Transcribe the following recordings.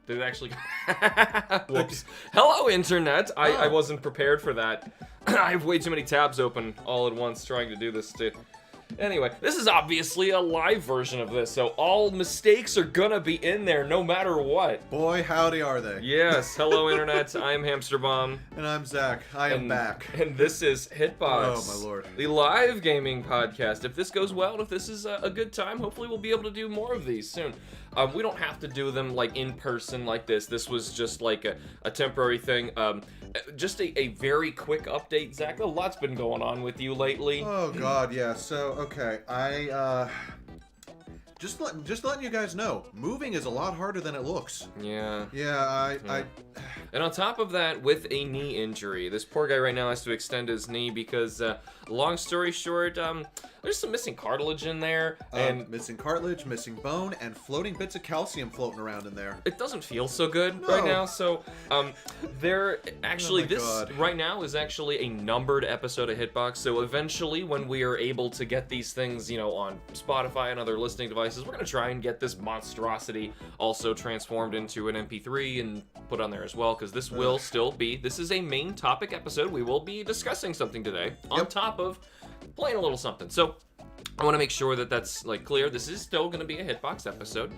Did it actually... Whoops. Hello, Internet! I wasn't prepared for that. I have way too many tabs open all at once trying to do this too. Anyway, this is obviously a live version of this, so all mistakes are gonna be in there no matter what. Boy, howdy are they. Yes, hello Internet, I'm HamsterBomb. And I'm Zach. I am back. And this is HITBOX. Oh, my lord. The live gaming podcast. If this goes well, if this is a good time, hopefully we'll be able to do more of these soon. We don't have to do them like in person like this. This was just like a temporary thing. Just a very quick update, Zach. A lot's been going on with you lately. Oh god, yeah. So, okay, I just letting you guys know, moving is a lot harder than it looks. Yeah. Yeah, I And on top of that, with a knee injury, this poor guy right now has to extend his knee because, long story short, there's some missing cartilage in there, and missing cartilage, missing bone, and floating bits of calcium floating around in there. it doesn't feel so good right now. So, there actually God. right now is actually a numbered episode of HITBOX. So eventually, when we are able to get these things, on Spotify and other listening devices, we're gonna try and get this monstrosity also transformed into an MP3 and put on there as well, because this will still be. This is a main topic episode. We will be discussing something today on top of playing a little something. So I want to make sure that that's clear. This is still going to be a HITBOX episode,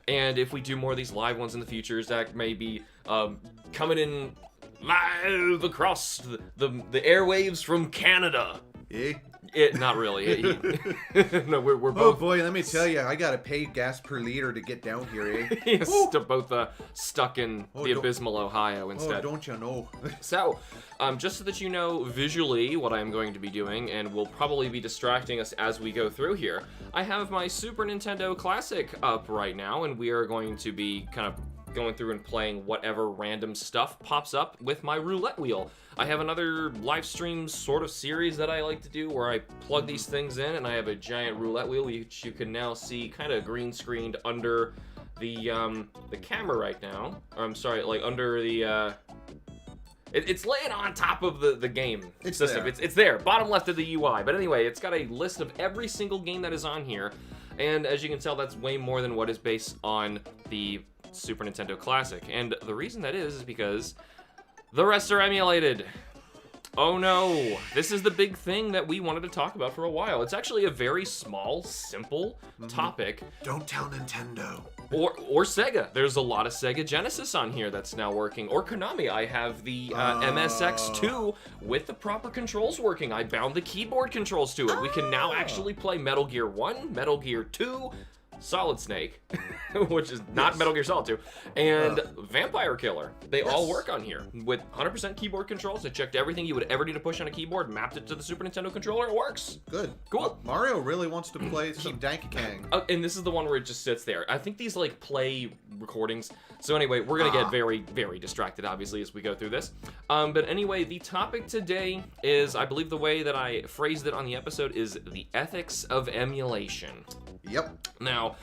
and if we do more of these live ones in the future, Zach may be coming in live across the airwaves from Canada. Eh? Not really. No, we're both. Oh boy, let me tell you, I gotta pay gas per liter to get down here, eh? Yes, both stuck in the abysmal Ohio instead. Oh, don't you know? So, just so that you know visually what I'm going to be doing, and will probably be distracting us as we go through here, I have my Super Nintendo Classic up right now, and we are going to be kind of going through and playing whatever random stuff pops up with my roulette wheel. I have another live stream sort of series that I like to do where I plug these things in, and I have a giant roulette wheel which you can now see kind of green screened under the camera right now. Or, I'm sorry, under the it's laying on top of the game system. There. It's there, bottom left of the UI. But anyway, it's got a list of every single game that is on here, and as you can tell, that's way more than what is based on the Super Nintendo Classic. And the reason that is because the rest are emulated. Oh no, this is the big thing that we wanted to talk about for a while. It's actually a very small, simple topic. Don't tell Nintendo. Or Sega. There's a lot of Sega Genesis on here that's now working. Or Konami. I have the MSX2 with the proper controls working. I bound the keyboard controls to it. We can now actually play Metal Gear 1, Metal Gear 2, Solid Snake, which is not Metal Gear Solid 2, and Vampire Killer. They all work on here with 100% keyboard controls. I checked everything you would ever need to push on a keyboard, mapped it to the Super Nintendo controller. It works. Good. Cool. Mario really wants to play some Donkey Kong. And this is the one where it just sits there. I think these play recordings. So anyway, we're gonna get very, very distracted, obviously, as we go through this. But anyway, the topic today is, I believe the way that I phrased it on the episode is the ethics of emulation. Yep. Now,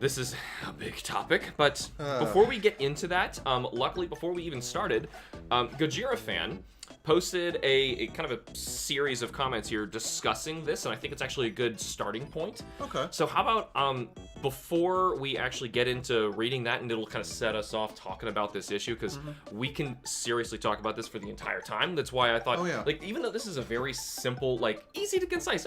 this is a big topic, but before we get into that, luckily before we even started, Gojira Fan posted a kind of a series of comments here discussing this, and I think it's actually a good starting point. Okay. So how about before we actually get into reading that, and it'll kind of set us off talking about this issue, because we can seriously talk about this for the entire time. That's why I thought, even though this is a very simple, easy to concise,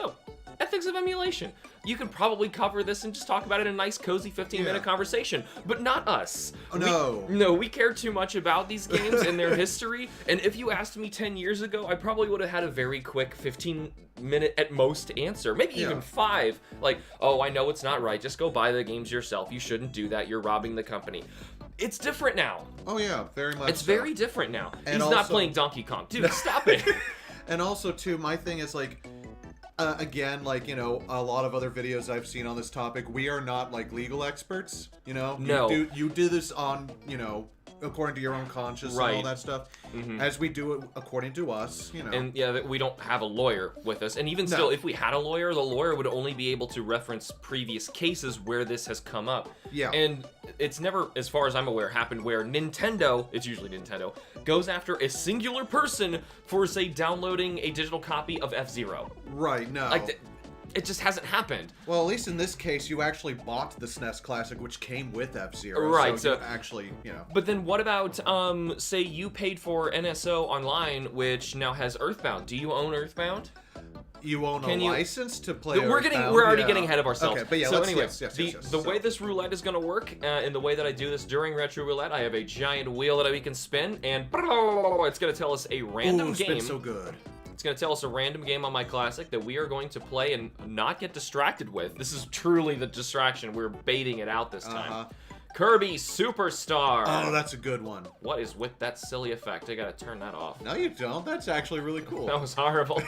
ethics of emulation, you could probably cover this and just talk about it in a nice, cozy 15-minute conversation, but not us. Oh, No, we care too much about these games and their history, and if you asked me 10 years ago, I probably would have had a very quick 15-minute at most answer, maybe even 5. I know it's not right, just go buy the games yourself, you shouldn't do that, you're robbing the company. It's different now. Oh yeah, very much. It's very different now. And He's also, not playing Donkey Kong. Dude, stop it. And also, too, my thing is, again, a lot of other videos I've seen on this topic, we are not, legal experts, No. You do this on, according to your own conscience and all that stuff, as we do it according to us, And that we don't have a lawyer with us. And even still, if we had a lawyer, the lawyer would only be able to reference previous cases where this has come up. Yeah. And it's never, as far as I'm aware, happened where Nintendo, it's usually Nintendo, goes after a singular person for, say, downloading a digital copy of F-Zero. Right, no. it just hasn't happened. Well, at least in this case, you actually bought the SNES Classic, which came with F-Zero. Right, so so you actually, you know. But then what about, say you paid for NSO Online, which now has Earthbound. Do you own Earthbound? You own a license to play We're Earthbound? already getting ahead of ourselves. Okay, but yeah, so let's, anyway, yes. The way this roulette is going to work, and the way that I do this during Retro Roulette, I have a giant wheel that we can spin, and it's going to tell us a random game. Spin so good. It's going to tell us a random game on my Classic that we are going to play and not get distracted with. This is truly the distraction. We're baiting it out this time. Kirby Superstar. Oh, that's a good one. What is with that silly effect? I gotta turn that off. No, you don't. That's actually really cool. That was horrible.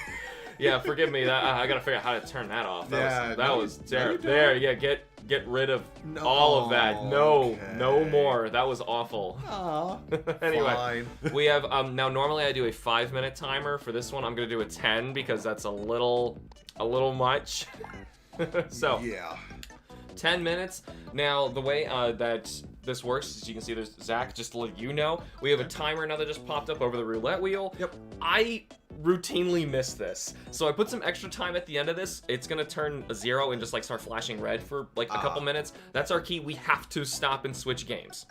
Yeah, forgive me. I gotta figure out how to turn that off. That was terrible. There, yeah, get rid of all of that. No, no more. That was awful. Anyway, we have now. Normally, I do a 5-minute timer. For this one, I'm gonna do a 10 because that's a little much. So yeah. 10 minutes. Now, the way that this works, as you can see, there's Zach, just to let you know, we have a timer now that just popped up over the roulette wheel. Yep. I routinely miss this, so I put some extra time at the end of this. It's gonna turn a 0 and just like start flashing red for like a couple minutes. That's our key. We have to stop and switch games.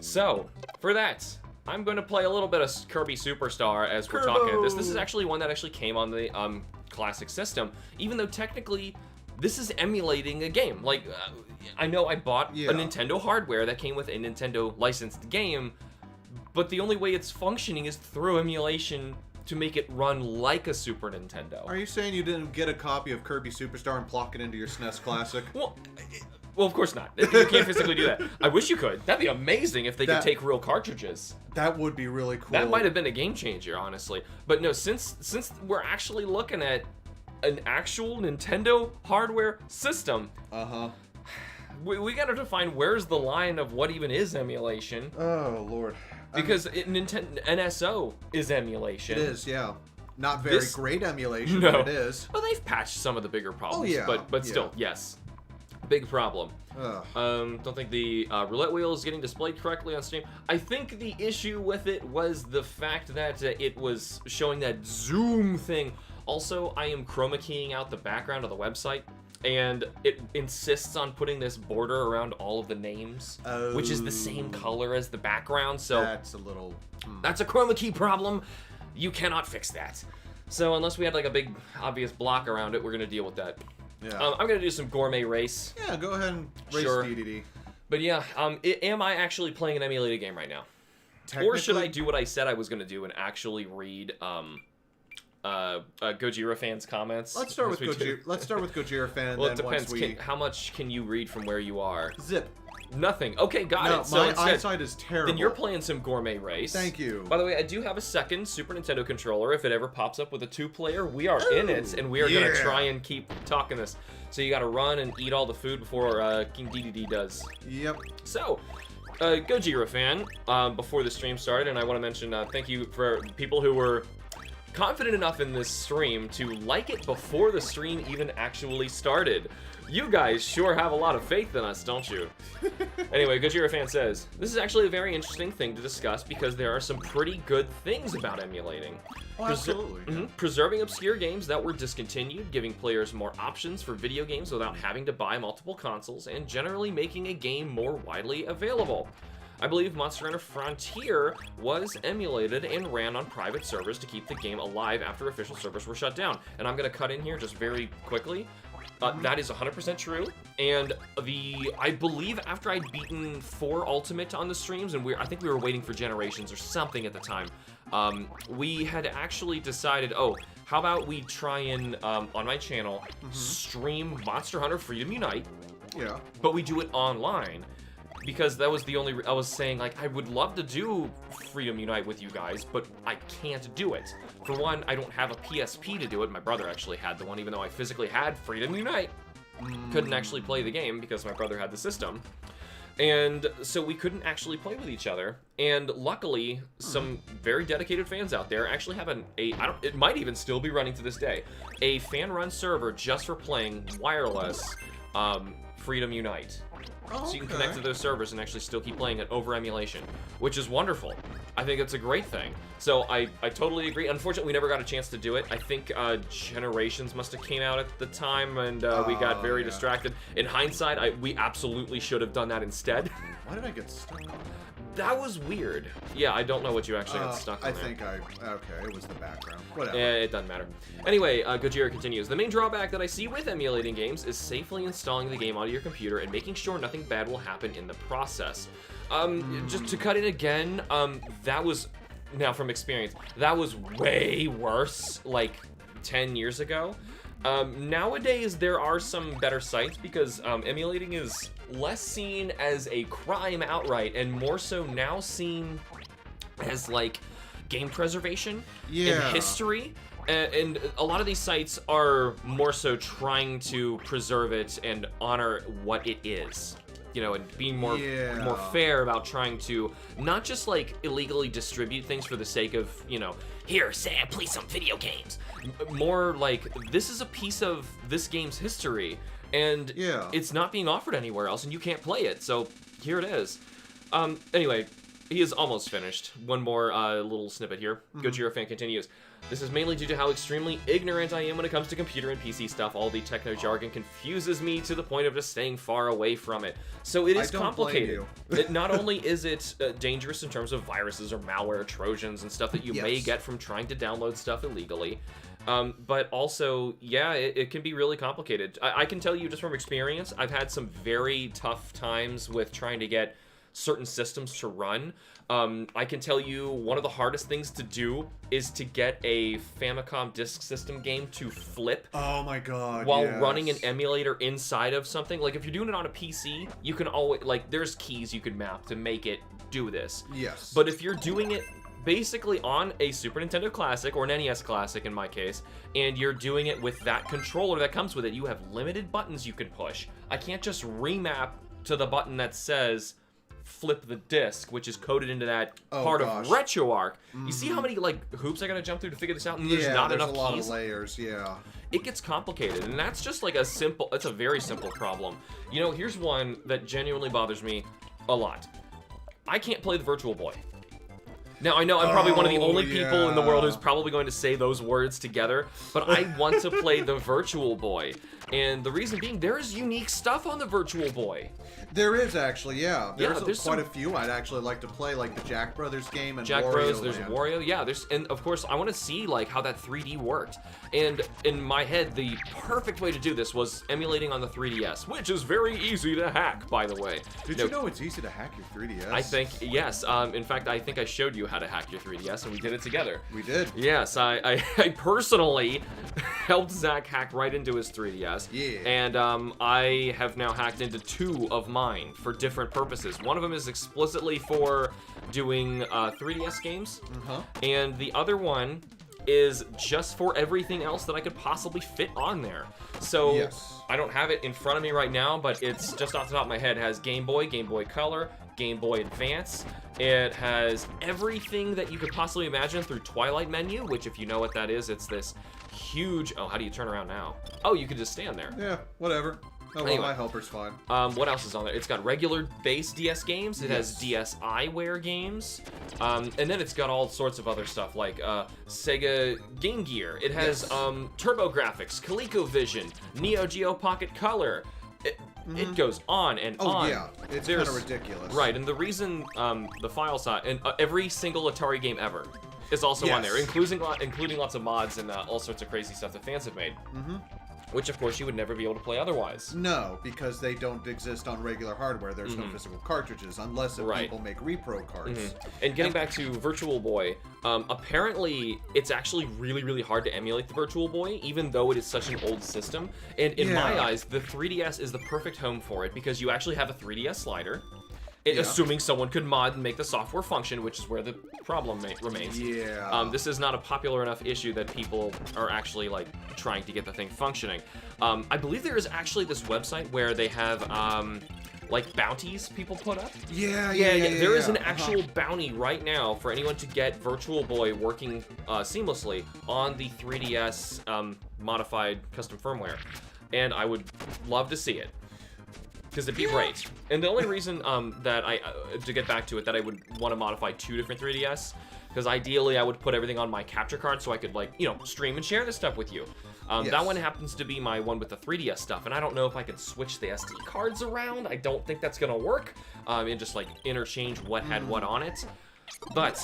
So, for that, I'm going to play a little bit of Kirby Superstar as we're talking at this. This is actually one that actually came on the Classic system, even though technically this is emulating a game. Like, I know I bought a Nintendo hardware that came with a Nintendo licensed game, but the only way it's functioning is through emulation to make it run like a Super Nintendo. Are you saying you didn't get a copy of Kirby Superstar and plonk it into your SNES Classic? Well, of course not. You can't physically do that. I wish you could. That'd be amazing if they could take real cartridges. That would be really cool. That might have been a game changer, honestly. But no, since we're actually looking at an actual Nintendo hardware system, we gotta define where's the line of what even is emulation. Oh Lord. Because NSO is emulation. It is, yeah. Not very great emulation, no. but it is. Well, they've patched some of the bigger problems. Oh, yeah. But still, yes. Big problem. Don't think the roulette wheel is getting displayed correctly on Steam. I think the issue with it was the fact that it was showing that zoom thing. Also, I am chroma keying out the background of the website, and it insists on putting this border around all of the names, which is the same color as the background. So that's a little... That's a chroma key problem. You cannot fix that. So unless we had like a big obvious block around it, we're gonna deal with that. Yeah. I'm gonna do some gourmet race. Yeah, go ahead and race DDD. But yeah, am I actually playing an emulated game right now? Or should I do what I said I was gonna do and actually read Gojira fans' comments? Let's start with Gojira. Let's start with Gojira fan. Well, it depends. How much can you read from where you are? Zip. Nothing. Okay, got it. So my eyesight is terrible. Then you're playing some gourmet race. Thank you. By the way, I do have a second Super Nintendo controller. If it ever pops up with a 2-player, we are in it, and we are gonna try and keep talking this. So you gotta run and eat all the food before King DDD does. Yep. So, Gojira fan, before the stream started, and I want to mention thank you for people who were confident enough in this stream to like it before the stream even actually started. You guys sure have a lot of faith in us, don't you? Anyway, Gojira fan says, this is actually a very interesting thing to discuss because there are some pretty good things about emulating. Oh, absolutely. Preserving obscure games that were discontinued, giving players more options for video games without having to buy multiple consoles, and generally making a game more widely available. I believe Monster Hunter Frontier was emulated and ran on private servers to keep the game alive after official servers were shut down. And I'm going to cut in here just very quickly. That is 100% true. And I believe after I'd beaten 4 Ultimate on the streams, and I think we were waiting for Generations or something at the time, we had actually decided, how about we try and, on my channel, stream Monster Hunter Freedom Unite. Yeah. But we do it online. Because that was the only... I was saying, like, I would love to do Freedom Unite with you guys, but I can't do it. For one, I don't have a PSP to do it. My brother actually had the one, even though I physically had Freedom Unite. Couldn't actually play the game because my brother had the system. And so we couldn't actually play with each other. And luckily, some very dedicated fans out there actually have it might even still be running to this day, a fan-run server just for playing wireless Freedom Unite. Oh, So you can connect to those servers and actually still keep playing it over emulation, which is wonderful. I think it's a great thing. So I totally agree. Unfortunately, we never got a chance to do it. I think Generations must have came out at the time, and we got very distracted. In hindsight, we absolutely should have done that instead. Why did I get stuck on that? That was weird. Yeah, I don't know what you actually got stuck on I there. think okay, it was the background. Whatever. Yeah, it doesn't matter. Anyway, Gojira continues. The main drawback that I see with emulating games is safely installing the game onto your computer and making sure nothing bad will happen in the process. Just to cut in again, that was, now from experience, that was way worse, like 10 years ago. Nowadays, there are some better sites because emulating is less seen as a crime outright and more so now seen as like game preservation and history. And a lot of these sites are more so trying to preserve it and honor what it is. You know, and being more fair about trying to not just like illegally distribute things for the sake of, you know, here, Sam, play some video games. More like, this is a piece of this game's history, and it's not being offered anywhere else, and you can't play it, so here it is. Anyway, he is almost finished. One more little snippet here. Gojira fan continues. This is mainly due to how extremely ignorant I am when it comes to computer and PC stuff. All the techno jargon confuses me to the point of just staying far away from it. So it is complicated. Not only is it dangerous in terms of viruses or malware, Trojans, and stuff that you may get from trying to download stuff illegally, but also, yeah, it can be really complicated. I can tell you just from experience, I've had some very tough times with trying to get certain systems to run. I can tell you one of the hardest things to do is to get a Famicom Disk System game to flip. Oh my god, while running an emulator inside of something. Like, if you're doing it on a PC, you can always, like, there's keys you could map to make it do this. Yes. But if you're doing it basically on a Super Nintendo Classic, or an NES Classic in my case, and you're doing it with that controller that comes with it, you have limited buttons you can push. I can't just remap to the button that says flip the disc, which is coded into that part of RetroArch. You see how many like hoops I gotta jump through to figure this out, and there's not enough a lot keys? Of layers. It gets complicated, and that's just like it's a very simple problem. You know, here's one that genuinely bothers me a lot. I can't play the Virtual Boy. Now, I know I'm probably one of the only people in the world who's probably going to say those words together, but I want to play the Virtual Boy. And the reason being, there is unique stuff on the Virtual Boy. There is actually, there's quite a some... few I'd actually like to play, like the Jack Brothers game and Jack Wario Bros, there's Land. Wario, and of course, I want to see like how that 3D worked. And in my head, the perfect way to do this was emulating on the 3DS, which is very easy to hack, by the way. Did you know it's easy to hack your 3DS? I think, yes. In fact, I think I showed you how to hack your 3DS, and we did it together. We did. Yes, I personally helped Zach hack right into his 3DS. Yeah. And I have now hacked into 2 of mine for different purposes. One of them is explicitly for doing 3DS games, and the other one is just for everything else that I could possibly fit on there. So I don't have it in front of me right now, but it's just off the top of my head. It has Game Boy, Game Boy Color, Game Boy Advance. It has everything that you could possibly imagine through Twilight menu, which, if you know what that is, it's this huge... Oh, how do you turn around now? Oh, you could just stand there. Yeah, whatever. Oh, well, my helper's fine. What else is on there? It's got regular base DS games. It has DSiWare games. And then it's got all sorts of other stuff like Sega Game Gear. It has TurboGrafx, ColecoVision, Neo Geo Pocket Color. It goes on and on. Oh, yeah. It's kind of ridiculous. Right, and the reason the file size... And every single Atari game ever is also on there, including lots of mods and all sorts of crazy stuff that fans have made. Which, of course, you would never be able to play otherwise. No, because they don't exist on regular hardware. There's no physical cartridges, unless people make repro cards. And getting back to Virtual Boy, apparently it's actually really, really hard to emulate the Virtual Boy, even though it is such an old system. And in my eyes, the 3DS is the perfect home for it, because you actually have a 3DS slider. Assuming someone could mod and make the software function, which is where the problem remains. This is not a popular enough issue that people are actually like trying to get the thing functioning. I believe there is actually this website where they have like bounties people put up. There is an actual bounty right now for anyone to get Virtual Boy working seamlessly on the 3DS modified custom firmware, and I would love to see it. because it'd be great. And the only reason that to get back to it, that I would want to modify 2 different 3DS, because ideally I would put everything on my capture card so I could, like, you know, stream and share this stuff with you. Yes. That one happens to be my one with the 3DS stuff, and I don't know if I can switch the SD cards around. I don't think that's gonna work, and just like interchange what had what on it. But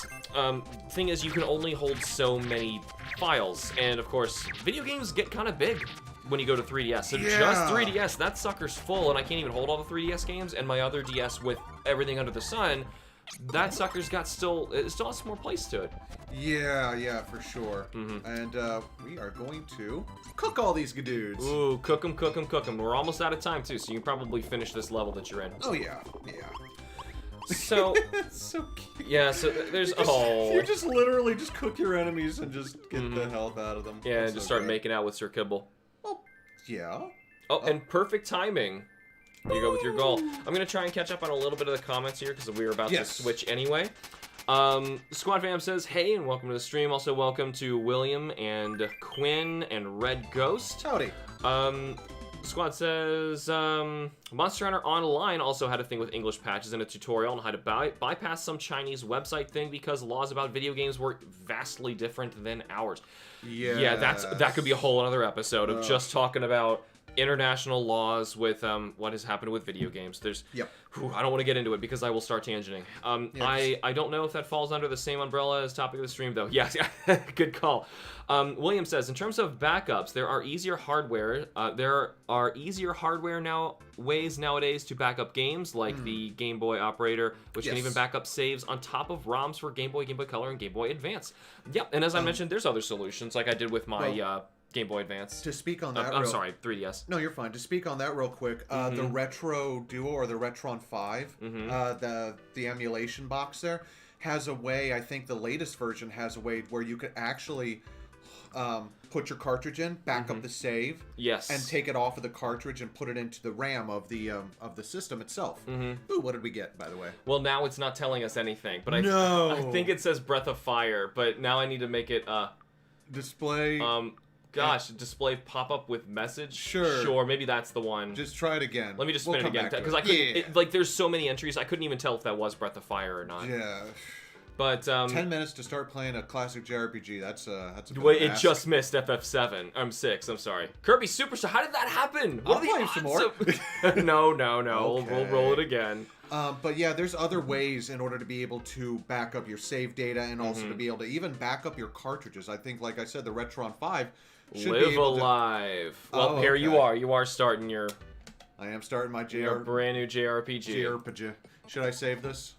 thing is, you can only hold so many files, and of course, video games get kind of big when you go to 3DS. So just 3DS, that sucker's full, and I can't even hold all the 3DS games. And my other DS with everything under the sun, that sucker's got it still has some more place to it. Yeah, for sure. And we are going to cook all these gadudes. Ooh, cook them, cook them, cook them. We're almost out of time too, so you can probably finish this level that you're in. Oh yeah. So, so cute. Yeah, so there's you just literally just cook your enemies and just get the health out of them. Yeah, That's and just so start great. making out with Sir Kibble. Oh, yeah. Oh, and perfect timing. There you go with your goal. I'm gonna try and catch up on a little bit of the comments here because we were about to switch anyway. Squad Fam says, hey, and welcome to the stream. Also, welcome to William and Quinn and Red Ghost. Howdy. Squad says, Monster Hunter Online also had a thing with English patches and a tutorial on how to bypass some Chinese website thing because laws about video games were vastly different than ours. Yeah, that could be a whole other episode of just talking about international laws with what has happened with video games. There's I don't want to get into it because I will start tangenting. I don't know if that falls under the same umbrella as topic of the stream though. Yeah, good call. William says, in terms of backups, there are easier hardware ways nowadays to back up games, like the Game Boy operator, which can even back up saves on top of ROMs for Game Boy, Game Boy Color, and Game Boy Advance. Yep, and as I mentioned, there's other solutions, like I did with my Game Boy Advance. To speak on that, I'm sorry, 3DS. No, you're fine. To speak on that real quick, the Retro Duo or the Retron 5, the emulation box there has a way. I think the latest version has a way where you could actually put your cartridge in, back up the save, and take it off of the cartridge and put it into the RAM of the system itself. Ooh, what did we get, by the way? Well, now it's not telling us anything, but I think it says Breath of Fire, but now I need to make it display. Display pop-up with message? Sure, maybe that's the one. Just try it again. Let me just spin it again, because I couldn't, like, there's so many entries, I couldn't even tell if that was Breath of Fire or not. Yeah. But, 10 minutes to start playing a classic JRPG, that's a bit wait, of an it just missed FF7. I'm 6, I'm sorry. Kirby Superstar, how did that happen? I'll play some more. No. Okay. We'll roll it again. But yeah, there's other ways in order to be able to back up your save data and also to be able to even back up your cartridges. I think, like I said, the Retron 5 should be able to... alive. Well, here you are. You are starting your... I am starting my your brand new JRPG. Should I save this?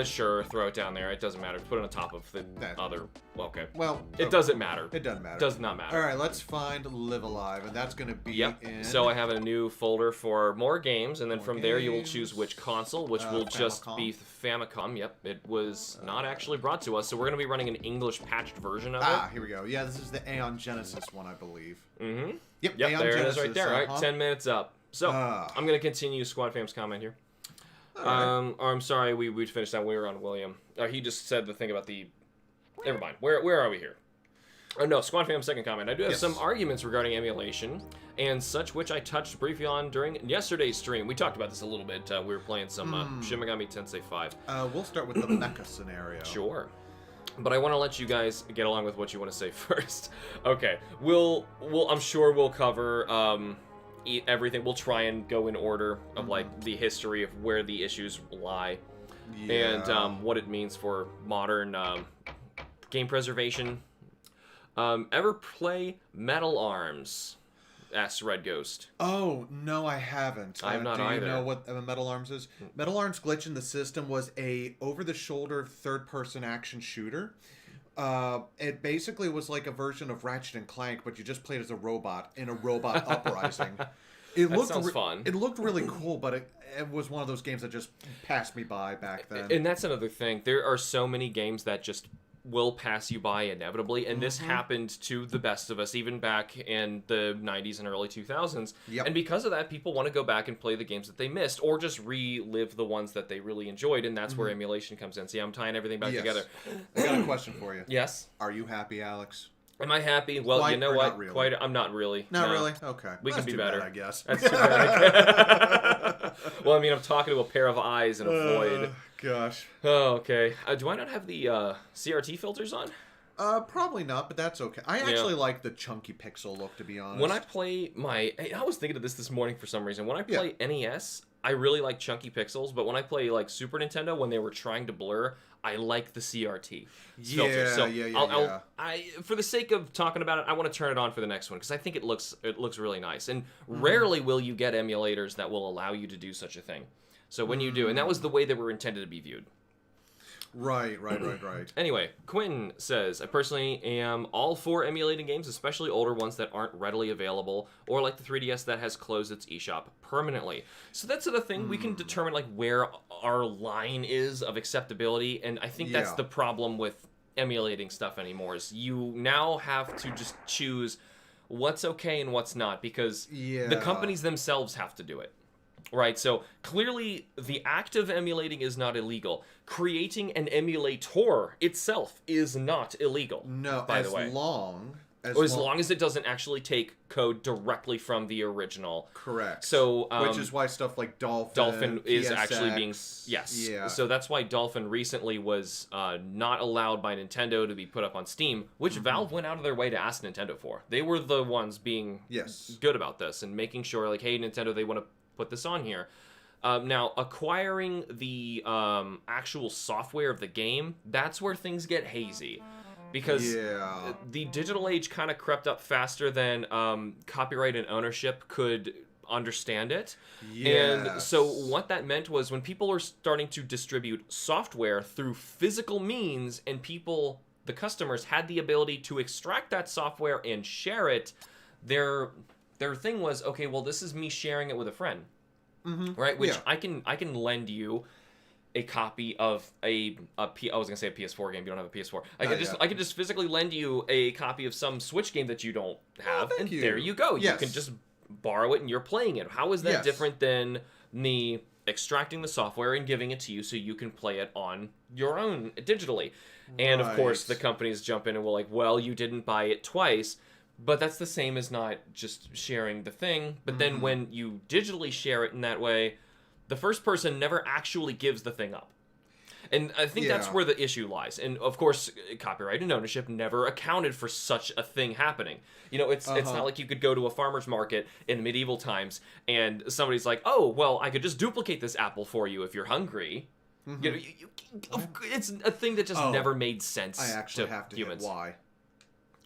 Sure. Throw it down there. It doesn't matter. Put it on top of the other... Okay. Well... It doesn't matter. It doesn't matter. Does not matter. Alright, let's find Live Alive, and that's going to be in... So I have a new folder for more games, and then from there you will choose which console, which will just be Famicom. Yep, it was not actually brought to us, so we're going to be running an English patched version of it. Here we go. Yeah, this is the Aeon Genesis one, I believe. Yep, Aeon there Genesis, it is right there. Alright, 10 minutes up. So, I'm going to continue Squad Fam's comment here. Or I'm sorry, we finished that when we were on William. He just said the thing about the... Never mind. Where are we here? Oh no, Squad Fam's second comment. I do have some arguments regarding emulation and such, which I touched briefly on during yesterday's stream. We talked about this a little bit. We were playing some Shin Megami Tensei 5. We'll start with the mecha scenario. Sure. But I want to let you guys get along with what you want to say first. Okay. I'm sure we'll cover everything. We'll try and go in order of like the history of where the issues lie and what it means for modern game preservation. Ever play Metal Arms? Asks Red Ghost. Oh, no, I haven't. I have not either. Do you know what Metal Arms is? Metal Arms glitch in the system was a over-the-shoulder third-person action shooter. It basically was like a version of Ratchet and Clank, but you just played as a robot in a robot uprising. That sounds fun. It looked really cool, but it was one of those games that just passed me by back then. And that's another thing. There are so many games that just will pass you by inevitably, and this happened to the best of us even back in the 90s and early 2000s. And because of that, people want to go back and play the games that they missed or just relive the ones that they really enjoyed, and that's where emulation comes in. See, I'm tying everything back together. I got a question for you. Yes? Are you happy, Alex? Am I happy? Well, you know what? Not really? I'm not really. Not no. really? Okay. We can be better. Bad, I guess. That's too bad. Well, I mean, I'm talking to a pair of eyes and a void. Gosh. Oh, okay. Do I not have the CRT filters on? Probably not, but that's okay. I actually like the chunky pixel look, to be honest. When I play I was thinking of this morning for some reason. When I play NES, I really like chunky pixels, but when I play like Super Nintendo, when they were trying to blur, I like the CRT filters. So I'll, for the sake of talking about it, I want to turn it on for the next one because I think it looks really nice. And rarely will you get emulators that will allow you to do such a thing. So when you do, and that was the way they were intended to be viewed. Right. Anyway, Quinn says, I personally am all for emulating games, especially older ones that aren't readily available, or like the 3DS that has closed its eShop permanently. So that's the thing. We can determine like where our line is of acceptability, and I think that's the problem with emulating stuff anymore, is you now have to just choose what's okay and what's not, because the companies themselves have to do it. Right, so clearly the act of emulating is not illegal. Creating an emulator itself is not illegal. No, by the way. As long as it doesn't actually take code directly from the original. Correct. So, which is why stuff like Dolphin is PSX, actually being So that's why Dolphin recently was not allowed by Nintendo to be put up on Steam, which Valve went out of their way to ask Nintendo for. They were the ones being good about this and making sure, like, hey, Nintendo, they want to put this on here. Now, acquiring the actual software of the game, that's where things get hazy. Because the digital age kind of crept up faster than copyright and ownership could understand it. And so what that meant was when people are starting to distribute software through physical means, and people, the customers, had the ability to extract that software and share it, their thing was, okay, well, this is me sharing it with a friend, right? Which I can lend you a copy of I was gonna say a PS4 game. You don't have a PS4. I can just physically lend you a copy of some Switch game that you don't have, and there you go. You can just borrow it and you're playing it. How is that different than me extracting the software and giving it to you so you can play it on your own digitally? And of course, the companies jump in and will like, well, you didn't buy it twice. But that's the same as not just sharing the thing. But then when you digitally share it in that way, the first person never actually gives the thing up. And I think that's where the issue lies. And of course, copyright and ownership never accounted for such a thing happening. You know, it's not like you could go to a farmer's market in medieval times and somebody's like, oh, well, I could just duplicate this apple for you if you're hungry. You know, it's a thing that just never made sense. I actually to have to humans. hit Y.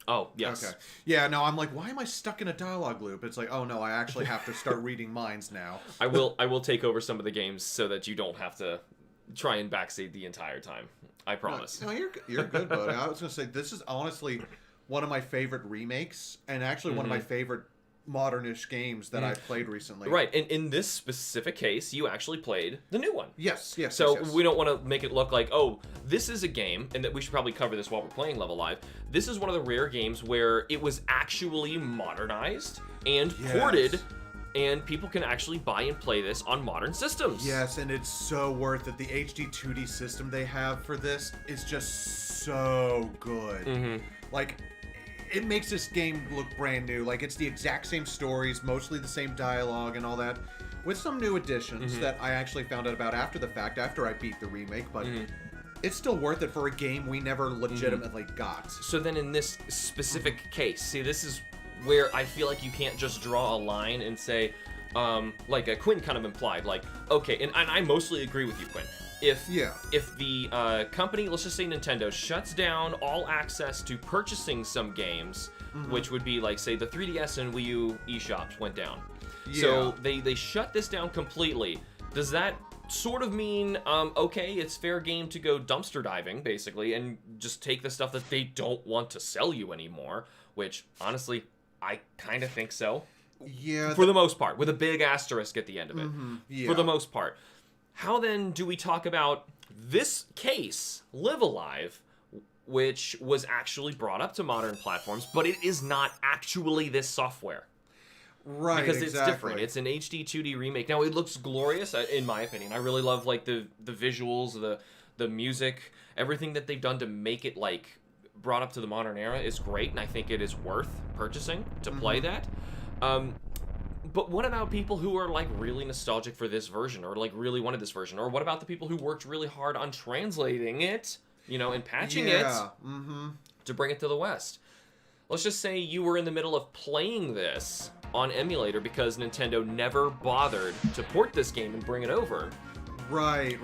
Oh, yes. Okay. Yeah, no, I'm like, why am I stuck in a dialogue loop? It's like, oh no, I actually have to start reading minds now. I will take over some of the games so that you don't have to try and backseat the entire time. I promise. No, you're good, buddy. I was going to say, this is honestly one of my favorite remakes, and actually one of my favorite modernish games that I've played recently. Right, and in this specific case, you actually played the new one. Yes. So we don't want to make it look like, oh, this is a game, and that we should probably cover this while we're playing Level Live. This is one of the rare games where it was actually modernized and ported, and people can actually buy and play this on modern systems. Yes, and it's so worth it. The HD 2D system they have for this is just so good. Like, it makes this game look brand new. Like, it's the exact same stories, mostly the same dialogue and all that, with some new additions that I actually found out about after the fact, after I beat the remake, but it's still worth it for a game we never legitimately got. So then in this specific case, see, this is where I feel like you can't just draw a line and say, like Quinn kind of implied, like, okay, and I mostly agree with you, Quinn. If the company, let's just say Nintendo, shuts down all access to purchasing some games, which would be like, say, the 3DS and Wii U eShops went down. So they shut this down completely. Does that sort of mean, okay, it's fair game to go dumpster diving, basically, and just take the stuff that they don't want to sell you anymore, which, honestly, I kind of think so. Yeah. For the most part, with a big asterisk at the end of it. For the most part. How then do we talk about this case, Live Alive, which was actually brought up to modern platforms, but it is not actually this software? Right, because it's different. It's an HD 2D remake. Now, it looks glorious, in my opinion. I really love like the visuals, the music, everything that they've done to make it like brought up to the modern era is great, and I think it is worth purchasing to play that. But what about people who are like really nostalgic for this version, or like really wanted this version, or what about the people who worked really hard on translating it, you know, and patching it to bring it to the West? Let's just say you were in the middle of playing this on emulator because Nintendo never bothered to port this game and bring it over. Right.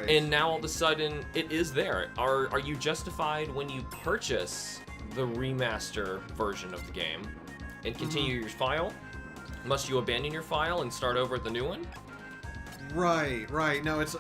And now all of a sudden it is there. Are you justified when you purchase the remaster version of the game and continue your file? Must you abandon your file and start over at the new one? Right. No, it's...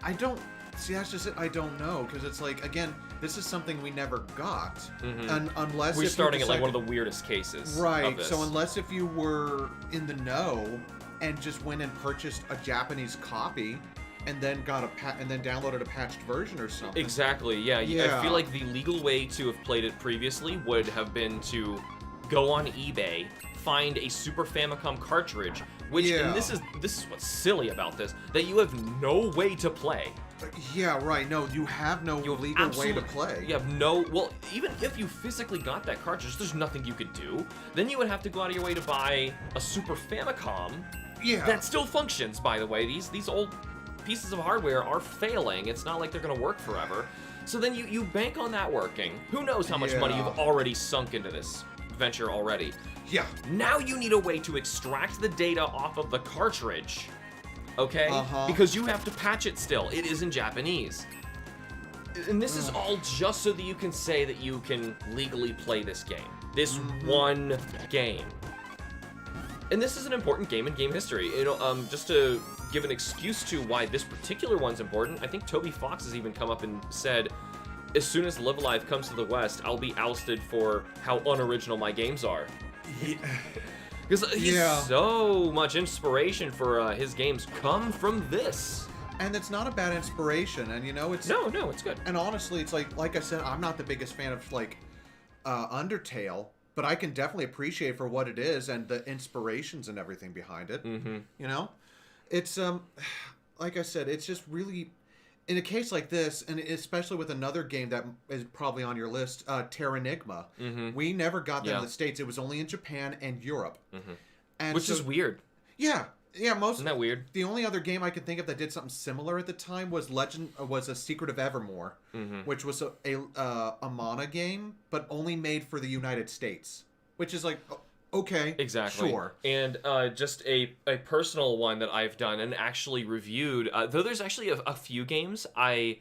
I don't... See, that's just it. I don't know, because it's like, again, this is something we never got. Unless we're starting at like one of the weirdest cases. Right. Of this. So unless if you were in the know and just went and purchased a Japanese copy and then got and then downloaded a patched version or something. Exactly. Yeah. I feel like the legal way to have played it previously would have been to go on eBay, find a Super Famicom cartridge, which and this is what's silly about this, that you have no way to play. Yeah, right. No, you have no legal way to play. You have no... Well, even if you physically got that cartridge, there's nothing you could do. Then you would have to go out of your way to buy a Super Famicom. Yeah. That still functions, by the way. These old pieces of hardware are failing. It's not like they're going to work forever. So then you bank on that working. Who knows how much money you've already sunk into this venture already. Yeah. Now you need a way to extract the data off of the cartridge. Okay? Because you have to patch it still. It is in Japanese. And this is all just so that you can say that you can legally play this game. This one game. And this is an important game in game history. You know, just to give an excuse to why this particular one's important, I think Toby Fox has even come up and said, as soon as Live Alive comes to the West, I'll be ousted for how unoriginal my games are. Because he's so much inspiration for his games come from this. And it's not a bad inspiration, and you know, it's... No, it's good. And honestly, it's like I said, I'm not the biggest fan of, like, Undertale, but I can definitely appreciate for what it is and the inspirations and everything behind it. You know? It's, like I said, it's just really... In a case like this, and especially with another game that is probably on your list, Terranigma, we never got that in the States. It was only in Japan and Europe. And which is weird. Yeah, Isn't that weird? The only other game I could think of that did something similar at the time was A Secret of Evermore, which was a mana game, but only made for the United States, which is like... Okay. Exactly. Sure. And just a personal one that I've done and actually reviewed, though there's actually a few games I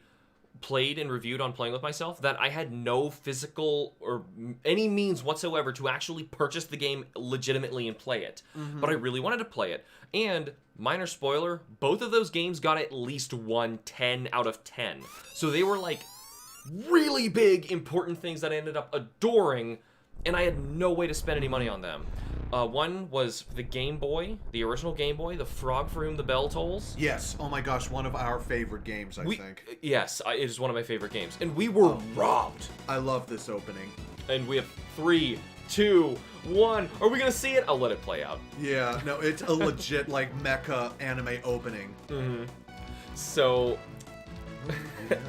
played and reviewed on Playing With Myself that I had no physical or any means whatsoever to actually purchase the game legitimately and play it. But I really wanted to play it. And, minor spoiler, both of those games got at least 10 out of 10. So they were like really big, important things that I ended up adoring, and I had no way to spend any money on them. One was the Game Boy, the original Game Boy, The Frog for Whom the Bell Tolls. Yes. Oh my gosh, one of our favorite games, I think. Yes, it is one of my favorite games. And we were robbed. I love this opening. And we have 3, 2, 1. Are we going to see it? I'll let it play out. Yeah, no, it's a legit, like, mecha anime opening. So,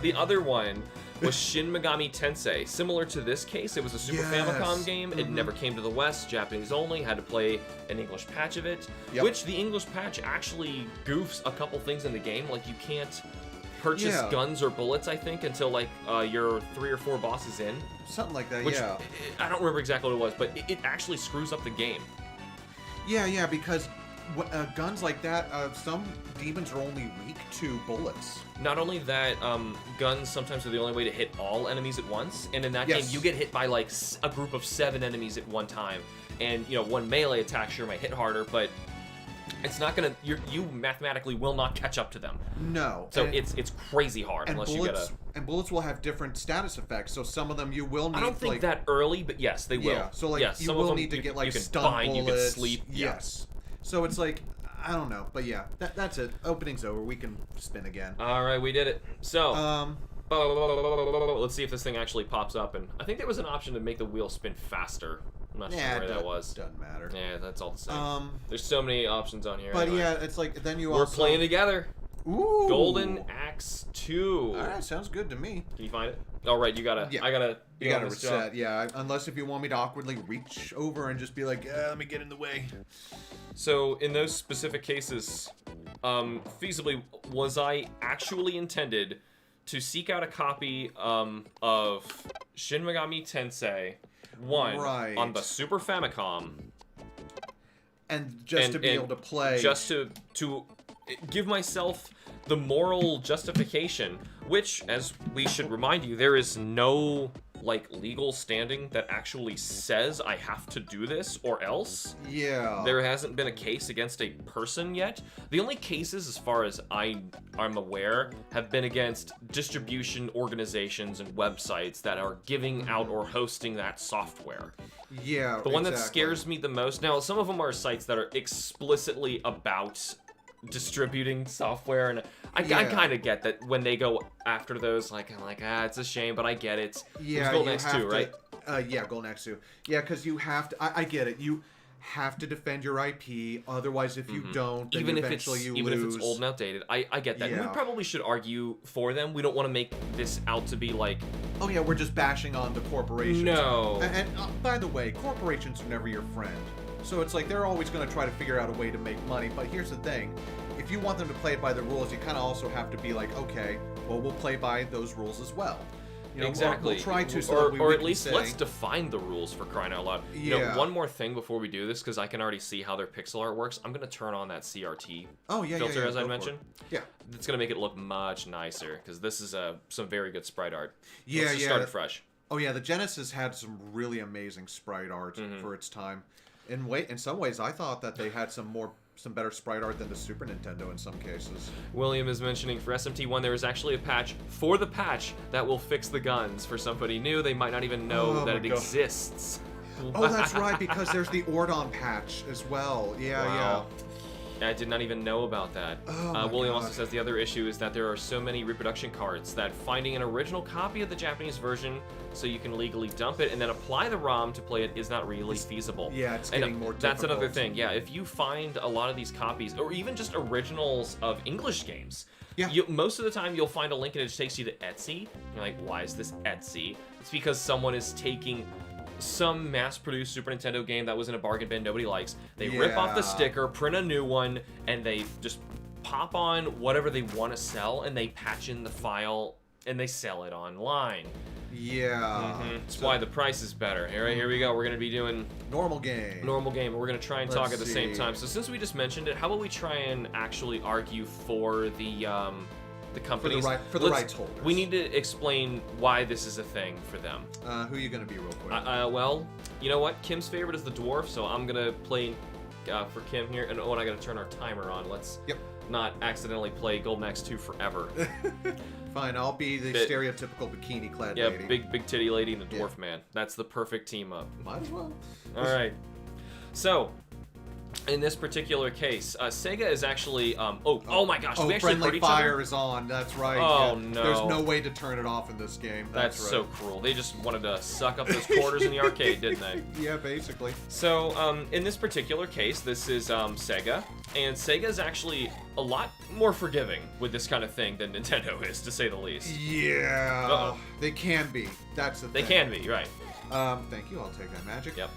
the other one was Shin Megami Tensei. Similar to this case, it was a Super Famicom game. It never came to the West, Japanese only, had to play an English patch of it, which the English patch actually goofs a couple things in the game. Like, you can't purchase guns or bullets, I think, until, like, you're 3 or 4 bosses in. Something like that, which, I don't remember exactly what it was, but it actually screws up the game. Yeah, because guns like that, some demons are only weak to bullets. Not only that, guns sometimes are the only way to hit all enemies at once, and in that game, you get hit by like a group of 7 enemies at one time, and you know, one melee attack sure might hit harder, but it's not gonna. You mathematically will not catch up to them. No. So it's crazy hard unless you get a. And bullets will have different status effects, so some of them you will need. I don't think that early, but yes, they will. Yeah. So like you will need to get like stun bullets. You can sleep. Yes. So it's like, I don't know, but yeah, that's it. Opening's over. We can spin again. All right, we did it. So, let's see if this thing actually pops up. And I think there was an option to make the wheel spin faster. I'm not sure where that was. Doesn't matter. Yeah, that's all the same. There's so many options on here. But anyway. yeah, it's like then we're playing together. Ooh. Golden Axe 2. All right, sounds good to me. Can you find it? Oh, right, you gotta. Yeah. I gotta. You gotta reset, yeah. Unless if you want me to awkwardly reach over and just be like, let me get in the way. So, in those specific cases, feasibly, was I actually intended to seek out a copy of Shin Megami Tensei 1 on the Super Famicom? And just to be able to play. Just to give myself the moral justification, which, as we should remind you, there is no like legal standing that actually says I have to do this or else. Yeah. There hasn't been a case against a person yet. The only cases, as far as I'm aware, have been against distribution organizations and websites that are giving out or hosting that software. Yeah, The one that scares me the most, now some of them are sites that are explicitly about distributing software, and I kind of get that when they go after those, like, I'm like, it's a shame, but I get it. Yeah, Golden Axe 2, right? Yeah, Golden Axe 2. Yeah, because you have to, I get it, you have to defend your IP, otherwise if you don't, then even eventually you even lose. if it's old and outdated, I get that. Yeah. And we probably should argue for them. We don't want to make this out to be like, oh yeah, we're just bashing on the corporations. No. And by the way, corporations are never your friend. So it's like they're always going to try to figure out a way to make money. But here's the thing. If you want them to play by the rules, you kind of also have to be like, okay, well, we'll play by those rules as well. You know, exactly. We'll try to, or at least let's define the rules, for crying out loud. Yeah. You know, one more thing before we do this, because I can already see how their pixel art works. I'm going to turn on that CRT filter, as I mentioned. Yeah. It's going to make it look much nicer, because this is some very good sprite art. Yeah, Let's just start it fresh. Oh yeah, the Genesis had some really amazing sprite art for its time. In some ways, I thought that they had some better sprite art than the Super Nintendo in some cases. William is mentioning for SMT1 there is actually a patch for the patch that will fix the guns. For somebody new, they might not even know that it exists. Oh, that's right, because there's the Ordon patch as well. Yeah, wow. I did not even know about that. William also says the other issue is that there are so many reproduction cards that finding an original copy of the Japanese version so you can legally dump it and then apply the ROM to play it is not really feasible. Yeah, it's getting more difficult. That's another thing. Yeah, if you find a lot of these copies, or even just originals of English games, most of the time you'll find a link and it just takes you to Etsy. You're like, why is this Etsy? It's because someone is taking some mass-produced Super Nintendo game that was in a bargain bin nobody likes. They rip off the sticker, print a new one, and they just pop on whatever they want to sell, and they patch in the file, and they sell it online. Yeah. That's why the price is better. Here we go. We're going to be doing normal game. We're going to try and talk at the same time. So since we just mentioned it, how about we try and actually argue for the companies, for the rights holders. We need to explain why this is a thing for them. Who are you gonna be real quick? Well, you know what? Kim's favorite is the dwarf, so I'm gonna play for Kim here. And I gotta turn our timer on. Let's not accidentally play Golden Axe 2 forever. Fine, I'll be the stereotypical bikini-clad lady. Yeah, big titty lady and the dwarf man. That's the perfect team up. Might as well. All right. So, in this particular case, Sega is actually, oh my gosh, we actually friendly fire is on, that's right. Oh no. There's no way to turn it off in this game. That's right. so cruel. They just wanted to suck up those quarters in the arcade, didn't they? Yeah, basically. So, in this particular case, this is Sega, and Sega is actually a lot more forgiving with this kind of thing than Nintendo is, to say the least. Yeah. They can be. That's the thing. They can be, right. Thank you, I'll take that magic. Yep.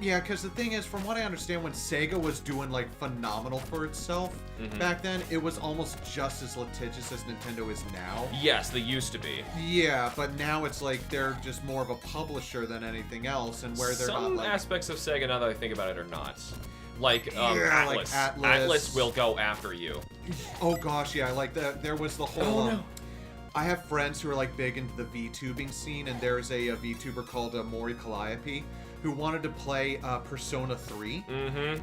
Yeah, because the thing is, from what I understand, when Sega was doing, like, phenomenal for itself back then, it was almost just as litigious as Nintendo is now. Yes, they used to be. Yeah, but now it's like they're just more of a publisher than anything else, and where they're Some not, like... aspects of Sega, now that I think about it, are not. Like, Atlas. Atlas. Atlas will go after you. Oh, gosh, yeah, like, there was the whole... Oh, no. I have friends who are, like, big into the VTubing scene, and there's a VTuber called Mori Calliope, who wanted to play Persona 3.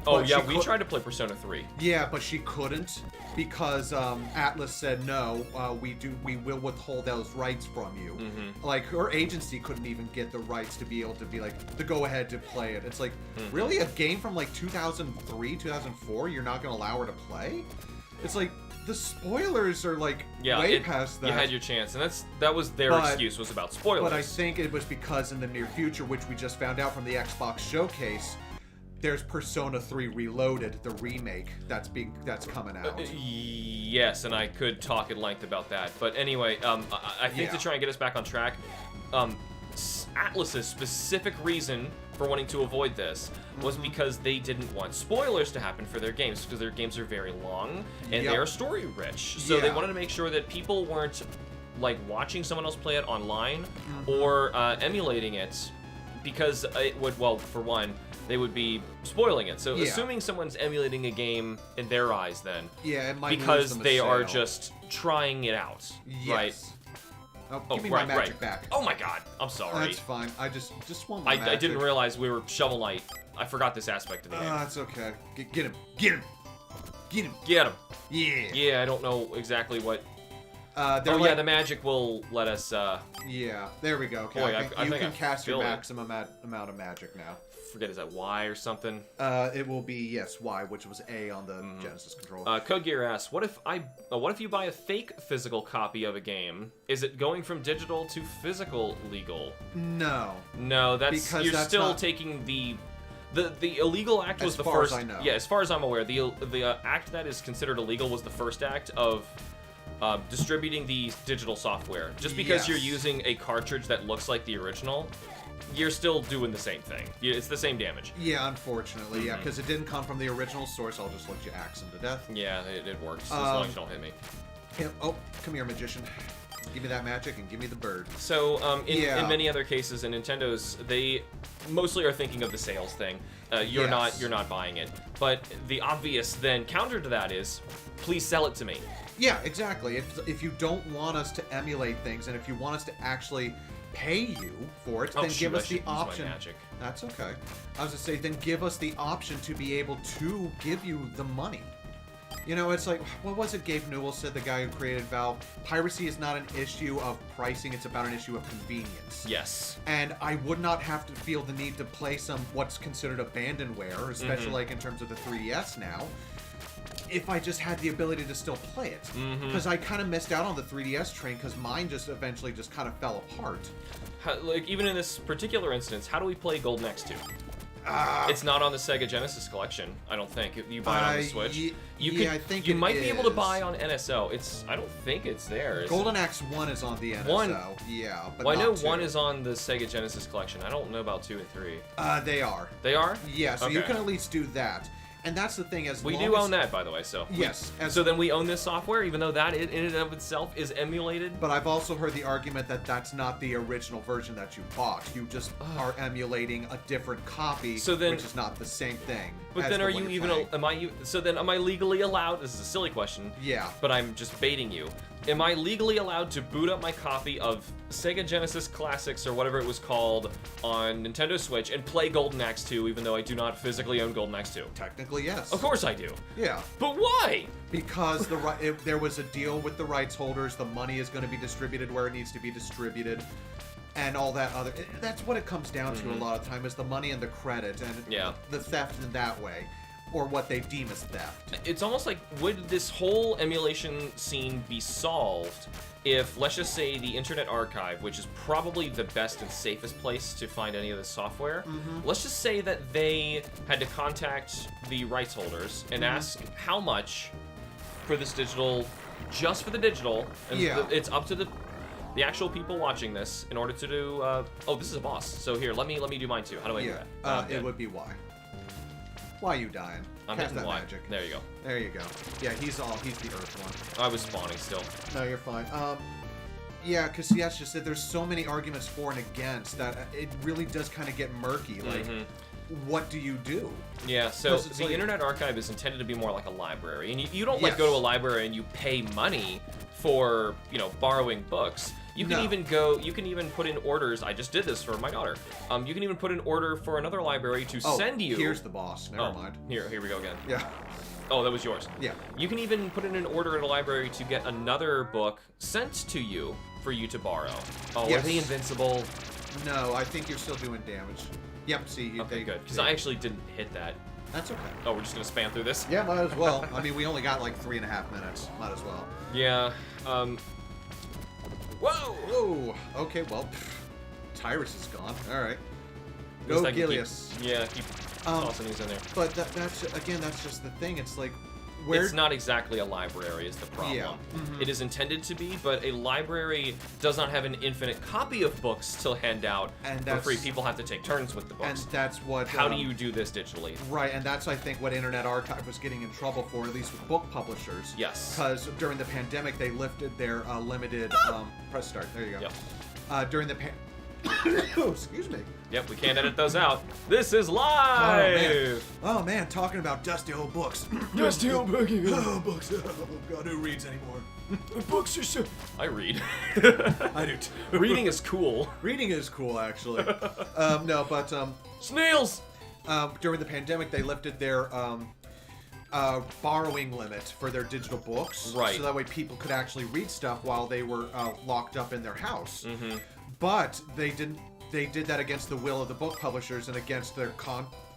Oh, yeah, we tried to play Persona 3. Yeah, but she couldn't because Atlas said, no, we will withhold those rights from you. Like, her agency couldn't even get the rights to be able to be like, to go ahead to play it. It's like, really? A game from like 2003, 2004, you're not going to allow her to play? It's like, the spoilers are like way past that. You had your chance, and that was their excuse, was about spoilers. But I think it was because in the near future, which we just found out from the Xbox showcase, there's Persona 3 Reloaded, the remake that's coming out. Yes, and I could talk at length about that. But anyway, I think to try and get us back on track, Atlus's specific reason for wanting to avoid this was because they didn't want spoilers to happen for their games, because their games are very long and they are story rich. So they wanted to make sure that people weren't like watching someone else play it online or emulating it, because it would, well, for one, they would be spoiling it. So assuming someone's emulating a game in their eyes, then it might because lose them a they are sale. just trying it out, right? Oh, give me my magic back. Oh my god, I'm sorry. That's fine. I just want my magic. I didn't realize we were Shovel Knight. I forgot this aspect of the game. That's okay. Get him. Get him. Get him. Get him. Yeah. Yeah, I don't know exactly what. Yeah, the magic will let us. Yeah, there we go. Okay, Boy, you think can cast your feel it. maximum amount of magic now. Forget, is that Y or something? It will be Y, which was A on the Genesis controller. Code Gear asks, what if you buy a fake physical copy of a game? Is it going from digital to physical legal? No. No, Because you're that's still not... taking the illegal act was the first. As far as I know. Yeah, as far as I'm aware, the act that is considered illegal was the first act of distributing the digital software. Just because you're using a cartridge that looks like the original, you're still doing the same thing. It's the same damage. Yeah, unfortunately, yeah, because it didn't come from the original source. I'll just let you axe him to death. Yeah, it works, as long as you don't hit me. Yeah, oh, come here, magician. Give me that magic and give me the bird. So, in many other cases, in Nintendo's, they mostly are thinking of the sales thing. You're not buying it. But the obvious then counter to that is, please sell it to me. Yeah, exactly. If you don't want us to emulate things, and if you want us to actually pay you for it, then give us the option. That's okay. I was gonna say, then give us the option to be able to give you the money. You know, it's like, what was it Gabe Newell said, the guy who created Valve? Piracy is not an issue of pricing, it's about an issue of convenience. Yes. And I would not have to feel the need to play some what's considered abandonware, especially like in terms of the 3DS now, if I just had the ability to still play it. Because I kind of missed out on the 3DS train because mine just eventually just kind of fell apart. Like, even in this particular instance, how do we play Golden Axe 2? It's not on the Sega Genesis collection, I don't think. You buy it on the Switch. I think you might be able to buy on NSO. I don't think it's there. Golden Axe 1 is on the NSO. Yeah, but well, I know 2. 1 is on the Sega Genesis collection. I don't know about 2 and 3. They are. They are? Yeah, so you can at least do that. And that's the thing, we do own that, by the way, so... Yes. So then we own this software, even though that in and of itself is emulated? But I've also heard the argument that that's not the original version that you bought. You just are emulating a different copy, which is not the same thing. But then are you even... am I legally allowed... This is a silly question. Yeah. But I'm just baiting you. Am I legally allowed to boot up my copy of Sega Genesis Classics or whatever it was called on Nintendo Switch and play Golden Axe 2 even though I do not physically own Golden Axe 2? Technically, yes. Of course I do. Yeah. But why? Because there was a deal with the rights holders, the money is going to be distributed where it needs to be distributed, and all that other... That's what it comes down to a lot of time, is the money and the credit, and the theft in that way. Or what they deem as theft. It's almost like, would this whole emulation scene be solved if, let's just say, the Internet Archive, which is probably the best and safest place to find any of this software, let's just say that they had to contact the rights holders and ask how much for this digital, just for the digital, and it's up to the actual people watching this in order to do, oh, this is a boss, so here, let me do mine too. How do I do that? It would be Y. Why are you dying? I'm Cast hitting that Y. magic. There you go. There you go. Yeah, he's the Earth one. I was spawning still. No, you're fine. Yeah, because that's just it. There's so many arguments for and against that it really does kind of get murky. Like, what do you do? Yeah, so the Internet Archive is intended to be more like a library, and you don't like go to a library and you pay money for, you know, borrowing books. You can even go. You can even put in orders. I just did this for my daughter. You can even put in order for another library to send you. Here's the boss. Never mind. Here we go again. Yeah. Oh, that was yours. Yeah. You can even put in an order at a library to get another book sent to you for you to borrow. Oh, are they invincible? No, I think you're still doing damage. Yep. See. Okay, good. Because I actually didn't hit that. That's okay. Oh, we're just gonna spam through this. Yeah, might as well. I mean, we only got like 3.5 minutes. Might as well. Yeah. Whoa! Whoa! Okay, well, Tyrus is gone. All right. Go Gilius. Keep tossing these in there. But that's just the thing. It's like, it's not exactly a library is the problem. Yeah. It is intended to be, but a library does not have an infinite copy of books to hand out for free. People have to take turns with the books. And that's what... How do you do this digitally? Right, and that's, I think, what Internet Archive was getting in trouble for, at least with book publishers. Yes. Because during the pandemic, they lifted their limited... press start. There you go. Yep. During the excuse me. Yep, we can't edit those out. This is live! Oh man, talking about dusty old books. Dusty old books. Oh, books. Oh, God, who reads anymore? Books are so... I read. I do too. Reading is cool. Reading is cool, actually. No, but... Snails! During the pandemic, they lifted their... borrowing limit for their digital books. Right. So that way people could actually read stuff while they were locked up in their house. Mm-hmm. But they didn't. They did that against the will of the book publishers and against their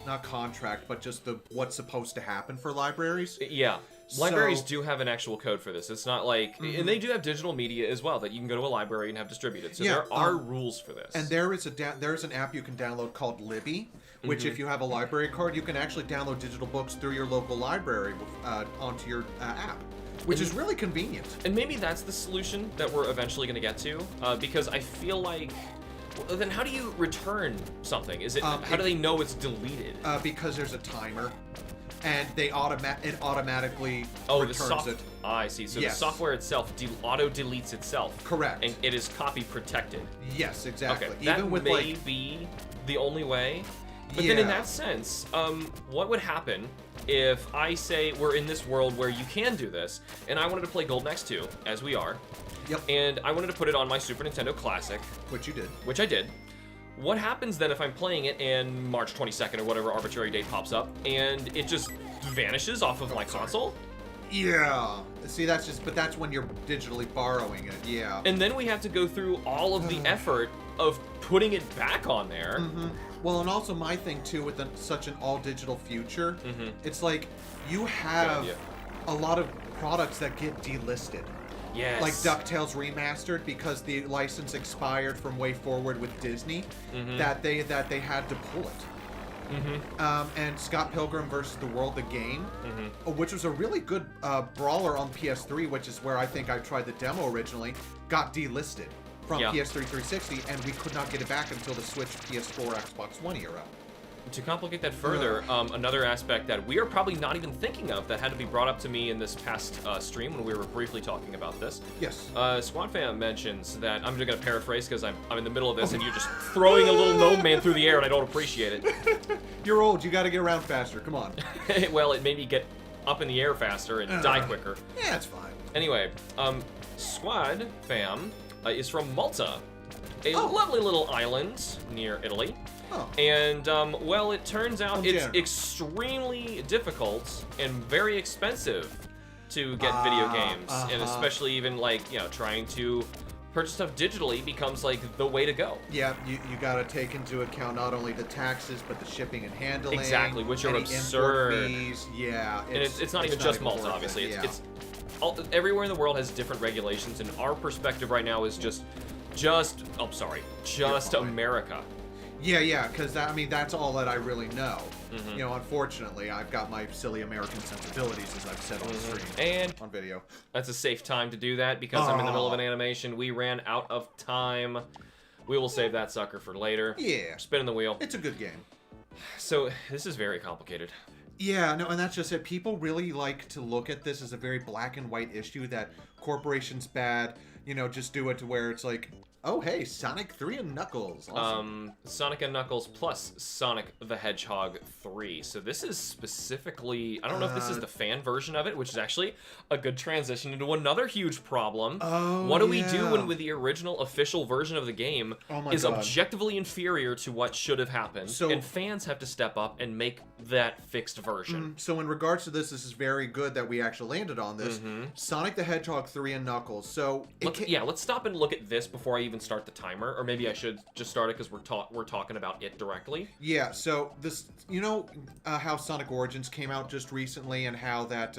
not contract, but just what's supposed to happen for libraries. Yeah. Libraries do have an actual code for this. It's not like... And they do have digital media as well that you can go to a library and have distributed. So there are rules for this. And there is an app you can download called Libby, which if you have a library card, you can actually download digital books through your local library onto your app. Which is really convenient. And maybe that's the solution that we're eventually going to get to, because I feel like... Well, then how do you return something? Is it how do they know it's deleted? Because there's a timer, and it automatically returns it. I see. So the software itself auto-deletes itself. Correct. And it is copy protected. Yes, exactly. Okay, that may be the only way. But then in that sense, what would happen if I say we're in this world where you can do this, and I wanted to play Golden Axe 2, as we are, and I wanted to put it on my Super Nintendo Classic. Which you did. Which I did. What happens then if I'm playing it and March 22nd or whatever arbitrary date pops up, and it just vanishes off of my console? Yeah. See, that's when you're digitally borrowing it, yeah. And then we have to go through all of the effort of putting it back on there. Well, and also my thing too with such an all-digital future, it's like you have a lot of products that get delisted. Yes. Like DuckTales Remastered, because the license expired from way forward with Disney, that they had to pull it. And Scott Pilgrim vs. the World, the game, which was a really good brawler on PS3, which is where I think I tried the demo originally, got delisted from PS3 360, and we could not get it back until the Switch, PS4, Xbox One era. To complicate that further, another aspect that we are probably not even thinking of that had to be brought up to me in this past stream when we were briefly talking about this. Yes. Squad Fam mentions that, I'm just going to paraphrase because I'm in the middle of this and you're just throwing a little gnome man through the air and I don't appreciate it. You're old, you got to get around faster, come on. Well, it made me get up in the air faster and die quicker. Yeah, that's fine. Anyway, Squad Fam is from Malta, a lovely little island near Italy. And, well, it turns out it's extremely difficult and very expensive to get video games. And especially even, like, you know, trying to purchase stuff digitally becomes, like, the way to go. Yeah, you got to take into account not only the taxes, but the shipping and handling. Exactly, which are absurd. Fees. Yeah. And it's not even just Malta, obviously. It's everywhere in the world has different regulations, and our perspective right now is just America. Yeah, because that's all that I really know. You know, unfortunately, I've got my silly American sensibilities, as I've said on the stream and on video. That's a safe time to do that because I'm in the middle of an animation. We ran out of time. We will save that sucker for later. Yeah. Spinning the wheel. It's a good game. So, this is very complicated. Yeah, no, and that's just it. People really like to look at this as a very black and white issue that corporation's bad, you know, just do it to where it's like, oh, hey, Sonic 3 and Knuckles. Awesome. Sonic and Knuckles plus Sonic the Hedgehog 3. So this is specifically, I don't know if this is the fan version of it, which is actually a good transition into another huge problem. What do we do when with the original official version of the game is objectively inferior to what should have happened? And fans have to step up and make that fixed version. So in regards to this is very good that we actually landed on this. Sonic the Hedgehog 3 and Knuckles. So let's stop and look at this before I even start the timer, or maybe I should just start it because we're talking about it directly. Yeah, so this, you know how Sonic Origins came out just recently and how that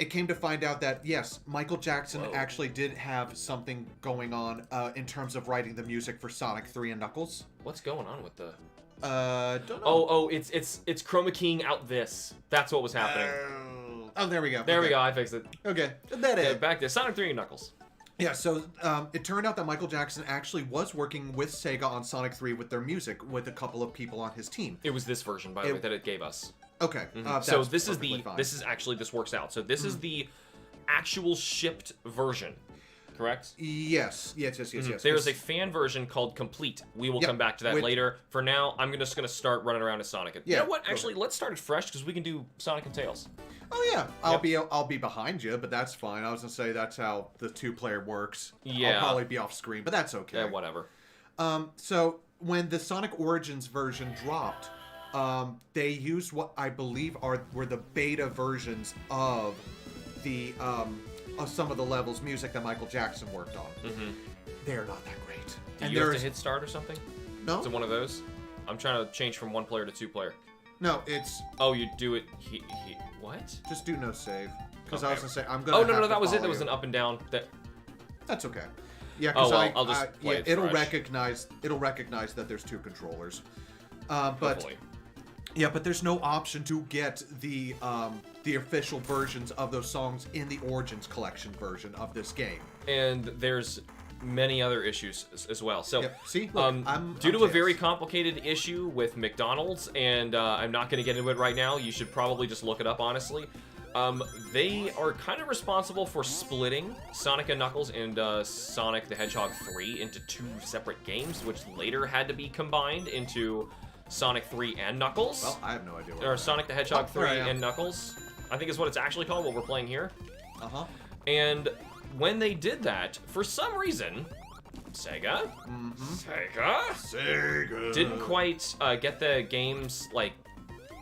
it came to find out that, yes, Michael Jackson actually did have something going on in terms of writing the music for Sonic 3 and Knuckles. What's going on with the... Don't know. It's chroma keying out this. That's what was happening. Oh, there we go. There we go, I fixed it. Okay, that is. Back to Sonic 3 and Knuckles. Yeah, so it turned out that Michael Jackson actually was working with Sega on Sonic 3 with their music, with a couple of people on his team. It was this version, by the way, that it gave us. Okay. So this works out. So this is the actual shipped version, correct? Yes. There is a fan version called Complete. We will come back to that later. For now, I'm just going to start running around as Sonic. You know what? Actually, let's start it fresh because we can do Sonic and Tails. Oh yeah, I'll be behind you, but that's fine. I was gonna say that's how the 2-player works. Yeah. I'll probably be off screen, but that's okay. Yeah, whatever. So when the Sonic Origins version dropped, they used what I believe were the beta versions of the of some of the levels music that Michael Jackson worked on. They're not that great. Do you have to hit start or something? No. Is it one of those? I'm trying to change from 1-player to 2-player. No, it's... Oh, you do it... What? Just do no save. Because Okay. I was going to say, I'm going to Oh, no, that was it. There was an up and down. That's okay. Yeah, because I'll just play it it'll fresh. recognize that there's 2 controllers. But Hopefully. yeah, but there's no option to get the official versions of those songs in the Origins Collection version of this game. And there's many other issues as well. So, see, look, due to a very complicated issue with McDonald's, and I'm not going to get into it right now. You should probably just look it up, honestly. They are kind of responsible for splitting Sonic and Knuckles and Sonic the Hedgehog 3 into 2 separate games, which later had to be combined into Sonic 3 and Knuckles. Well, I have no idea. Or Sonic the Hedgehog 3 and Knuckles, I think is what it's actually called, what we're playing here. And when they did that, for some reason, Sega didn't quite get the games, like,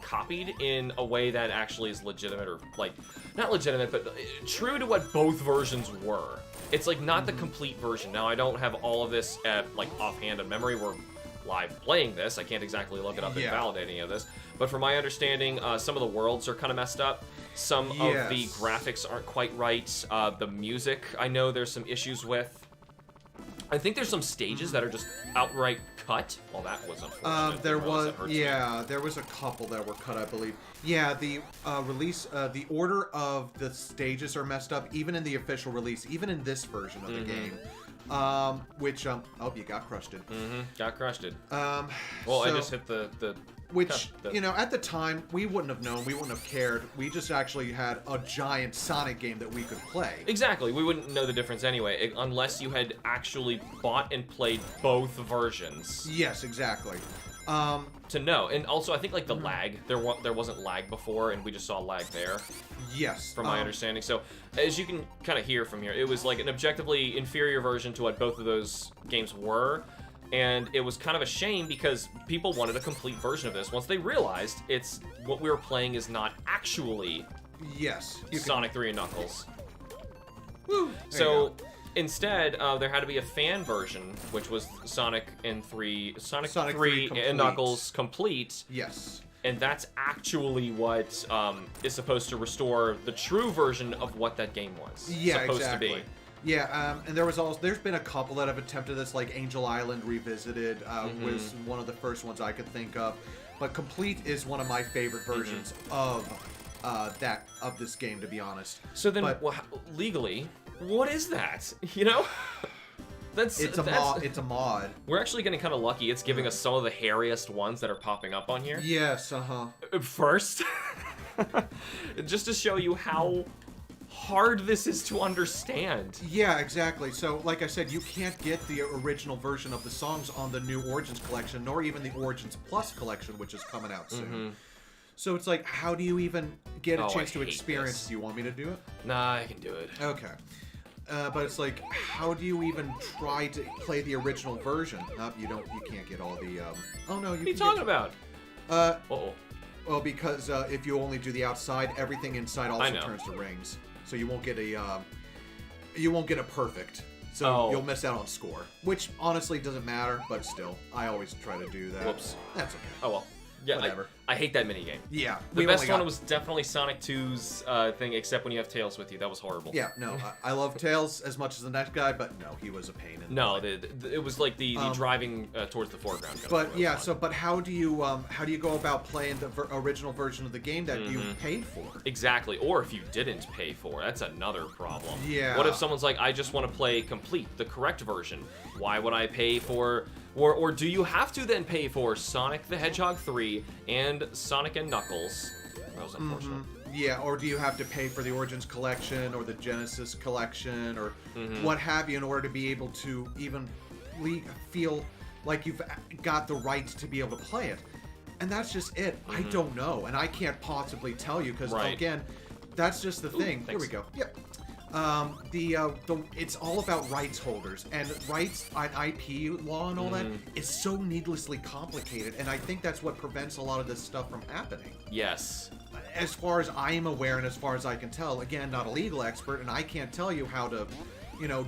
copied in a way that actually is legitimate, or, like, not legitimate, but true to what both versions were. It's, like, not the complete version. Now, I don't have all of this, like, offhand in memory. We're live playing this. I can't exactly look it up and validate any of this. But from my understanding, some of the worlds are kind of messed up. Some of the graphics aren't quite right. The music, I know there's some issues with. I think there's some stages that are just outright cut. Well, that was unfortunate. There was a couple that were cut, I believe. Yeah, the the order of the stages are messed up, even in the official release, even in this version of the game. Which, oh, you got crushed it. Got crushed it. Well, I just hit the which, you know, at the time, we wouldn't have known, we wouldn't have cared. We just actually had a giant Sonic game that we could play. Exactly, we wouldn't know the difference anyway, unless you had actually bought and played both versions. Yes, exactly. To know, and also I think like the lag, there wasn't lag before, and we just saw lag there. Yes. From my understanding. So, as you can kind of hear from here, it was like an objectively inferior version to what both of those games were. And it was kind of a shame because people wanted a complete version of this. Once they realized what we were playing is not actually Sonic 3 and Knuckles. Woo! So instead, there had to be a fan version, which was Sonic 3 and Knuckles Complete. Yes. And that's actually what is supposed to restore the true version of what that game was supposed to be. Yeah, and there's been a couple that have attempted this, like Angel Island Revisited was one of the first ones I could think of. But Complete is one of my favorite versions of this game, to be honest. So then, legally, what is that? You know, it's a mod. We're actually getting kind of lucky. It's giving us some of the hairiest ones that are popping up on here. Yes, First, just to show you how hard this is to understand. Yeah, exactly. So, like I said, you can't get the original version of the songs on the new Origins collection, nor even the Origins Plus collection, which is coming out soon. So it's like, how do you even get a chance to experience? Do you want me to do it? Nah, I can do it. Okay. But it's like, how do you even try to play the original version? You can't get all the. Oh no, What are you talking about? Well, because if you only do the outside, everything inside also turns to rings. So you won't get a perfect. So you'll miss out on score, which honestly doesn't matter, but still, I always try to do that. Whoops. That's okay. Oh well. Yeah. Whatever. I hate that minigame. Yeah. The best one was definitely Sonic 2's thing, except when you have Tails with you. That was horrible. Yeah, no, I love Tails as much as the next guy, but no, he was a pain in the it was like the driving towards the foreground. But yeah, but how do you go about playing the original version of the game that you paid for? Exactly, or if you didn't pay for, that's another problem. Yeah. What if someone's like, I just want to play complete, the correct version? Why would I pay for... Or do you have to then pay for Sonic the Hedgehog 3 and Sonic and Knuckles? That was unfortunate. Yeah, or do you have to pay for the Origins collection or the Genesis collection or what have you in order to be able to even feel like you've got the rights to be able to play it? And that's just it. I don't know, and I can't possibly tell you because again, that's just the thing. Here we go. Yep. It's all about rights holders and rights on IP law and all that is so needlessly complicated, and I think that's what prevents a lot of this stuff from happening. Yes. As far as I am aware and as far as I can tell, again, not a legal expert, and I can't tell you how to,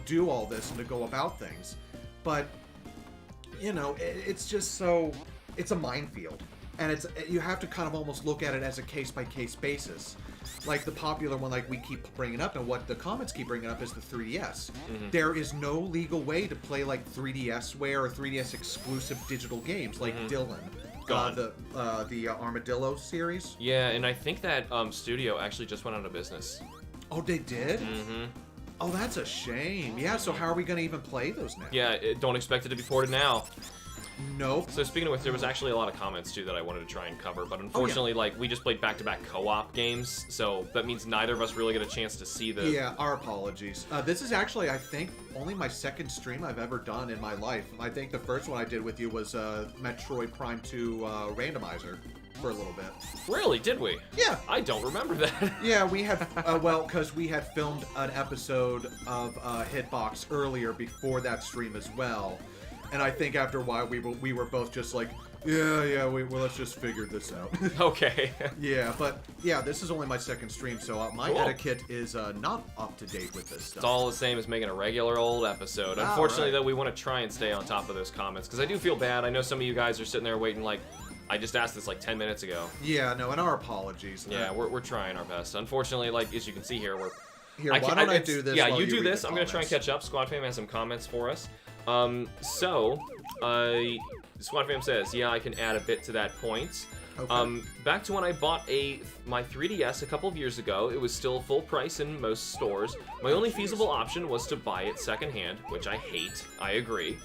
do all this and to go about things, but it's just so it's a minefield, and you have to kind of almost look at it as a case-by-case basis. Like the popular one, like we keep bringing up, and what the comments keep bringing up is the 3DS. There is no legal way to play like 3DSware or 3DS exclusive digital games like Dylan, the Armadillo series. Yeah, and I think that studio actually just went out of business. Oh, they did? Oh, that's a shame. Yeah, so how are we going to even play those now? Yeah, don't expect it to be ported now. Nope. So speaking of which, there was actually a lot of comments too that I wanted to try and cover, but unfortunately, like, we just played back-to-back co-op games, so that means neither of us really get a chance to see the... Yeah, our apologies. This is actually, I think, only my second stream I've ever done in my life. I think the first one I did with you was Metroid Prime 2 Randomizer for a little bit. Really? Did we? Yeah. I don't remember that. Yeah, we had, because we had filmed an episode of HITBOX earlier before that stream as well. And I think after a while, we were both just like, well, let's just figure this out. Okay. Yeah, but yeah, this is only my second stream, so my etiquette is not up to date with this stuff. It's all the same as making a regular old episode. Unfortunately, though, we want to try and stay on top of those comments, because I do feel bad. I know some of you guys are sitting there waiting like, I just asked this like 10 minutes ago. Yeah, no, and our apologies. Yeah, we're trying our best. Unfortunately, like, as you can see here, Here, why don't I do this? Yeah, while you do this. I'm going comments? to try and catch up. Squad Fam has some comments for us. Squad Fam says, yeah, I can add a bit to that point. Okay. Back to when I bought my 3DS a couple of years ago, it was still full price in most stores. My only feasible option was to buy it secondhand, which I hate. I agree.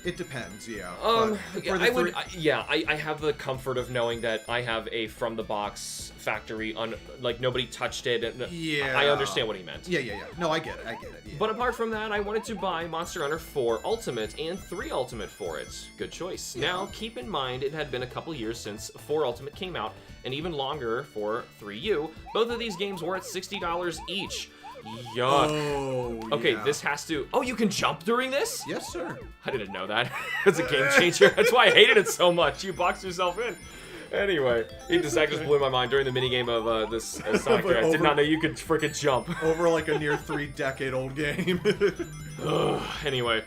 It depends, yeah. I have the comfort of knowing that I have a from the box factory, like nobody touched it. Yeah. I understand what he meant. Yeah. No, I get it. Yeah. But apart from that, I wanted to buy Monster Hunter 4 Ultimate and 3 Ultimate for it. Good choice. Yeah. Now, keep in mind, it had been a couple years since 4 Ultimate came out, and even longer for 3U. Both of these games were at $60 each. Yuck. Oh, okay, yeah. this has to... Oh, you can jump during this? Yes, sir. I didn't know that. It's a game changer. That's why I hated it so much. You boxed yourself in. Anyway, this just blew my mind during the minigame of this Sonic. I did not know you could frickin' jump. Over like a near 3-decade-old game. Anyway.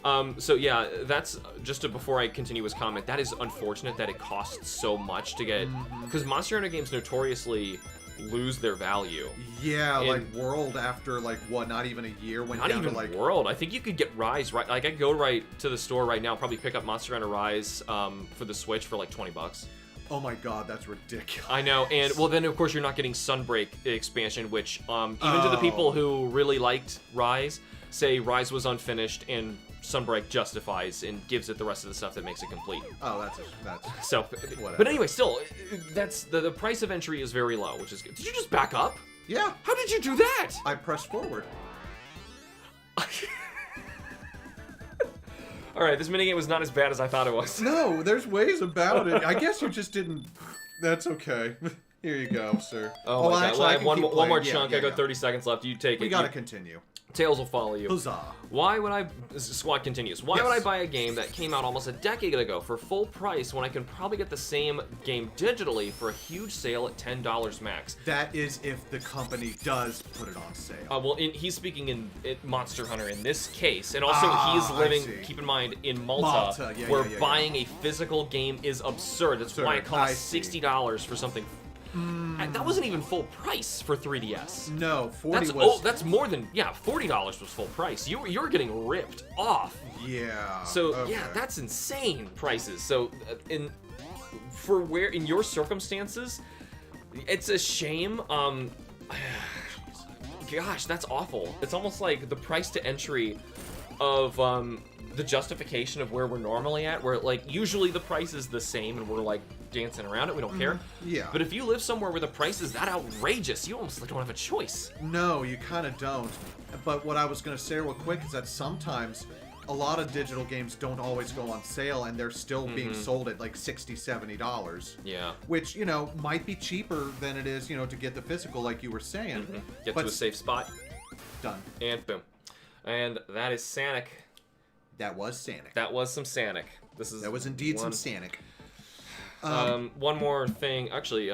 So yeah, that's just before I continue his comment, that is unfortunate that it costs so much to get... Because Monster Hunter games notoriously lose their value. Yeah, like World after like what, not even a year went down to like World. I think you could get Rise right. Like I could go right to the store right now, probably pick up Monster Hunter Rise for the Switch for like $20. Oh my god, that's ridiculous. I know, and well then of course you're not getting Sunbreak expansion, which even to the people who really liked Rise, say Rise was unfinished and Sunbreak justifies and gives it the rest of the stuff that makes it complete. Oh, that's so. Whatever. But anyway, still, that's the price of entry is very low, which is good. Did you just back up? Yeah. How did you do that? I pressed forward. All right, this minigame was not as bad as I thought it was. No, there's ways about it. I guess you just didn't. That's okay. Here you go, sir. Oh my god! actually, well, I have one more Yeah, chunk. I got 30 seconds left. You take it. We gotta continue. Tails will follow you. Huzzah. Why would I... Squad continues. Why would I buy a game that came out almost a decade ago for full price when I can probably get the same game digitally for a huge sale at $10 max? That is if the company does put it on sale. Well, he's speaking in Monster Hunter in this case. And also, he's living, keep in mind, in Malta, where buying a physical game is absurd. That's why it costs $60 for something. That wasn't even full price for 3DS. No, 40 was... that's more than... Yeah, $40 was full price. You're getting ripped off. Yeah. So, yeah, that's insane prices. So, in your circumstances, it's a shame. Gosh, that's awful. It's almost like the price to entry of the justification of where we're normally at, where, like, usually the price is the same and we're, like, dancing around it, we don't care. Yeah. But if you live somewhere where the price is that outrageous, you almost don't have a choice. No, you kind of don't. But what I was going to say real quick is that sometimes a lot of digital games don't always go on sale and they're still being sold at like $60, $70. Yeah. Which, you know, might be cheaper than it is, you know, to get the physical, like you were saying. Get to a safe spot. Done. And boom. And that is Sanic. That was Sanic. That was some Sanic. That was indeed some Sanic. One more thing, actually,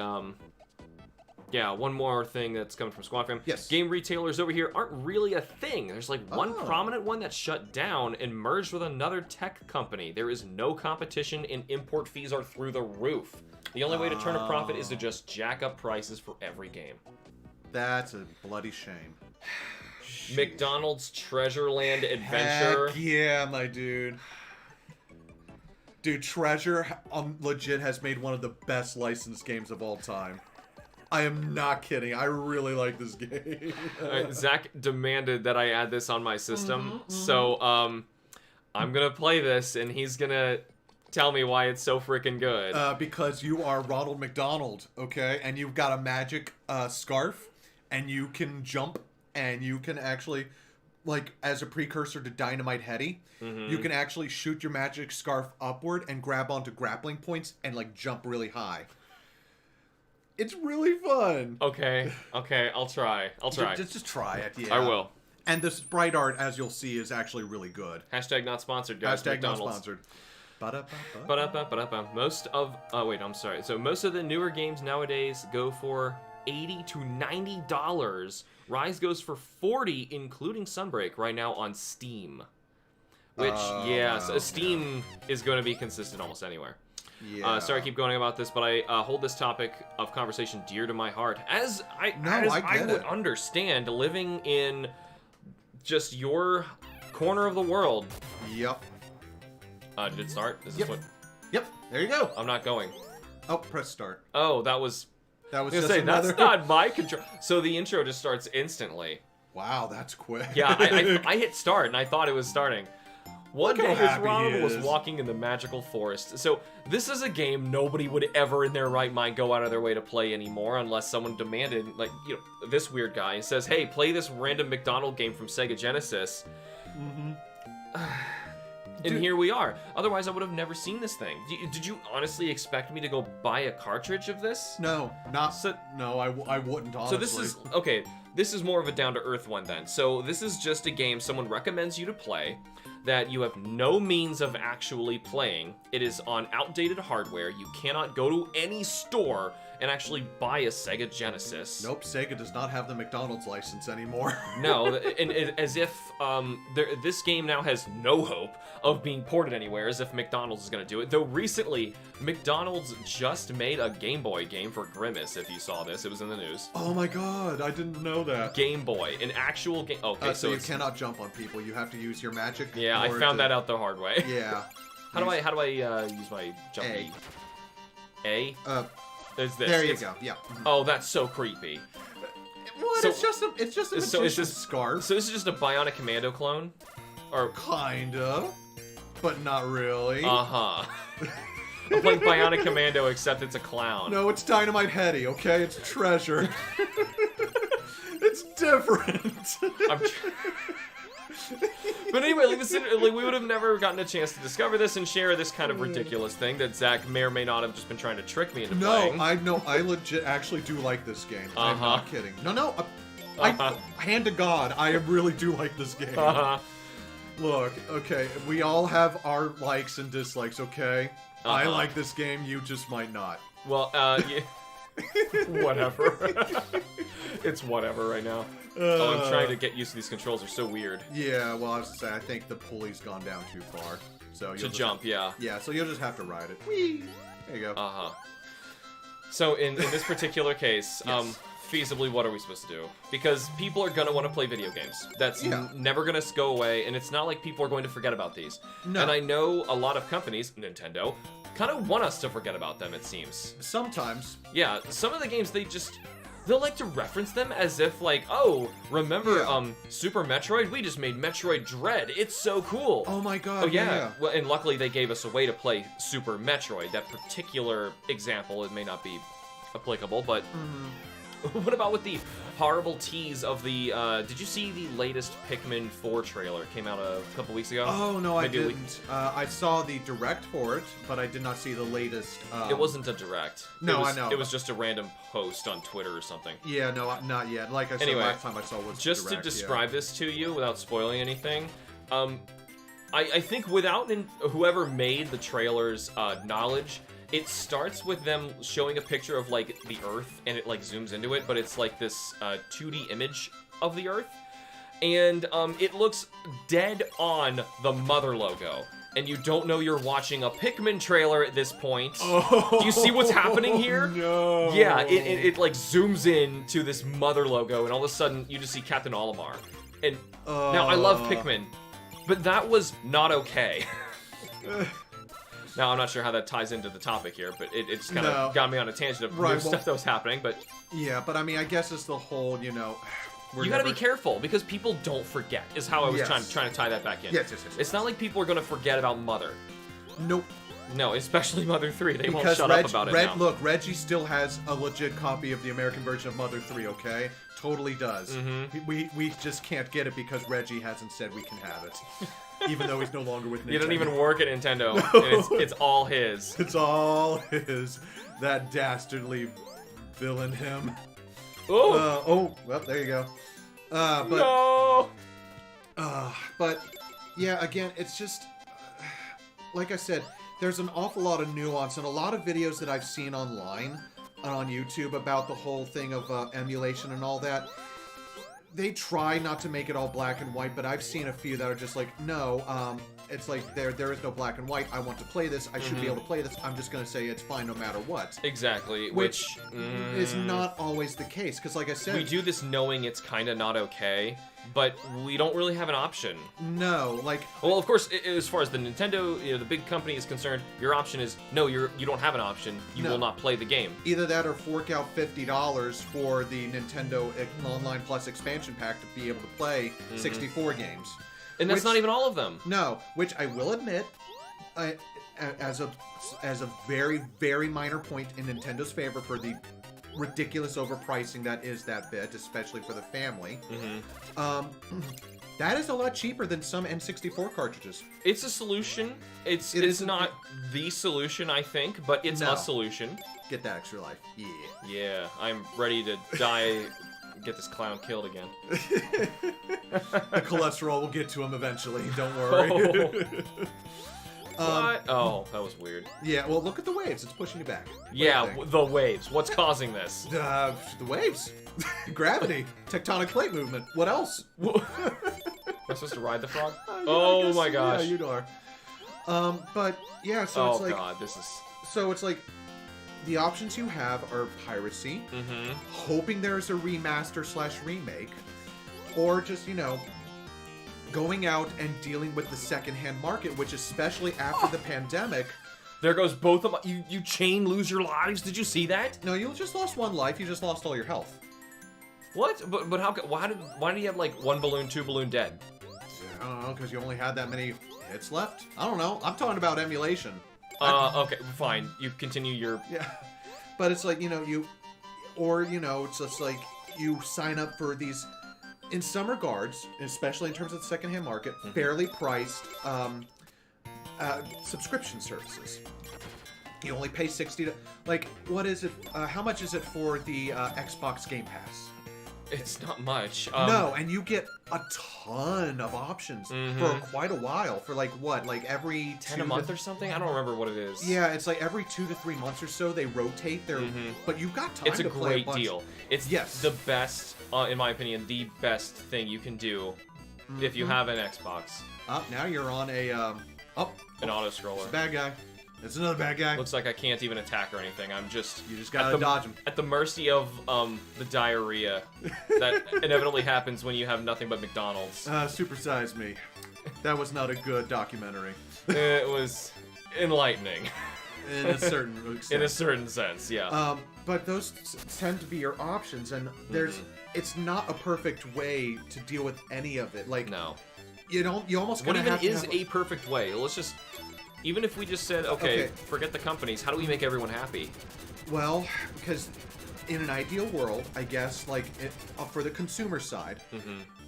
yeah, one more thing that's coming from Squad Fam. Yes. Game retailers over here aren't really a thing. There's like one prominent one that shut down and merged with another tech company. There is no competition and import fees are through the roof. The only way to turn a profit is to just jack up prices for every game. That's a bloody shame. McDonald's Treasureland Adventure. Heck yeah, my dude. Dude, Treasure legit has made one of the best licensed games of all time. I am not kidding. I really like this game. Zach demanded that I add this on my system, so I'm gonna play this, and he's gonna tell me why it's so freaking good. Because you are Ronald McDonald, okay? And you've got a magic scarf, and you can jump, and you can actually... like, as a precursor to Dynamite Heady, you can actually shoot your magic scarf upward and grab onto grappling points and, like, jump really high. It's really fun. Okay, I'll try. Just try it, yeah. I will. And the sprite art, as you'll see, is actually really good. Hashtag not sponsored, guys. Hashtag not McDonald's. sponsored. Most of... wait, I'm sorry. So most of the newer games nowadays go for $80 to $90. Rise goes for $40, including Sunbreak, right now on Steam. Which, so Steam is going to be consistent almost anywhere. Yeah. Sorry I keep going about this, but I hold this topic of conversation dear to my heart. As I would understand, living in just your corner of the world. Yep. Did it start? Is this what? Yep, there you go. I'm not going. Oh, press start. Oh, that was just another... That's not my control. So the intro just starts instantly. Wow, that's quick. Yeah, I hit start and I thought it was starting. One day as Ronald was walking in the magical forest. So this is a game nobody would ever in their right mind go out of their way to play anymore unless someone demanded, like, you know, this weird guy says, hey, play this random McDonald game from Sega Genesis. And here we are. Otherwise, I would have never seen this thing. Did you honestly expect me to go buy a cartridge of this? No, I wouldn't, honestly. So this is, okay, this is more of a down-to-earth one then. So this is just a game someone recommends you to play that you have no means of actually playing. It is on outdated hardware. You cannot go to any store and actually buy a Sega Genesis. Nope, Sega does not have the McDonald's license anymore. No, and as if this game now has no hope of being ported anywhere, as if McDonald's is going to do it. Though recently, McDonald's just made a Game Boy game for Grimace, if you saw this. It was in the news. Oh my god, I didn't know that. Game Boy, an actual game. Okay, so you cannot jump on people. You have to use your magic. Yeah, I found that out the hard way. Yeah. How do I use my jumpy? A? There's this. There you go. Yeah. Oh, that's so creepy. What? So, it's just a magician's scarf. So this is just a Bionic Commando clone? Or kinda, but not really. I'm playing Bionic Commando, except it's a clown. No, it's Dynamite Heady, okay? It's Treasure. It's different. But anyway, we would have never gotten a chance to discover this and share this kind of ridiculous thing that Zach may or may not have just been trying to trick me into playing. I legit actually do like this game. I'm not kidding. No. Hand to God, I really do like this game. Look, okay, we all have our likes and dislikes, okay? I like this game, you just might not. Well, yeah. Whatever. It's whatever right now. I'm trying to get used to these controls. They're so weird. Yeah, well, I was gonna say, I think the pulley's gone down too far. So to jump, yeah. Yeah, so you'll just have to ride it. Whee! There you go. So in this particular case, yes. Feasibly, what are we supposed to do? Because people are gonna want to play video games. That's never gonna go away, and it's not like people are going to forget about these. No. And I know a lot of companies, Nintendo, kind of want us to forget about them, it seems. Sometimes. Yeah, some of the games, they'll like to reference them as if like, oh, remember Super Metroid? We just made Metroid Dread. It's so cool. Oh my god. Oh yeah. Well, and luckily they gave us a way to play Super Metroid. That particular example, it may not be applicable, but what about with the horrible tease of the, did you see the latest Pikmin 4 trailer? It came out a couple weeks ago. Oh, no, I didn't. I saw the direct for it, but I did not see the latest. It wasn't a direct. No, I know. It was just a random post on Twitter or something. Yeah, no, not yet. Like I said last time I saw was just direct, to describe this to you without spoiling anything, I think without whoever made the trailer's knowledge, it starts with them showing a picture of, like, the Earth, and it, like, zooms into it, but it's, like, this 2D image of the Earth, and it looks dead on the Mother logo, and you don't know you're watching a Pikmin trailer at this point. Oh, do you see what's happening here? No. Yeah, it like, zooms in to this Mother logo, and all of a sudden, you just see Captain Olimar. And now, I love Pikmin, but that was not okay. Now, I'm not sure how that ties into the topic here, but it just kind of got me on a tangent of weird stuff that was happening, but... Yeah, but I mean, I guess it's the whole, you know... You gotta be careful, because people don't forget, is how I was trying to tie that back in. Yes. It's not like people are gonna forget about Mother. Nope. No, especially Mother 3. They won't shut up about it now. Look, Reggie still has a legit copy of the American version of Mother 3, okay? Totally does. We just can't get it because Reggie hasn't said we can have it. Even though he's no longer with Nintendo. He doesn't even work at Nintendo. And it's all his. It's all his. That dastardly villain him. Oh! Well, there you go. No! But, yeah, again, it's just... like I said, there's an awful lot of nuance and a lot of videos that I've seen online and on YouTube about the whole thing of emulation and all that. They try not to make it all black and white, but I've seen a few that are just like, no, it's like there is no black and white. I want to play this. I should be able to play this. I'm just going to say it's fine no matter what. Exactly. Which is not always the case, because like I said... We do this knowing it's kind of not okay, but we don't really have an option. No, like... Well, of course, as far as the Nintendo, the big company is concerned, your option is, no, you don't have an option. You will not play the game. Either that or fork out $50 for the Nintendo Online Plus expansion pack to be able to play 64 games. And that's not even all of them. No, which I will admit, as a very, very minor point in Nintendo's favor for the ridiculous overpricing that is that bit, especially for the family. That is a lot cheaper than some N64 cartridges. It's a solution. It's not the solution, I think, but it's a solution. Get that extra life. Yeah. Yeah, I'm ready to die. Get this clown killed again. The cholesterol will get to him eventually. Don't worry. What? Oh, that was weird. Yeah, well, look at the waves. It's pushing you back. Yeah, the waves. What's causing this? The waves. Gravity. Tectonic plate movement. What else? Am I supposed to ride the frog? Oh my gosh. Yeah, you are. But, yeah, so it's like... Oh god, this is... So it's like... The options you have are piracy, hoping there's a remaster/remake, or just, you know, going out and dealing with the secondhand market, which especially after the pandemic... There goes both of my... You chain lose your lives? Did you see that? No, you just lost one life. You just lost all your health. What? But how... Why did you have, like, one balloon, two balloon dead? I don't know, because you only had that many hits left? I don't know. I'm talking about emulation. Okay, fine. You continue your... Yeah. But it's like, you know, it's just like, you sign up for these, in some regards, especially in terms of the secondhand market, fairly priced subscription services. You only pay $60 like, what is it, how much is it for the Xbox Game Pass? It's not much. No, and you get a ton of options for quite a while. For like what? Like every 10 a month or something? I don't remember what it is. Yeah, it's like every 2 to 3 months or so they rotate their. But you've got time. It's a to play great deal. It's the best, in my opinion, the best thing you can do if you have an Xbox. Now you're on an auto scroller. It's a bad guy. It's another bad guy. Looks like I can't even attack or anything. I'm just... You just gotta dodge him. At the mercy of the diarrhea that inevitably happens when you have nothing but McDonald's. Supersize Me. That was not a good documentary. It was enlightening. In a certain extent. In a certain sense, yeah. But those tend to be your options, and there's... It's not a perfect way to deal with any of it. Like... No. You almost What kind of even is a perfect way? Let's just... Even if we just said, okay, forget the companies, how do we make everyone happy? Well, because in an ideal world, I guess, like, for the consumer side,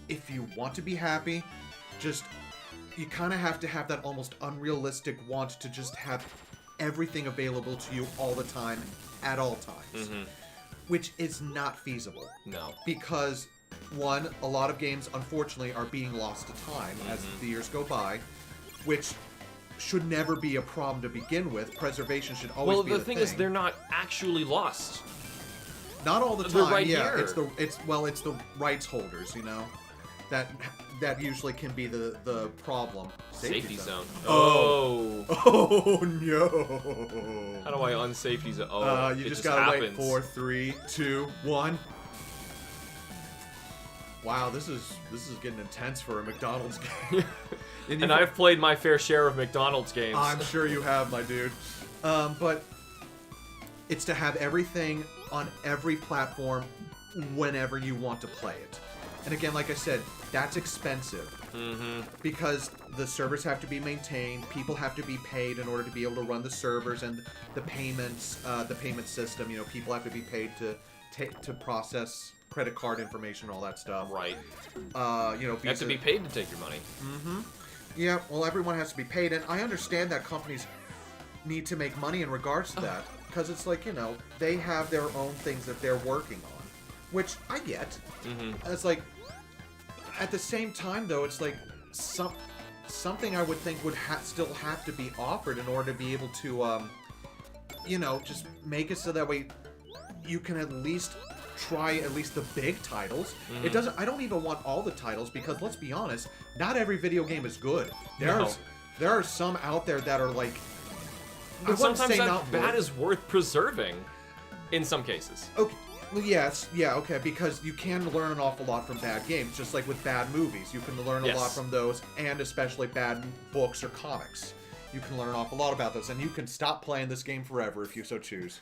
if you want to be happy, you kind of have to have that almost unrealistic want to just have everything available to you all the time, at all times. Which is not feasible. No. Because, one, a lot of games, unfortunately, are being lost to time as the years go by, which... should never be a problem to begin with. Preservation should always be the thing. Well, the thing is, they're not actually lost. Not all the time. They're right yeah, here. it's the rights holders, you know, that usually can be the problem. Safety zone. Oh no! How do I unsafety zone? Oh, you it just gotta happens. wait. 4, 3, 2, 1. Wow, this is getting intense for a McDonald's game. And I've played my fair share of McDonald's games. I'm sure you have, my dude. But it's to have everything on every platform whenever you want to play it. And again, like I said, that's expensive. Because the servers have to be maintained, people have to be paid in order to be able to run the servers and the payments, the payment system. You know, people have to be paid to process credit card information and all that stuff. Right. You know, you have to be paid to take your money. Yeah, well, everyone has to be paid, and I understand that companies need to make money in regards to that, because it's like, you know, they have their own things that they're working on, which I get. It's like, at the same time, though, it's like something I would think would still have to be offered in order to be able to, you know, just make it so that way you can at least try at least the big titles. It doesn't. I don't even want all the titles because let's be honest, not every video game is good. There are some out there that are like. But sometimes that bad is worth preserving, in some cases. Okay. Well, yes, yeah, okay, because you can learn an awful lot from bad games, just like with bad movies. You can learn a lot from those, and especially bad books or comics. You can learn an awful lot about those, and you can stop playing this game forever if you so choose.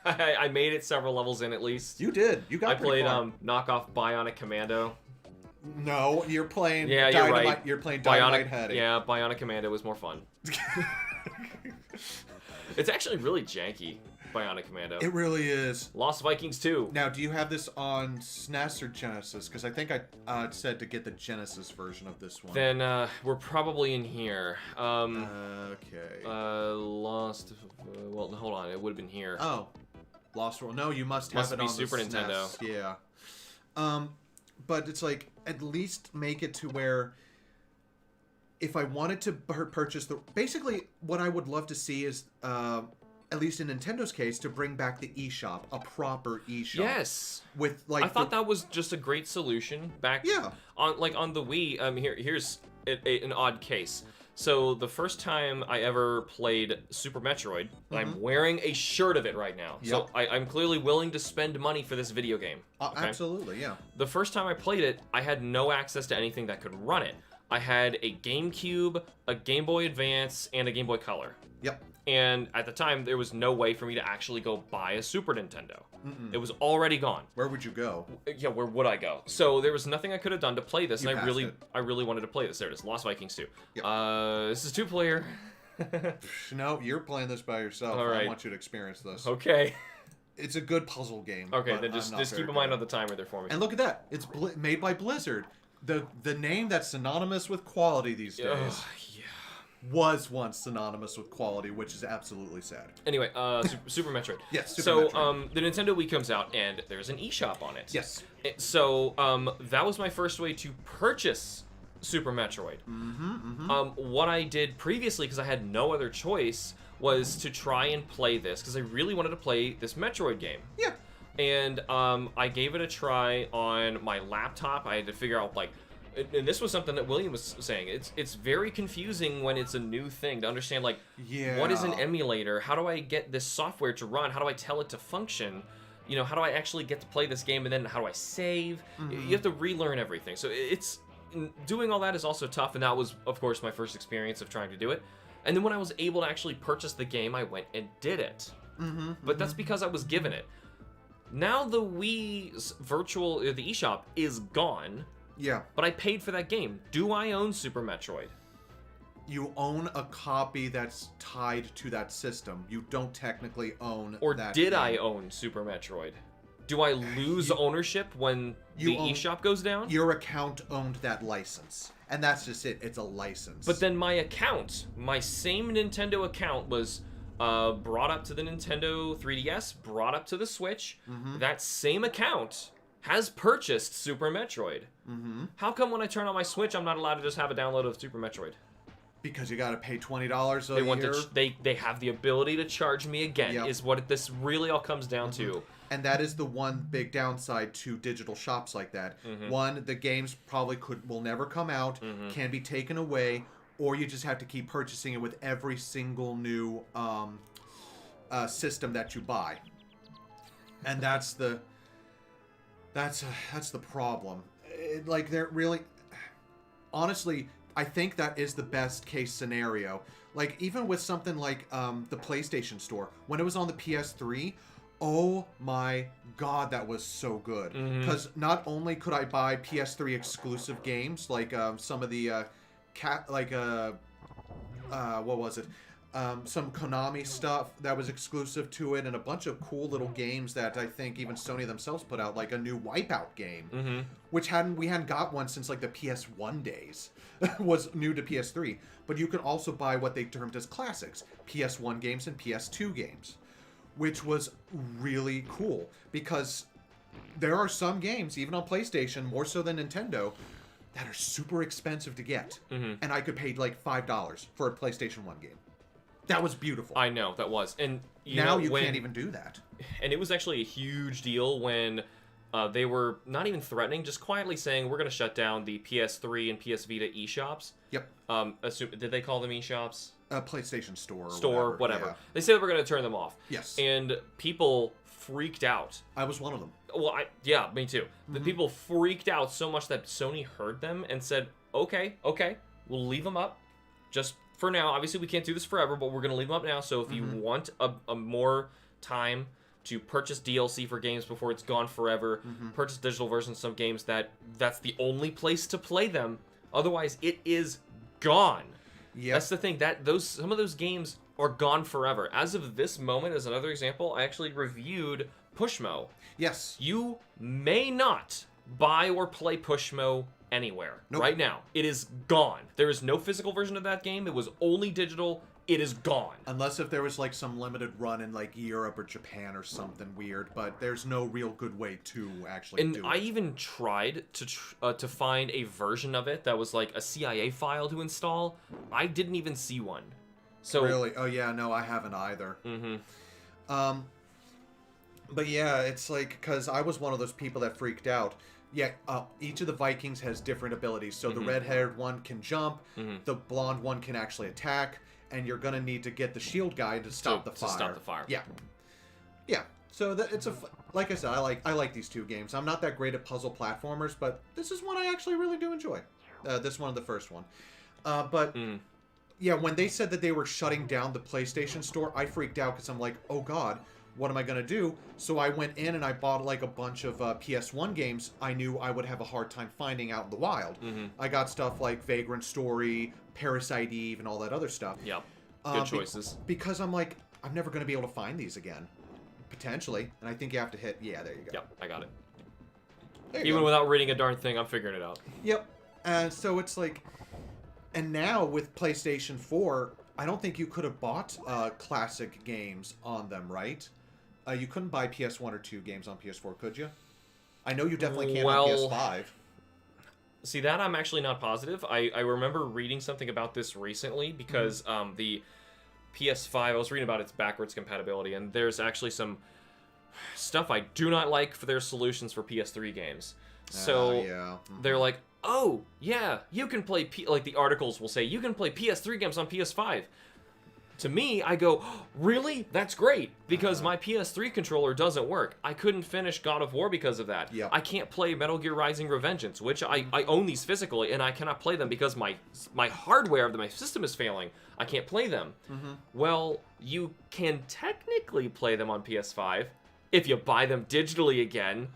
I made it several levels in at least. You did. You got. I played knockoff Bionic Commando. No, you're playing. Yeah, Dynamite, you're right. You're playing Dynamite Headdy. Yeah, Bionic Commando was more fun. It's actually really janky, Bionic Commando. It really is. Lost Vikings 2. Now, do you have this on SNES or Genesis? Because I think I said to get the Genesis version of this one. Then we're probably in here. Okay. Lost. Well, hold on. It would have been here. Oh. Lost World. No, you must have it on Super the Nintendo. SNES. Yeah. But it's like, at least make it to where if I wanted to purchase basically what I would love to see is at least in Nintendo's case to bring back the eShop, a proper eShop. Yes. With like I thought that was just a great solution back on the Wii. Here's an odd case. So the first time I ever played Super Metroid, I'm wearing a shirt of it right now. Yep. So I'm clearly willing to spend money for this video game. Okay? Absolutely, yeah. The first time I played it, I had no access to anything that could run it. I had a GameCube, a Game Boy Advance, and a Game Boy Color. Yep. And at the time, there was no way for me to actually go buy a Super Nintendo. It was already gone. Where would you go? Yeah, where would I go? So there was nothing I could have done to play this, and I really wanted to play this. There it is, Lost Vikings 2. Yep. This is 2-player. No, you're playing this by yourself. All right. I want you to experience this. Okay. It's a good puzzle game. Okay, then just keep in mind on the timer there for me. And look at that. It's made by Blizzard. The name that's synonymous with quality these days. Yeah. was once synonymous with quality, which is absolutely sad. Anyway, Super Metroid. Yes, Super so, Metroid. The Nintendo Wii comes out, and there's an eShop on it. Yes. So, that was my first way to purchase Super Metroid. What I did previously, because I had no other choice, was to try and play this, because I really wanted to play this Metroid game. Yeah. And I gave it a try on my laptop. I had to figure out, like, and this was something that William was saying. It's very confusing when it's a new thing to understand, like, what is an emulator? How do I get this software to run? How do I tell it to function? You know, how do I actually get to play this game? And then how do I save? You have to relearn everything. So it's doing all that is also tough. And that was, of course, my first experience of trying to do it. And then when I was able to actually purchase the game, I went and did it. But that's because I was given it. Now the Wii's the eShop is gone. Yeah. But I paid for that game. Do I own Super Metroid? You own a copy that's tied to that system. You don't technically own or that did game. I own Super Metroid? Do I lose ownership when the eShop goes down? Your account owned that license. And that's just it. It's a license. But then my account, my same Nintendo account was brought up to the Nintendo 3DS, brought up to the Switch. That same account has purchased Super Metroid. How come when I turn on my Switch, I'm not allowed to just have a download of Super Metroid? Because you got to pay $20 a year. They have the ability to charge me again. Is what this really all comes down to. And that is the one big downside to digital shops like that. One, the games probably will never come out, can be taken away, or you just have to keep purchasing it with every single new system that you buy. And that's the problem. Like, they're really, honestly, I think that is the best case scenario. Like, even with something like the PlayStation Store, when it was on the PS3, oh my god, that was so good. Because not only could I buy PS3 exclusive games, like some of the what was it? Some Konami stuff that was exclusive to it, and a bunch of cool little games that I think even Sony themselves put out, like a new Wipeout game, which we hadn't got one since like the PS1 days. Was new to PS3. But you could also buy what they termed as classics, PS1 games and PS2 games, which was really cool because there are some games, even on PlayStation, more so than Nintendo, that are super expensive to get. And I could pay like $5 for a PlayStation 1 game. That was beautiful. I know, that was. And now you can't even do that. And it was actually a huge deal when they were not even threatening, just quietly saying, we're going to shut down the PS3 and PS Vita eShops. Yep. Did they call them eShops? PlayStation Store. Whatever. Yeah. They said we're going to turn them off. Yes. And people freaked out. I was one of them. Well, yeah, me too. The people freaked out so much that Sony heard them and said, okay, we'll leave them up. Just for now. Obviously, we can't do this forever, but we're going to leave them up now. So if you want a more time to purchase DLC for games before it's gone forever, purchase digital versions of some games that's the only place to play them. Otherwise, it is gone. Yeah, that's the thing. Some of those games are gone forever. As of this moment, as another example, I actually reviewed Pushmo. Yes. You may not buy or play Pushmo anywhere right now. It is gone. There is no physical version of that game. It was only digital. It is gone. Unless if there was like some limited run in like Europe or Japan or something weird, but there's no real good way to actually do it. And I even tried to find a version of it that was like a CIA file to install. I didn't even see one. So really? Oh yeah, no, I haven't either. But yeah, it's like, because I was one of those people that freaked out. Yeah, each of the Vikings has different abilities. So the red-haired one can jump, the blonde one can actually attack, and you're gonna need to get the shield guy to stop the fire. To stop the fire. Yeah, yeah. So it's like I said, I like these two games. I'm not that great at puzzle platformers, but this is one I actually really do enjoy. This one, the first one, but. Yeah, when they said that they were shutting down the PlayStation Store, I freaked out because I'm like, oh god, what am I going to do? So I went in and I bought like a bunch of PS1 games I knew I would have a hard time finding out in the wild. I got stuff like Vagrant Story, Parasite Eve, and all that other stuff. Yeah, good choices. Because I'm like, I'm never going to be able to find these again. Potentially. And I think you have to hit, yeah, there you go. Yep, I got it. Even without reading a darn thing, I'm figuring it out. Yep. So it's like... And now with PlayStation 4, I don't think you could have bought classic games on them, right? You couldn't buy PS1 or 2 games on PS4, could you? I know you definitely can on PS5. See, that I'm actually not positive. I remember reading something about this recently because the PS5, I was reading about its backwards compatibility, and there's actually some stuff I do not like for their solutions for PS3 games. So they're like, oh, yeah, you can play, like the articles will say, you can play PS3 games on PS5. To me, I go, oh, really? That's great, because my PS3 controller doesn't work. I couldn't finish God of War because of that. Yep. I can't play Metal Gear Rising: Revengeance, which I own these physically, and I cannot play them because my hardware of my system is failing. I can't play them. Well, you can technically play them on PS5, if you buy them digitally again.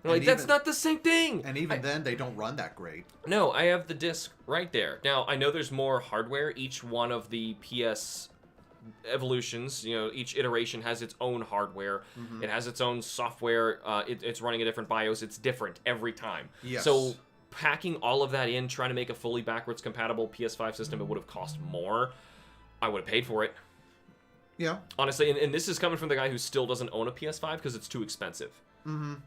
Like, that's not the same thing! And even then, they don't run that great. No, I have the disc right there. Now, I know there's more hardware. Each one of the PS evolutions, you know, each iteration has its own hardware. It has its own software. It's running a different BIOS. It's different every time. Yes. So, packing all of that in, trying to make a fully backwards compatible PS5 system, it would have cost more. I would have paid for it. Yeah. Honestly, and this is coming from the guy who still doesn't own a PS5 because it's too expensive.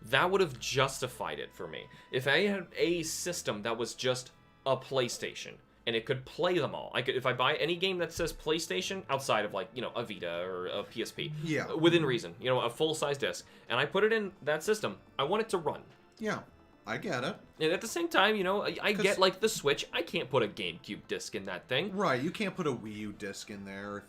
That would have justified it for me. If I had a system that was just a PlayStation and it could play them all, if I buy any game that says PlayStation outside of, like, you know, a Vita or a PSP, within reason, you know, a full-size disc, and I put it in that system, I want it to run. Yeah, I get it. And at the same time, you know, I get, like, the Switch. I can't put a GameCube disc in that thing. Right, you can't put a Wii U disc in there.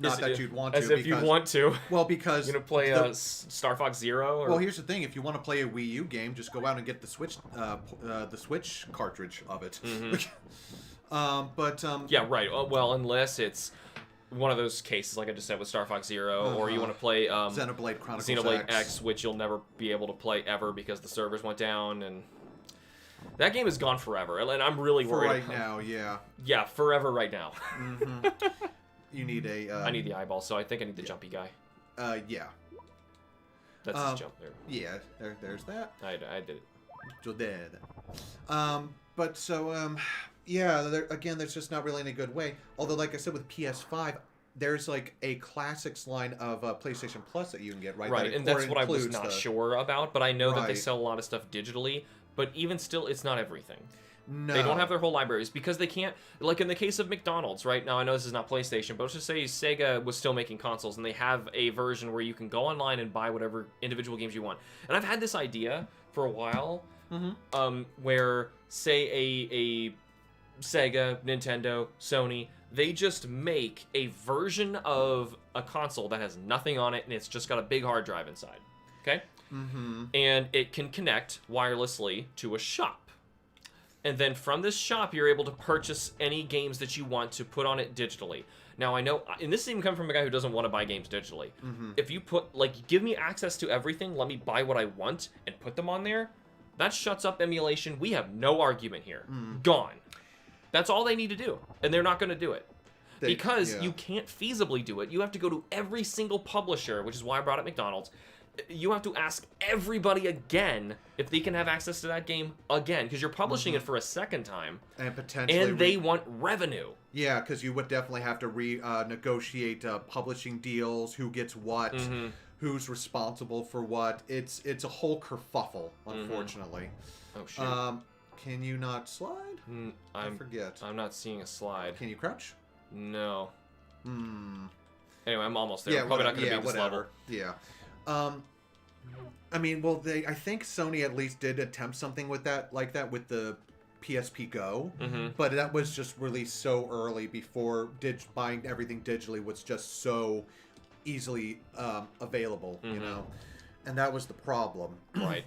Not that you'd want to. As if you want to. Well, because... You're going to play Star Fox Zero? Or... Well, here's the thing. If you want to play a Wii U game, just go out and get the Switch cartridge of it. Yeah, right. Well, unless it's one of those cases, like I just said, with Star Fox Zero, or you want to play... Xenoblade Chronicles Xenoblade X, which you'll never be able to play ever because the servers went down, and... That game is gone forever, and I'm really worried. For right now, yeah. Yeah, forever right now. You need a... I need the eyeball, so I think I need the jumpy guy. Yeah. That's his jump there. Yeah, there's that. I did it. So dead. But so, yeah, again, there's just not really any good way. Although, like I said, with PS5, there's like a classics line of PlayStation Plus that you can get, right? Right, and that's what I was not sure about, but I know that they sell a lot of stuff digitally, but even still, it's not everything. No. They don't have their whole libraries because they can't, like in the case of McDonald's, right? Now, I know this is not PlayStation, but let's just say Sega was still making consoles and they have a version where you can go online and buy whatever individual games you want. And I've had this idea for a while, where, say, a Sega, Nintendo, Sony, they just make a version of a console that has nothing on it and it's just got a big hard drive inside, okay? And it can connect wirelessly to a shop. And then from this shop, you're able to purchase any games that you want to put on it digitally. Now, I know, and this even comes from a guy who doesn't want to buy games digitally. If you put, like, give me access to everything, let me buy what I want, and put them on there, that shuts up emulation. We have no argument here. Gone. That's all they need to do. And they're not going to do it. Because you can't feasibly do it. You have to go to every single publisher, which is why I brought up McDonald's. You have to ask everybody again if they can have access to that game again, because you're publishing it for a second time, and potentially, and they want revenue. Yeah, because you would definitely have to negotiate publishing deals, who gets what, who's responsible for what. It's a whole kerfuffle, unfortunately. Oh shoot! Can you not slide? I forget. I'm not seeing a slide. Can you crouch? No. Anyway, I'm almost there. Yeah, I'm probably not going to beat this level. Yeah. I mean, well, I think Sony at least did attempt something with that, like that, with the PSP Go, but that was just released so early before buying everything digitally was just so easily available, you know, and that was the problem. Right.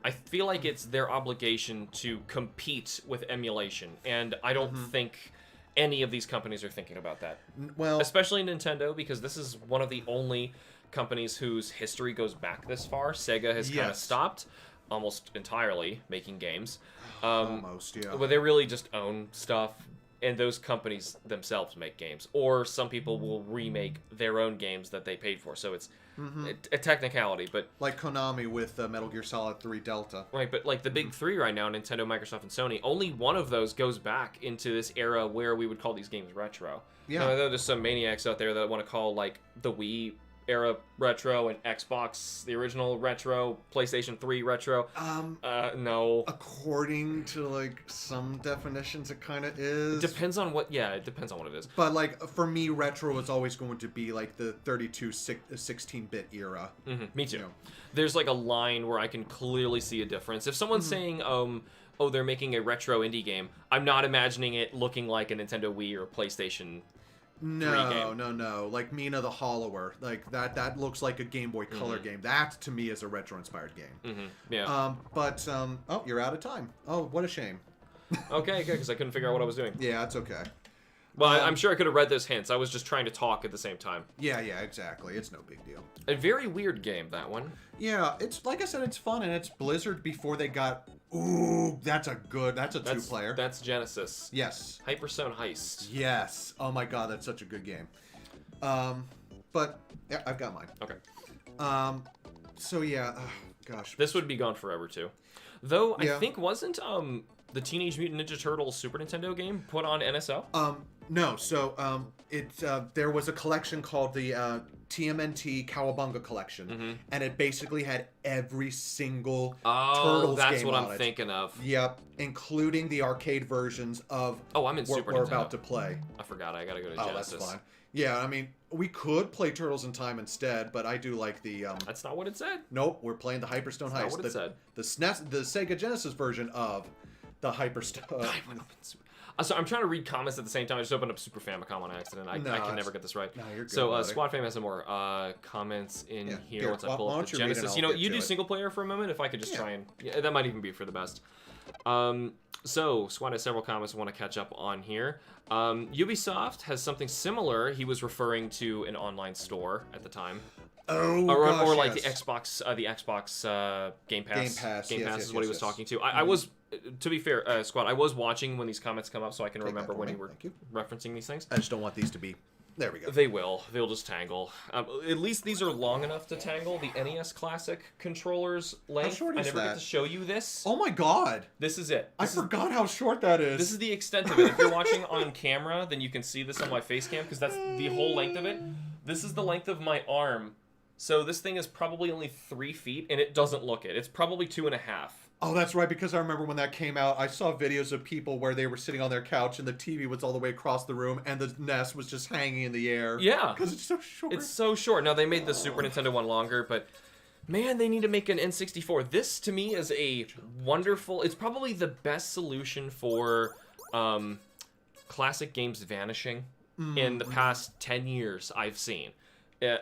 I feel like it's their obligation to compete with emulation, and I don't think any of these companies are thinking about that. Well, especially Nintendo, because this is one of the only companies whose history goes back this far. Sega has kind of stopped almost entirely making games. Almost, yeah. But they really just own stuff. and those companies themselves make games, or some people will remake their own games that they paid for. So it's a technicality, but like Konami with Metal Gear Solid 3 Delta. Right, but like the big three right now, Nintendo, Microsoft, and Sony, only one of those goes back into this era where we would call these games retro. Yeah. Now, I know there's some maniacs out there that want to call like the Wii era retro and Xbox the original retro, PlayStation 3 retro. No. According to like some definitions, it kind of is. Depends on what. Yeah, it depends on what it is. But like for me, retro is always going to be like the 16-bit era. Me too. You know. There's like a line where I can clearly see a difference. If someone's saying, oh, they're making a retro indie game, I'm not imagining it looking like a Nintendo Wii or PlayStation. No. Like Mina the Hollower, like that looks like a Game Boy Color game. That to me is a retro-inspired game. Yeah. Oh, you're out of time. Oh, what a shame. Okay, good, because I couldn't figure out what I was doing. Yeah, it's okay. Well, I'm sure I could have read those hints. I was just trying to talk at the same time. Yeah, exactly. It's no big deal. A very weird game, that one. Yeah, it's like I said, it's fun, and it's Blizzard before they got. Ooh, that's a two-player. That's Genesis. Yes. Hyperzone Heist. Yes. Oh my God, that's such a good game. But yeah, I've got mine. Okay. So yeah, gosh. This would be gone forever too. Though Yeah. I think wasn't the Teenage Mutant Ninja Turtles Super Nintendo game put on NSO? No. So there was a collection called the TMNT Cowabunga Collection, and it basically had every single Turtles that's game what on I'm it. thinking of. Yep, including the arcade versions of. Oh, I'm in what Super we're Nintendo. about to play. I forgot. I gotta go to Oh, Genesis. that's fine. Yeah, I mean, we could play Turtles in Time instead, but I do like the. That's not what it said. Nope, we're playing the Hyperstone Heist. Not what it said. The SNES, the Sega Genesis version of the Hyperstone. So I'm trying to read comments at the same time. I just opened up Super Famicom on accident. I can never get this right. No, you're good. So Squad Fam has some more comments in here. Here, Once I pull why up the don't you read it and Genesis. I'll You know, get you to do it. single player for a moment. If I could just try and that might even be for the best. So Squad has several comments I want to catch up on here. Ubisoft has something similar. He was referring to an online store at the time. Oh, or like yes. the Xbox Game Pass. Game Pass is what he was talking to. I was, to be fair, Squad, I was watching when these comments come up, so I can remember when you were referencing these things. I just don't want these to be. There we go. They will. They'll just tangle. At least these are long enough to tangle. The NES Classic controller's length. How short is I never that? get to show you this. Oh my God! This is it. I forgot how short that is. This is the extent of it. If you're watching on camera, then you can see this on my face cam, because that's the whole length of it. This is the length of my arm. So this thing is probably only 3 feet, and it doesn't look it. It's probably 2.5. Oh, that's right, because I remember when that came out, I saw videos of people where they were sitting on their couch and the TV was all the way across the room and the NES was just hanging in the air. Yeah. Because it's so short. It's so short. Now, they made the Super Nintendo one longer, but man, they need to make an N64. This, to me, is a wonderful... It's probably the best solution for classic games vanishing in the past 10 years I've seen.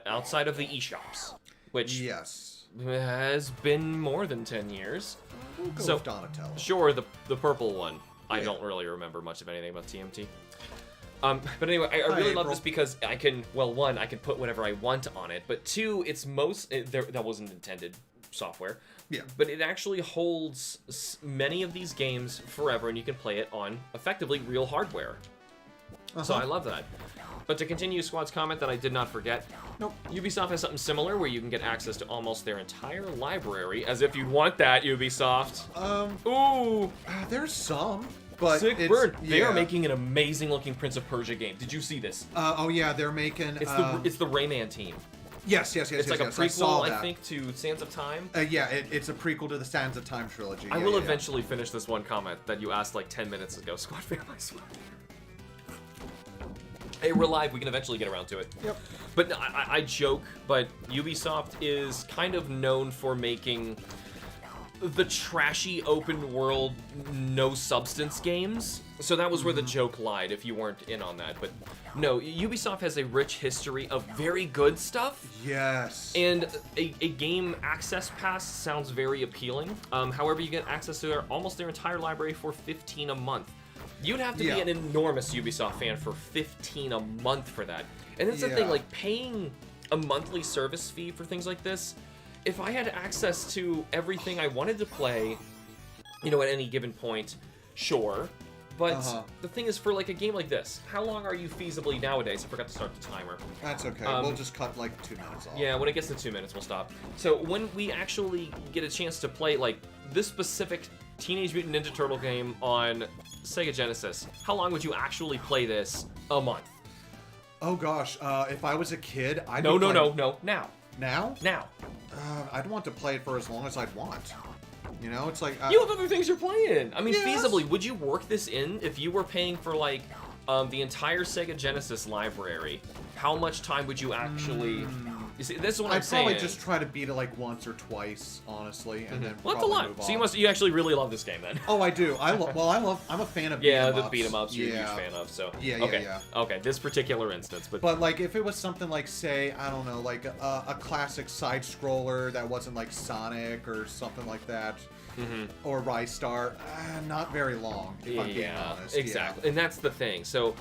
Outside of the eShops, which yes. has been more than 10 years. We'll go So, with Donatello. Sure, the purple one. I don't really remember much of anything about TMT. But anyway, I really love this because I can, well, one, I can put whatever I want on it, but two, it's that wasn't intended software. Yeah. But it actually holds many of these games forever, and you can play it on, effectively, real hardware. So I love that. But to continue Squad's comment that I did not forget, Nope. Ubisoft has something similar where you can get access to almost their entire library, as if you'd want that, Ubisoft. Ooh! There's some, but Sick it's, bird. They yeah. are making an amazing looking Prince of Persia game. Did you see this? Oh yeah, they're making. It's the Rayman team. Yes. It's like a I prequel, saw I that. think, to Sands of Time. Yeah, it's a prequel to the Sands of Time trilogy. I Yeah, will yeah, eventually finish this one comment that you asked like 10 minutes ago, Squad Fam, I swear. Hey, we're live. We can eventually get around to it. Yep. But no, I joke, but Ubisoft is kind of known for making the trashy open world, no substance games. So that was where the joke lied, if you weren't in on that. But no, Ubisoft has a rich history of very good stuff. Yes. And a game access pass sounds very appealing. However, you get access to almost their entire library for $15 a month. You'd have to be an enormous Ubisoft fan for $15 a month for that. And that's the thing, like paying a monthly service fee for things like this, if I had access to everything I wanted to play, at any given point, sure. But the thing is, for like a game like this, how long are you feasibly nowadays? I forgot to start the timer. That's okay. We'll just cut like 2 minutes off. Yeah, when it gets to 2 minutes, we'll stop. So when we actually get a chance to play like this specific Teenage Mutant Ninja Turtle game on Sega Genesis, how long would you actually play this a month? Oh gosh, if I was a kid, I'd No, be now. Now? Now. I'd want to play it for as long as I'd want. You know, it's like... you have other things you're playing. I mean, yes. feasibly, would you work this in if you were paying for, like, the entire Sega Genesis library? How much time would you actually... You see, this is what I'm saying. I'd probably just try to beat it, like, once or twice, honestly, and then well, that's a lot. move So on. you actually really love this game, then. Oh, I do. I'm a fan of yeah, beat-em-ups. the beat-em-ups you're a huge fan of, so... Okay. Okay, this particular instance, But, like, if it was something like, say, I don't know, like a classic side-scroller that wasn't, like, Sonic or something like that... or Rise Star, not very long, if I'm being honest. Exactly. And that's the thing. So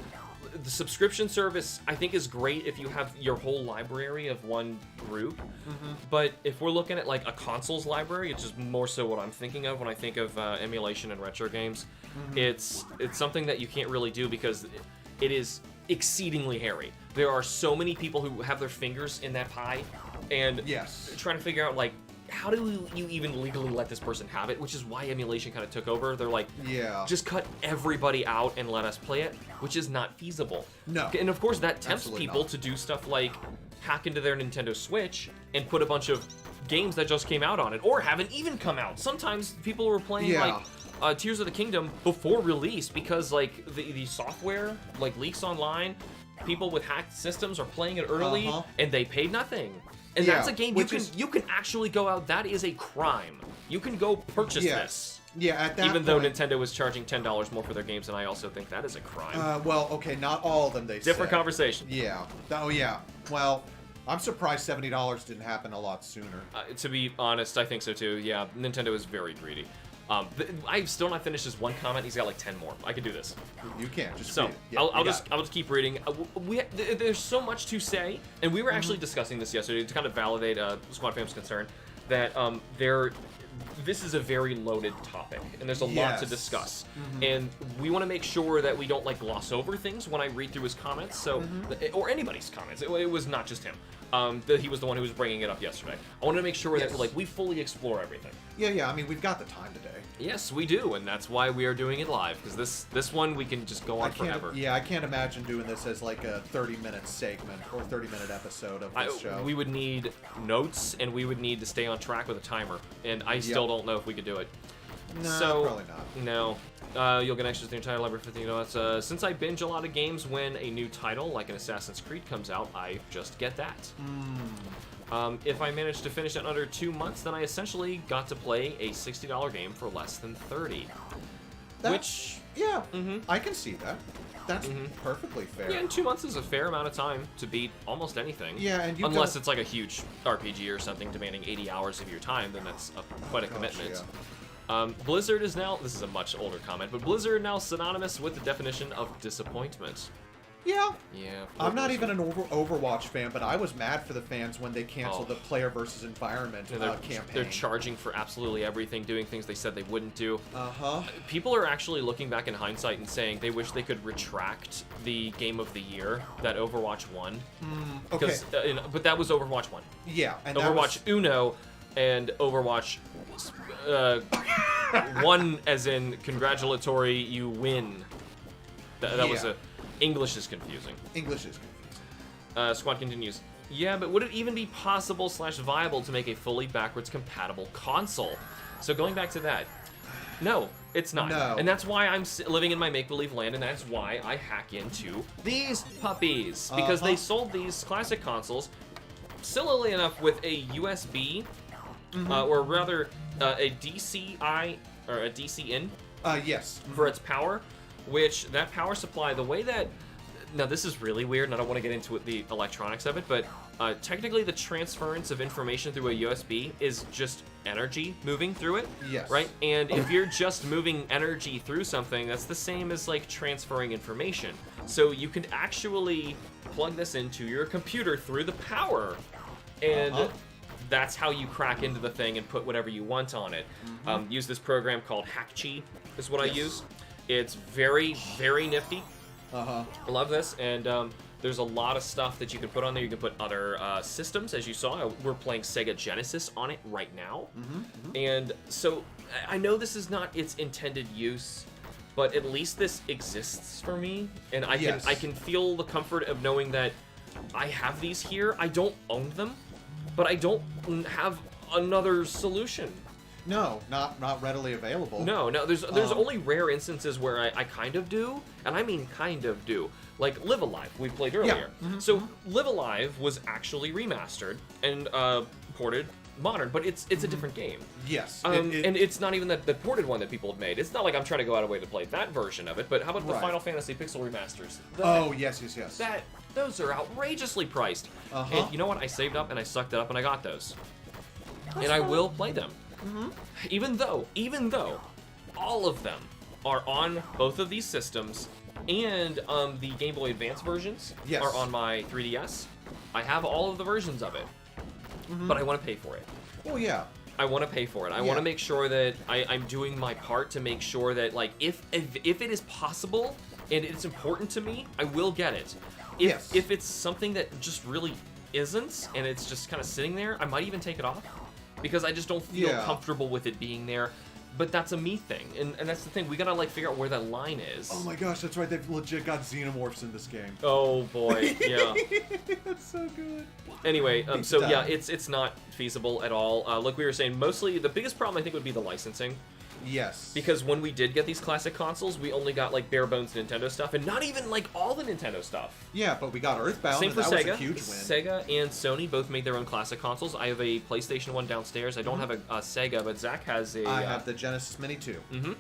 the subscription service, I think, is great if you have your whole library of one group. But if we're looking at like a consoles library, which is more so what I'm thinking of when I think of emulation and retro games, it's something that you can't really do because it is exceedingly hairy. There are so many people who have their fingers in that pie, and trying to figure out like, how do you even legally let this person have it? Which is why emulation kind of took over. They're like, just cut everybody out and let us play it, which is not feasible. No. And of course that tempts Absolutely people not. to do stuff like hack into their Nintendo Switch and put a bunch of games that just came out on it or haven't even come out. Sometimes people were playing like Tears of the Kingdom before release because like the software like leaks online. People with hacked systems are playing it early and they paid nothing. And that's a game you can actually go out. That is a crime. You can go purchase this. Yeah, at that Even though Nintendo was charging $10 more for their games, and I also think that is a crime. Well, okay, not all of them, they Different conversation. Yeah. Oh, yeah. Well, I'm surprised $70 didn't happen a lot sooner. To be honest, I think so too. Yeah, Nintendo is very greedy. I've still not finished his one comment. He's got like 10 more. I could do this. You can just so read it. Yeah, I'll just keep reading. There's so much to say, and we were actually discussing this yesterday to kind of validate Squad Fam's concern that this is a very loaded topic, and there's a lot to discuss. And we want to make sure that we don't like gloss over things when I read through his comments. So, or anybody's comments. It was not just him. That he was the one who was bringing it up yesterday. I wanted to make sure that like we fully explore everything. Yeah. I mean, we've got the time today. Yes, we do, and that's why we are doing it live, because this one we can just go on forever. Yeah, I can't imagine doing this as like a 30-minute segment or 30-minute episode of this show. We would need notes, and we would need to stay on track with a timer, and I still don't know if we could do it. No, probably not. No. You'll get extras to the entire library for $15. Since I binge a lot of games when a new title, like an Assassin's Creed, comes out, I just get that. If I manage to finish it in under 2 months, then I essentially got to play a $60 game for less than $30. I can see that. That's perfectly fair. Yeah, and 2 months is a fair amount of time to beat almost anything. Yeah, and unless it's like a huge RPG or something demanding 80 hours of your time, then that's quite a commitment. Blizzard is now, this is a much older comment, but Blizzard now synonymous with the definition of disappointment. Yeah. Yeah. I'm not even an Overwatch fan, but I was mad for the fans when they canceled the player versus environment campaign. They're charging for absolutely everything, doing things they said they wouldn't do. People are actually looking back in hindsight and saying they wish they could retract the Game of the Year that Overwatch won. Because, but that was Overwatch 1. Yeah. And Overwatch Uno and Overwatch 1 as in congratulatory, you win. That was a... English is confusing. Squad continues. Yeah, but would it even be possible / viable to make a fully backwards compatible console? So going back to that, no, it's not. No. And that's why I'm living in my make-believe land, and that's why I hack into these puppies. Because they sold these classic consoles, sillily enough, with a USB, or rather a DCI, or a DC in. For its power. Which, that power supply, the way that... Now, this is really weird, and I don't want to get into the electronics of it, but technically the transference of information through a USB is just energy moving through it. Yes. Right? And if you're just moving energy through something, that's the same as, like, transferring information. So you can actually plug this into your computer through the power, and that's how you crack into the thing and put whatever you want on it. Use this program called HackChi, is what I use. It's very, very nifty. Uh-huh. I love this, and there's a lot of stuff that you can put on there. You can put other systems, as you saw. We're playing Sega Genesis on it right now. And so I know this is not its intended use, but at least this exists for me, and I can feel the comfort of knowing that I have these here. I don't own them, but I don't have another solution. No, not readily available. No, there's only rare instances where I kind of do, and I mean kind of do. Like Live Alive, we played earlier. Yeah. So Live Alive was actually remastered and ported modern, but it's a different game. Yes. And it's not even the ported one that people have made. It's not like I'm trying to go out of way to play that version of it, but how about the Final Fantasy Pixel remasters? Yes. Those are outrageously priced. And you know what? I saved up and I sucked it up and I got those. And I will play them. Even though all of them are on both of these systems, and the Game Boy Advance versions are on my 3DS. I have all of the versions of it, but I want to pay for it. Oh yeah. I want to pay for it. I want to make sure that I'm doing my part to make sure that, like, if it is possible and it's important to me, I will get it. If it's something that just really isn't, and it's just kind of sitting there, I might even take it off. Because I just don't feel comfortable with it being there. But that's a me thing. And that's the thing. We gotta, like, figure out where that line is. Oh my gosh, that's right. They've legit got xenomorphs in this game. Oh boy, yeah. That's so good. Anyway, so yeah, it's not feasible at all. Like we were saying, mostly the biggest problem I think would be the licensing. Yes. Because when we did get these classic consoles, we only got, like, bare bones Nintendo stuff, and not even, like, all the Nintendo stuff. Yeah, but we got Earthbound, Same and for that Sega. was a huge win. Sega and Sony both made their own classic consoles. I have a PlayStation 1 downstairs. I don't have a Sega, but Zach has a... I have the Genesis Mini 2.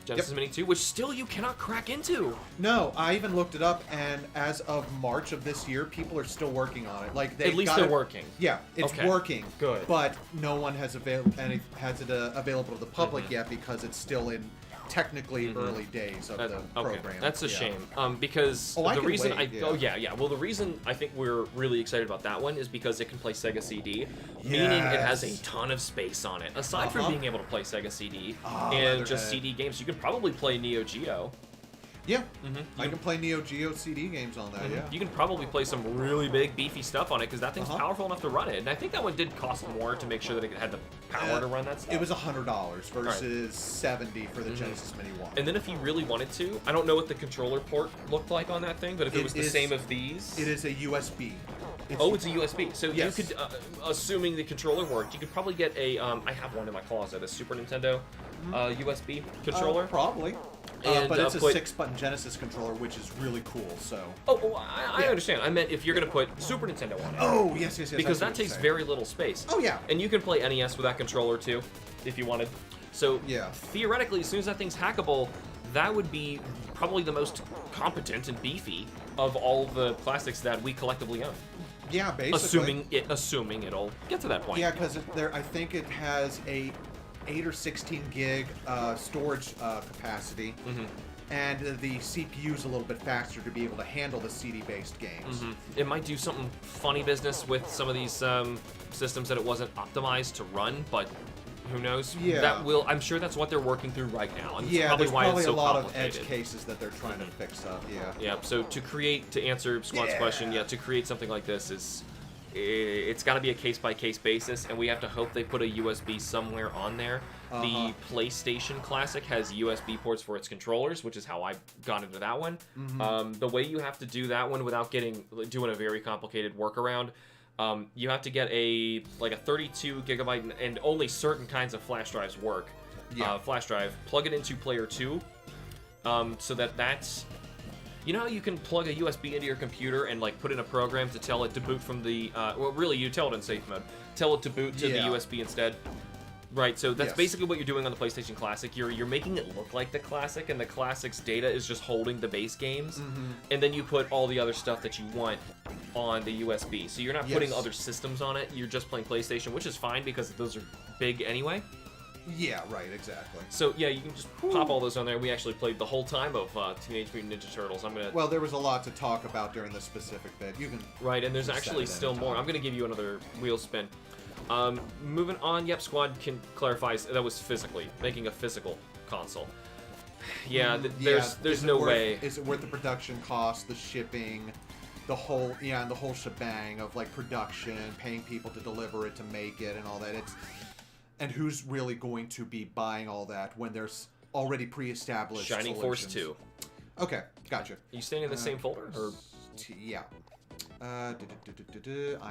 Genesis Mini 2, which still you cannot crack into. No, I even looked it up, and as of March of this year, people are still working on it. Like, at least they're working. Yeah, it's working. Good. But no one has it available to the public yet because it's still in technically early days of the program. That's a shame. Because the reason well, the reason I think we're really excited about that one is because it can play Sega CD, meaning it has a ton of space on it. Aside from being able to play Sega CD and just CD games, you can probably play Neo Geo. Yeah, I can play Neo Geo CD games on that, You can probably play some really big, beefy stuff on it, because that thing's powerful enough to run it. And I think that one did cost more to make sure that it had the power to run that stuff. It was $100 versus $70 for the Genesis Mini 1. And then if you really wanted to, I don't know what the controller port looked like on that thing, but if it was the same as these... It is a USB. It's a USB. So you could, assuming the controller worked, you could probably get a, I have one in my closet, a Super Nintendo USB controller. Probably. But it's a 6-button Genesis controller, which is really cool, so... I understand. I meant if you're going to put Super Nintendo on it. Oh, yes. Because that takes very little space. Oh, yeah. And you can play NES with that controller, too, if you wanted. So, yeah. Theoretically, as soon as that thing's hackable, that would be probably the most competent and beefy of all the classics that we collectively own. Yeah, basically. Assuming it'll get to that point. Yeah, because I think it has a 8 or 16 gig storage capacity, and the CPU's a little bit faster to be able to handle the CD-based games. It might do something funny business with some of these systems that it wasn't optimized to run, but who knows? Yeah. I'm sure that's what they're working through right now. And yeah, probably there's why probably it's so a lot of complicated. edge cases that they're trying to fix up, Yeah, so to answer Squad's question, to create something like this it's got to be a case-by-case basis, and we have to hope they put a USB somewhere on there. The PlayStation Classic has USB ports for its controllers, which is how I got into that one. The way you have to do that one without doing a very complicated workaround, you have to get a 32 gigabyte, and only certain kinds of flash drives work. Flash drive, plug it into Player 2, so that's... You know how you can plug a USB into your computer and, like, put in a program to tell it to boot from the... well, really, you tell it in safe mode. Tell it to boot to the USB instead. Right, so that's basically what you're doing on the PlayStation Classic. You're making it look like the Classic, and the Classic's data is just holding the base games. And then you put all the other stuff that you want on the USB. So you're not putting other systems on it. You're just playing PlayStation, which is fine because those are big anyway. Yeah, right, exactly. So, yeah, you can just pop all those on there. We actually played the whole time of Teenage Mutant Ninja Turtles. Well, there was a lot to talk about during this specific bit. You can... Right, and there's actually still more. I'm going to give you another wheel spin. Moving on, Squad can clarify that was physically, making a physical console. Yeah, there's is it no worth- way. Is it worth the production cost, the shipping, the whole shebang of like production, paying people to deliver it, to make it, and all that? And who's really going to be buying all that when there's already pre-established Shining solutions? Force 2. Okay, gotcha. You staying in the same folder? Or? Yeah. I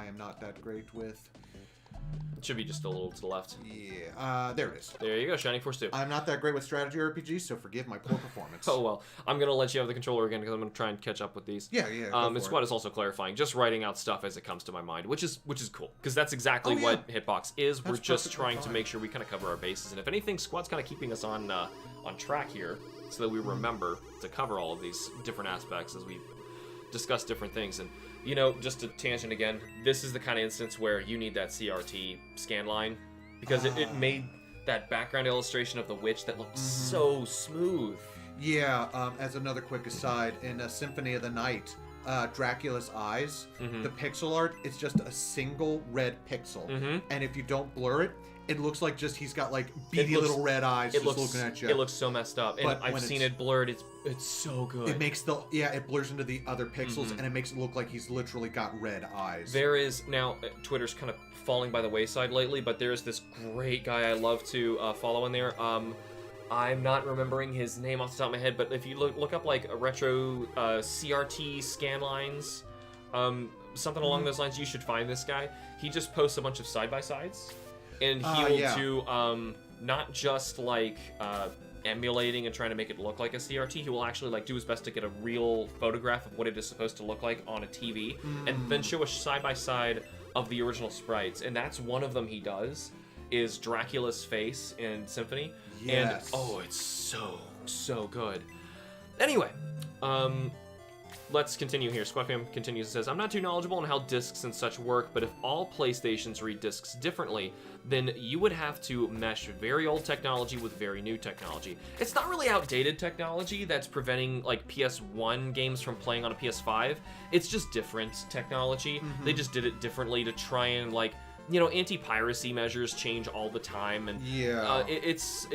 am not that great with... It should be just a little to the left. Yeah, there it is. There you go, Shining Force 2. I'm not that great with strategy RPGs, so forgive my poor performance. Oh, well. I'm going to let you have the controller again because I'm going to try and catch up with these. Yeah. And Squad is also clarifying, just writing out stuff as it comes to my mind, which is cool, because that's exactly what Hitbox is. We're just trying to make sure we kind of cover our bases, and if anything, Squad's kind of keeping us on track here, so that we remember to cover all of these different aspects as we discuss different things. And you know, just a tangent again, this is the kind of instance where you need that CRT scan line, because it made that background illustration of the witch that looked so smooth. Yeah, as another quick aside, in Symphony of the Night, Dracula's eyes, the pixel art, it's just a single red pixel. And if you don't blur it, it looks like just he's got like beady little red eyes just looking at you. It looks so messed up. And But I've seen it blurred. It's so good. It makes it blurs into the other pixels, and it makes it look like he's literally got red eyes. There is, now, Twitter's kind of falling by the wayside lately, but there's this great guy I love to follow in there. I'm not remembering his name off the top of my head, but if you look up like a retro CRT scan lines, something along those lines, you should find this guy. He just posts a bunch of side-by-sides, and he will do not just like emulating and trying to make it look like a CRT. He will actually like do his best to get a real photograph of what it is supposed to look like on a TV, and then show a side-by-side of the original sprites. And that's one of them he does, is Dracula's face in Symphony. Yes. And it's so good. Anyway, let's continue here. Squadfam continues and says, I'm not too knowledgeable on how discs and such work, but if all PlayStations read discs differently, then you would have to mesh very old technology with very new technology. It's not really outdated technology that's preventing like PS1 games from playing on a PS5. It's just different technology. They just did it differently to try and like, you know, anti-piracy measures change all the time, and it's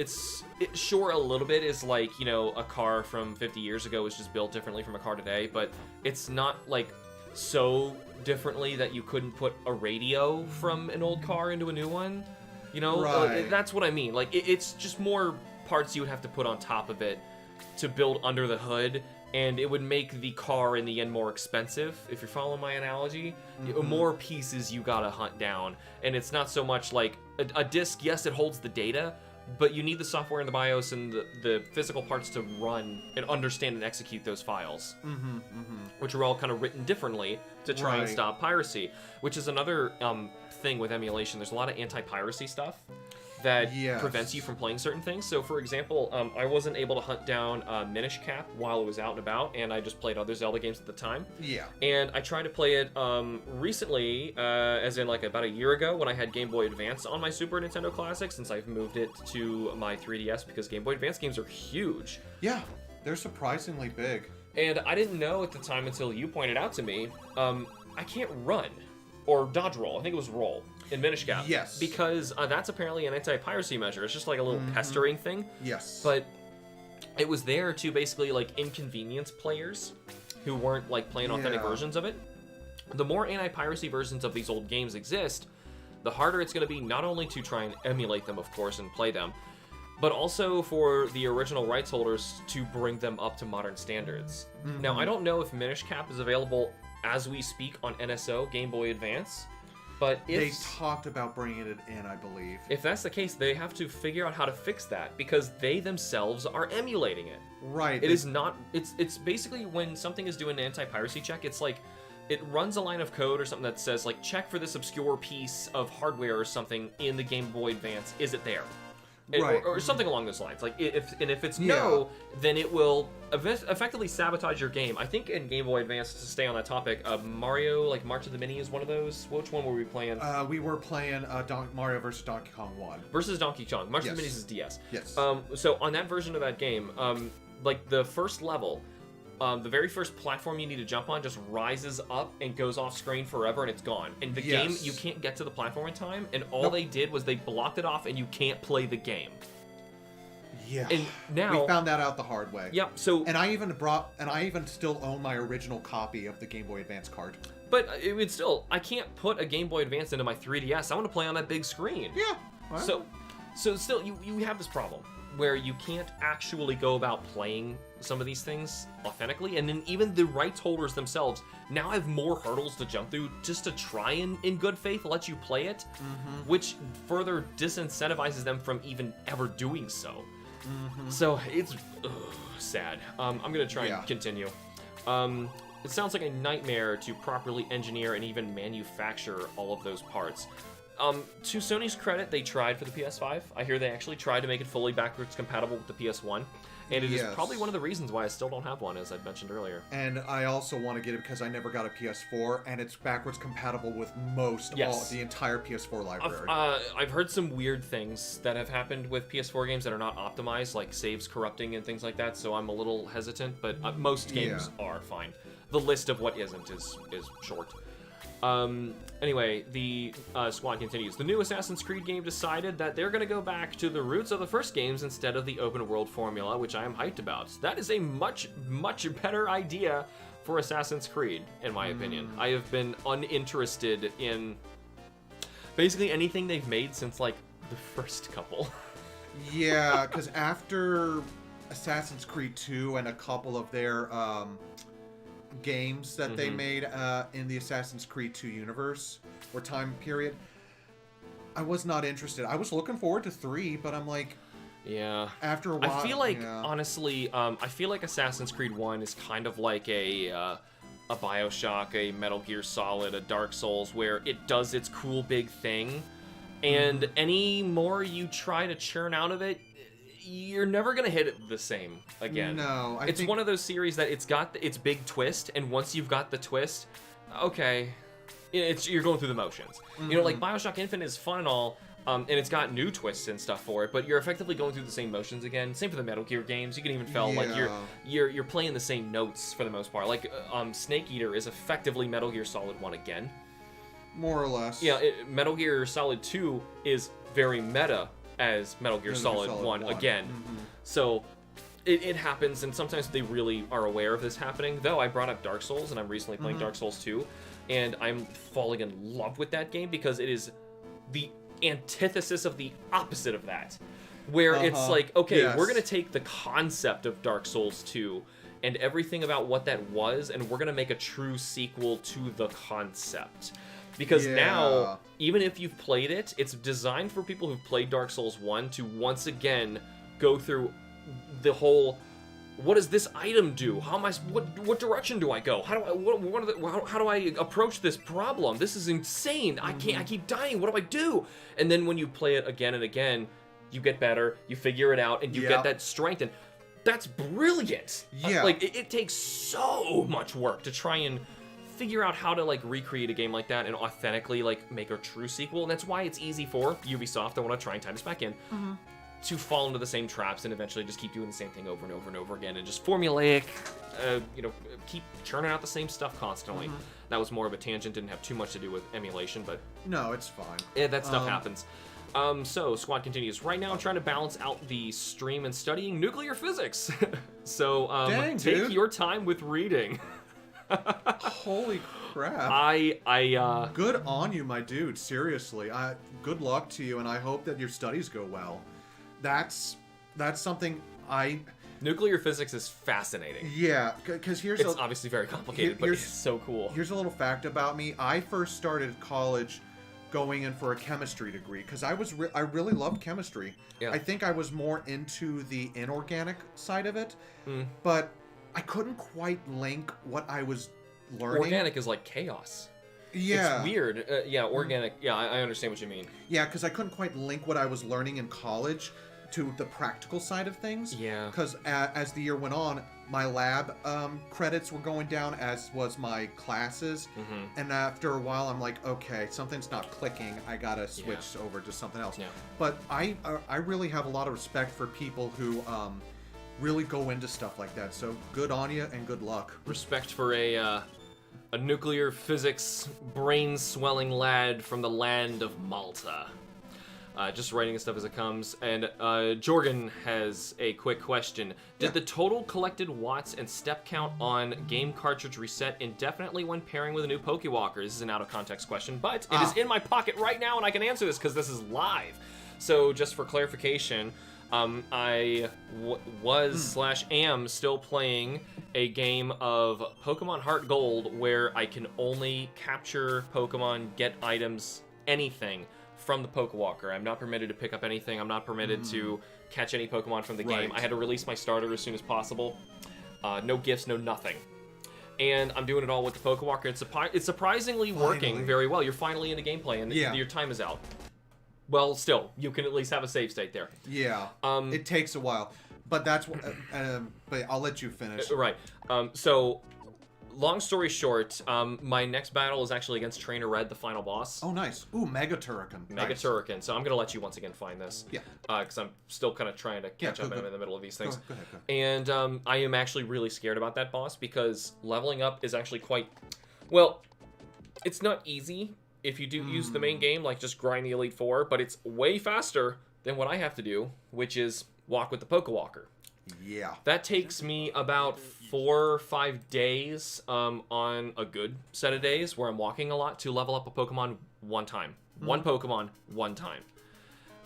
sure a little bit is like, you know, a car from 50 years ago is just built differently from a car today, but it's not like so differently that you couldn't put a radio from an old car into a new one, you know? Right. That's what I mean. Like it's just more parts you would have to put on top of it to build under the hood, and it would make the car in the end more expensive, if you're following my analogy. More pieces you gotta hunt down, and it's not so much like a disc. Yes, it holds the data, but you need the software in the BIOS and the physical parts to run and understand and execute those files, which are all kind of written differently to try and stop piracy, which is another thing with emulation. There's a lot of anti-piracy stuff that prevents you from playing certain things. So, for example, I wasn't able to hunt down Minish Cap while it was out and about, and I just played other Zelda games at the time. Yeah. And I tried to play it recently, as in like about a year ago, when I had Game Boy Advance on my Super Nintendo Classic, since I've moved it to my 3DS, because Game Boy Advance games are huge. Yeah, they're surprisingly big. And I didn't know at the time until you pointed out to me, I can't run, or dodge roll, I think it was roll, in Minish Cap. Yes. Because that's apparently an anti-piracy measure. It's just like a little pestering thing. Yes. But it was there to basically like inconvenience players who weren't like playing authentic versions of it. The more anti-piracy versions of these old games exist, the harder it's going to be not only to try and emulate them, of course, and play them, but also for the original rights holders to bring them up to modern standards. Now, I don't know if Minish Cap is available as we speak on NSO Game Boy Advance, but if they talked about bringing it in, I believe. If that's the case, they have to figure out how to fix that, because they themselves are emulating it. Right. It is not. It's basically when something is doing an anti-piracy check, it's like it runs a line of code or something that says like, check for this obscure piece of hardware or something in the Game Boy Advance. Is it there? Right. Or something along those lines. Like if it's no, then it will effectively sabotage your game. I think in Game Boy Advance, to stay on that topic, Mario, like March of the Mini is one of those. Which one were we playing? We were playing Mario vs. Donkey Kong 1. Versus Donkey Kong. March of the Minis is DS. Yes. So on that version of that game, like the first level, the very first platform you need to jump on just rises up and goes off screen forever, and it's gone. And the game, you can't get to the platform in time, and all they did was they blocked it off, and you can't play the game. Yeah. And now we found that out the hard way. Yep. So and I even still own my original copy of the Game Boy Advance card. But it would still, I can't put a Game Boy Advance into my 3DS. I want to play on that big screen. Yeah. Well. So still, you have this problem where you can't actually go about playing some of these things authentically, and then even the rights holders themselves now have more hurdles to jump through just to try and, in good faith, let you play it, which further disincentivizes them from even ever doing so. So it's sad. I'm gonna try and continue. It sounds like a nightmare to properly engineer and even manufacture all of those parts. To Sony's credit, they tried for the PS5. I hear they actually tried to make it fully backwards compatible with the PS1. And it is probably one of the reasons why I still don't have one, as I mentioned earlier. And I also want to get it because I never got a PS4, and it's backwards compatible with the entire PS4 library. I've heard some weird things that have happened with PS4 games that are not optimized, like saves corrupting and things like that, so I'm a little hesitant, but most games are fine. The list of what isn't is short. Anyway, the squad continues. The new Assassin's Creed game decided that they're going to go back to the roots of the first games instead of the open world formula, which I am hyped about. That is a much, much better idea for Assassin's Creed, in my opinion. I have been uninterested in basically anything they've made since, like, the first couple. Yeah, because after Assassin's Creed 2 and a couple of their, games that they made in the Assassin's Creed 2 universe or time period, I was not interested. I was looking forward to 3, but I'm like, after a while, I feel like honestly, I feel like Assassin's Creed 1 is kind of like a BioShock, a Metal Gear Solid, a Dark Souls, where it does its cool big thing, and any more you try to churn out of it, you're never gonna hit it the same again. No, it's one of those series that it's got its big twist, and once you've got the twist, okay, you're going through the motions. You know, like BioShock Infinite is fun and all, and it's got new twists and stuff for it, but you're effectively going through the same motions again. Same for the Metal Gear games. You can even feel like you're playing the same notes for the most part. Like Snake Eater is effectively Metal Gear Solid 1 again, more or less. Yeah, Metal Gear Solid 2 is very meta as Metal Gear Solid 1 again. So it happens, and sometimes they really are aware of this happening. Though I brought up Dark Souls, and I'm recently playing Dark Souls 2, and I'm falling in love with that game because it is the antithesis of the opposite of that. Where it's like, okay, we're going to take the concept of Dark Souls 2 and everything about what that was, and we're going to make a true sequel to the concept. Because now, even if you've played it, it's designed for people who've played Dark Souls 1 to once again go through the whole, what does this item do? How am I? What direction do I go? How do I approach this problem? This is insane. I keep dying. What do I do? And then when you play it again and again, you get better. You figure it out, and you get that strength. And that's brilliant. Yeah. Like it takes so much work to try and figure out how to like recreate a game like that and authentically like make a true sequel, and that's why it's easy for Ubisoft, I want to try and tie this back in, to fall into the same traps and eventually just keep doing the same thing over and over and over again and just formulaic, keep churning out the same stuff constantly. That was more of a tangent, didn't have too much to do with emulation, but no, it's fine. Yeah, that stuff happens. So Squad continues. Right now I'm trying to balance out the stream and studying nuclear physics. So Dang, take dude. your time with reading. Holy crap. I Good on you, my dude. Seriously. Good luck to you, and I hope that your studies go well. That's something nuclear physics is fascinating. Yeah, because it's obviously very complicated, but it's so cool. Here's a little fact about me. I first started college going in for a chemistry degree because I really loved chemistry. Yeah. I think I was more into the inorganic side of it, but I couldn't quite link what I was learning. Organic is like chaos. Yeah. It's weird. Organic. Yeah, I understand what you mean. Yeah, because I couldn't quite link what I was learning in college to the practical side of things. Yeah. Because as the year went on, my lab credits were going down, as was my classes. And after a while, I'm like, okay, something's not clicking. I gotta switch over to something else. Yeah. But I really have a lot of respect for people who really go into stuff like that. So good on you and good luck. Respect for a nuclear physics brain swelling lad from the land of Malta. Just writing stuff as it comes. And Jorgen has a quick question. Did the total collected watts and step count on game cartridge reset indefinitely when pairing with a new Pokewalker? This is an out-of-context question, but it is in my pocket right now, and I can answer this because this is live. So just for clarification, I was/am still playing a game of Pokemon Heart Gold where I can only capture Pokemon, get items, anything from the Pokewalker. I'm not permitted to pick up anything. I'm not permitted to catch any Pokemon from the game. I had to release my starter as soon as possible. No gifts, no nothing. And I'm doing it all with the Pokewalker. It's surprisingly working very well. You're finally into gameplay, and your time is out. Well, still, you can at least have a save state there. Yeah. It takes a while, but that's what. But I'll let you finish. Right. So, long story short, my next battle is actually against Trainer Red, the final boss. Oh, nice. Ooh, Mega Turrican. Mega Turrican. So I'm gonna let you once again find this. Yeah. Because I'm still kind of trying to catch up. I'm in the middle of these things. Go ahead. And I am actually really scared about that boss because leveling up is actually quite. Well, it's not easy. If you do use the main game, like just grind the Elite Four, but it's way faster than what I have to do, which is walk with the Pokewalker. Yeah. That takes me about 4 or 5 days on a good set of days where I'm walking a lot to level up a Pokemon one time. One Pokemon, one time.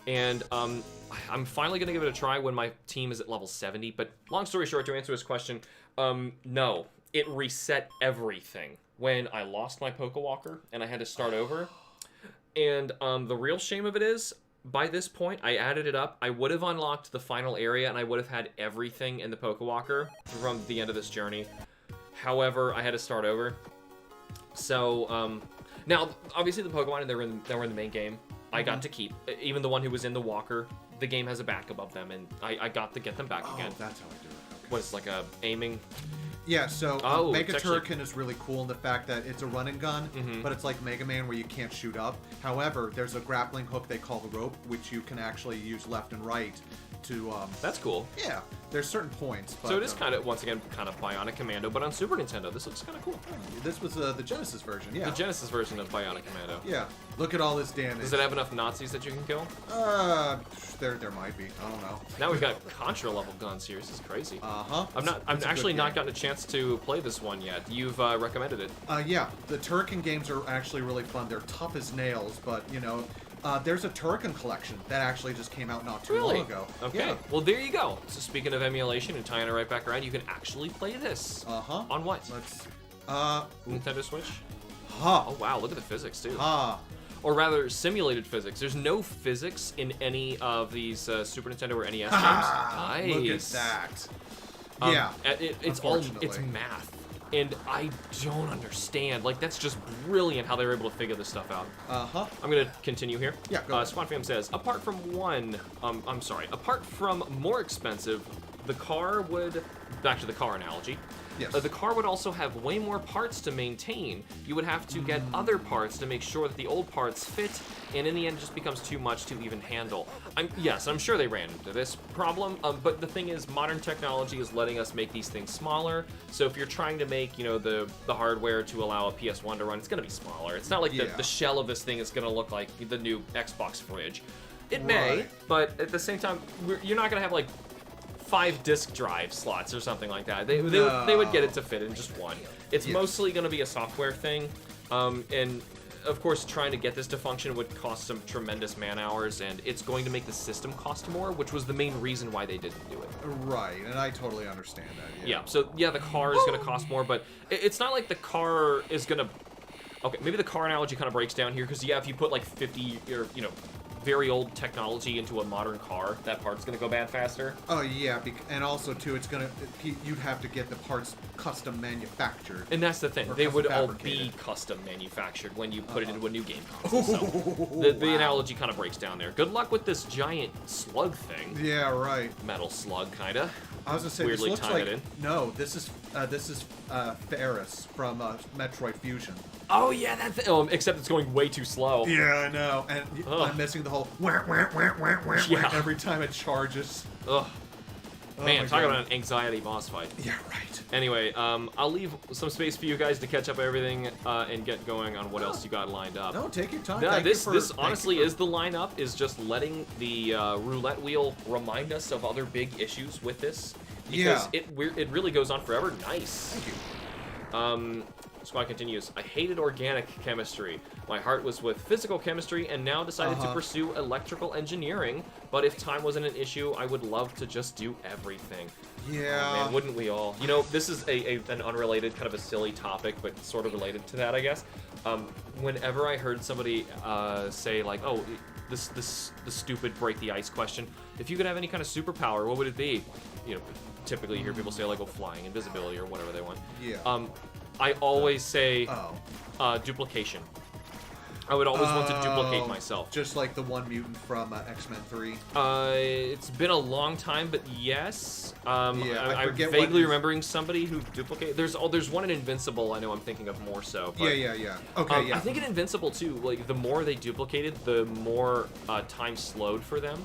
And I'm finally going to give it a try when my team is at level 70, but long story short, to answer this question, no. It reset everything when I lost my Pokewalker and I had to start over. And the real shame of it is, by this point, I added it up. I would have unlocked the final area and I would have had everything in the Pokewalker from the end of this journey. However, I had to start over. So, now, obviously the Pokemon that were in the main game, I got to keep. Even the one who was in the Walker, the game has a back above them, and I got to get them back again. That's how I do it. Okay. What is like a aiming? Yeah, so Mega Turrican is really cool in the fact that it's a run and gun, but it's like Mega Man where you can't shoot up. However, there's a grappling hook they call the rope, which you can actually use left and right to... That's cool. Yeah, there's certain points. But, so it is kind of, once again, kind of Bionic Commando, but on Super Nintendo, this looks kind of cool. This was the Genesis version, yeah. The Genesis version of Bionic Commando. Yeah, look at all this damage. Does it have enough Nazis that you can kill? There might be. I don't know. Now we've got Contra level guns here. This is crazy. I've actually not gotten a chance to play this one yet. You've recommended it. Yeah, the Turrican games are actually really fun. They're tough as nails, but you know, there's a Turrican collection that actually just came out not too long ago. Okay. Yeah. Well, there you go. So speaking of emulation and tying it right back around, you can actually play this. On what? Let's. Nintendo Switch. Oh wow! Look at the physics too. Or rather, simulated physics. There's no physics in any of these Super Nintendo or NES games. Nice. Look at that. Yeah. It's math, and I don't understand. Like, that's just brilliant how they were able to figure this stuff out. I'm gonna continue here. Yeah. Go ahead. Squad Fam says, apart from more expensive, the car would. Back to the car analogy. Yes. The car would also have way more parts to maintain. You would have to get other parts to make sure that the old parts fit, and in the end, it just becomes too much to even handle. I'm sure they ran into this problem, but the thing is, modern technology is letting us make these things smaller. So if you're trying to make, the hardware to allow a PS1 to run, it's going to be smaller. It's not like the shell of this thing is going to look like the new Xbox fridge. It may, but at the same time, you're not going to have, like, 5 disk drive slots or something like that. They would get it to fit in just one. It's mostly going to be a software thing, and of course trying to get this to function would cost some tremendous man hours, and it's going to make the system cost more, which was the main reason why they didn't do it. Right, and I totally understand that. Yeah, so the car is going to cost more, but it's not like the car is going to... Okay, maybe the car analogy kind of breaks down here, because if you put like 50 or, very old technology into a modern car, that part's gonna go bad faster. Oh yeah, and also too, you'd have to get the parts custom manufactured. And that's the thing; they would all be custom manufactured when you put it into a new game console. So the analogy kind of breaks down there. Good luck with this giant slug thing. Yeah, right. Metal slug, kinda. I was gonna say, weirdly this looks tying like it in. No, this is Ferris from Metroid Fusion. Oh yeah, except it's going way too slow. Yeah, I know, and I'm missing the whole every time it charges. Ugh. Man, talk about an anxiety boss fight. Yeah, right. Anyway, I'll leave some space for you guys to catch up everything and get going on what else you got lined up. No, take your time. Yeah, this honestly is the lineup, is just letting the roulette wheel remind us of other big issues with this. Because it really goes on forever. Nice. Thank you. Squad continues. I hated organic chemistry. My heart was with physical chemistry and now decided to pursue electrical engineering. But if time wasn't an issue, I would love to just do everything. Yeah. Oh, man, wouldn't we all? You know, this is an unrelated, kind of a silly topic, but sort of related to that, I guess. Whenever I heard somebody say, like, oh, the stupid break the ice question, if you could have any kind of superpower, what would it be? You know, typically you hear people say, like, oh, flying, invisibility, or whatever they want. Yeah. I always say duplication. I would always want to duplicate myself. Just like the one mutant from X-Men 3? It's been a long time, but yes. I'm forget vaguely remembering somebody who duplicated. There's one in Invincible I know I'm thinking of more so. But, yeah. Okay, yeah. I think in Invincible, too, like, the more they duplicated, the more time slowed for them.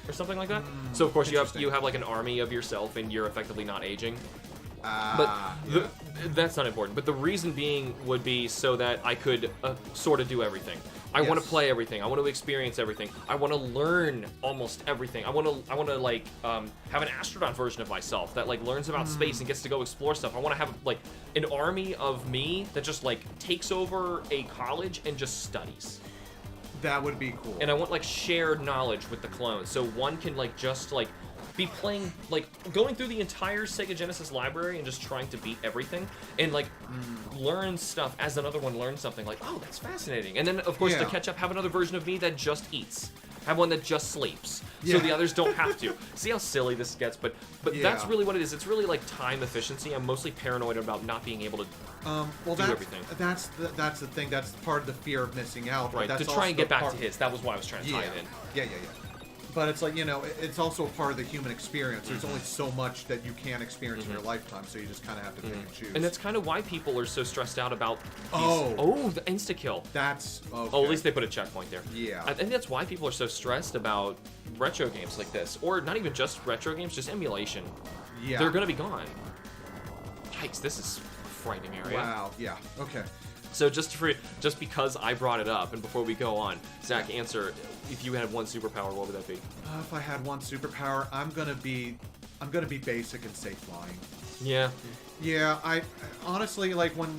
Or something like that. So, of course, you have like, an army of yourself, and you're effectively not aging. That's not important. But the reason being would be so that I could sort of do everything. I want to play everything. I want to experience everything. I want to learn almost everything. I want to like have an astronaut version of myself that like learns about space and gets to go explore stuff. I want to have like an army of me that just like takes over a college and just studies. That would be cool. And I want like shared knowledge with the clones, so one can like just like be playing, like, going through the entire Sega Genesis library and just trying to beat everything and, like, learn stuff as another one learns something. Like, oh, that's fascinating. And then, of course, to catch up, have another version of me that just eats. Have one that just sleeps. So the others don't have to. See how silly this gets? But that's really what it is. It's really, like, time efficiency. I'm mostly paranoid about not being able to do everything. That's the thing. That's part of the fear of missing out. Right, to try and get back to his. That was why I was trying to tie it in. Yeah. But it's like, you know, it's also a part of the human experience. There's only so much that you can experience in your lifetime, so you just kind of have to pick and choose. And that's kind of why people are so stressed out about these... the insta-kill. That's... Okay. Oh, at least they put a checkpoint there. Yeah. I think that's why people are so stressed about retro games like this. Or not even just retro games, just emulation. Yeah. They're going to be gone. Yikes, this is a frightening area. Wow, yeah. Okay. So just because I brought it up, and before we go on, Zach, answer, if you had one superpower, what would that be? If I had one superpower, I'm gonna be basic and say flying. Yeah. Yeah, I honestly, like, when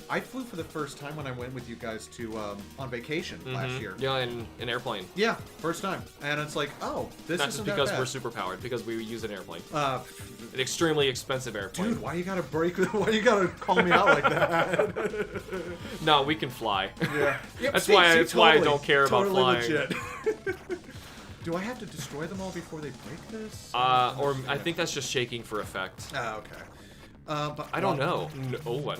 I flew for the first time when I went with you guys to on vacation last year. Yeah, in an airplane. Yeah, first time, and it's like, oh, this not isn't just because that bad. we're superpowered, because we use an airplane. An extremely expensive airplane. Dude, why you gotta why you gotta call me out like that? No, we can fly. Yeah. That's why I don't care about flying. Legit. Do I have to destroy them all before they break this? Or I think that's just shaking for effect. Oh, okay. But I don't know.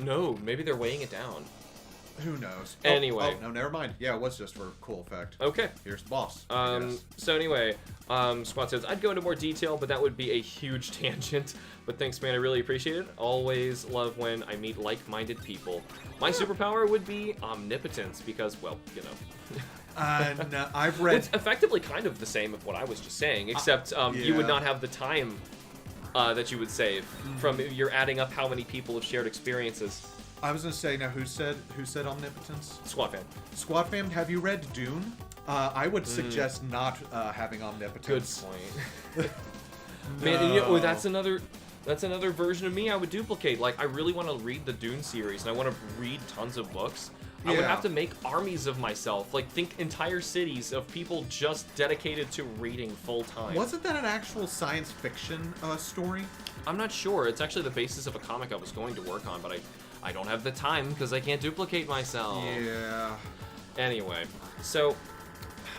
No, maybe they're weighing it down. Who knows? Anyway. No, never mind. Yeah, it was just for cool effect. Okay. Here's the boss. So anyway, Squad says, I'd go into more detail, but that would be a huge tangent. But thanks, man. I really appreciate it. Always love when I meet like-minded people. My superpower would be omnipotence because, well, you know. No, I've read... It's effectively kind of the same of what I was just saying, except you would not have the time that you would save from you're adding up how many people have shared experiences. I was gonna say, now who said omnipotence? Squad Fam. Squad Fam, have you read Dune? I would suggest not having omnipotence. Good point. Man, you know, that's another version of me I would duplicate. Like, I really want to read the Dune series, and I want to read tons of books. I would have to make armies of myself. Like, think entire cities of people just dedicated to reading full time. Wasn't that an actual science fiction story? I'm not sure. It's actually the basis of a comic I was going to work on, but I don't have the time because I can't duplicate myself. Yeah. Anyway, so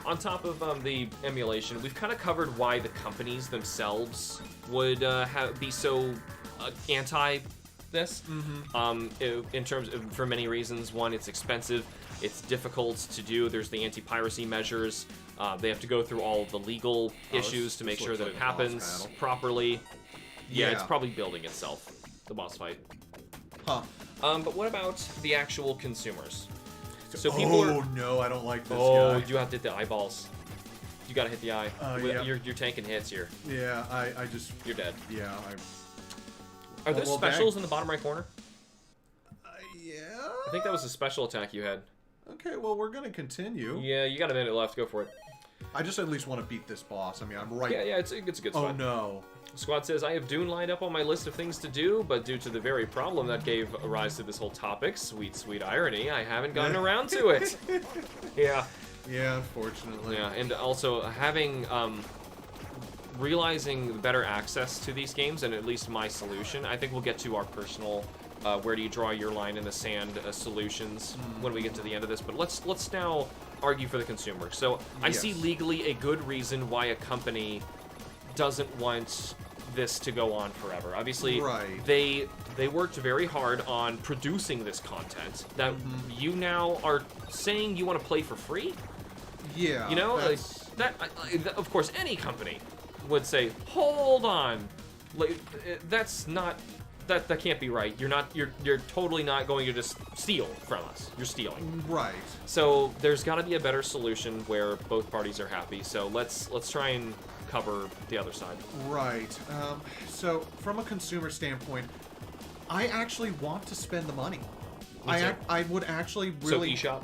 on top of the emulation, we've kind of covered why the companies themselves would be so anti this. In terms of, for many reasons. One, it's expensive, it's difficult to do. There's the anti-piracy measures. They have to go through all of the legal issues to make sure that it happens properly. Yeah, it's probably building itself, the boss fight. Huh. But what about the actual consumers? So people no, I don't like this guy. Oh, you have to hit the eyeballs. You gotta hit the eye. Yeah. You're tanking hits here. Yeah, I just... You're dead. Yeah, Are there specials in the bottom right corner? Yeah? I think that was a special attack you had. Okay, well, we're gonna continue. Yeah, you got a minute left. Go for it. I just at least want to beat this boss. I mean, I'm right... Yeah, it's a good spot. Oh, no. Squad says, I have Dune lined up on my list of things to do, but due to the very problem that gave rise to this whole topic, sweet, sweet irony, I haven't gotten around to it. Yeah. Yeah, unfortunately. Yeah, and also having, realizing better access to these games, and at least my solution, I think we'll get to our personal, where do you draw your line in the sand solutions when we get to the end of this, but let's now argue for the consumer. So I see legally a good reason why a company doesn't want this to go on forever. Obviously, they worked very hard on producing this content that you now are saying you want to play for free. Yeah, you know, like, of course, any company would say, "Hold on, like, that's not that can't be right. You're totally not going to just steal from us. You're stealing." Right. So there's got to be a better solution where both parties are happy. So let's try and cover the other side. Right. So from a consumer standpoint, I actually want to spend the money. I would actually really... So eShop?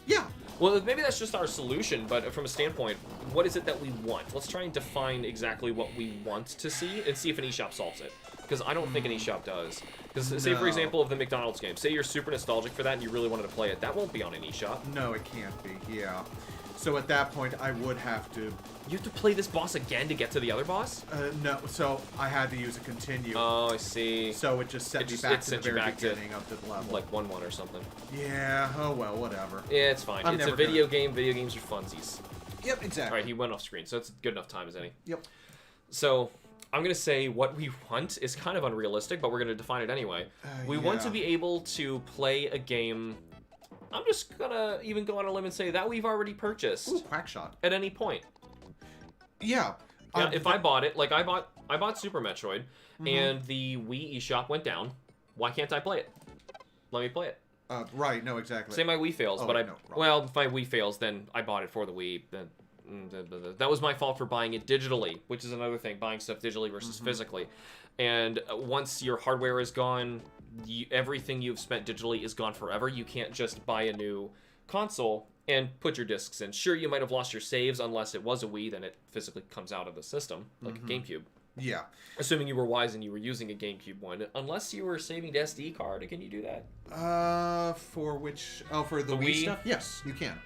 Yeah. Well, maybe that's just our solution, but from a standpoint, what is it that we want? Let's try and define exactly what we want to see and see if an eShop solves it. Because I don't think an eShop does. Because say, for example, of the McDonald's game, say you're super nostalgic for that and you really wanted to play it, that won't be on an eShop. No, it can't be, yeah. So at that point, I would have to... You have to play this boss again to get to the other boss? No, so I had to use a continue. Oh, I see. So it just sent me back to the very beginning of the level. Like 1-1 or something. Yeah, oh well, whatever. Yeah, it's fine. It's a video game. Video games are funsies. Yep, exactly. Alright, he went off screen, so it's good enough time as any. Yep. So, I'm going to say what we want is kind of unrealistic, but we're going to define it anyway. We want to be able to play a game... I'm just gonna even go on a limb and say that we've already purchased. Ooh, Quackshot. At any point. Yeah. If I bought it, like I bought Super Metroid, and the Wii eShop went down, why can't I play it? Let me play it. Right, no, exactly. Say my Wii fails, but if my Wii fails, then I bought it for the Wii. Then that was my fault for buying it digitally, which is another thing, buying stuff digitally versus physically. And once your hardware is gone, everything you've spent digitally is gone forever. You can't just buy a new console and put your discs in. Sure, you might have lost your saves unless it was a Wii, then it physically comes out of the system, like a GameCube. Yeah. Assuming you were wise and you were using a GameCube one. Unless you were saving the SD card, can you do that? For which... Oh, for the Wii stuff? Yes, you can.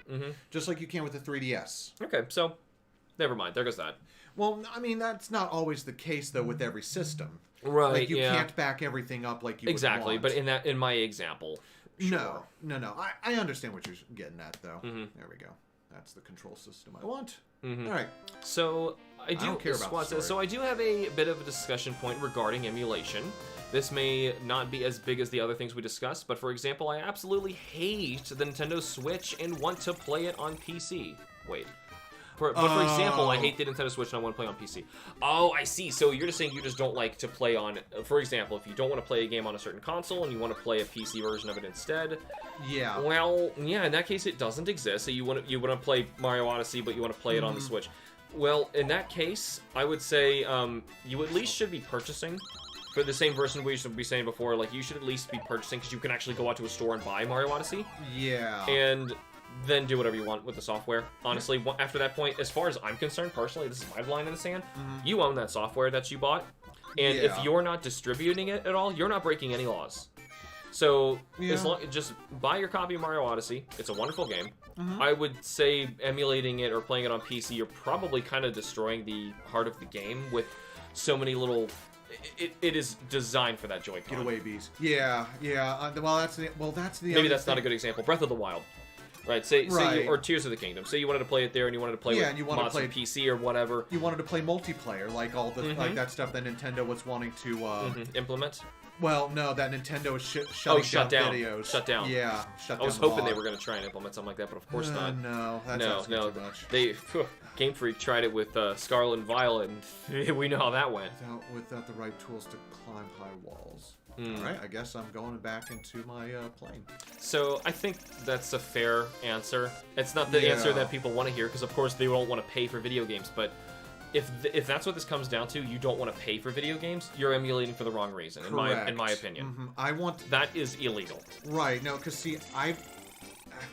Just like you can with the 3DS. Okay, so never mind. There goes that. Well, I mean, that's not always the case, though, with every system. Right, like, you can't back everything up like you would want. But in my example... Sure. No. I understand what you're getting at, though. There we go. That's the control system I want. All right. So I don't care about story. So I do have a bit of a discussion point regarding emulation. This may not be as big as the other things we discussed, but for example, I absolutely hate the Nintendo Switch and want to play it on PC. Wait. For example, I hate the Nintendo Switch and I want to play on PC. Oh, I see. So you're just saying you just don't like to play on... For example, if you don't want to play a game on a certain console and you want to play a PC version of it instead... Yeah. Well, yeah, in that case, it doesn't exist. So you want to play Mario Odyssey, but you want to play it on the Switch. Well, in that case, I would say you at least should be purchasing... For the same version we should be saying before, like, you should at least be purchasing because you can actually go out to a store and buy Mario Odyssey. Yeah. And... then do whatever you want with the software. Honestly, after that point, as far as I'm concerned, personally, this is my line in the sand, you own that software that you bought, and if you're not distributing it at all, you're not breaking any laws. So, just buy your copy of Mario Odyssey. It's a wonderful game. I would say emulating it or playing it on PC, you're probably kind of destroying the heart of the game with so many little... It is designed for that Joy-Con. Get away, bees. Yeah. Well, that's the Maybe that's not a good example. Breath of the Wild. Right, say or Tears of the Kingdom. Say you wanted to play it there, and you wanted to play with mods on PC or whatever. You wanted to play multiplayer, like all the like that stuff that Nintendo was wanting to implement. Well, no, that Nintendo was shut down videos. Shut down. Yeah, shut down. I was hoping they were going to try and implement something like that, but of course not. No, that's too much. Game Freak tried it with Scarlet and Violet, and we know how that went. Without the right tools to climb high walls. all right, I guess I'm going back into my plane. So I think that's a fair answer. It's not the answer that people want to hear, because of course they don't want to pay for video games, but if that's what this comes down to, you don't want to pay for video games, you're emulating for the wrong reason, in my opinion. I want... That is illegal. Right, no, because see,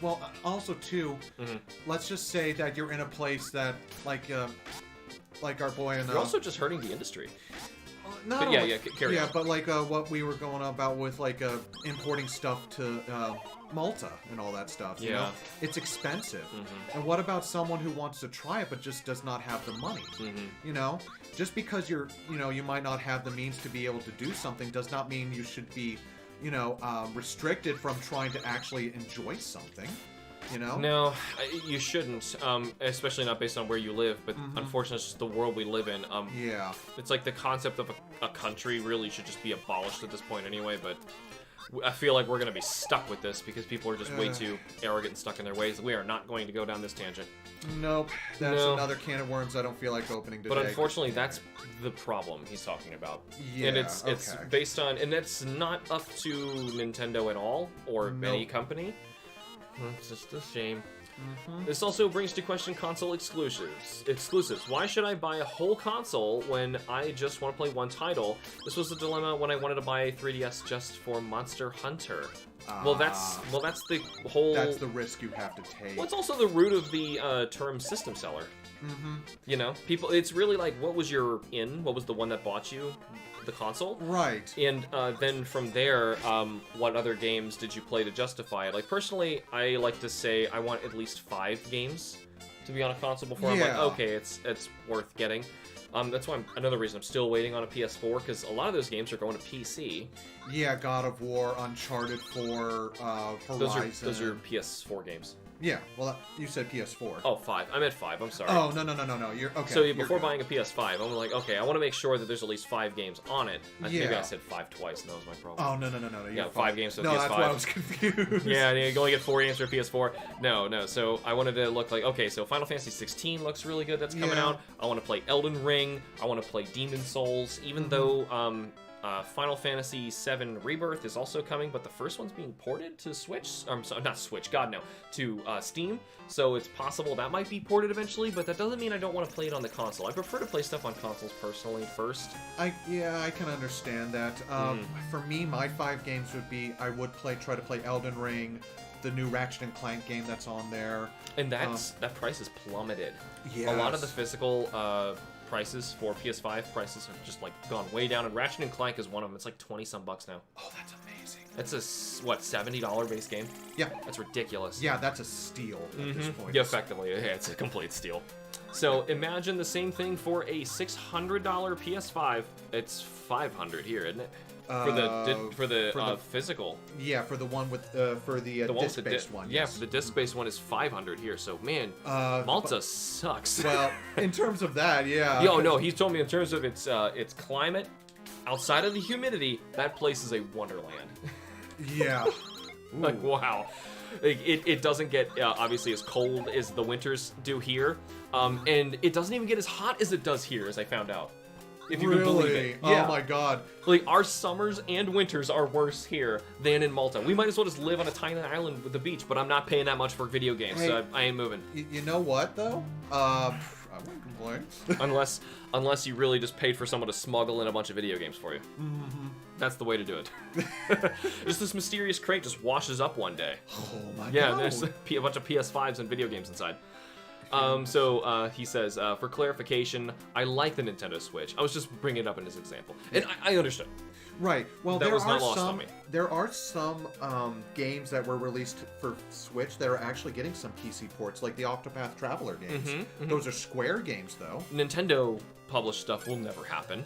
well, also too, let's just say that you're in a place that, like our boy in... You're also just hurting the industry. Not carry on. But like what we were going on about with like importing stuff to Malta and all that stuff. You know? It's expensive. And what about someone who wants to try it but just does not have the money? You know, just because you might not have the means to be able to do something does not mean you should be, restricted from trying to actually enjoy something. You know? No, you shouldn't, especially not based on where you live, but unfortunately it's just the world we live in. Yeah. It's like the concept of a country really should just be abolished at this point anyway, but I feel like we're going to be stuck with this because people are just way too arrogant and stuck in their ways. We are not going to go down this tangent. Nope. That's another can of worms I don't feel like opening today. But unfortunately, that's the problem he's talking about. Yeah, and it's based on, and that's not up to Nintendo at all, or any company. It's just a shame. This also brings to question console exclusives. Why should I buy a whole console when I just want to play one title? This was a dilemma when I wanted to buy a 3DS just for Monster Hunter. Well, that's the whole... That's the risk you have to take. Well, it's also the root of the term system seller. You know, people, it's really like, what was your what was the one that bought you the console? Right. And then from there, what other games did you play to justify it? Like, personally, I like to say I want at least 5 games to be on a console before I'm like, okay, it's worth getting. That's why another reason I'm still waiting on a PS4, because a lot of those games are going to PC. Yeah, God of War, Uncharted 4, Horizon. Those are PS4 games. Yeah, well, you said PS4. Oh, 5. I meant 5. I'm sorry. Oh, no. You're okay. So before buying a PS5, I'm like, okay, I want to make sure that there's at least 5 games on it. Maybe I said 5 twice, and that was my problem. Oh, no. Yeah, 5 games for PS5. No, that's why I was confused. Yeah, you only get 4 games for PS4. No. So I wanted to look like, okay, so Final Fantasy 16 looks really good. That's coming out. I want to play Elden Ring. I want to play Demon Souls, even though Final Fantasy VII Rebirth is also coming, but the first one's being ported to Switch. Not Switch, God no, to Steam. So it's possible that might be ported eventually, but that doesn't mean I don't want to play it on the console. I prefer to play stuff on consoles personally first. I can understand that. For me, my 5 games would be I would try to play Elden Ring, the new Ratchet and Clank game that's on there, and that price has plummeted. Yes. A lot of the physical prices for PS5 prices have just like gone way down, and Ratchet and Clank is one of them. It's like 20 some bucks now. Oh, that's amazing. That's a $70 base game. Yeah, that's ridiculous. Yeah, that's a steal at this point. Yeah, effectively, yeah, it's a complete steal. So imagine the same thing for a $600 PS5. It's $500 here, isn't it? For the physical. Yeah, for the one with for the disc-based one. Yeah, for the disc-based one is $500 here. So man, Malta sucks. Well, in terms of that, yeah. Yo, no, he's told me in terms of its climate, outside of the humidity, that place is a wonderland. Yeah. Like wow. It doesn't get obviously as cold as the winters do here, and it doesn't even get as hot as it does here, as I found out. If you can believe it. Yeah. Oh my god. Like, our summers and winters are worse here than in Malta. We might as well just live on a tiny island with the beach, but I'm not paying that much for video games, so I ain't moving. You know what, though? I wouldn't complain. unless you really just paid for someone to smuggle in a bunch of video games for you. That's the way to do it. Just this mysterious crate just washes up one day. Oh my god. Yeah, there's a bunch of PS5s and video games inside. So he says, for clarification, I like the Nintendo Switch. I was just bringing it up in his example. And I understood. Right. Well, that was not lost on me. There are some games that were released for Switch that are actually getting some PC ports, like the Octopath Traveler games. Those are Square games, though. Nintendo published stuff will never happen.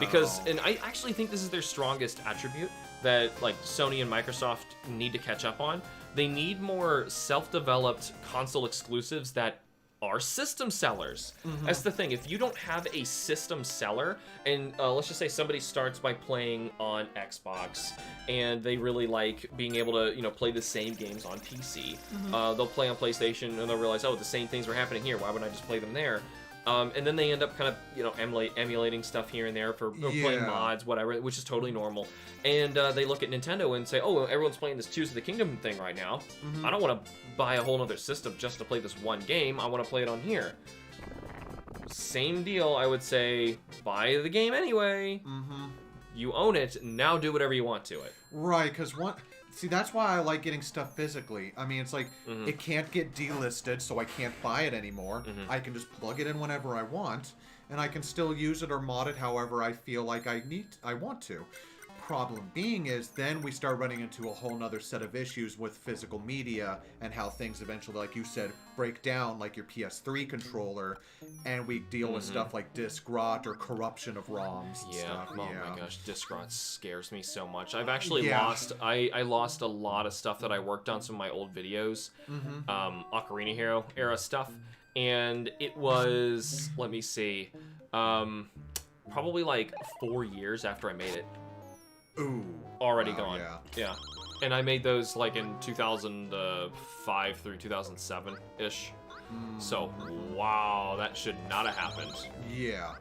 Because, and I actually think this is their strongest attribute that, like, Sony and Microsoft need to catch up on. They need more self-developed console exclusives that are system sellers. That's the thing. If you don't have a system seller, and let's just say somebody starts by playing on Xbox, and they really like being able to, play the same games on PC. They'll play on PlayStation, and they'll realize, oh, the same things are happening here. Why wouldn't I just play them there? And then they end up kind of, you know, emulating stuff here and there for playing mods, whatever, which is totally normal. And they look at Nintendo and say, oh, everyone's playing this Tears of the Kingdom thing right now. I don't want to buy a whole other system just to play this one game. I want to play it on here. Same deal, I would say, buy the game anyway. You own it, now do whatever you want to it. Right, because see, that's why I like getting stuff physically. I mean, it's like, it can't get delisted, so I can't buy it anymore. I can just plug it in whenever I want, and I can still use it or mod it however I feel like I want to. Problem being is, then we start running into a whole nother set of issues with physical media and how things eventually, like you said, break down, like your PS3 controller, and we deal with stuff like disk rot or corruption of ROMs and stuff. Oh my gosh, disk rot scares me so much. I've actually lost, I lost a lot of stuff that I worked on, some of my old videos, Ocarina Hero era stuff, and it was, let me see, probably like 4 years after I made it. Ooh. Already gone. Yeah. And I made those like in 2005 through 2007-ish. So, wow, that should not have happened. Yeah.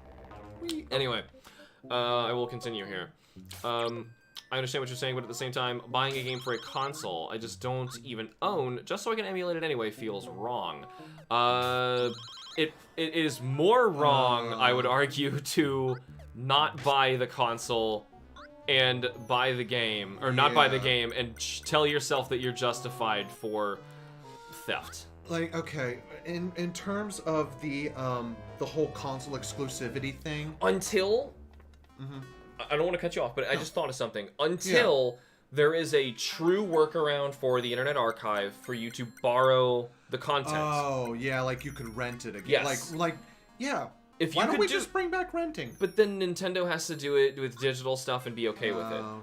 Anyway, I will continue here. I understand what you're saying, but at the same time, buying a game for a console I just don't even own, just so I can emulate it anyway, feels wrong. It is more wrong, I would argue, to not buy the console and buy the game, or not buy the game, and tell yourself that you're justified for theft. Like, okay, in terms of the whole console exclusivity thing, until I don't want to cut you off, but I just thought of something. Until there is a true workaround for the Internet Archive for you to borrow the content. Oh yeah, like you could rent it again. Yes. Like yeah. If Why don't we just bring back renting? But then Nintendo has to do it with digital stuff and be okay with it. Yeah.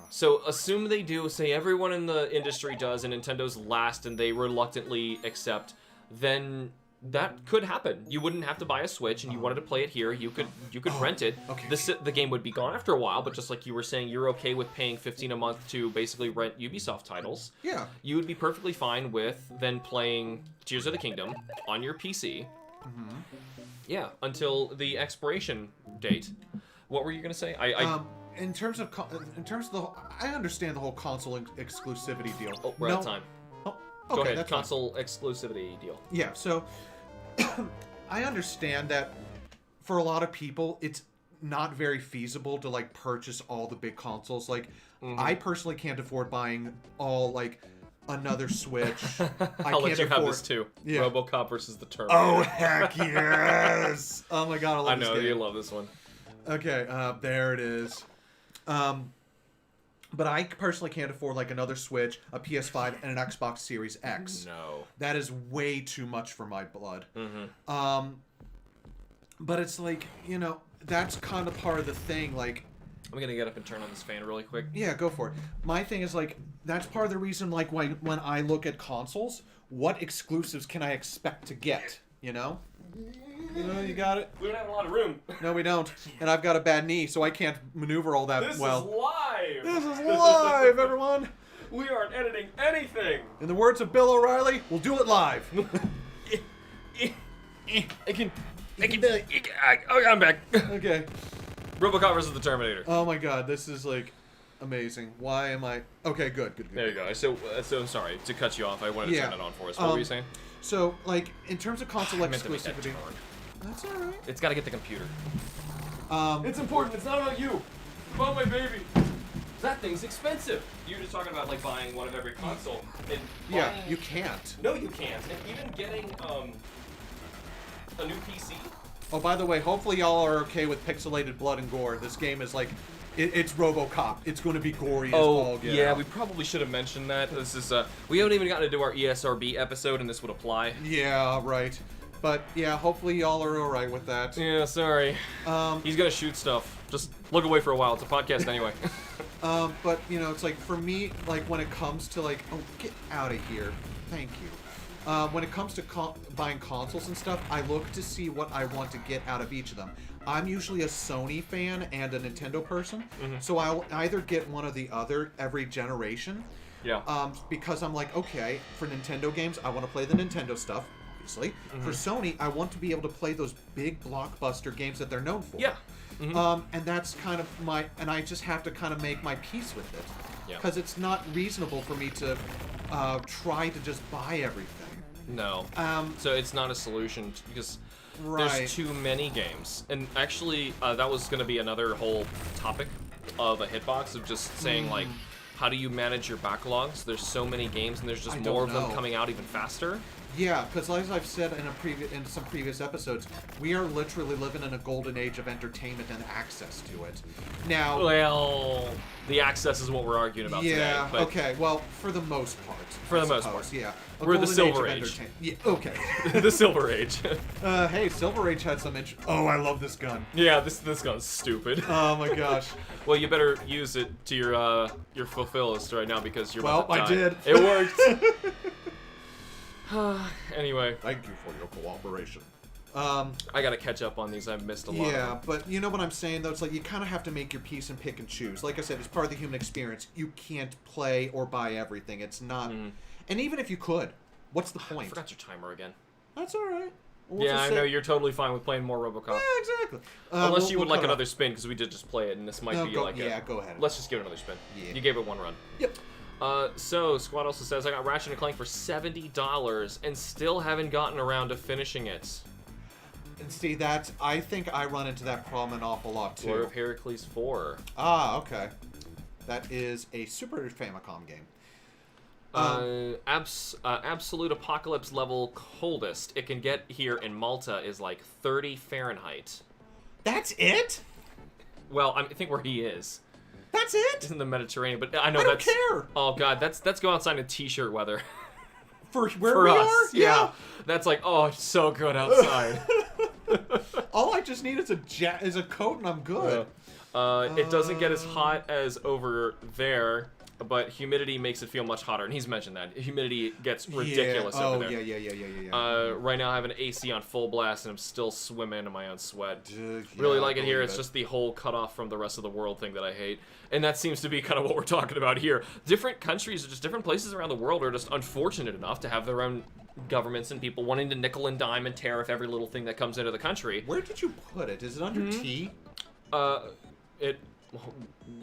So assume they do, say everyone in the industry does, and Nintendo's last and they reluctantly accept, then that could happen. You wouldn't have to buy a Switch, and you wanted to play it here, you could rent it. Okay. The game would be gone after a while, but just like you were saying, you're okay with paying $15 a month to basically rent Ubisoft titles. Yeah. You would be perfectly fine with then playing Tears of the Kingdom on your PC. Yeah, until the expiration date. What were you gonna say? In terms of I understand the whole console exclusivity deal. Oh, we're out of time. Oh, okay, go ahead. That's console exclusivity deal. Yeah. So I understand that for a lot of people, it's not very feasible to like purchase all the big consoles. Like, I personally can't afford buying all like another Switch. I'll let you have this too. Yeah. RoboCop versus the Terminator. Oh heck yes! Oh my god, I love this game. You love this one. Okay, there it is. But I personally can't afford like another Switch, a PS5, and an Xbox Series X. No. That is way too much for my blood. But it's like, you know, that's kind of part of the thing, like, I'm gonna get up and turn on this fan really quick. Yeah, go for it. My thing is, like, that's part of the reason, like, when I look at consoles, what exclusives can I expect to get, you know? You got it? We don't have a lot of room. No, we don't. And I've got a bad knee, so I can't maneuver all that well. This is live! This is live, everyone! We aren't editing anything! In the words of Bill O'Reilly, we'll do it live. I'm back. Okay. RoboCop versus the Terminator. Oh my god, this is like amazing. Why am I? Okay, good. There you go. So sorry to cut you off. I wanted to turn it on for us. What were you saying? So, like, in terms of console exclusivity, that's all right. It's got to get the computer. It's important. It's not about you. It's about my baby. That thing's expensive. You're just talking about like buying one of every console. And yeah, you can't. No, you can't. And even getting a new PC. Oh, by the way, hopefully y'all are okay with pixelated blood and gore. This game is like, it's RoboCop. It's going to be gory as all get out. We probably should have mentioned that. This is we haven't even gotten to do our ESRB episode, and this would apply. Yeah, right. But yeah, hopefully y'all are all right with that. Yeah, sorry. He's gonna shoot stuff. Just look away for a while. It's a podcast anyway. But you know, it's like for me, like when it comes to like, oh, get out of here. Thank you. When it comes to buying consoles and stuff, I look to see what I want to get out of each of them. I'm usually a Sony fan and a Nintendo person, so I'll either get one or the other every generation. Yeah. Because I'm like, okay, for Nintendo games, I want to play the Nintendo stuff. obviously. For Sony, I want to be able to play those big blockbuster games that they're known for. Yeah. And that's kind of and I just have to kind of make my peace with it. Because it's not reasonable for me to try to just buy everything. No. So it's not a solution because Right. there's too many games. And actually, that was going to be another whole topic of a hitbox of just saying, like, how do you manage your backlogs? There's so many games, and there's just more of them coming out even faster. Yeah, because as I've said in some previous episodes, we are literally living in a golden age of entertainment and access to it. Now, Well, the access is what we're arguing about today. But okay, well, for the most part. For the most part. Yeah. We're the Silver Age. Yeah, okay. the Silver Age. Hey, Silver Age had some Oh, I love this gun. Yeah, this gun's stupid. Oh my gosh. Well, you better use it to your fullest right now because you're about to die. I did. It worked. Anyway. Thank you for your cooperation. I gotta catch up on these. I've missed a lot. Yeah, but you know what I'm saying, though? It's like you kind of have to make your peace and pick and choose. Like I said, it's part of the human experience. You can't play or buy everything. It's not... And even if you could, what's the point? I forgot your timer again. That's all right. Yeah, I know you're totally fine with playing more RoboCop. Yeah, exactly. Unless you would like another spin, because we did just play it, and this might be like go ahead. Let's just give it another spin. Yeah. You gave it one run. Yep. So, Squad also says, I got Ratchet & Clank for $70 and still haven't gotten around to finishing it. And see, I think I run into that problem an awful lot, too. Lord of Heracles 4. Ah, okay. That is a Super Famicom game. Absolute apocalypse level coldest it can get here in Malta is like 30 Fahrenheit. That's it? Well, I think where he is. That's it? It's in the Mediterranean, but I know I don't care. Oh god, that's go outside in t-shirt weather. For where For we us, are? yeah. That's like, oh, it's so good outside. All I just need is a coat and I'm good. It doesn't get as hot as over there, but humidity makes it feel much hotter, and he's mentioned that. Humidity gets ridiculous over there. Yeah. Right now I have an AC on full blast, and I'm still swimming in my own sweat. Yeah, really like it here. It's just the whole cut off from the rest of the world thing that I hate. And that seems to be kind of what we're talking about here. Different countries, or just different places around the world are just unfortunate enough to have their own governments and people wanting to nickel and dime and tariff every little thing that comes into the country. Where did you put it? Is it under T? No,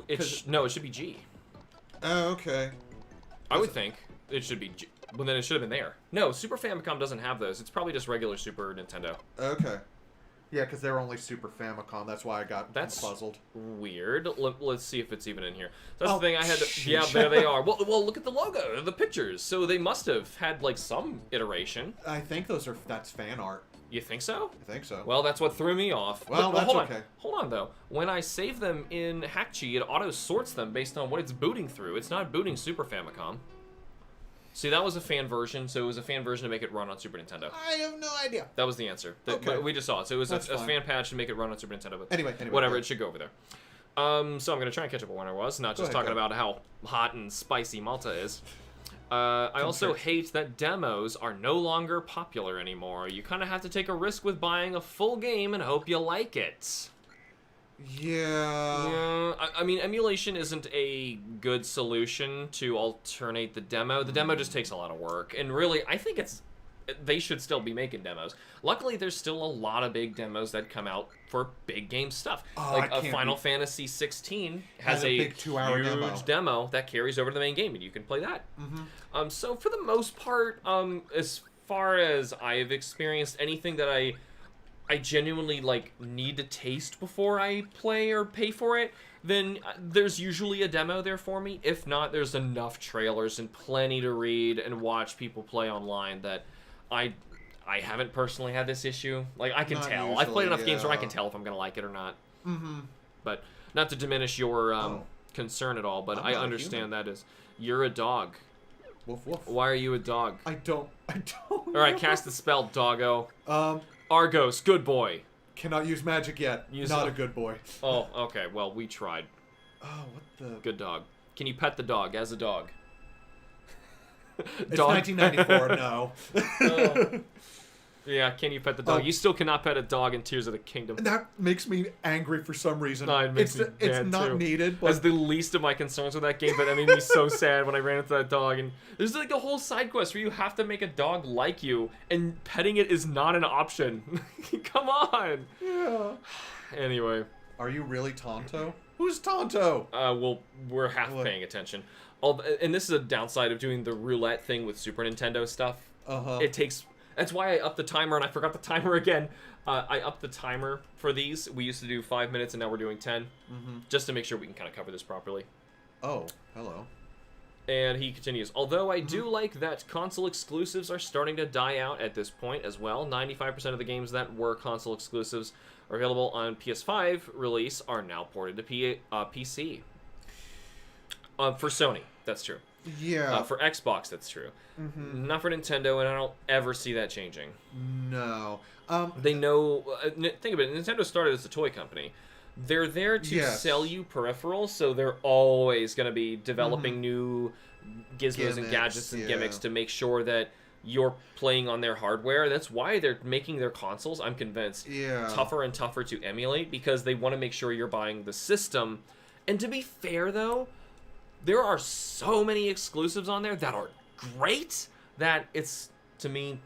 it should be G. Oh, okay. I would think it should be G. Well, then it should have been there. No, Super Famicom doesn't have those. It's probably just regular Super Nintendo. Okay. Yeah, because they're only Super Famicom. That's why I got puzzled. Weird. Let's see if it's even in here. That's the thing I had to... Yeah, there they are. Well, look at the logo, the pictures. So they must have had, like, some iteration. I think that's fan art. You think so? I think so. Well, that's what threw me off. Well, that's okay. Hold on, though. When I save them in Hackchi, it auto-sorts them based on what it's booting through. It's not booting Super Famicom. See, that was a fan version, so it was a fan version to make it run on Super Nintendo. I have no idea. That was the answer. Okay. We just saw it. So it was a fan patch to make it run on Super Nintendo. But anyway. Whatever, it should go over there. So I'm going to try and catch up with where I was, not just talking about how hot and spicy Malta is. I also hate that demos are no longer popular anymore. You kind of have to take a risk with buying a full game and hope you like it. Yeah. I mean, emulation isn't a good solution to alternate the demo. The demo just takes a lot of work, and really, I think they should still be making demos. Luckily, there's still a lot of big demos that come out for big game stuff. Like Final Fantasy 16 has a big 2-hour huge demo that carries over to the main game, and you can play that. So for the most part, as far as I have experienced, anything that I genuinely need to taste before I play or pay for it, then there's usually a demo there for me. If not, there's enough trailers and plenty to read and watch people play online that I haven't personally had this issue. Like, I can tell. I've played enough games where I can tell if I'm gonna like it or not. But not to diminish your concern at all, but I understand that is you're a dog. Woof woof. Why are you a dog? I don't. All right, cast the spell, doggo. Argos, good boy. Cannot use magic yet. Not a good boy. Oh, okay. Well, we tried. Oh, what the? Good dog. Can you pet the dog as a dog? It's 1994. No. Yeah, can you pet the dog? You still cannot pet a dog in Tears of the Kingdom. And that makes me angry for some reason. No, it makes me it's mad, not too. needed, but That's the least of my concerns with that game, but that made me so sad when I ran into that dog. And there's like a whole side quest where you have to make a dog like you, and petting it is not an option. Come on. yeah. Anyway. Are you really Tonto? Who's Tonto? Well, we're half paying attention. And this is a downside of doing the roulette thing with Super Nintendo stuff. It takes... That's why I upped the timer, and I forgot the timer again. I upped the timer for these. We used to do 5 minutes, and now we're doing 10. Just to make sure we can kind of cover this properly. Oh, hello. And he continues, although I do like that console exclusives are starting to die out at this point as well. 95% of the games that were console exclusives are available on PS5 release are now ported to PC. For Sony, that's true. Yeah. For Xbox, that's true. Not for Nintendo, and I don't ever see that changing. No. They know... think of it, Nintendo started as a toy company. They're there to sell you peripherals, so they're always going to be developing new gizmos and gadgets and gimmicks to make sure that you're playing on their hardware. That's why they're making their consoles, I'm convinced, tougher and tougher to emulate, because they want to make sure you're buying the system. And to be fair, though, there are so many exclusives on there that are great that it's, to me,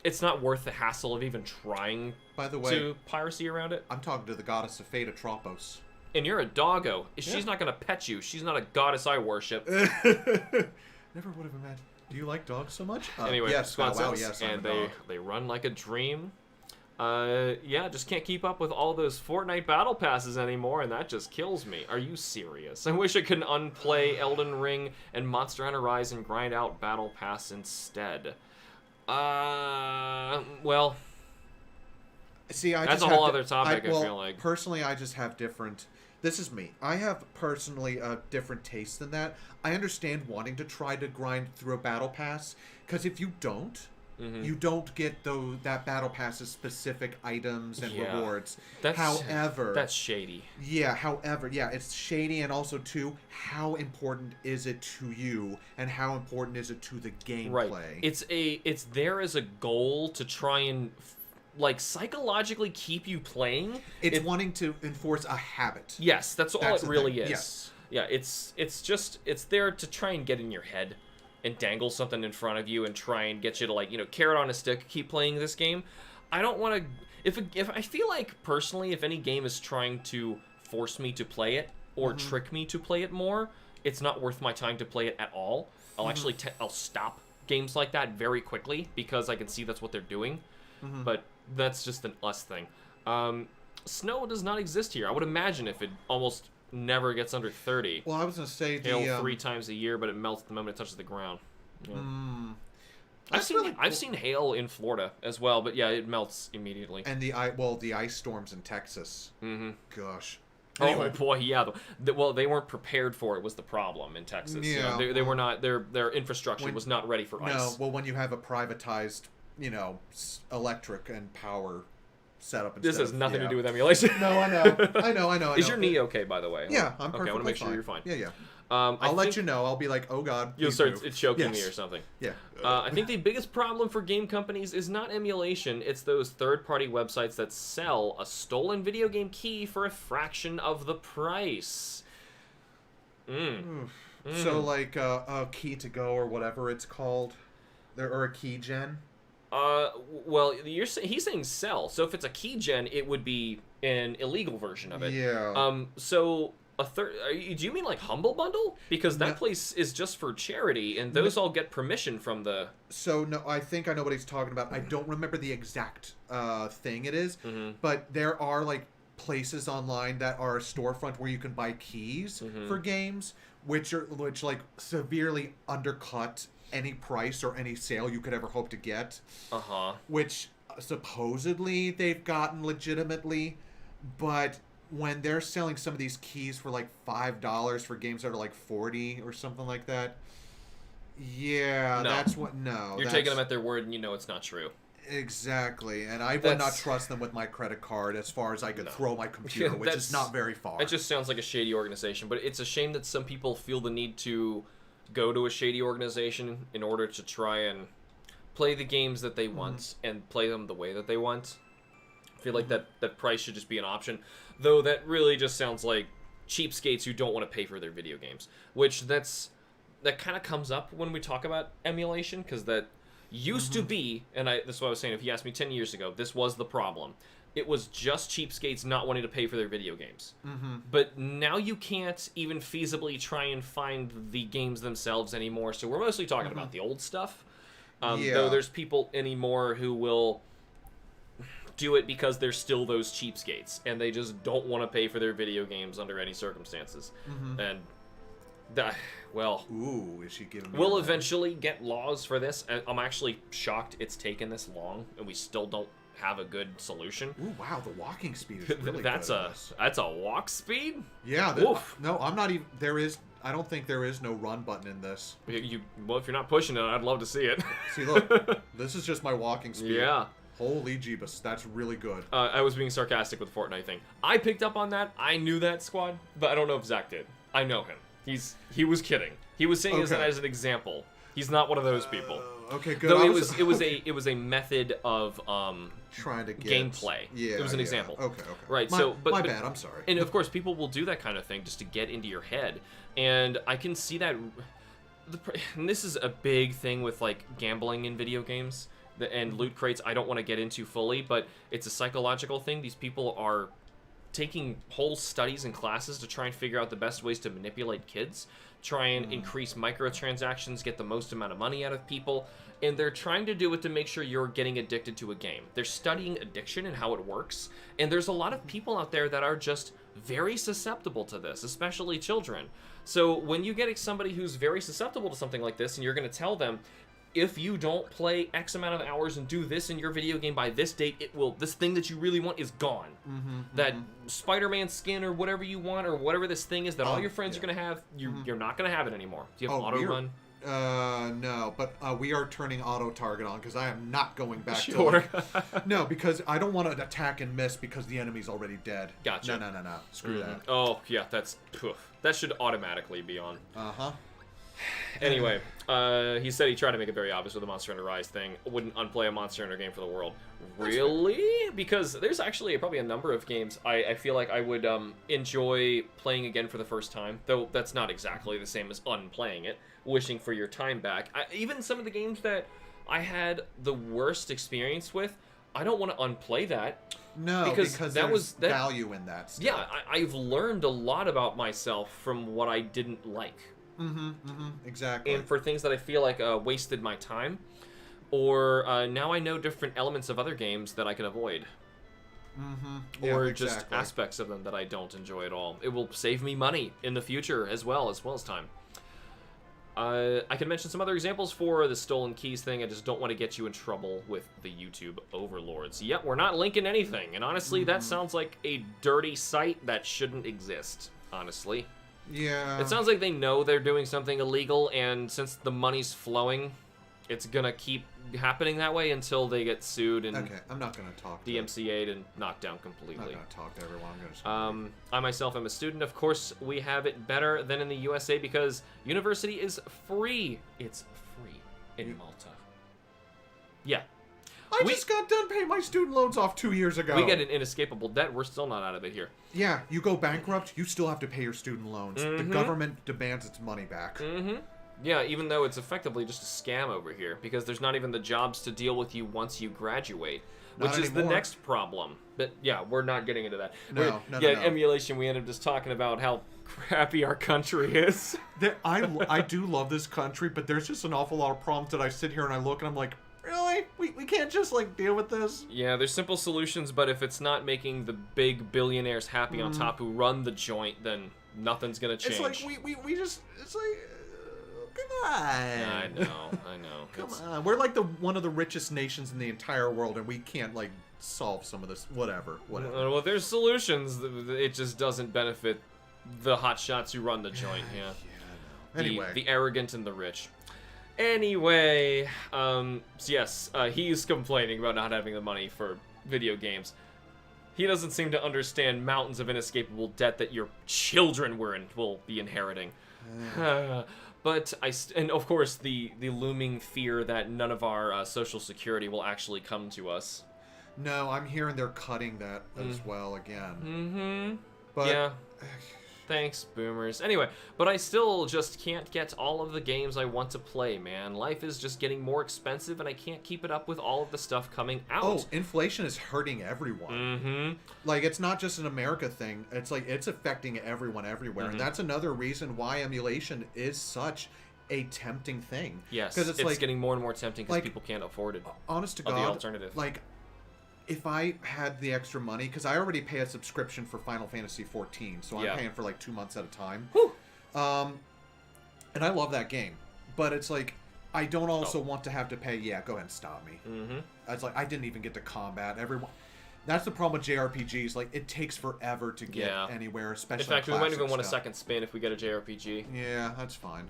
it's not worth the hassle of even trying to piracy around it. I'm talking to the goddess of fate, Atropos. And you're a doggo. She's not going to pet you. She's not a goddess I worship. Never would have imagined. Do you like dogs so much? Anyway, yes, yes, and they run like a dream. Yeah, just can't keep up with all those Fortnite battle passes anymore, and that just kills me. Are you serious? I wish I could unplay Elden Ring and Monster Hunter Rise and grind out battle pass instead. Well, see, that's a whole other topic. I feel like personally, I just have different. This is me. I have personally a different taste than that. I understand wanting to try to grind through a battle pass, because if you don't, you don't get that battle pass's specific items and rewards. However, that's shady. Yeah. However, it's shady, and also too, how important is it to you, and how important is it to the gameplay? Right. It's there as a goal to try and like psychologically keep you playing. It's wanting to enforce a habit. Yes, that's all it really is. Yes. Yeah, it's there to try and get in your head and dangle something in front of you and try and get you to, like, carrot on a stick, keep playing this game. I don't want to... If I feel like, personally, if any game is trying to force me to play it or trick me to play it more, it's not worth my time to play it at all. I'll actually... I'll stop games like that very quickly because I can see that's what they're doing. But that's just an us thing. Snow does not exist here. I would imagine if it almost... never gets under 30. Well, I was going to say hail 3 times a year, but it melts the moment it touches the ground. Yeah. I've seen hail in Florida as well, but yeah, it melts immediately. And the ice storms in Texas. Gosh. Anyway. Oh boy, yeah. Well, they weren't prepared for it. Was the problem in Texas? Yeah. They were not. Their infrastructure was not ready for ice. No. Well, when you have a privatized, electric and power setup. This has nothing to do with emulation. No, I know. Is your knee okay, by the way? Yeah, I'm perfectly okay. I want to make fine. sure you're fine. Yeah. I'll let you know. I'll be like, oh god. You'll start choking me or something. Yeah. I think the biggest problem for game companies is not emulation. It's those third-party websites that sell a stolen video game key for a fraction of the price. So like a key to go or whatever it's called, or a key gen. Well, he's saying sell. So if it's a key gen, it would be an illegal version of it. Yeah. So do you mean like Humble Bundle? Because that place is just for charity, and those all get permission from the... So, no, I think I know what he's talking about. I don't remember the exact thing it is, but there are, like, places online that are a storefront where you can buy keys for games, which like, severely undercut any price or any sale you could ever hope to get. Which, supposedly, they've gotten legitimately, but... when they're selling some of these keys for like $5 for games that are like $40 or something like that, that's what. You're taking them at their word, and you know it's not true. Exactly, and I would not trust them with my credit card as far as I could throw my computer, which is not very far. It just sounds like a shady organization, but it's a shame that some people feel the need to go to a shady organization in order to try and play the games that they want and play them the way that they want. I feel like that price should just be an option. Though that really just sounds like cheapskates who don't want to pay for their video games. Which that kind of comes up when we talk about emulation, because that used to be, and that's what I was saying, if you asked me 10 years ago, this was the problem. It was just cheapskates not wanting to pay for their video games. But now you can't even feasibly try and find the games themselves anymore, so we're mostly talking about the old stuff. Though there's people anymore who will do it because they're still those cheapskates, and they just don't want to pay for their video games under any circumstances. And well, ooh, is she giving me we'll eventually get laws for this. I'm actually shocked it's taken this long, and we still don't have a good solution. Ooh, wow, the walking speed is really that's good. That's a walk speed? Yeah, no, I'm not even, I don't think there is no run button in this. Well, if you're not pushing it, I'd love to see it. See, look, this is just my walking speed. Yeah. Holy Jeebus, that's really good. I was being sarcastic with the Fortnite thing. I picked up on that. I knew that, Squad, but I don't know if Zach did. I know him. He was kidding. He was saying this as an example. He's not one of those people. Okay, good. Though it was a method of trying to get gameplay. Yeah, it was an example. Okay. Right. My bad. I'm sorry. And of course, people will do that kind of thing just to get into your head, and I can see that. And this is a big thing with like gambling in video games and loot crates. I don't want to get into fully, but it's a psychological thing. These people are taking whole studies and classes to try and figure out the best ways to manipulate kids, try and increase microtransactions, get the most amount of money out of people, and they're trying to do it to make sure you're getting addicted to a game. They're studying addiction and how it works, and there's a lot of people out there that are just very susceptible to this, especially children. So when you get somebody who's very susceptible to something like this, and you're going to tell them, if you don't play X amount of hours and do this in your video game by this date, this thing that you really want is gone. That Spider-Man skin or whatever you want, or whatever this thing is that all your friends are going to have, you're not going to have it anymore. Do you have auto run? No, but we are turning auto target on because I am not going back to No, because I don't want to attack and miss because the enemy's already dead. Gotcha. No. Screw that. Oh, yeah, that should automatically be on. Uh-huh. Anyway, he said he tried to make it very obvious with the Monster Hunter Rise thing. Wouldn't unplay a Monster Hunter game for the world. Really? Because there's actually probably a number of games I feel like I would enjoy playing again for the first time. Though that's not exactly the same as unplaying it. Wishing for your time back. Even some of the games that I had the worst experience with, I don't want to unplay that. No, because there's value in that still. Yeah, I've learned a lot about myself from what I didn't like. Exactly. And for things that I feel like wasted my time, or now I know different elements of other games that I can avoid. Or just aspects of them that I don't enjoy at all. It will save me money in the future as well as time. I can mention some other examples for the stolen keys thing. I just don't want to get you in trouble with the YouTube overlords. Yep, we're not linking anything. And honestly, that sounds like a dirty site that shouldn't exist, honestly. Yeah. It sounds like they know they're doing something illegal, and since the money's flowing, it's gonna keep happening that way until they get sued and I'm not gonna talk DMCA'd and knocked down completely. I'm not gonna talk to everyone. I'm gonna I myself am a student. Of course, we have it better than in the USA because university is free. It's free in Malta. Yeah. I just got done paying my student loans off 2 years ago. We get an inescapable debt. We're still not out of it here. Yeah, you go bankrupt, you still have to pay your student loans. The government demands its money back. Yeah, even though it's effectively just a scam over here, because there's not even the jobs to deal with you once you graduate, which is the next problem. But yeah, we're not getting into that. No. Emulation, we ended up just talking about how crappy our country is. I do love this country, but there's just an awful lot of problems that I sit here and I look and I'm like, really? We can't just, like, deal with this? Yeah, there's simple solutions, but if it's not making the big billionaires happy on top who run the joint, then nothing's gonna change. It's like, we just, it's like, come on. I know. Come on. We're, like, one of the richest nations in the entire world, and we can't, like, solve some of this, whatever. Well, there's solutions. It just doesn't benefit the hotshots who run the joint, yeah. Anyway. The arrogant and the rich. Anyway, yes, he's complaining about not having the money for video games. He doesn't seem to understand mountains of inescapable debt that your children will be inheriting. But and of course the looming fear that none of our social security will actually come to us. No, I'm hearing they're cutting that as well again. Mm-hmm. But yeah. Thanks, boomers. Anyway, but I still just can't get all of the games I want to play, man. Life is just getting more expensive, and I can't keep it up with all of the stuff coming out. Oh, inflation is hurting everyone. Mm-hmm. Like, it's not just an America thing. It's like, it's affecting everyone everywhere. And that's another reason why emulation is such a tempting thing. Yes, because it's like, getting more and more tempting because people can't afford it. Honest to God, the alternative. Like, if I had the extra money, because I already pay a subscription for Final Fantasy 14, so I'm paying for like 2 months at a time. Whew. And I love that game, but it's like I don't also want to have to pay. Yeah, go ahead and stop me. It's like I didn't even get to combat. Everyone. That's the problem with JRPGs. Like, it takes forever to get anywhere, especially. In fact, we might even want a second spin if we get a JRPG. Yeah, that's fine.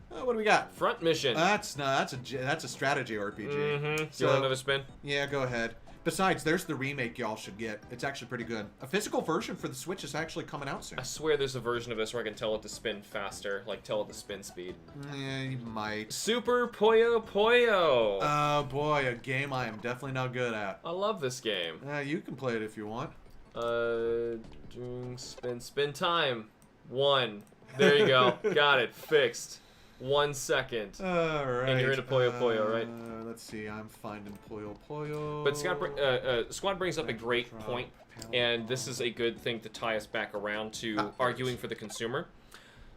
What do we got? Front mission. That's a strategy RPG. So, you want another spin? Yeah, go ahead. Besides, there's the remake y'all should get. It's actually pretty good. A physical version for the Switch is actually coming out soon. I swear there's a version of this where I can tell it to spin faster, like tell it the spin speed. Yeah, you might. Super Puyo Puyo! Oh boy, a game I am definitely not good at. I love this game. You can play it if you want. Doing spin time. 1. There you go. Got it. Fixed. 1 second. All right. And you're into Puyo Puyo, right? Let's see. I'm finding Puyo Puyo. But Squad brings up a great point, and this is a good thing to tie us back around to arguing for the consumer.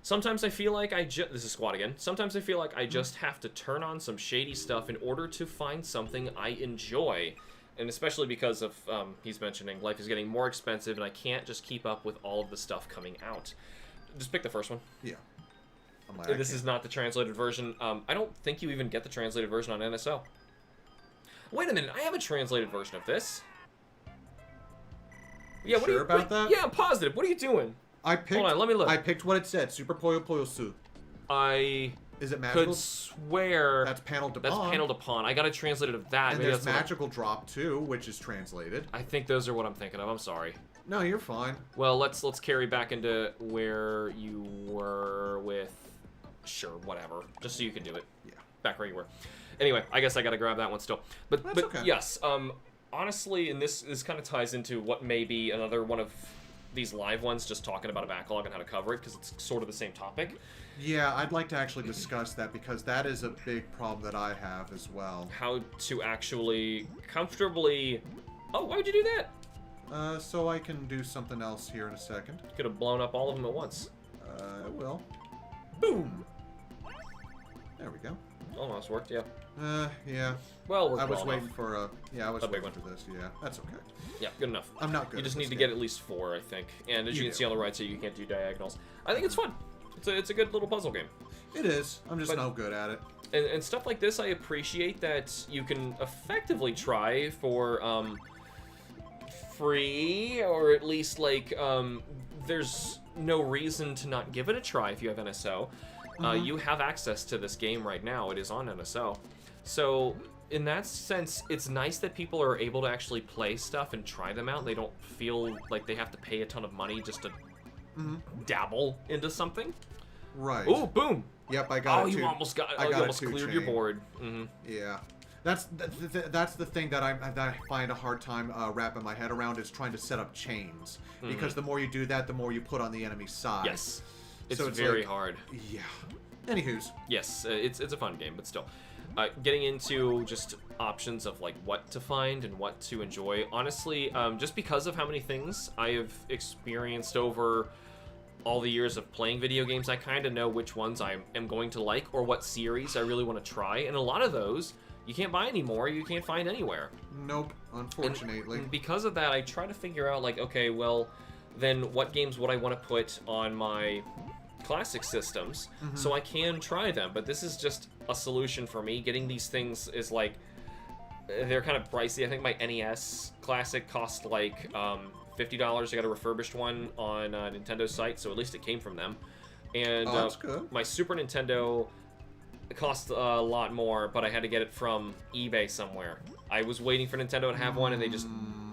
Sometimes I feel like this is Squad again. Sometimes I feel like I just have to turn on some shady stuff in order to find something I enjoy. And especially because of, he's mentioning, life is getting more expensive, and I can't just keep up with all of the stuff coming out. Just pick the first one. Yeah. This is not the translated version. I don't think you even get the translated version on NSO. Wait a minute, I have a translated version of this. Yeah, what sure about that? Yeah, I'm positive. What are you doing? Hold on, let me look. I picked what it said. Super Puyo Puyo Su. Is it magical? Could swear that's Panel de That's Pawn. Panel de Pawn. I got a translated of that. And there's Magical Drop too, which is translated. I think those are what I'm thinking of. I'm sorry. No, you're fine. Well, let's carry back into where you were with. Sure, whatever. Just so you can do it. Yeah. Back where you were. Anyway, I guess I gotta grab that one still. But okay. Yes, honestly, and this kind of ties into what may be another one of these live ones, just talking about a backlog and how to cover it, because it's sort of the same topic. Yeah, I'd like to actually discuss that, because that is a big problem that I have as well. How to actually comfortably... Oh, why would you do that? So I can do something else here in a second. You could have blown up all of them at once. I will. Boom! There we go. Almost worked, yeah. Yeah. Well, I was waiting for a... Yeah, I was waiting one. for this. Yeah, that's okay. Yeah, good enough. I'm not good. You just need to get at least 4, I think. And as you can see on the right side, you can't do diagonals. I think it's fun. It's a good little puzzle game. It is. I'm just no good at it. And stuff like this, I appreciate that you can effectively try for free, or at least like there's no reason to not give it a try if you have NSO. You have access to this game right now. It is on NSO. So in that sense, it's nice that people are able to actually play stuff and try them out. They don't feel like they have to pay a ton of money just to dabble into something. Right. Oh, boom. Yep, I got it. You almost got it. You almost cleared your board. Yeah. That's the thing that I find a hard time wrapping my head around, is trying to set up chains. Because the more you do that, the more you put on the enemy's side. Yes. It's very hard. Yeah. Anywho's. Yes, it's a fun game, but still. Getting into just options of like what to find and what to enjoy. Honestly, just because of how many things I have experienced over all the years of playing video games, I kind of know which ones I am going to like, or what series I really want to try. And a lot of those you can't buy anymore. You can't find anywhere. Nope, unfortunately. And because of that, I try to figure out like, okay, well, then what games would I want to put on my classic systems so I can try them. But this is just a solution for me. Getting these things is like, they're kind of pricey. I think my NES classic cost like $50. I got a refurbished one on Nintendo's site, so at least it came from them. And that's good. My Super Nintendo cost a lot more, but I had to get it from eBay somewhere. I was waiting for Nintendo to have one, and they just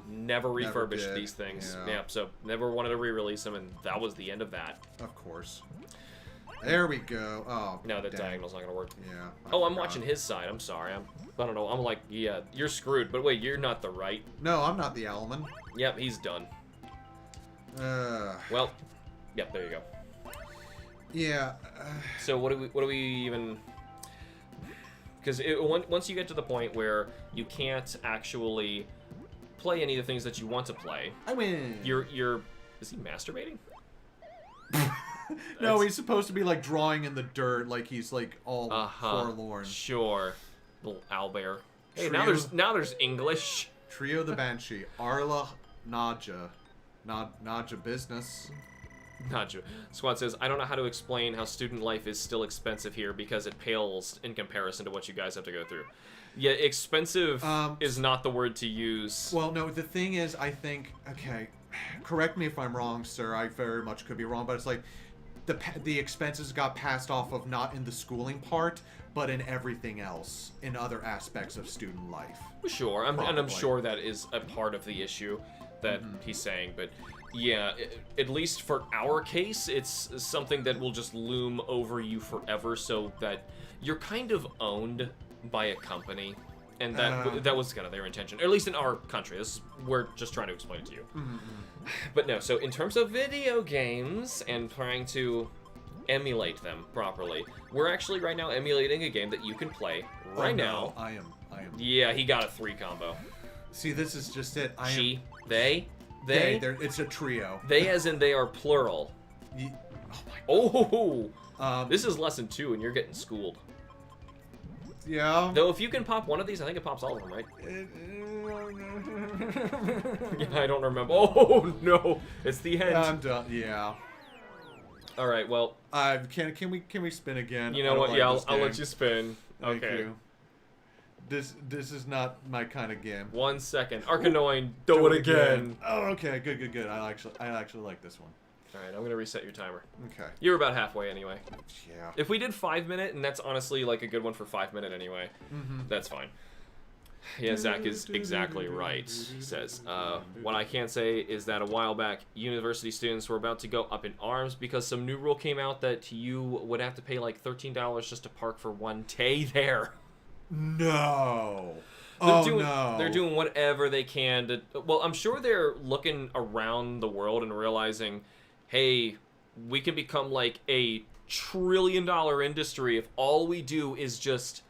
never refurbished these things. Yeah, so never wanted to re-release them, and that was the end of that. Of course. There we go. Oh, No, that dang. diagonal's not gonna work. Yeah. Oh, I'm watching his side. I'm sorry. I don't know. I'm like, yeah, you're screwed. But wait, you're not the right. No, I'm not the Owlman. Yep, he's done. Well, yep, there you go. Yeah. So what do we even? Because once you get to the point where you can't actually play any of the things that you want to play, I win. You're. Is he masturbating? No, he's supposed to be like drawing in the dirt, like he's like all forlorn. Sure, little owlbear. Hey, Trio. now there's English. Trio the Banshee, Arla, Nadja, Nadja business. Nadja. Squad says, I don't know how to explain how student life is still expensive here because it pales in comparison to what you guys have to go through. Yeah, expensive is not the word to use. Well, no, the thing is, I think, okay, correct me if I'm wrong, sir, I very much could be wrong, but it's like the expenses got passed off of not in the schooling part, but in everything else, in other aspects of student life. Sure, and I'm sure that is a part of the issue that he's saying, but yeah, at least for our case, it's something that will just loom over you forever, so that you're kind of owned by a company, and that was kind of their intention, or at least in our country. We're just trying to explain it to you. But no, so in terms of video games and trying to emulate them properly, we're actually right now emulating a game that you can play right now. I am. Yeah, he got a 3 combo. See, this is just it. They. It's a trio. They, as in they are plural. Oh my. Oh, this is lesson 2, and you're getting schooled. Yeah. Though if you can pop one of these, I think it pops all of them, right? Yeah, I don't remember. Oh no, it's the end. I'm done. Yeah. All right. Well. Can we spin again? You know what? Yeah, I'll let you spin. Thank Okay. you. This is not my kind of game. 1 second. Arkanoid, do it again. Oh, okay. Good. I actually like this one. All right, I'm gonna reset your timer. Okay. You're about halfway anyway. Yeah. If we did 5 minute, and that's honestly like a good one for 5 minute anyway, that's fine. Yeah, Zach is exactly right, he says. What I can say is that a while back, university students were about to go up in arms because some new rule came out that you would have to pay like $13 just to park for 1 day there. No. They're doing whatever they can to... Well, I'm sure they're looking around the world and realizing, hey, we can become like a $1 trillion industry if all we do is just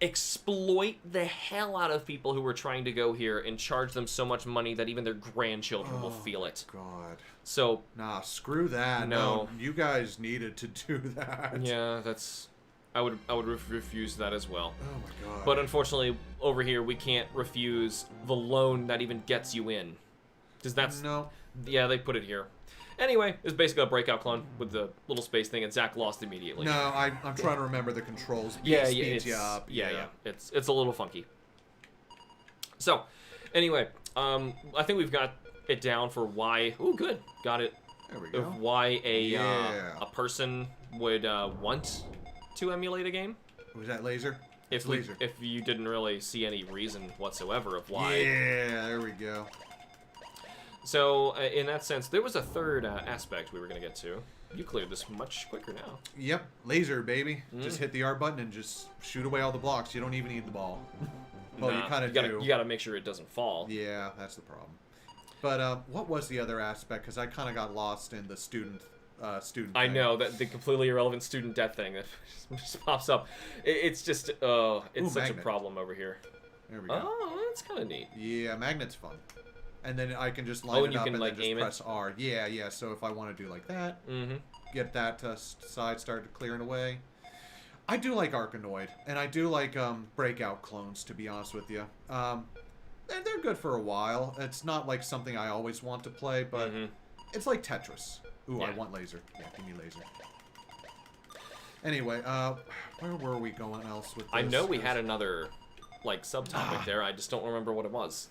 exploit the hell out of people who are trying to go here and charge them so much money that even their grandchildren will feel it. God. So... Nah, screw that. No, you guys needed to do that. Yeah, that's... I would refuse that as well. Oh my god. But unfortunately, over here, we can't refuse the loan that even gets you in. Because that's... No. Yeah, they put it here. Anyway, it's basically a breakout clone with the little space thing, and Zach lost immediately. No, I'm trying to remember the controls. Yeah. It's a little funky. So, anyway, I think we've got it down for why... Ooh, good. Got it. There we go. Of why a person would want to emulate a game. Was that laser? If you didn't really see any reason whatsoever of why. Yeah, there we go. So, in that sense, there was a third aspect we were going to get to. You cleared this much quicker now. Yep, laser, baby. Just hit the R button and just shoot away all the blocks. You don't even need the ball. Well, you kind of do. You got to make sure it doesn't fall. Yeah, that's the problem. But what was the other aspect? Because I kind of got lost in the student I thing. know, that the completely irrelevant student debt thing that just pops up. It's just, it's such magnet. a problem over here. There we go. Oh, that's kind of neat. Yeah, magnet's fun. And then I can just line it up and like, then just press R. Yeah. So if I want to do like that, get that side started clearing away. I do like Arkanoid, and I do like Breakout clones, to be honest with you. They're good for a while. It's not like something I always want to play, but it's like Tetris. Ooh, yeah. I want laser. Yeah, give me laser. Anyway, where were we going else with this? I know we had another, like, subtopic there. I just don't remember what it was.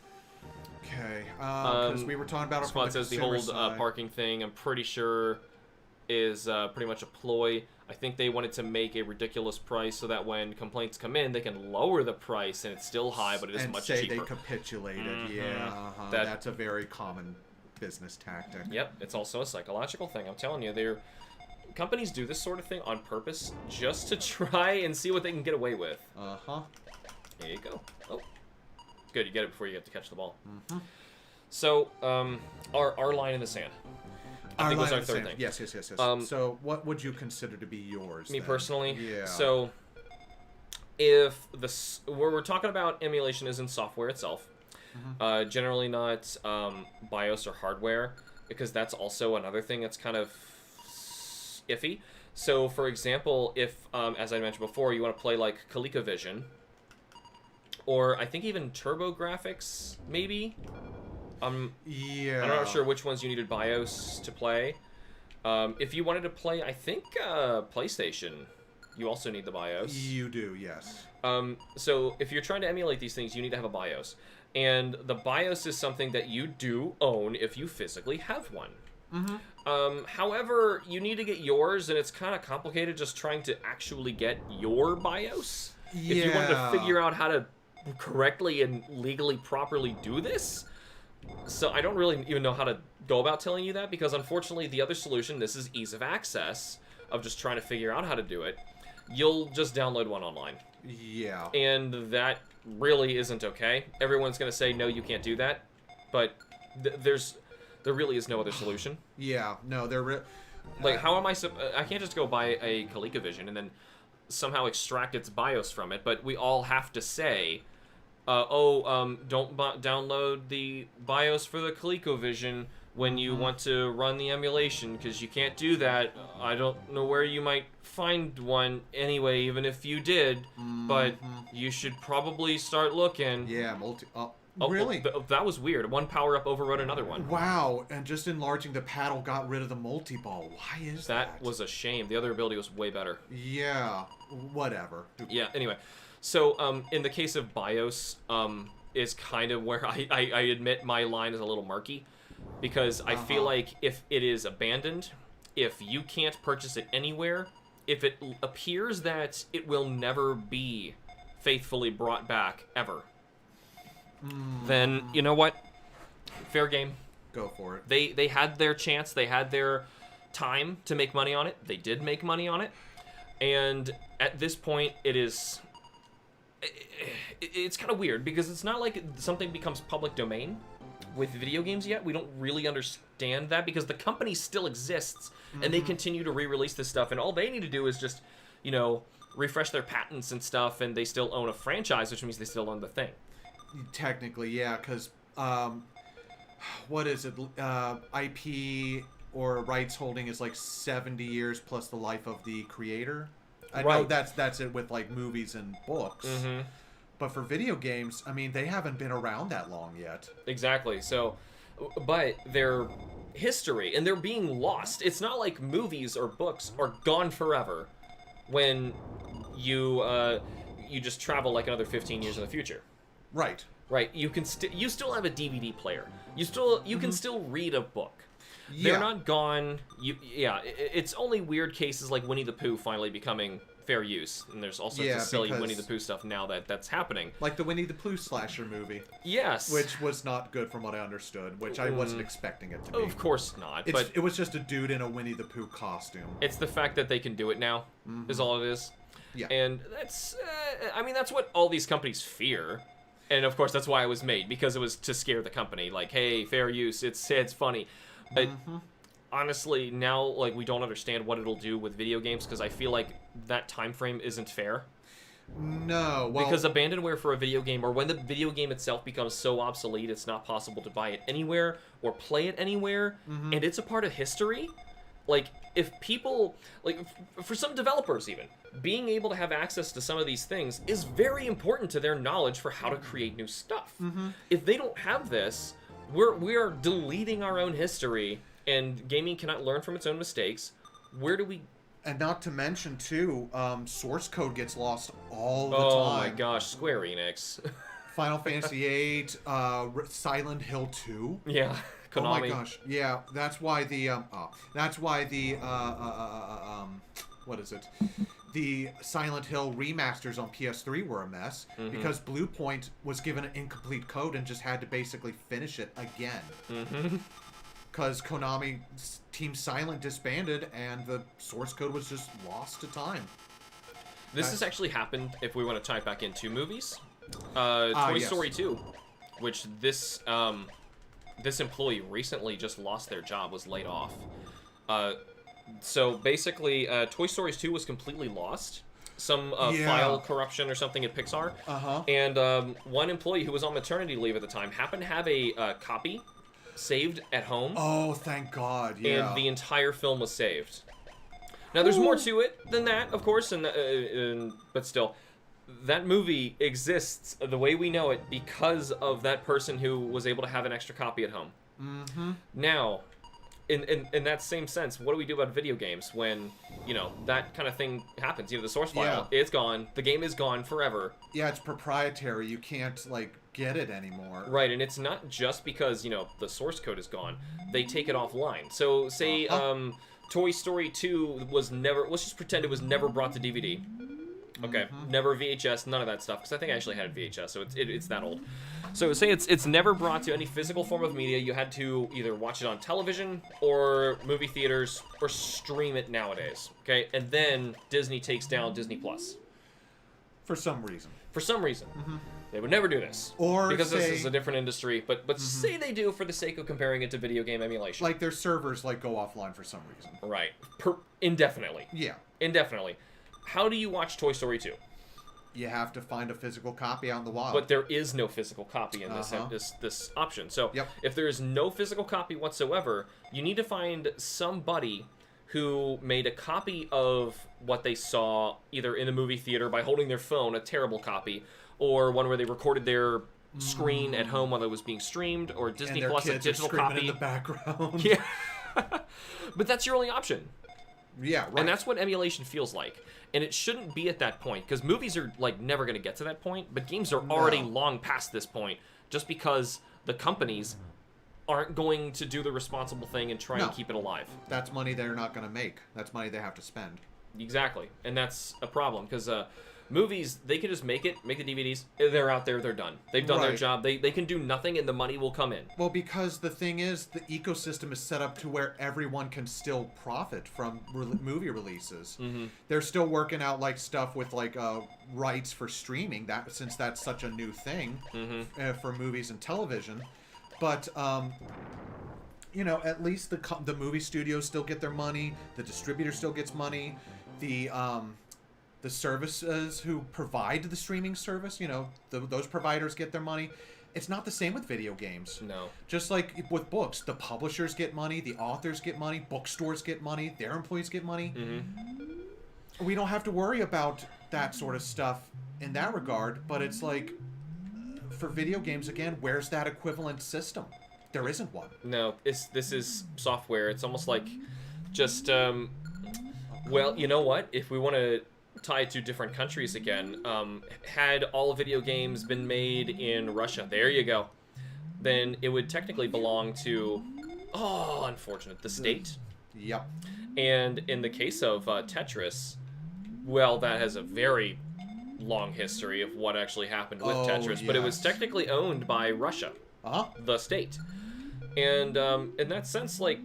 Okay, because we were talking about it from Squad says the whole parking thing, I'm pretty sure, is pretty much a ploy. I think they wanted to make a ridiculous price so that when complaints come in, they can lower the price and it's still high, but it is much cheaper. And say they capitulated. Yeah, that's a very common business tactic. Yep, it's also a psychological thing. I'm telling you, they're companies do this sort of thing on purpose just to try and see what they can get away with. Uh-huh. There you go. Oh, good. You get it before you get to catch the ball. Mm-hmm. So, our line in the sand. I think was our third thing. Yes. So, what would you consider to be yours? Me then? personally? Yeah. So, if where we're talking about emulation is in software itself, generally not BIOS or hardware, because that's also another thing that's kind of iffy. So, for example, if, as I mentioned before, you want to play like ColecoVision, or I think even TurboGrafx, maybe? Yeah. I'm not sure which ones you needed BIOS to play. If you wanted to play, I think, PlayStation, you also need the BIOS. You do, yes. So if you're trying to emulate these things, you need to have a BIOS. And the BIOS is something that you do own if you physically have one. However, you need to get yours, and it's kind of complicated just trying to actually get your BIOS. Yeah. If you wanted to figure out how to correctly and legally properly do this. So I don't really even know how to go about telling you that, because unfortunately the other solution, this is ease of access of just trying to figure out how to do it. You'll just download one online. Yeah. And that really isn't okay. Everyone's going to say, no, you can't do that. But there really is no other solution. Yeah. No, like, how am I can't just go buy a ColecoVision and then somehow extract its BIOS from it, but we all have to say, don't download the BIOS for the ColecoVision when you want to run the emulation, because you can't do that. I don't know where you might find one anyway, even if you did, but you should probably start looking. Yeah, really? That was weird. One power-up overrode another one. Wow, and just enlarging the paddle got rid of the multi-ball. Why is that? That was a shame. The other ability was way better. Yeah, whatever. Yeah, anyway. So, in the case of BIOS, is kind of where I admit my line is a little murky, because I feel like if it is abandoned, if you can't purchase it anywhere, if it appears that it will never be faithfully brought back, ever, then, you know what? Fair game. Go for it. They had their chance, they had their time to make money on it, they did make money on it, and at this point, it's kind of weird, because it's not like something becomes public domain with video games yet. We don't really understand that, because the company still exists, and they continue to re-release this stuff, and all they need to do is just, refresh their patents and stuff, and they still own a franchise, which means they still own the thing. Technically, yeah, because, what is it, IP or rights holding is like 70 years plus the life of the creator. I know that's it with, like, movies and books. But for video games, I mean, they haven't been around that long yet. Exactly. So, but their history, and they're being lost. It's not like movies or books are gone forever when you just travel like another 15 years in the future. Right. Right. You still have a DVD player. You can still read a book. Yeah. They're not gone. It's only weird cases like Winnie the Pooh finally becoming fair use, and there's all sorts of silly Winnie the Pooh stuff now that's happening. Like the Winnie the Pooh slasher movie. Yes. Which was not good from what I understood, which I wasn't expecting it to be. Of course not. But it was just a dude in a Winnie the Pooh costume. It's the fact that they can do it now, is all it is. Yeah. And that's, that's what all these companies fear. And of course, that's why it was made, because it was to scare the company. Like, hey, fair use, it's funny. But honestly, now, like, we don't understand what it'll do with video games, because I feel like that time frame isn't fair. No, well... Because abandonware for a video game, or when the video game itself becomes so obsolete it's not possible to buy it anywhere or play it anywhere, and it's a part of history, like, if people... Like, for some developers, even, being able to have access to some of these things is very important to their knowledge for how to create new stuff. If they don't have this... We are deleting our own history, and gaming cannot learn from its own mistakes. Where do we... And not to mention, too, source code gets lost all the time. Oh my gosh, Square Enix. Final Fantasy VIII, Silent Hill 2. Yeah, Konami. Oh my gosh, yeah, that's why the, what is it? The Silent Hill remasters on PS3 were a mess, because Bluepoint was given an incomplete code and just had to basically finish it again. because Konami Team Silent disbanded and the source code was just lost to time. This has actually happened, if we want to tie it back into movies. Toy Story 2, which this employee recently just lost their job, was laid off. So basically, Toy Story 2 was completely lost. Some file corruption or something at Pixar. And one employee who was on maternity leave at the time happened to have a copy saved at home. Oh, thank God, yeah. And the entire film was saved. Now, there's more to it than that, of course, but still, that movie exists the way we know it because of that person who was able to have an extra copy at home. Now, in that same sense, what do we do about video games when, you know, that kind of thing happens? You know, the source file, it's gone, the game is gone forever. Yeah, it's proprietary. You can't, like, get it anymore. Right, and it's not just because, you know, the source code is gone. They take it offline. So, say, Toy Story 2 was never, let's just pretend it was never brought to DVD. Okay, never VHS, none of that stuff, because I think I actually had VHS, so it's that old. So say it's never brought to any physical form of media. You had to either watch it on television or movie theaters or stream it nowadays. Okay, and then Disney takes down Disney Plus. For some reason. For some reason. They would never do this. Or because this is a different industry, but say they do for the sake of comparing it to video game emulation. Like their servers like go offline for some reason. Right. Indefinitely. Yeah. Indefinitely. How do you watch Toy Story 2? You have to find a physical copy out in the wild. But there is no physical copy in this option. So if there is no physical copy whatsoever, you need to find somebody who made a copy of what they saw either in the movie theater by holding their phone, a terrible copy, or one where they recorded their screen at home while it was being streamed, or Disney Plus, a digital copy in the background. Yeah. But that's your only option. Yeah, right. And that's what emulation feels like. And it shouldn't be at that point, because movies are, like, never going to get to that point, but games are already long past this point, just because the companies aren't going to do the responsible thing and try and keep it alive. That's money they're not going to make. That's money they have to spend. Exactly. And that's a problem, because movies, they can just make the DVDs, they're out there, they're done. They've done their job, they can do nothing, and the money will come in. Well, because the thing is, the ecosystem is set up to where everyone can still profit from movie releases. They're still working out, like, stuff with, like, rights for streaming, since that's such a new thing for movies and television. But, you know, at least the movie studios still get their money, the distributor still gets money, the services who provide the streaming service, you know, those providers get their money. It's not the same with video games. No. Just like with books, the publishers get money, the authors get money, bookstores get money, their employees get money. We don't have to worry about that sort of stuff in that regard, but it's like, for video games, again, where's that equivalent system? There isn't one. No, this is software. It's almost like just, well, you know what? If we want to tie it to different countries again, had all video games been made in Russia, there you go, then it would technically belong to, unfortunate, the state. Yep. And in the case of Tetris, well, that has a very long history of what actually happened with Tetris, but it was technically owned by Russia, the state. And in that sense, like,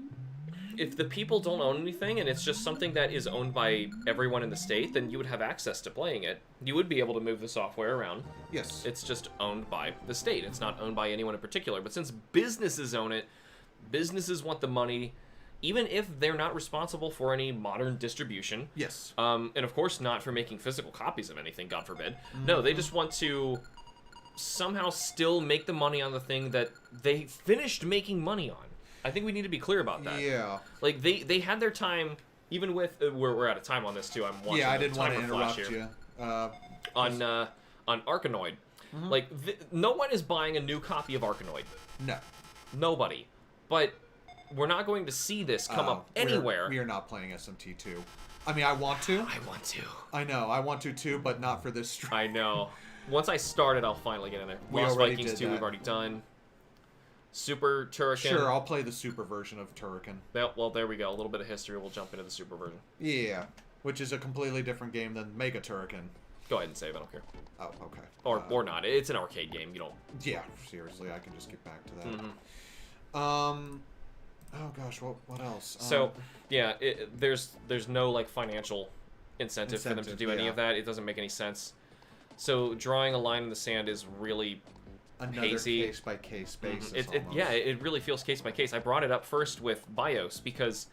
if the people don't own anything and it's just something that is owned by everyone in the state, then you would have access to playing it. You would be able to move the software around. Yes. It's just owned by the state. It's not owned by anyone in particular. But since businesses own it, businesses want the money, even if they're not responsible for any modern distribution. Yes. And of course not for making physical copies of anything, God forbid. No, they just want to somehow still make the money on the thing that they finished making money on. I think we need to be clear about that. Yeah. Like, they had their time, even with... we're out of time on this, too. I'm watching I didn't want to interrupt you. On Arkanoid. Like, no one is buying a new copy of Arkanoid. No. Nobody. But we're not going to see this come up anywhere. We are not playing SMT2. I mean, I want to. I want to. I know. I want to, too, but not for this stream. I know. Once I start it, I'll finally get in there. Lost Vikings 2, we've already done. Super Turrican. Sure, I'll play the super version of Turrican. Well, there we go. A little bit of history. We'll jump into the super version. Yeah, which is a completely different game than Mega Turrican. Go ahead and save. I don't care. Oh, okay. Or not. It's an arcade game. You don't. Yeah, seriously, I can just get back to that. Oh gosh, what else? So yeah, there's no like financial incentive for them to do any of that. It doesn't make any sense. So drawing a line in the sand is really another hazy. case by case basis. It really feels case by case. I brought it up first with BIOS because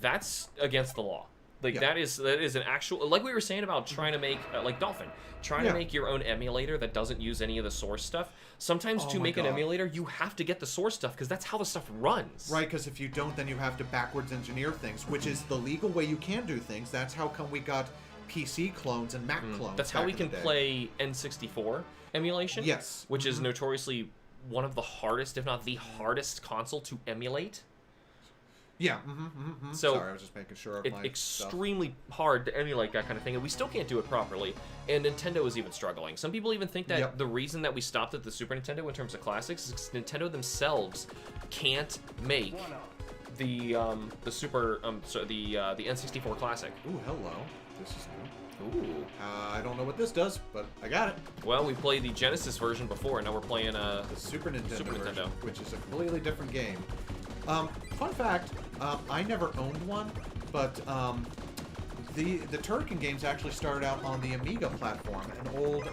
that's against the law. Like that is an actual, like we were saying about trying to make like Dolphin, trying to make your own emulator that doesn't use any of the source stuff. Sometimes to make an emulator, you have to get the source stuff because that's how the stuff runs. Right, because if you don't, then you have to backwards engineer things, which is the legal way you can do things. That's how come we got PC clones and Mac clones. That's how we can play N64 emulation. Yes. Which is notoriously one of the hardest, if not the hardest console to emulate. Yeah. So sorry, I was just making sure of my extremely hard to emulate that kind of thing, and we still can't do it properly. And Nintendo is even struggling. Some people even think that the reason that we stopped at the Super Nintendo in terms of classics is because Nintendo themselves can't make the N64 Classic. Ooh, hello. This is new. Ooh. I don't know what this does, but I got it. Well, we played the Genesis version before, and now we're playing the Super Nintendo version, which is a completely different game. Fun fact, I never owned one, but the Turrican games actually started out on the Amiga platform, an old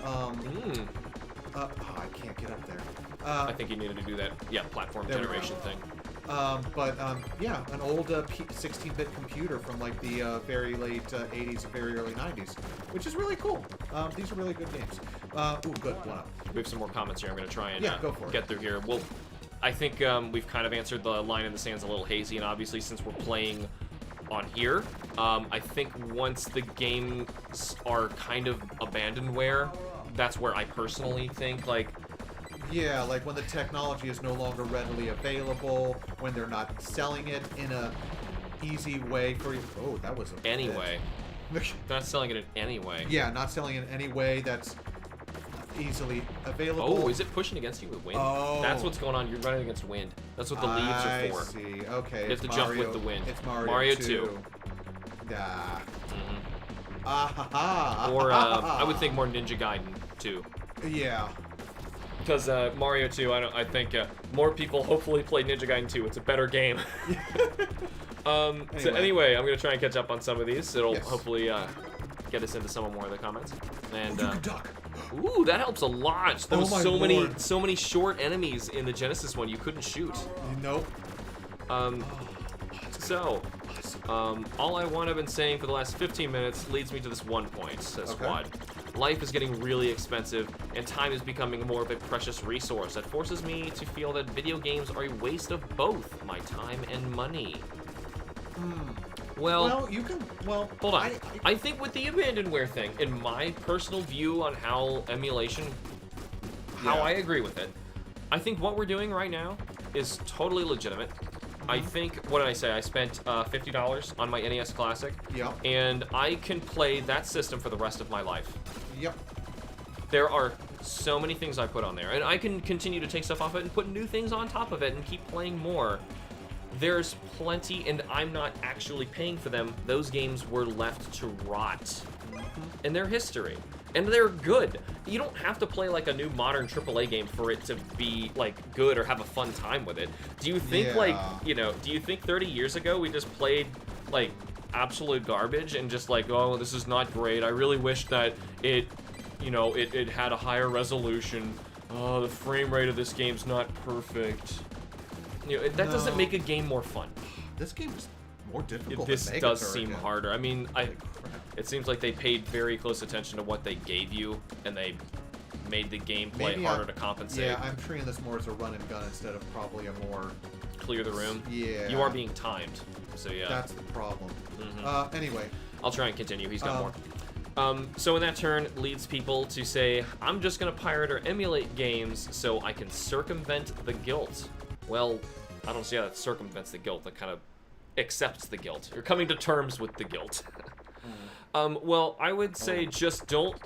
I can't get up there. I think you needed to do that, platform generation thing. Yeah, an old 16-bit computer from like the very late 80s and very early 90s, which is really cool. These are really good games. Ooh, good, one up. We have some more comments here. I'm going to try and go for get through here. Well, I think we've kind of answered the line in the sand's a little hazy, and obviously since we're playing on here, I think once the games are kind of abandonware, that's where I personally think, like... Yeah, like when the technology is no longer readily available, when they're not selling it in a easy way for you. Oh, that was a Anyway. They're not selling it in any way. Yeah, not selling it in any way that's easily available. Oh, is it pushing against you with wind? Oh. That's what's going on. You're running against wind. That's what the leaves are for. I see. Okay. You have to jump with the wind. It's Mario 2. Or, I would think more Ninja Gaiden 2. Yeah. Because Mario 2, I think more people hopefully play Ninja Gaiden 2. It's a better game. So anyway, I'm going to try and catch up on some of these. It'll hopefully get us into some more of the comments. And you can duck. Ooh, that helps a lot. There was so many short enemies in the Genesis one you couldn't shoot. Nope. All I want I've been saying for the last 15 minutes leads me to this one point, says Squad. Life is getting really expensive, and time is becoming more of a precious resource that forces me to feel that video games are a waste of both my time and money. Well, you can. Hold on. I think with the abandonware thing, in my personal view on how emulation, I agree with it. I think what we're doing right now is totally legitimate. I think, what did I say? I spent $50 on my NES Classic. Yep. And I can play that system for the rest of my life. Yep. There are so many things I put on there, and I can continue to take stuff off it and put new things on top of it and keep playing more. There's plenty, and I'm not actually paying for them. Those games were left to rot in their history, and they're good. You don't have to play like a new modern AAA game for it to be like good or have a fun time with it. Do you think do you think 30 years ago we just played like absolute garbage and just like, oh, this is not great. I really wish that it had a higher resolution. Oh, the frame rate of this game's not perfect. That doesn't make a game more fun. This game is more difficult. This does seem harder. I mean, it seems like they paid very close attention to what they gave you, and they made the gameplay harder to compensate. Yeah, I'm treating this more as a run and gun instead of probably a more... Clear the room? Yeah. You are being timed, so yeah. That's the problem. Anyway. I'll try and continue. He's got more. So in that turn leads people to say, I'm just going to pirate or emulate games so I can circumvent the guilt. Well, I don't see how that circumvents the guilt. That kind of accepts the guilt. You're coming to terms with the guilt. Well, I would say just don't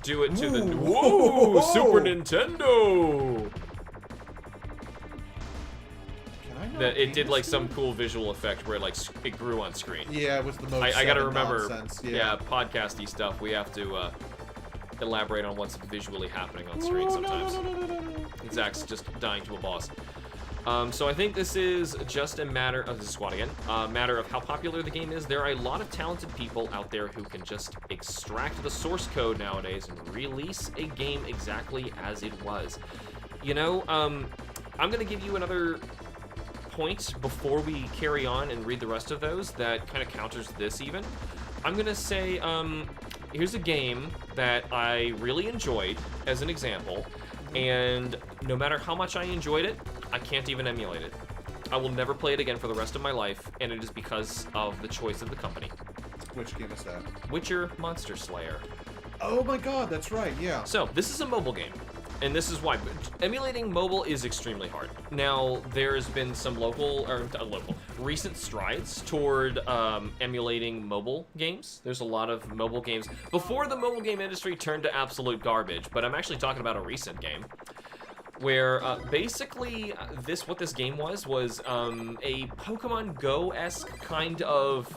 do it to the... Whoa! Super Nintendo! That it did like some cool visual effect where like it grew on screen. Yeah, it was the most I gotta remember, nonsense. podcasty stuff. We have to elaborate on what's visually happening on screen sometimes. Zach's just dying to a boss. So I think this is just a matter of, this is squad again, matter of how popular the game is. There are a lot of talented people out there who can just extract the source code nowadays and release a game exactly as it was. You know, I'm gonna give you another point before we carry on and read the rest of those that kind of counters this even. I'm gonna say, here's a game that I really enjoyed as an example, and no matter how much I enjoyed it, I can't even emulate it. I will never play it again for the rest of my life, and it is because of the choice of the company. Which game is that? Witcher Monster Slayer. Oh my god, that's right, yeah. So, this is a mobile game, and this is why. Emulating mobile is extremely hard. Now, there's been some recent strides toward emulating mobile games. There's a lot of mobile games before the mobile game industry turned to absolute garbage, but I'm actually talking about a recent game where basically what this game was a Pokemon Go-esque kind of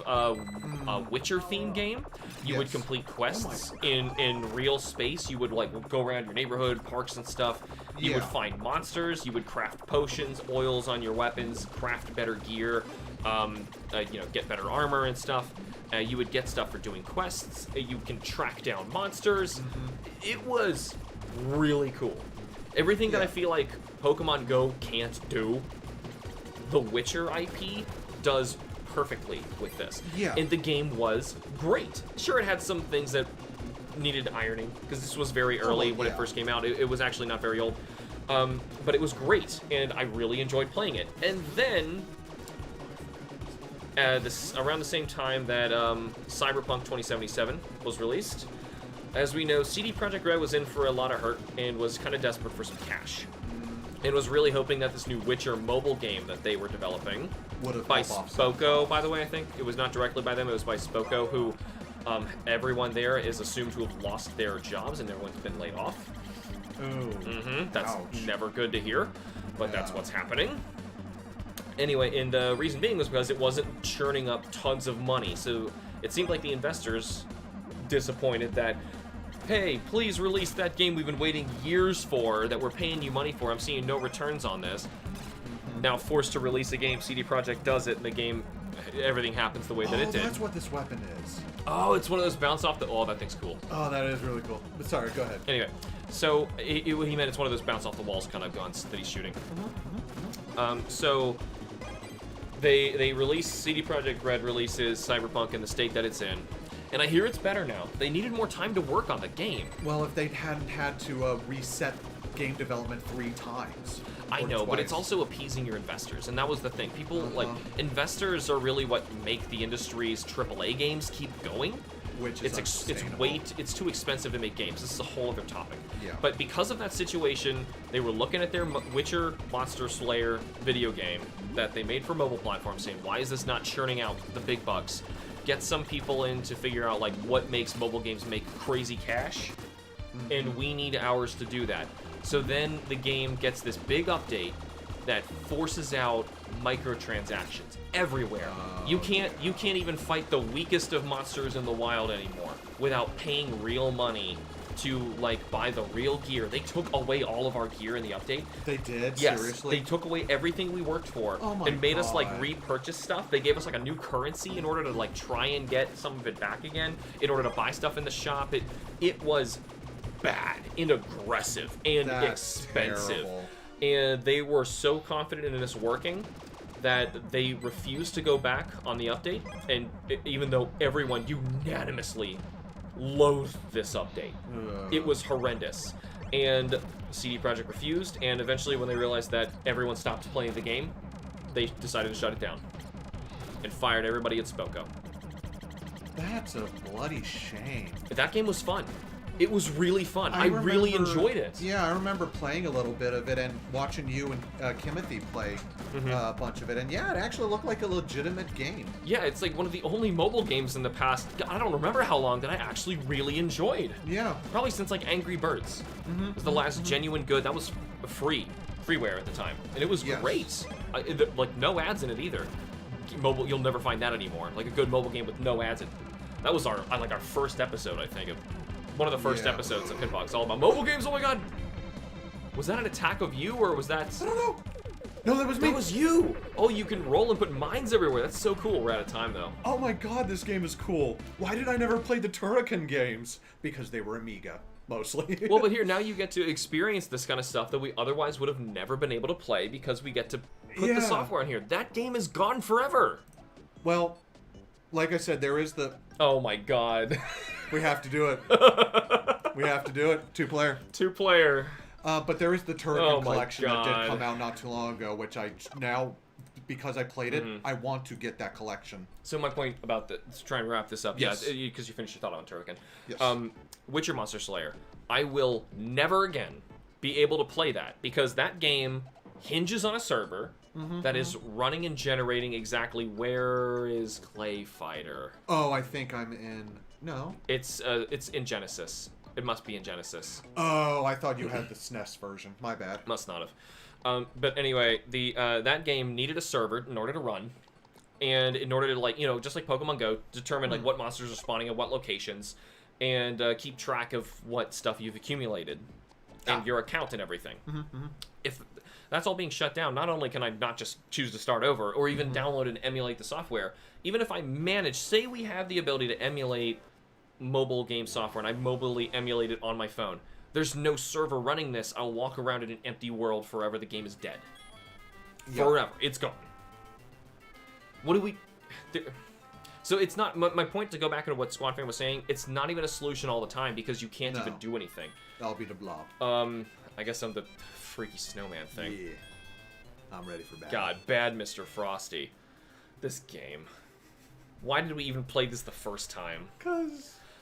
Witcher themed game. You would complete quests in real space. You would like go around your neighborhood, parks and stuff. You would find monsters. You would craft potions, oils on your weapons, craft better gear, you know, get better armor and stuff. You would get stuff for doing quests. You can track down monsters. It was really cool. Everything that I feel like Pokemon Go can't do, the Witcher IP does perfectly with this. Yeah. And the game was great. Sure, it had some things that needed ironing, because this was very early when it first came out. It was actually not very old. But it was great, and I really enjoyed playing it. And then, around the same time that Cyberpunk 2077 was released, as we know, CD Projekt Red was in for a lot of hurt and was kind of desperate for some cash. And was really hoping that this new Witcher mobile game that they were developing, by Spoko, by the way, I think. It was not directly by them, it was by Spoko, who everyone there is assumed to have lost their jobs and everyone's been laid off. Ooh. That's never good to hear, but that's what's happening. Anyway, and the reason being was because it wasn't churning up tons of money, so it seemed like the investors disappointed that, hey, please release that game we've been waiting years for, that we're paying you money for. I'm seeing no returns on this. Now forced to release a game, CD Projekt does it, and the game, everything happens the way that it did. Oh, that's what this weapon is. Oh, it's one of those bounce off the... Oh, that thing's cool. Oh, that is really cool. But sorry, go ahead. Anyway, so he meant it's one of those bounce off the walls kind of guns that he's shooting. So they release, CD Projekt Red releases Cyberpunk in the state that it's in. And I hear it's better now. They needed more time to work on the game. Well, if they hadn't had to reset game development 3 times. I know, but it's also appeasing your investors, and that was the thing. People, like, investors are really what make the industry's AAA games keep going. Which is it's too expensive to make games. This is a whole other topic. Yeah. But because of that situation, they were looking at their Witcher Monster Slayer video game that they made for mobile platforms, saying, why is this not churning out the big bucks? Get some people in to figure out like what makes mobile games make crazy cash, and we need hours to do that. So then the game gets this big update that forces out microtransactions everywhere. You can't even fight the weakest of monsters in the wild anymore without paying real money to like buy the real gear. They took away all of our gear in the update. They did? Yes, Seriously? they took away everything we worked for and made us like repurchase stuff. They gave us like a new currency in order to like try and get some of it back again, in order to buy stuff in the shop. It was bad and aggressive and expensive. Terrible. And they were so confident in this working that they refused to go back on the update, and even though everyone unanimously loathed this update. It was horrendous. And CD Projekt refused, and eventually when they realized that everyone stopped playing the game, they decided to shut it down and fired everybody at Spoko. That's a bloody shame. That game was fun. It was really fun. I really enjoyed it. Yeah, I remember playing a little bit of it and watching you and Kimothy play a bunch of it. And yeah, it actually looked like a legitimate game. Yeah, it's like one of the only mobile games in the past, I don't remember how long, that I actually really enjoyed. Yeah. Probably since like Angry Birds. It was the last genuine good. That was freeware at the time. And it was great. Like no ads in it either. Mobile, you'll never find that anymore. Like a good mobile game with no ads in it. That was our first episode, I think, of one of the first episodes of HITBOX, all about mobile games. Oh my god! Was that an attack of you, or was that... I don't know. No, that was me. That was you! Oh, you can roll and put mines everywhere. That's so cool. We're out of time, though. Oh my god, this game is cool. Why did I never play the Turrican games? Because they were Amiga, mostly. Well, but here, now you get to experience this kind of stuff that we otherwise would have never been able to play because we get to put the software in here. That game is gone forever. Well, like I said, there is the... Oh my god. We have to do it. We have to do it. 2-player. 2-player. But there is the Turrican my collection that did God. come out not too long ago, which I now, because I played it, I want to get that collection. So my point about the... Let's try and wrap this up. Yes. Yeah, because you finished your thought on Turrican. Yes. Witcher Monster Slayer. I will never again be able to play that because that game hinges on a server that is running and generating exactly where is Clay Fighter. Oh, I think I'm in... No. It's in Genesis. It must be in Genesis. Oh, I thought you had the SNES version. My bad. Must not have. But anyway, the that game needed a server in order to run, and in order to, like, you know, just like Pokemon Go, determine like what monsters are spawning at what locations, and keep track of what stuff you've accumulated, and your account and everything. If that's all being shut down, not only can I not just choose to start over, or even download and emulate the software, even if I manage, say we have the ability to emulate mobile game software, and I mobilely emulate it on my phone, there's no server running this. I'll walk around in an empty world forever. The game is dead. Yep. Forever. It's gone. What do we... So it's not... My point, to go back into what Squad Fan was saying, it's not even a solution all the time because you can't even do anything. I'll be the blob. I guess I'm the freaky snowman thing. Yeah. I'm ready for battle. God, bad Mr. Frosty. This game. Why did we even play this the first time?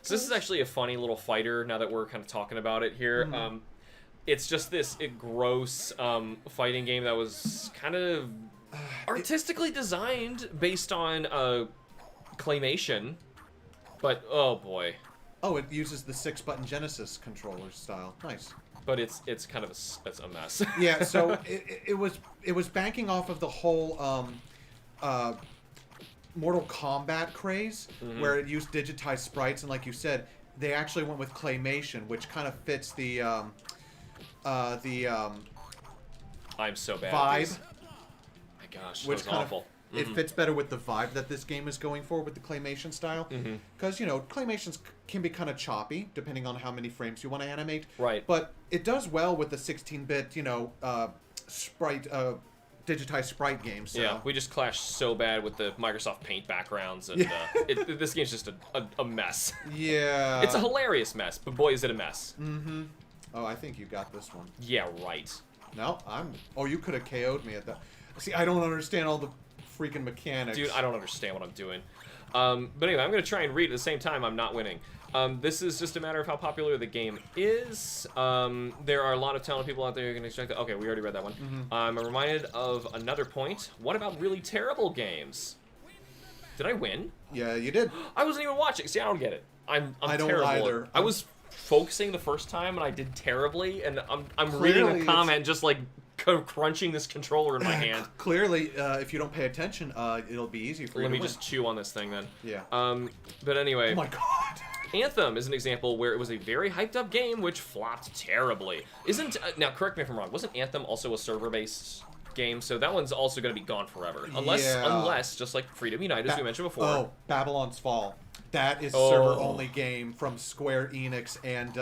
So this is actually a funny little fighter, now that we're kind of talking about it here. It's just this gross fighting game that was kind of artistically designed based on claymation. But, oh boy. Oh, it uses the 6-button Genesis controller style. Nice. But it's kind of a mess. Yeah, so it was banking off of the whole Mortal Kombat craze, where it used digitized sprites, and like you said, they actually went with claymation, which kind of fits the I'm so bad vibe. at these. My gosh, Which that was kind awful. of, it fits better with the vibe that this game is going for with the claymation style. Because, you know, claymations can be kind of choppy, depending on how many frames you want to animate. Right. But it does well with the 16-bit, you know, sprite, digitized sprite games. So. Yeah, we just clashed so bad with the Microsoft Paint backgrounds, and this game's just a mess. Yeah. It's a hilarious mess, but boy, is it a mess. Oh, I think you got this one. Yeah, right. No, Oh, you could have KO'd me at that. See, I don't understand all the freaking mechanics. Dude, I don't understand what I'm doing. But anyway, I'm going to try and read at the same time. I'm not winning. This is just a matter of how popular the game is. There are a lot of talented people out there who can expect that. Okay, we already read that one. I'm reminded of another point. What about really terrible games? Did I win? Yeah, you did. I wasn't even watching. See, I don't get it. I'm I don't terrible. either. I was focusing the first time, and I did terribly, and I'm Clearly, reading a comment just like crunching this controller in my hand. Clearly, if you don't pay attention, it'll be easy for you Let to me win. just chew on this thing then. Yeah. But anyway. Oh my god. Anthem is an example where it was a very hyped up game which flopped terribly. Isn't now correct me if I'm wrong, wasn't Anthem also a server-based game? So that one's also going to be gone forever. Unless just like Freedom Unite, as we mentioned before. Oh, Babylon's Fall. That is a server-only game from Square Enix and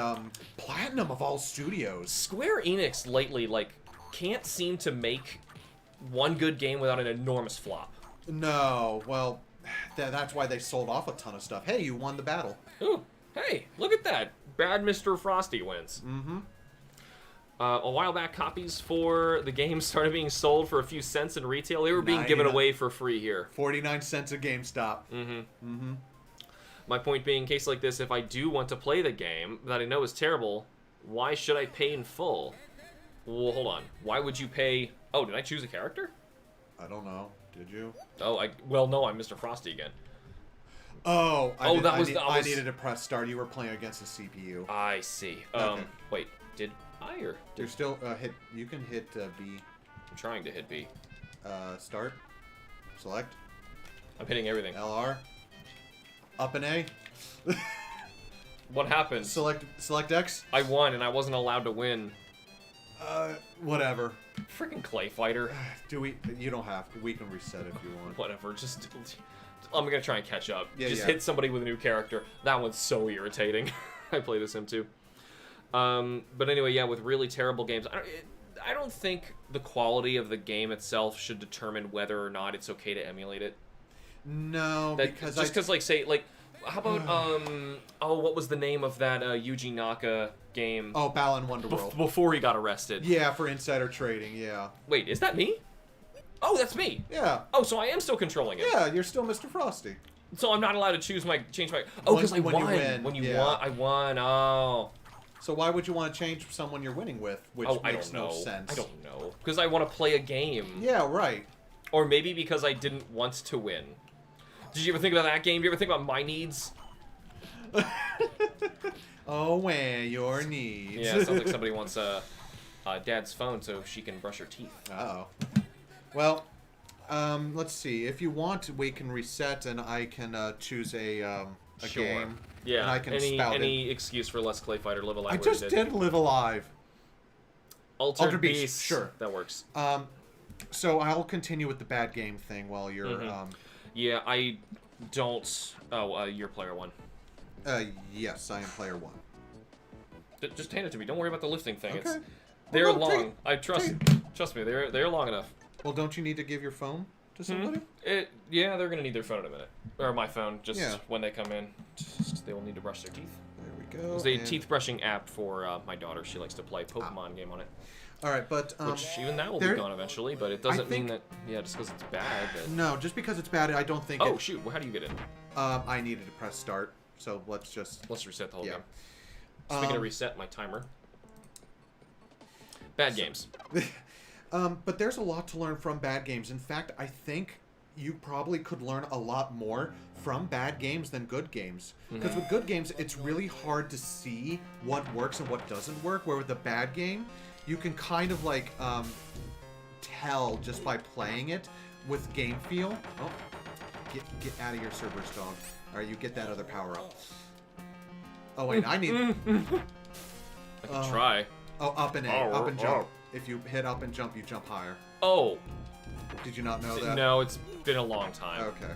Platinum of all studios. Square Enix lately, like, can't seem to make one good game without an enormous flop. No, well, that's why they sold off a ton of stuff. Hey, you won the battle. Ooh, hey, look at that. Bad Mr. Frosty wins. A while back, copies for the game started being sold for a few cents in retail. They were being given away for free here. 49 cents at GameStop. My point being, in case like this, if I do want to play the game that I know is terrible, why should I pay in full? Well, hold on. Why would you pay... Oh, did I choose a character? I don't know. Did you? Oh, well, no, I'm Mr. Frosty again. Oh, I needed to press start. You were playing against the CPU. I see. Okay. Wait, did I or... You're still hit... You can hit B. I'm trying to hit B. Start. Select. I'm hitting everything. LR. Up and A. What happened? Select X. I won, and I wasn't allowed to win. Whatever. Freaking Clay Fighter. Do we? You don't have to. We can reset if you want. Whatever. Just. I'm gonna try and catch up. Yeah, just yeah. hit somebody with a new character. That one's so irritating. I played as him too. But anyway, yeah, with really terrible games, I don't think the quality of the game itself should determine whether or not it's okay to emulate it. No, because because like say like how about what was the name of that Yuji Naka game? Oh, Balan Wonderworld. Before he got arrested. Yeah, for insider trading. Yeah. Wait, is that me? Oh, that's me. Yeah. Oh, so I am still controlling it. Yeah, you're still Mr. Frosty. So I'm not allowed to change my. Oh, because I won. You win. When you Yeah. won, I won. Oh. So why would you want to change someone you're winning with? Which makes no sense. I don't know. Because I want to play a game. Yeah, right. Or maybe because I didn't want to win. Did you ever think about that game? Did you ever think about my needs? Oh, man, your needs. Yeah, it sounds like somebody wants Dad's phone so she can brush her teeth. Uh-oh. Well, let's see. If you want, we can reset and I can choose a Sure. game. Yeah, And I can any excuse for less Clay Fighter, Live Alive. I just did Live Alive. Altered Beast. Sure. That works. So I'll continue with the bad game thing while you're... Yeah, I don't... Oh, you're player one. Yes, I am player one. Just hand it to me. Don't worry about the lifting thing. Okay. They're Well, no, long. I trust me. They're long enough. Well, don't you need to give your phone to somebody? Yeah, they're gonna need their phone in a minute, or my phone. Just Yeah. when they come in, they will need to brush their teeth. There we go. There's a teeth brushing app for my daughter. She likes to play Pokemon game on it. All right, but Which even that will be gone eventually, but it doesn't mean that just because it's bad. That... No, just because it's bad, I don't think. Oh shoot! Well, how do you get in? I needed to press start, so let's reset the whole yeah. game. Speaking of reset, my timer. Bad games. But there's a lot to learn from bad games. In fact, I think you probably could learn a lot more from bad games than good games. Because with good games, it's really hard to see what works and what doesn't work. Where with a bad game, you can kind of like tell just by playing it with game feel. Oh, get out of here, Cerberus dog. All right, you get that other power up. Oh wait, I need. I can try. Oh, up and A, up and jump. If you hit up and jump, you jump higher. Oh. Did you not know that? No, it's been a long time. Okay.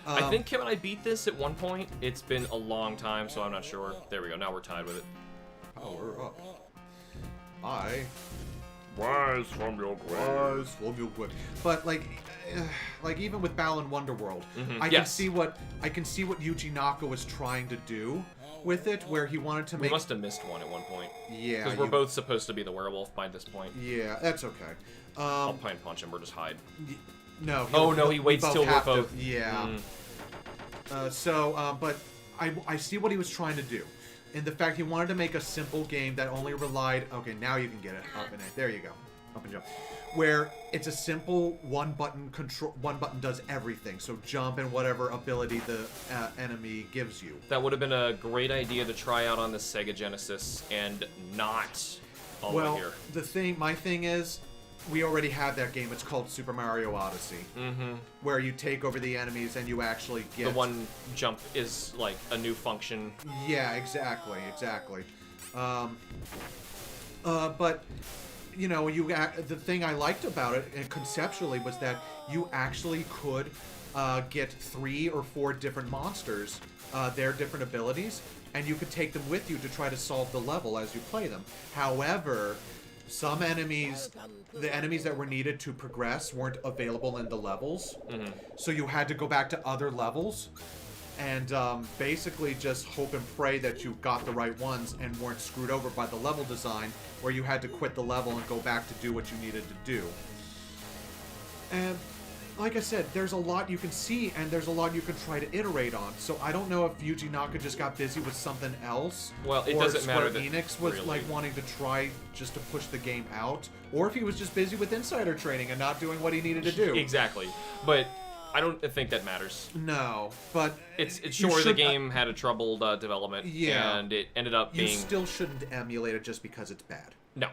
I think Kim and I beat this at one point. It's been a long time, so I'm not sure. There we go. Now we're tied with it. Power up. I Rise from your grave. But like even with Balan Wonderworld, I can see what Yuji Naka was trying to do with it, where he wanted to make. We must have missed one at one point. Yeah. Because we're both supposed to be the werewolf by this point. Yeah, that's okay. I'll pine punch him or just hide. No. He waits till we're both. Yeah. But I see what he was trying to do. In the fact he wanted to make a simple game that only relied... Okay, now you can get it. Up and A. There you go. Up and jump. Where it's a simple one button does everything. So jump and whatever ability the enemy gives you. That would have been a great idea to try out on the Sega Genesis and not all the way here. My thing is, we already have that game. It's called Super Mario Odyssey. Where you take over the enemies and you actually get... The one jump is like a new function. Yeah, exactly. But, you know, the thing I liked about it, conceptually, was that you actually could get 3 or 4 different monsters, their different abilities, and you could take them with you to try to solve the level as you play them. However... Some enemies, the enemies that were needed to progress weren't available in the levels. So you had to go back to other levels and basically just hope and pray that you got the right ones and weren't screwed over by the level design, where you had to quit the level and go back to do what you needed to do. And like I said, there's a lot you can see and there's a lot you can try to iterate on. So I don't know if Yuji Naka just got busy with something else. Well, it doesn't matter that Enix was like wanting to try just to push the game out, or if he was just busy with insider trading and not doing what he needed to do. Exactly. But I don't think that matters. No, but it's sure the game had a troubled development, and it ended up being... You still shouldn't emulate it just because it's bad. No.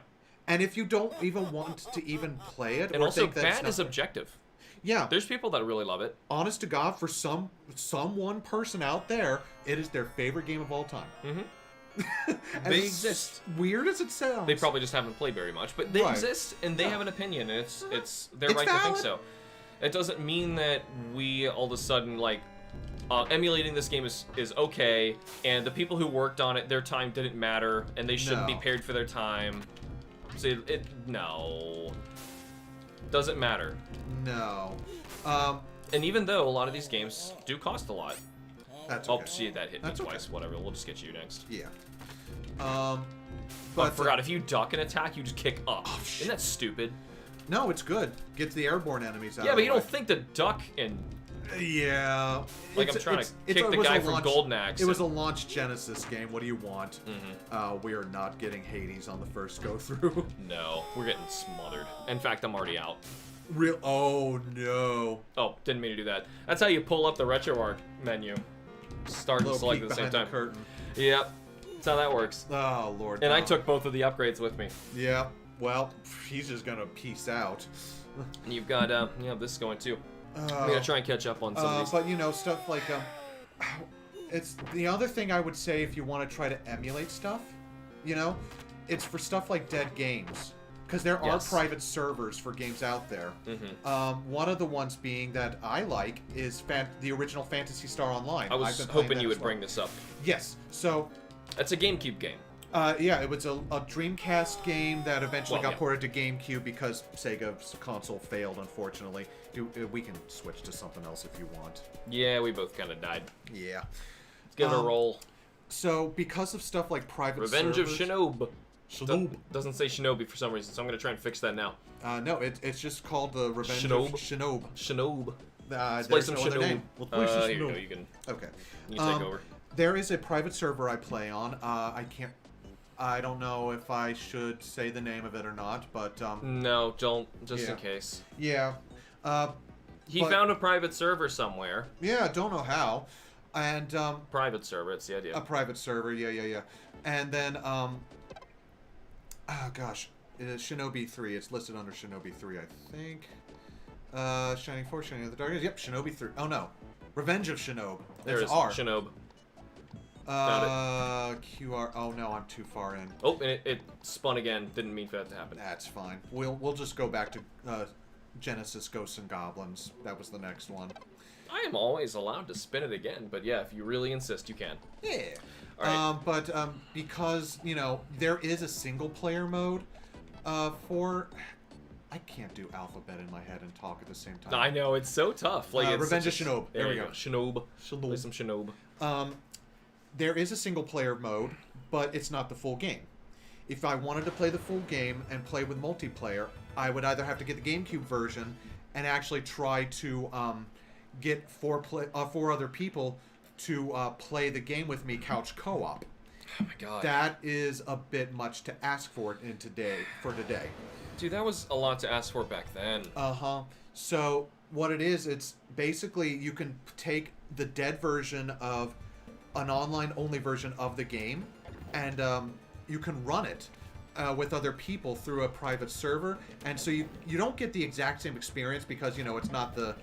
And if you don't even want to even play it, and or also think that's bad is objective. Yeah. There's people that really love it. Honest to God, for some one person out there, it is their favorite game of all time. They exist. Weird as it sounds. They probably just haven't played very much, but they exist, and they have an opinion, and it's their right to think so. It doesn't mean that we all of a sudden like emulating this game is okay, and the people who worked on it, their time didn't matter, and they shouldn't be paid for their time. So no, doesn't matter. No. And even though a lot of these games do cost a lot. That's okay. Oh, see, that hit me twice. Whatever, we'll just get you next. Yeah. But I forgot, if you duck an attack, you just kick up. Oh, Isn't that stupid? No, it's good. Gets the airborne enemies out. Yeah, of but the you way. don't think to duck and... Yeah. Like, I'm trying to kick the guy from Golden Axe. It was a launch Genesis game. What do you want? We are not getting Hades on the first go-through. No, we're getting smothered. In fact, I'm already out. Real? Oh, no. Oh, didn't mean to do that. That's how you pull up the RetroArch menu. Start and select at the same time. The curtain. Yep. That's how that works. Oh, Lord. And I took both of the upgrades with me. Yeah. Well, he's just gonna peace out. And you've got, this going too. I'm gonna try and catch up on some of these. But, you know, stuff like, it's the other thing I would say if you want to try to emulate stuff, you know, it's for stuff like dead games. Because there are private servers for games out there. One of the ones being that I like is the original Phantasy Star Online. I was hoping you would bring this up. Yes. So... It's a GameCube game. Yeah, it was a Dreamcast game that eventually got ported to GameCube because Sega's console failed, unfortunately. We can switch to something else if you want. Yeah, we both kind of died. Yeah. Let's give it a roll. So, because of stuff like private Revenge servers... of Shinobi. Doesn't say Shinobi for some reason, so I'm going to try and fix that now. No, it's just called the Revenge of Shinobi. Shinobi. Let's play some Shinobi. Here you go, you can take over. There is a private server I play on. I don't know if I should say the name of it or not, but... No, don't, just in case. Yeah. He found a private server somewhere. Yeah, don't know how. And, Private server, it's the idea. A private server, yeah. And then, oh gosh, Shinobi 3. It's listed under Shinobi 3, I think. Shining Force, Shining of the Darkness. Yep, Shinobi 3. Oh, no. Revenge of Shinobi. There it is, Shinobi. QR. Oh, no, I'm too far in. Oh, and it spun again. Didn't mean for that to happen. That's fine. We'll just go back to Genesis Ghosts and Goblins. That was the next one. I am always allowed to spin it again, but yeah, if you really insist, you can. Yeah. All right. Because, you know, there is a single-player mode for... I can't do alphabet in my head and talk at the same time. I know, it's so tough. Like it's Revenge of Shinobi. There we go. Shinobi. Play some Shinobi. There is a single-player mode, but it's not the full game. If I wanted to play the full game and play with multiplayer, I would either have to get the GameCube version and actually try to get four other people to play the game with me, couch co-op. Oh my god. That is a bit much to ask for today. Dude, that was a lot to ask for back then. So what it is, it's basically you can take the dead version of an online-only version of the game, and you can run it with other people through a private server. And so you don't get the exact same experience because, you know, it's not the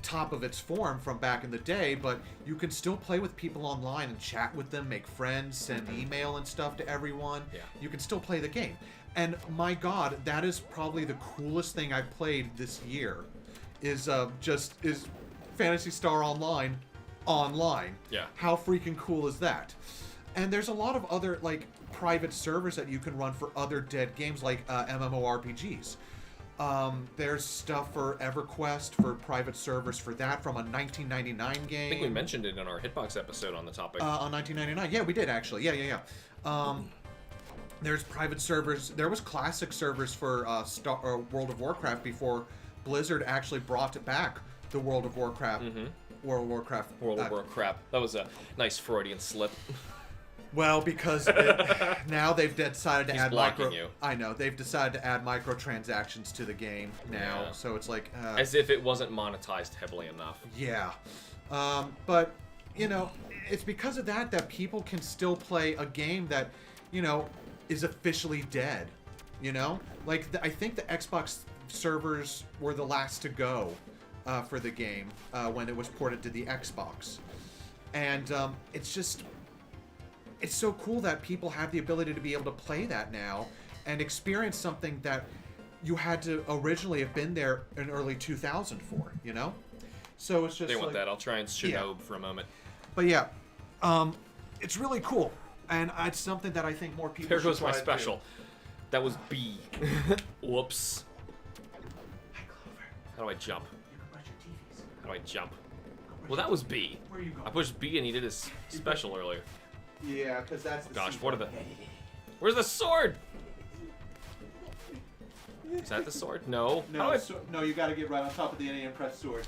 top of its form from back in the day, but you can still play with people online and chat with them, make friends, send email and stuff to everyone. Yeah. You can still play the game. And my god, that is probably the coolest thing I've played this year is Phantasy Star Online. Yeah. How freaking cool is that? And there's a lot of other like private servers that you can run for other dead games like MMORPGs. There's stuff for EverQuest for private servers for that from a 1999 game. I think we mentioned it in our HITBOX episode on the topic. On 1999, yeah, we did actually. Yeah. There's private servers. There was classic servers for World of Warcraft before Blizzard actually brought back the World of Warcraft. World of Warcraft. That was a nice Freudian slip. Well, because now they've decided to add I know they've decided to add microtransactions to the game now, so it's like as if it wasn't monetized heavily enough. Yeah, but you know, it's because of that people can still play a game that, you know, is officially dead. You know, like I think the Xbox servers were the last to go for the game when it was ported to the Xbox, and it's just. it's so cool that people have the ability to be able to play that now and experience something that you had to originally have been there in early 2000 for, you know? So it's just They want that. I'll try and Shinobi for a moment. But yeah, it's really cool. And it's something that I think more people There should goes my try to special. do. That was B. Whoops. Hi, Clover. How do I jump? You can brush your teeth. How do I jump? Well, that was B. Where are you going? I pushed B and he did his special earlier. Yeah, because that's the Gosh, secret. what are the... Where's the sword? Is that the sword? No. How do I No, you gotta get right on top of the NA and press sword.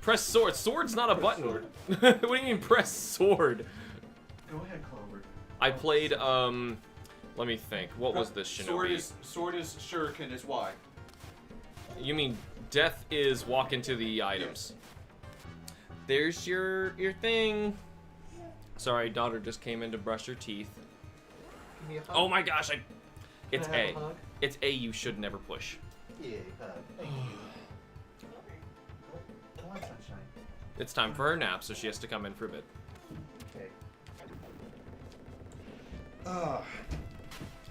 press sword? Sword's not a Press button. sword. What do you mean press sword? Go ahead, Clover. I played, let me think. What was this Shinobi? Sword is shuriken is Y. You mean death is walk into the items. There's your thing. Sorry, daughter just came in to brush her teeth. Give me a hug. Oh my gosh, it's Can I have A. a hug? It's A you should never push. Yeah, hug. Thank you. Come on, sunshine. It's time for her nap, so she has to come in for a bit. Okay.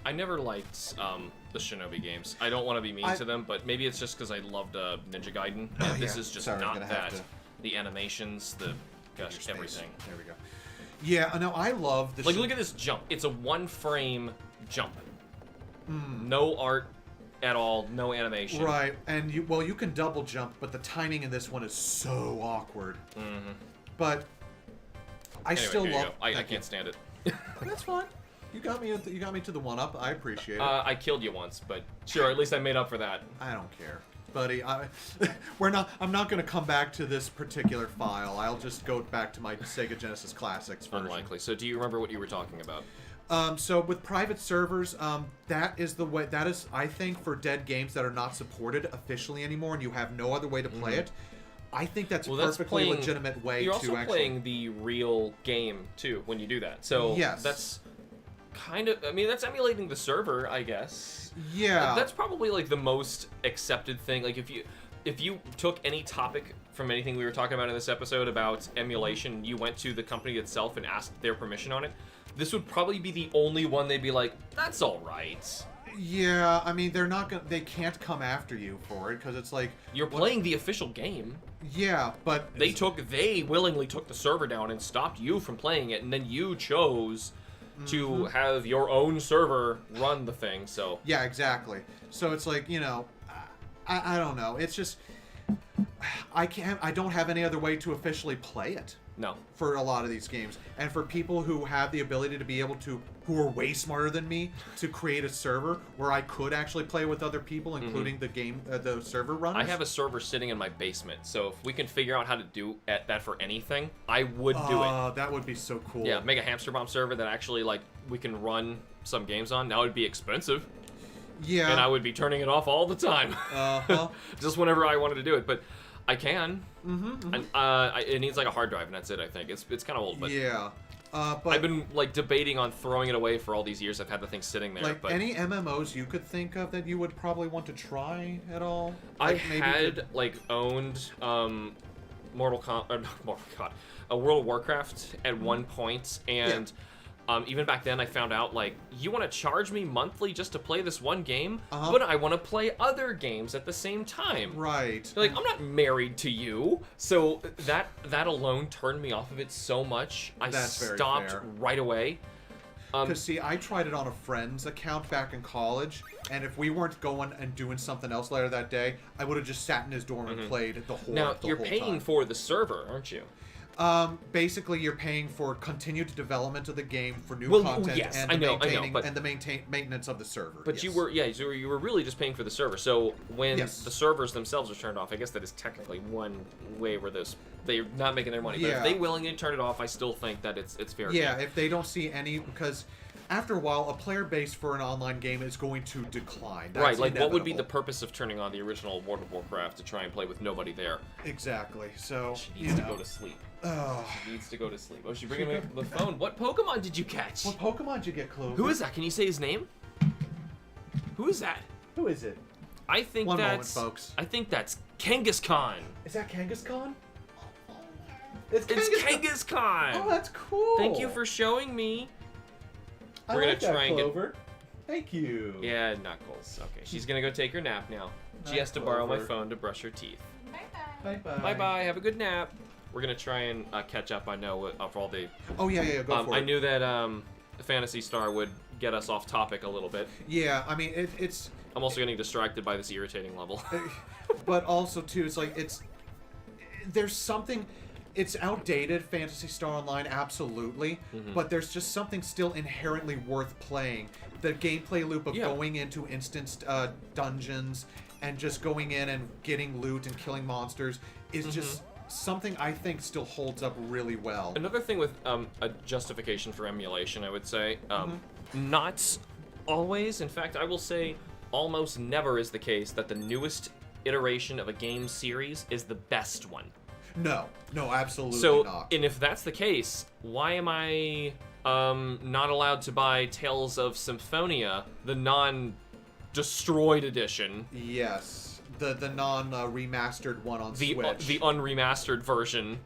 I never liked the Shinobi games. I don't want to be mean to them, but maybe it's just because I loved Ninja Gaiden. And this yeah. is just Sorry, I'm not gonna have that. to- The animations, the gosh, Space. everything. There we go. Yeah, no, I love the Like, look at this jump. It's a one-frame jump. No art at all. No animation. Right, and you can double jump, but the timing in this one is so awkward. Mm-hmm. But I Anyway, still here you love. go. I Thank you. can't stand it. That's fine. You got me. You got me to the one up. I appreciate it. I killed you once, but sure, at least I made up for that. I don't care, buddy. We're not. I'm not going to come back to this particular file. I'll just go back to my Sega Genesis Classics version. Unlikely. So, do you remember what you were talking about? So with private servers, that is the way. That is, I think, for dead games that are not supported officially anymore, and you have no other way to play it. I think that's a perfectly legitimate way You're to also actually. playing the real game too when you do that. So Yes. that's kind of. I mean, that's emulating the server, I guess. Yeah. That's probably like the most accepted thing. Like if you took any topic from anything we were talking about in this episode about emulation, you went to the company itself and asked their permission on it, this would probably be the only one they'd be like, that's all right. Yeah, I mean, they're not gonna. They can't come after you for it because it's like. You're playing the official game. Yeah, but They willingly took the server down and stopped you from playing it, and then you chose to have your own server run the thing. So yeah, exactly. So it's like, you know, I don't know. It's just I don't have any other way to officially play it. no. For a lot of these games, and for people who have the ability to be able to, who are way smarter than me, to create a server where I could actually play with other people, including the game, the server runners. I have a server sitting in my basement, so if we can figure out how to do that for anything, I would do it. That would be so cool. Yeah, make a HamsterBomb server that actually like we can run some games on. Now it'd be expensive, Yeah. and I would be turning it off all the time, just whenever I wanted to do it. But I can. And it needs like a hard drive, and that's it. I think it's kind of old, but yeah. But I've been like debating on throwing it away for all these years. I've had the thing sitting there. like but any MMOs you could think of that you would probably want to try at all. I Like, maybe had like owned World of Warcraft at one point, and even back then I found out like you want to charge me monthly just to play this one game, but I want to play other games at the same time. Right. Like I'm not married to you, so that alone turned me off of it so much. I That's very stopped fair. right away. Because see, I tried it on a friend's account back in college, and if we weren't going and doing something else later that day, I would have just sat in his dorm and played the whole. Now the you're whole paying time. for the server, aren't you? Basically, you're paying for continued development of the game, for new Well, content, yes, and I the know, maintaining but- and the maintenance of the server. But yes. you were really just paying for the server. So when Yes. the servers themselves are turned off, I guess that is technically one way where they're not making their money. But Yeah. if they willingly turn it off, I still think that it's fair. Yeah, game. if they don't see any, because after a while, a player base for an online game is going to decline. That's Right, like what would be the inevitable. purpose of turning on the original World of Warcraft to try and play with nobody there? Exactly. So She needs to go to sleep. Oh, She needs to go to sleep. Oh, she's bringing me the phone. What Pokemon did you catch? what Pokemon did you get, Clover? Who is that? Can you say his name? Who is that? Who is it? I think One moment, that's folks. I think that's Kangaskhan. Is that Kangaskhan? It's Kangaskhan. Oh, that's cool. Thank you for showing me. I We're gonna like that, try and get. Clover. Thank you. Yeah, Knuckles. Okay, she's gonna go take her nap now. She Night, has to borrow my Clover. phone to brush her teeth. Bye bye. Bye bye. Have a good nap. We're gonna try and catch up. I know for all the. Oh yeah. Go for I it. knew that Phantasy Star would get us off topic a little bit. Yeah, I mean it's. I'm also getting distracted by this irritating level. But also too, it's like there's something. It's outdated, Phantasy Star Online, absolutely. But there's just something still inherently worth playing. The gameplay loop of going into instanced dungeons and just going in and getting loot and killing monsters is just something I think still holds up really well. Another thing with a justification for emulation, I would say, not always. In fact, I will say almost never is the case that the newest iteration of a game series is the best one. No, absolutely not. And if that's the case, why am I not allowed to buy Tales of Symphonia, the non-destroyed edition? Yes, the non-remastered one on Switch. The unremastered version,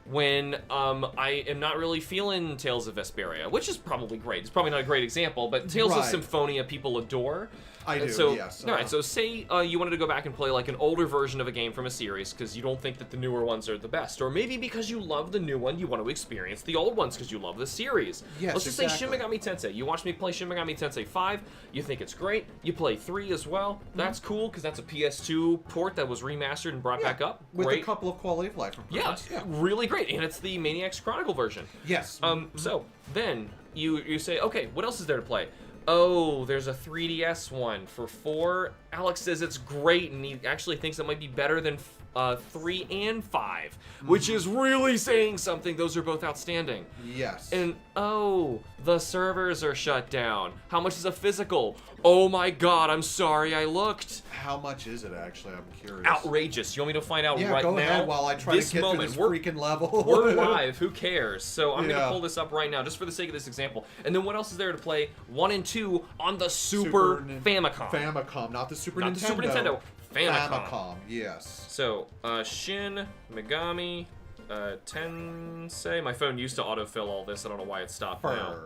when I am not really feeling Tales of Vesperia, which is probably great. It's probably not a great example, but Tales of Symphonia people adore. I do, so, yes. All right, so say you wanted to go back and play like an older version of a game from a series because you don't think that the newer ones are the best, or maybe because you love the new one, you want to experience the old ones because you love the series. Yes, Let's just say Shin Megami Tensei. You watch me play Shin Megami Tensei 5, you think it's great, you play 3 as well. That's cool because that's a PS2 port that was remastered and brought back up. With Great. a couple of quality of life improvements. Yeah, really great, and it's the Maniacs Chronicle version. Yes. So then you say, okay, what else is there to play? Oh, there's a 3DS one for 4. Alex says it's great, and he actually thinks it might be better than 3 and 5, which is really saying something. Those are both outstanding. Yes. And oh, the servers are shut down. How much is a physical? Oh my god, I'm sorry I looked. How much is it actually? I'm curious. Outrageous. You want me to find out right now? Yeah, go ahead while I try to get through this freaking level. We're live. Who cares? So I'm going to pull this up right now, just for the sake of this example. And then what else is there to play? 1 and 2 on the Super Famicom. Famicom, not the Super Not Nintendo. the Super Nintendo. Famicom, yes. So, Shin Megami Tensei. My phone used to autofill all this. I don't know why it stopped now.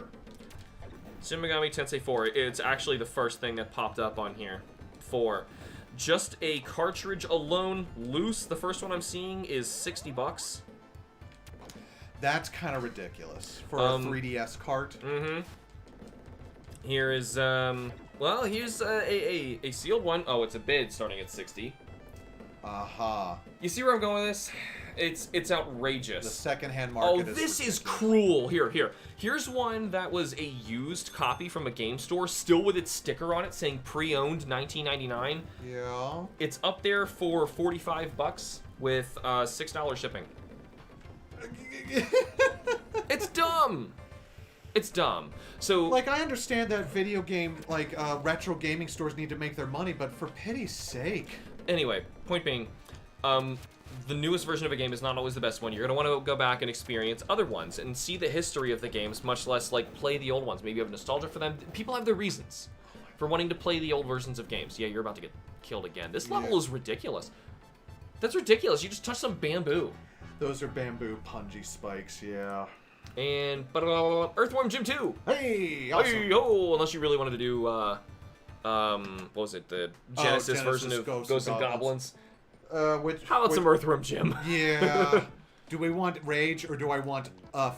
Shin Megami Tensei 4. It's actually the first thing that popped up on here. 4. Just a cartridge alone, loose. The first one I'm seeing is $60. That's kind of ridiculous for a 3DS cart. Here is well, here's a sealed one. Oh, it's a bid starting at 60. You see where I'm going with this? It's outrageous. The secondhand market. Oh, this is cruel. Here's one that was a used copy from a game store, still with its sticker on it saying pre-owned 1999. Yeah. It's up there for $45 with $6 shipping. It's dumb. It's dumb. So, like, I understand that video game, like, retro gaming stores need to make their money, but for pity's sake. Anyway, point being, the newest version of a game is not always the best one. You're going to want to go back and experience other ones and see the history of the games, much less, like, play the old ones. Maybe you have nostalgia for them. People have their reasons for wanting to play the old versions of games. Yeah, you're about to get killed again. This level is ridiculous. That's ridiculous. You just touched some bamboo. Those are bamboo punji spikes, yeah. And Earthworm Jim 2. Hey, awesome. Hey, oh, unless you really wanted to do what was it, the Genesis version of Ghosts and Goblins? How about some Earthworm Jim? Yeah. Do we want Rage or do I want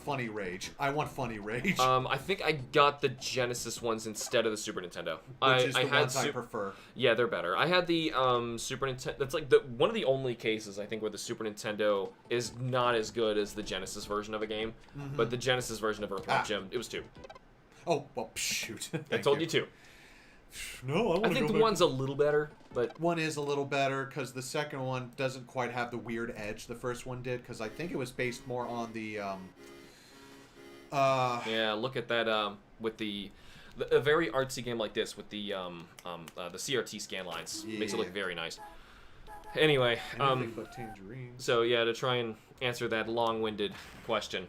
Funny Rage? I want Funny Rage. I think I got the Genesis ones instead of the Super Nintendo. Which is the ones I prefer. Yeah, they're better. I had the Super Nintendo. That's like one of the only cases I think where the Super Nintendo is not as good as the Genesis version of a game. But the Genesis version of Earthworm Jim, it was 2. Oh, well, shoot. I told you 2. No, I think the one's a little better, but one is a little better because the second one doesn't quite have the weird edge the first one did, because I think it was based more on the yeah, look at that with a very artsy game like this with the CRT scan lines. Makes it look very nice. Anyway, but tangerines. so yeah, to try and answer that long-winded question,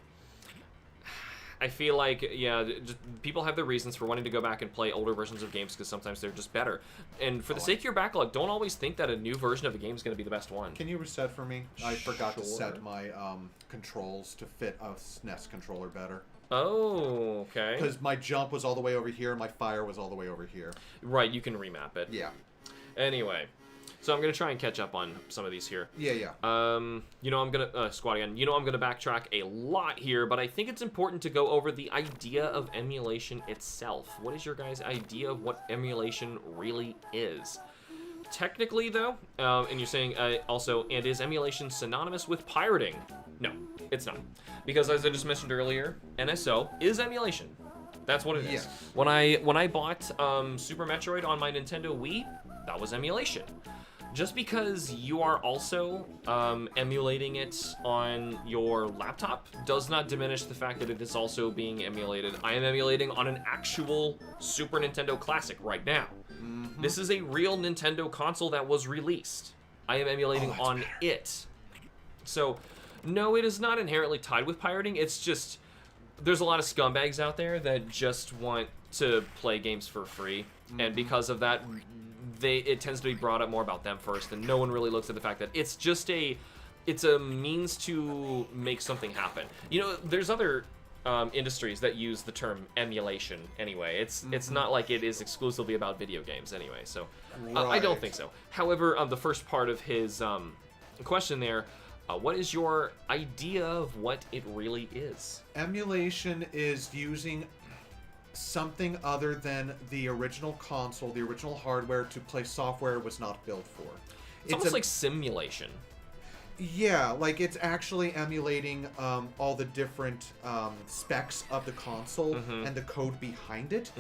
I feel like, yeah, just, people have their reasons for wanting to go back and play older versions of games because sometimes they're just better. And for the sake of your backlog, don't always think that a new version of a game is going to be the best one. Can you reset for me? I forgot to Sure. set my controls to fit a SNES controller better. Oh, okay. Because my jump was all the way over here, and my fire was all the way over here. Right, you can remap it. Yeah. Anyway, so I'm going to try and catch up on some of these here. Yeah, yeah. You know, I'm going to, squad again, you know I'm going to backtrack a lot here, but I think it's important to go over the idea of emulation itself. What is your guys' idea of what emulation really is? Technically, though, and you're saying also, and is emulation synonymous with pirating? No, it's not. Because as I just mentioned earlier, NSO is emulation. That's what it is. Yes. When I bought Super Metroid on my Nintendo Wii, that was emulation. Just because you are also emulating it on your laptop does not diminish the fact that it is also being emulated. I am emulating on an actual Super Nintendo Classic right now. Mm-hmm. This is a real Nintendo console that was released. I am emulating on it. So, no, it is not inherently tied with pirating. It's just, there's a lot of scumbags out there that just want to play games for free. Mm-hmm. And because of that, it tends to be brought up more about them first, and no one really looks at the fact that it's just it's a means to make something happen. You know, there's other industries that use the term emulation anyway. It's not like it is exclusively about video games anyway, so I don't think so. However, the first part of his question there, what is your idea of what it really is? Emulation is using something other than the original console, the original hardware, to play software it was not built for. It's almost like simulation. Yeah, like it's actually emulating all the different specs of the console and the code behind it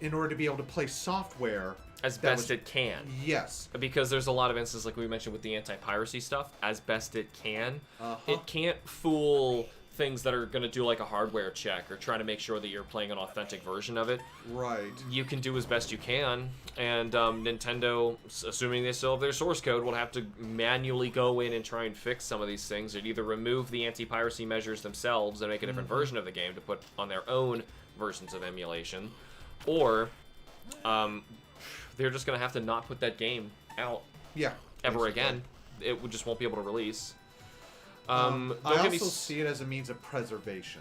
in order to be able to play software as best it can. Yes. Because there's a lot of instances, like we mentioned with the anti-piracy stuff, as best it can. It can't fool things that are going to do like a hardware check or try to make sure that you're playing an authentic version of it. Right. You can do as best you can, and Nintendo, assuming they still have their source code, will have to manually go in and try and fix some of these things, and either remove the anti-piracy measures themselves and make a different version of the game to put on their own versions of emulation, or they're just going to have to not put that game out ever again. It just won't be able to release. I also see it as a means of preservation.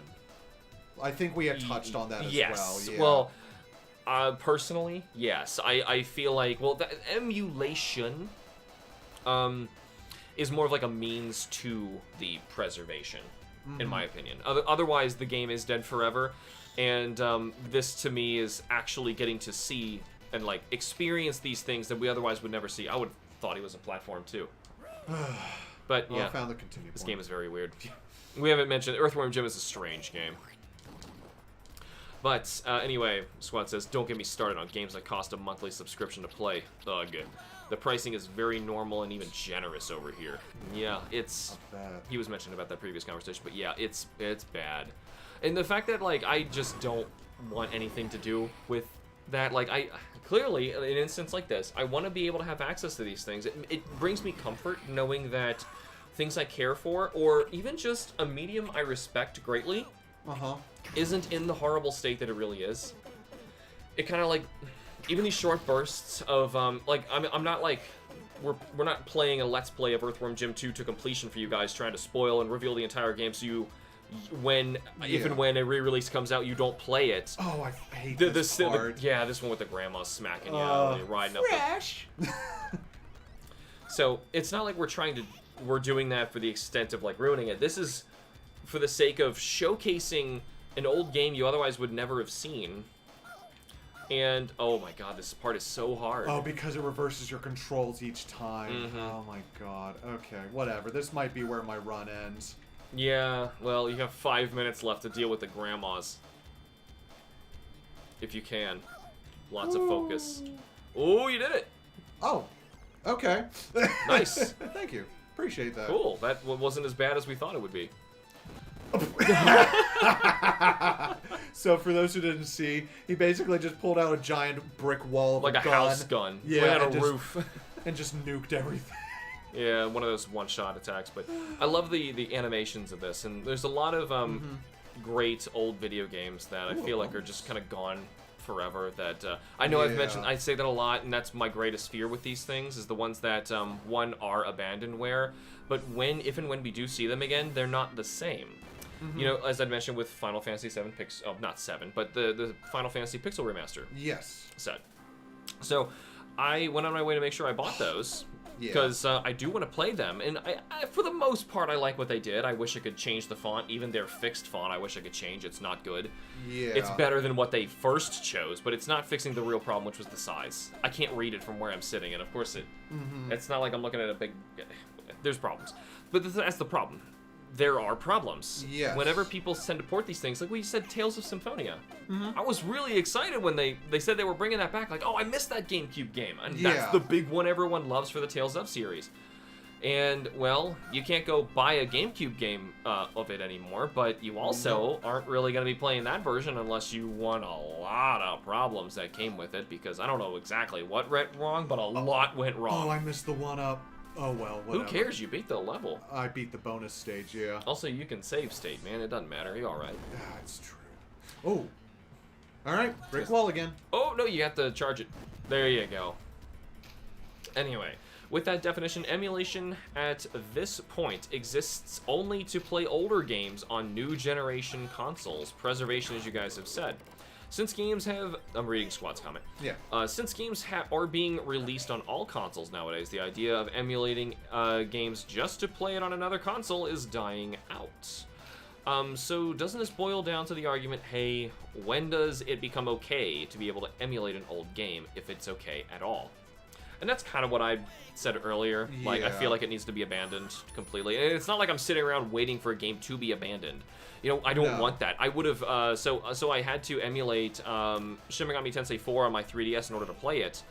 I think we had touched on that as well. Yeah. Well, personally, yes. I feel like, well, emulation is more of like a means to the preservation, in my opinion. Otherwise, the game is dead forever, and this, to me, is actually getting to see and, like, experience these things that we otherwise would never see. I would have thought he was a platform, too. But yeah, I found the continue this point. game is very weird. We haven't mentioned Earthworm Jim is a strange game. But anyway, Squad says, don't get me started on games that cost a monthly subscription to play. Ugh. The pricing is very normal and even generous over here. Yeah, it's... He was mentioning about that previous conversation, but yeah, it's bad. And the fact that, like, I just don't want anything to do with that, like, clearly, in an instance like this, I want to be able to have access to these things. It brings me comfort knowing that things I care for, or even just a medium I respect greatly, isn't in the horrible state that it really is. It kind of, like, even these short bursts of, like, I'm not, like, we're not playing a Let's Play of Earthworm Jim 2 to completion for you guys, trying to spoil and reveal the entire game so you... if and when a re-release comes out, you don't play it. Oh, I hate this part. This one with the grandma smacking you when you're riding up. Fresh. So it's not like we're doing that for the extent of like ruining it. This is for the sake of showcasing an old game you otherwise would never have seen. And oh my god, this part is so hard. Oh, because it reverses your controls each time. Oh my god. Okay, whatever. This might be where my run ends. Yeah, well, you have 5 minutes left to deal with the grandmas. If you can. Lots of focus. Oh, you did it! Oh, okay. Nice. Thank you. Appreciate that. Cool. That wasn't as bad as we thought it would be. So for those who didn't see, he basically just pulled out a giant brick wall of like a gun. House gun. Yeah, on a roof. And just nuked everything. Yeah, one of those one-shot attacks, but I love the animations of this, and there's a lot of great old video games that I Ooh, feel like are just kind of gone forever. That I know I say that a lot, and that's my greatest fear with these things, is the ones that one are abandonware, but if and when we do see them again, they're not the same. You know, as I mentioned with Final Fantasy 7 not 7, but the Final Fantasy Pixel Remaster set. So I went on my way to make sure I bought those. Because I do want to play them, and I, for the most part, I like what they did. I wish I could change the font. Even their fixed font, I wish I could change. It's not good. Yeah. It's better than what they first chose, but it's not fixing the real problem, which was the size. I can't read it from where I'm sitting, and of course it's not like I'm looking at a big... There's problems. But that's the problem. There are problems. Yes. Whenever people tend to port these things, like we said, Tales of Symphonia. I was really excited when they said they were bringing that back. Like, oh, I missed that GameCube game. And that's the big one everyone loves for the Tales of series. And, well, you can't go buy a GameCube game of it anymore, but you also aren't really going to be playing that version unless you want a lot of problems that came with it, because I don't know exactly what went wrong, but a lot went wrong. Oh, I missed the one-up. Oh, well, whatever. Who cares? You beat the level. I beat the bonus stage, yeah. Also, you can save state, man. It doesn't matter. You're alright. That's true. Oh. Alright, brick wall again. Oh, no, you have to charge it. There you go. Anyway, with that definition, emulation at this point exists only to play older games on new generation consoles. Preservation, as you guys have said. Since games have... I'm reading Squad's comment. Yeah. Since games are being released on all consoles nowadays, the idea of emulating games just to play it on another console is dying out. So doesn't this boil down to the argument, hey, when does it become okay to be able to emulate an old game, if it's okay at all? And that's kind of what I said earlier. Like, I feel like it needs to be abandoned completely. And it's not like I'm sitting around waiting for a game to be abandoned. You know, I don't want that. I would have, so I had to emulate Shin Megami Tensei 4 on my 3DS in order to play it.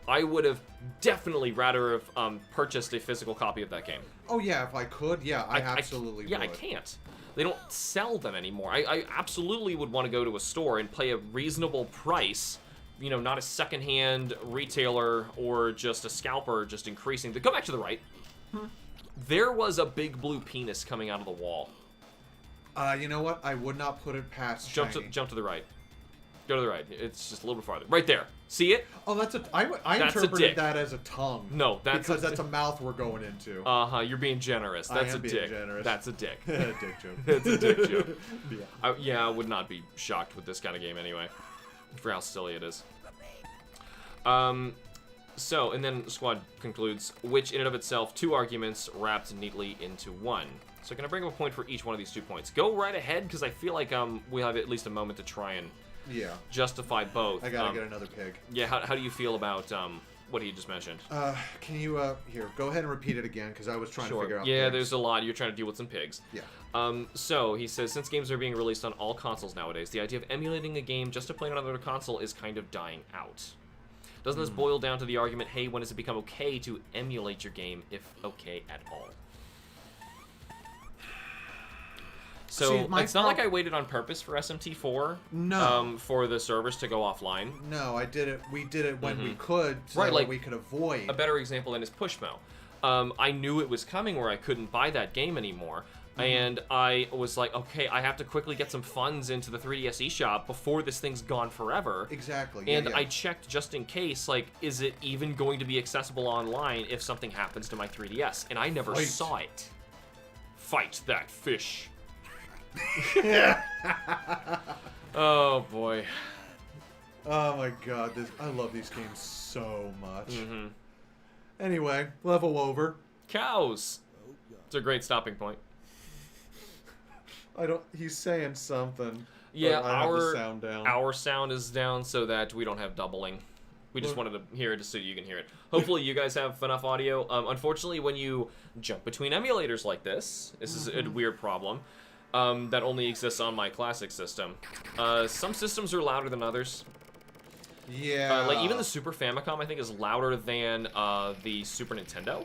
I would have definitely rather have purchased a physical copy of that game. Oh, yeah, if I could, yeah, I absolutely would. Yeah, I can't. They don't sell them anymore. I absolutely would want to go to a store and pay a reasonable price, you know, not a secondhand retailer or just a scalper just increasing. Go back to the right. There was a big blue penis coming out of the wall. You know what? I would not put it past Jump to the right. Go to the right. It's just a little bit farther. Right there. See it? Oh, that's a... I interpreted that as a tongue. No, that's because that's a mouth we're going into. You're being generous. That's a dick. Generous. That's a dick. Dick joke. It's a dick joke. Yeah. I would not be shocked with this kind of game anyway, for how silly it is. So, and then Squad concludes, which in and of itself, two arguments wrapped neatly into one. So can I bring up a point for each one of these 2 points? Go right ahead, because I feel like we'll have at least a moment to try and justify both. I gotta get another pig. Yeah, how do you feel about what he just mentioned? Can you, here, go ahead and repeat it again, because I was trying to figure out Yeah, pigs. there's a lot. You're trying to deal with some pigs. Yeah. So, he says, since games are being released on all consoles nowadays, the idea of emulating a game just to play on another console is kind of dying out. Doesn't this boil down to the argument, hey, when does it become okay to emulate your game, if okay at all? So, See, it's not like I waited on purpose for SMT4 for the servers to go offline. No, I did it. We did it when we could, so that we could avoid. A better example then is Pushmo. I knew it was coming where I couldn't buy that game anymore. And I was like, okay, I have to quickly get some funds into the 3DS eShop before this thing's gone forever. Exactly. And I checked just in case, like, is it even going to be accessible online if something happens to my 3DS? And I never saw it. Fight that fish. Oh boy. Oh my god, I love these games so much. Anyway, level over. Cows. It's a great stopping point. He's saying something. Yeah, our sound is down so that we don't have doubling. We just wanted to hear it just so you can hear it. Hopefully you guys have enough audio. Unfortunately, when you jump between emulators like this is a weird problem. That only exists on my classic system. Some systems are louder than others. Yeah. Like, even the Super Famicom, I think, is louder than the Super Nintendo.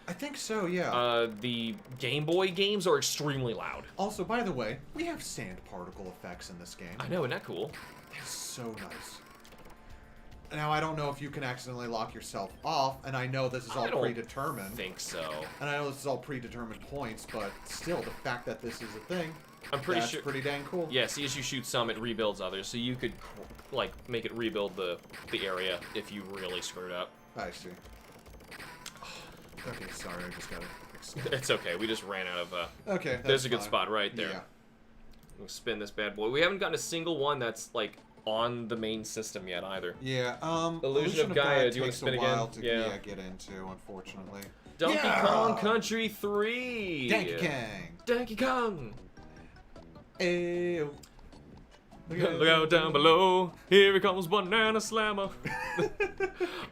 I think so, yeah. The Game Boy games are extremely loud. Also, by the way, we have sand particle effects in this game. I know, isn't that cool? It's so nice. Now, I don't know if you can accidentally lock yourself off, and I know this is all predetermined. I think so. And I know this is all predetermined points, but still, the fact that this is a thing... I'm pretty That's sure. pretty dang cool. Yeah, see, as you shoot some, it rebuilds others, so you could like make it rebuild the area if you really screwed up. I see. Okay, sorry, I just gotta fix that. It's okay. We just ran out of. Okay, that's There's a good fine. spot right there. Yeah. We'll spin this bad boy. We haven't gotten a single one that's like on the main system yet either. Yeah. Illusion of Gaia. Do you want to spin takes a again? while to get into, unfortunately. Donkey Kong Country 3. Donkey Kong. Donkey Kong. Ayo. Look out down below. Here comes Banana Slammer.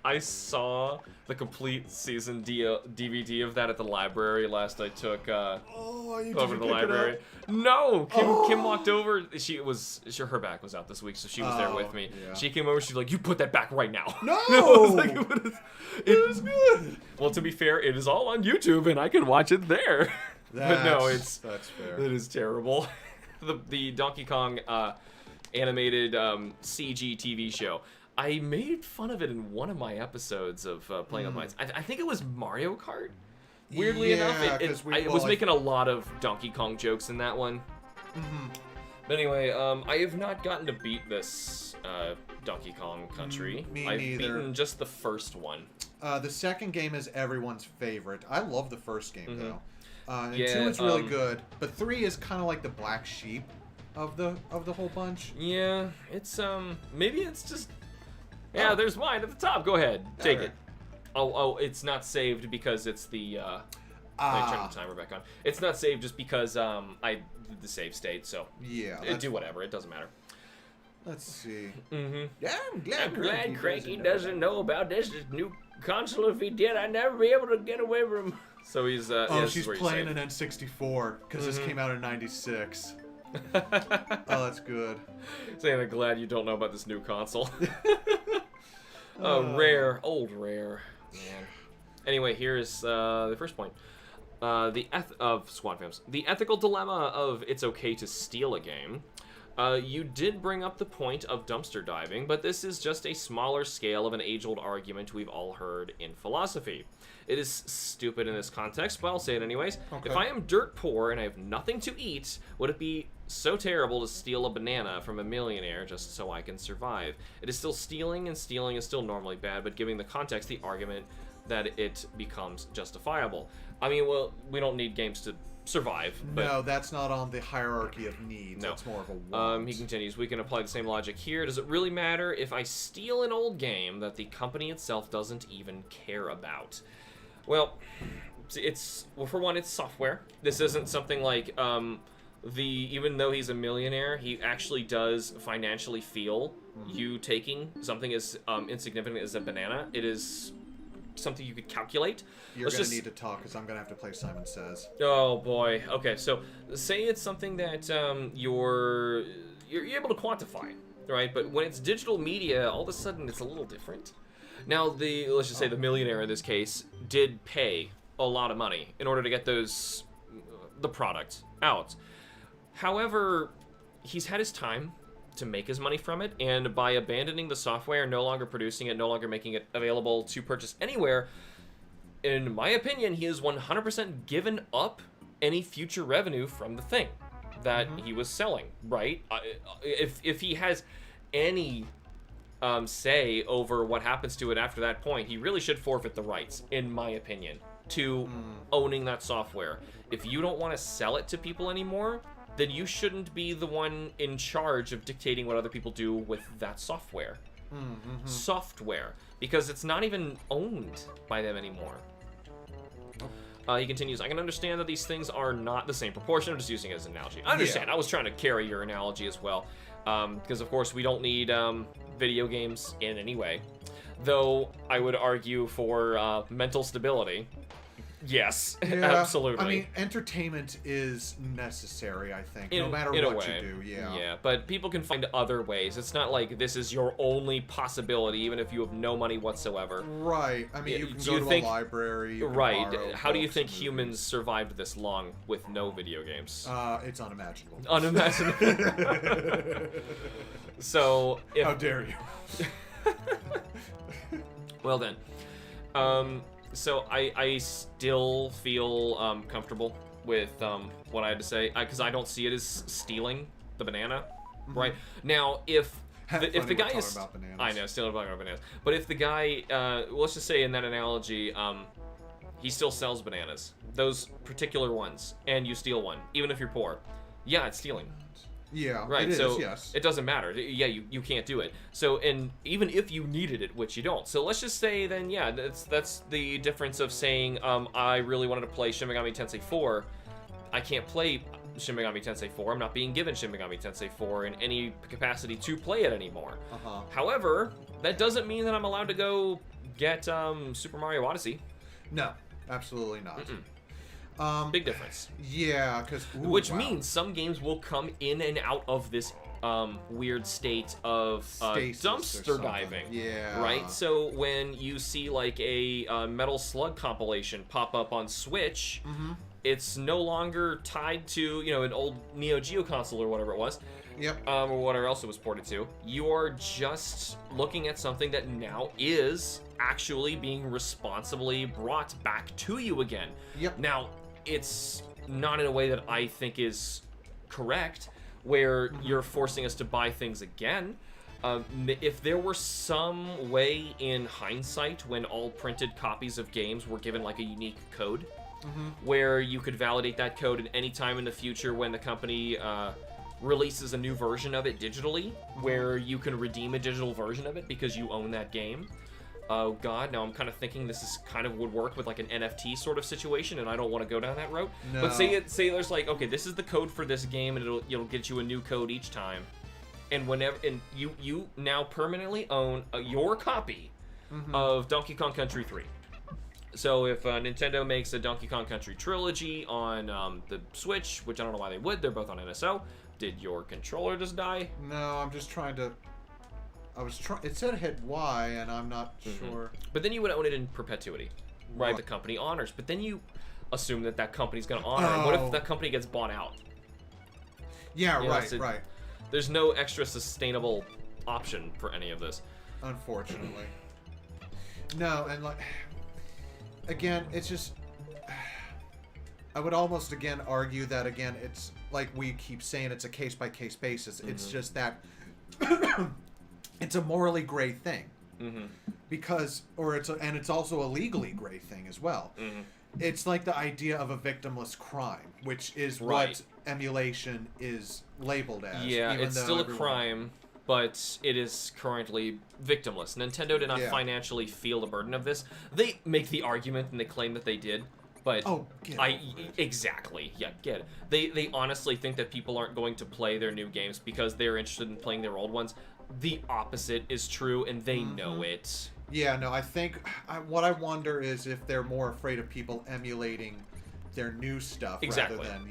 I saw the complete season DVD of that at the library last I took over to the library. No, Kim walked over. Her back was out this week, so she was there with me. Yeah. She came over. She's like, "You put that back right now." No! I was like, it was good. Well, to be fair, it is all on YouTube, and I can watch it there. But no, that's fair. it is terrible. The Donkey Kong animated CG TV show. I made fun of it in one of my episodes of Playing on Minds. I think it was Mario Kart. Weirdly enough, I was making a lot of Donkey Kong jokes in that one. But anyway, I have not gotten to beat this Donkey Kong Country. Me I've neither. beaten just the first one. The second game is everyone's favorite. I love the first game though. And Yeah, 2 is really good, but 3 is kind of like the black sheep of the whole bunch. Yeah, it's maybe it's just there's mine at the top. Go ahead, take it. Oh, it's not saved because it's the let me turn the timer back on. It's not saved just because I did the save state, so Yeah. do whatever. It doesn't matter. Let's see. Mm-hmm. I'm glad Cranky doesn't know about this new console. If he did, I'd never be able to get away from him. So he's she's playing an N64 because this came out in '96. Oh, that's good. Saying I'm glad you don't know about this new console. Rare, old Rare, man. Anyway, here's the first point. Of Squad Fams. The ethical dilemma of it's okay to steal a game. You did bring up the point of dumpster diving, but this is just a smaller scale of an age-old argument we've all heard in philosophy. It is stupid in this context, but I'll say it anyways. Okay. If I am dirt poor and I have nothing to eat, would it be so terrible to steal a banana from a millionaire just so I can survive? It is still stealing, and stealing is still normally bad, but giving the context, the argument that it becomes justifiable. I mean, well, we don't need games to survive. But no, that's not on the hierarchy of needs. No. That's more of a want. He continues, we can apply the same logic here. Does it really matter if I steal an old game that the company itself doesn't even care about? Well, for one, it's software. This isn't something like, even though he's a millionaire, he actually does financially feel you taking something as insignificant as a banana. It is something you could calculate. You're going to need to talk because I'm going to have to play Simon Says. Oh boy. Okay, so say it's something that you're able to quantify, right? But when it's digital media, all of a sudden it's a little different. Now, let's just say the millionaire in this case did pay a lot of money in order to get the product out. However, he's had his time to make his money from it, and by abandoning the software, no longer producing it, no longer making it available to purchase anywhere, in my opinion, he has 100% given up any future revenue from the thing that he was selling, right? If he has any say over what happens to it after that point, he really should forfeit the rights, in my opinion, to owning that software. If you don't want to sell it to people anymore, then you shouldn't be the one in charge of dictating what other people do with that software. Software. Because it's not even owned by them anymore. He continues, I can understand that these things are not the same proportion. I'm just using it as an analogy. I understand. I was trying to carry your analogy as well. Because, of course, we don't need video games in any way. Though, I would argue for mental stability. Yes, absolutely. I mean, entertainment is necessary, I think, no matter what you do. Yeah, but people can find other ways. It's not like this is your only possibility, even if you have no money whatsoever. Right. I mean, you can go to a library. Right. How do you think humans survived this long with no video games? It's unimaginable. Unimaginable. So, how dare you? Well then, So I still feel comfortable with what I had to say because I don't see it as stealing the banana, right? Now if the guy is, I know, still talking about bananas, but if the guy, let's just say in that analogy, he still sells bananas, those particular ones, and you steal one, even if you're poor, yeah, it's stealing. Yeah, right. It so is, yes. It doesn't matter. Yeah, you can't do it. So, and even if you needed it, which you don't. So let's just say then, yeah, that's the difference of saying, I really wanted to play Shin Megami Tensei 4. I can't play Shin Megami Tensei 4. I'm not being given Shin Megami Tensei 4 in any capacity to play it anymore. However, that doesn't mean that I'm allowed to go get Super Mario Odyssey. No, absolutely not. Big difference. Yeah, because which means some games will come in and out of this weird state of dumpster diving. Yeah. Right. So when you see like a Metal Slug compilation pop up on Switch, it's no longer tied to an old Neo Geo console or whatever it was. Yep. Or whatever else it was ported to. You are just looking at something that now is actually being responsibly brought back to you again. Yep. Now, it's not in a way that I think is correct, where you're forcing us to buy things again. If there were some way in hindsight when all printed copies of games were given like a unique code, where you could validate that code at any time in the future when the company releases a new version of it digitally, where you can redeem a digital version of it because you own that game. Oh god, now I'm kind of thinking this is kind of would work with like an NFT sort of situation, and I don't want to go down that route. No. But say there's like, okay, this is the code for this game, and it'll get you a new code each time, and you now permanently own your copy of Donkey Kong Country 3. So if Nintendo makes a Donkey Kong Country trilogy on the Switch, which I don't know why they would, they're both on NSO. Did your controller just die? No, I'm just trying to. It said hit Y, and I'm not sure. But then you would own it in perpetuity, right? What? The company honors. But then you assume that company's going to honor. And what if that company gets bought out? Yeah, right. There's no extra sustainable option for any of this. Unfortunately. No, and like, again, it's just. I would almost again argue that again, it's like we keep saying, it's a case by case basis. It's just that. It's a morally gray thing, because, and it's also a legally gray thing as well. It's like the idea of a victimless crime, which is what emulation is labeled as. Yeah, it's still a crime, but it is currently victimless. Nintendo did not financially feel the burden of this. They make the argument and they claim that they did. But exactly, get it. They honestly think that people aren't going to play their new games because they're interested in playing their old ones. The opposite is true, and they know it. Yeah, no, I think what I wonder is if they're more afraid of people emulating their new stuff rather than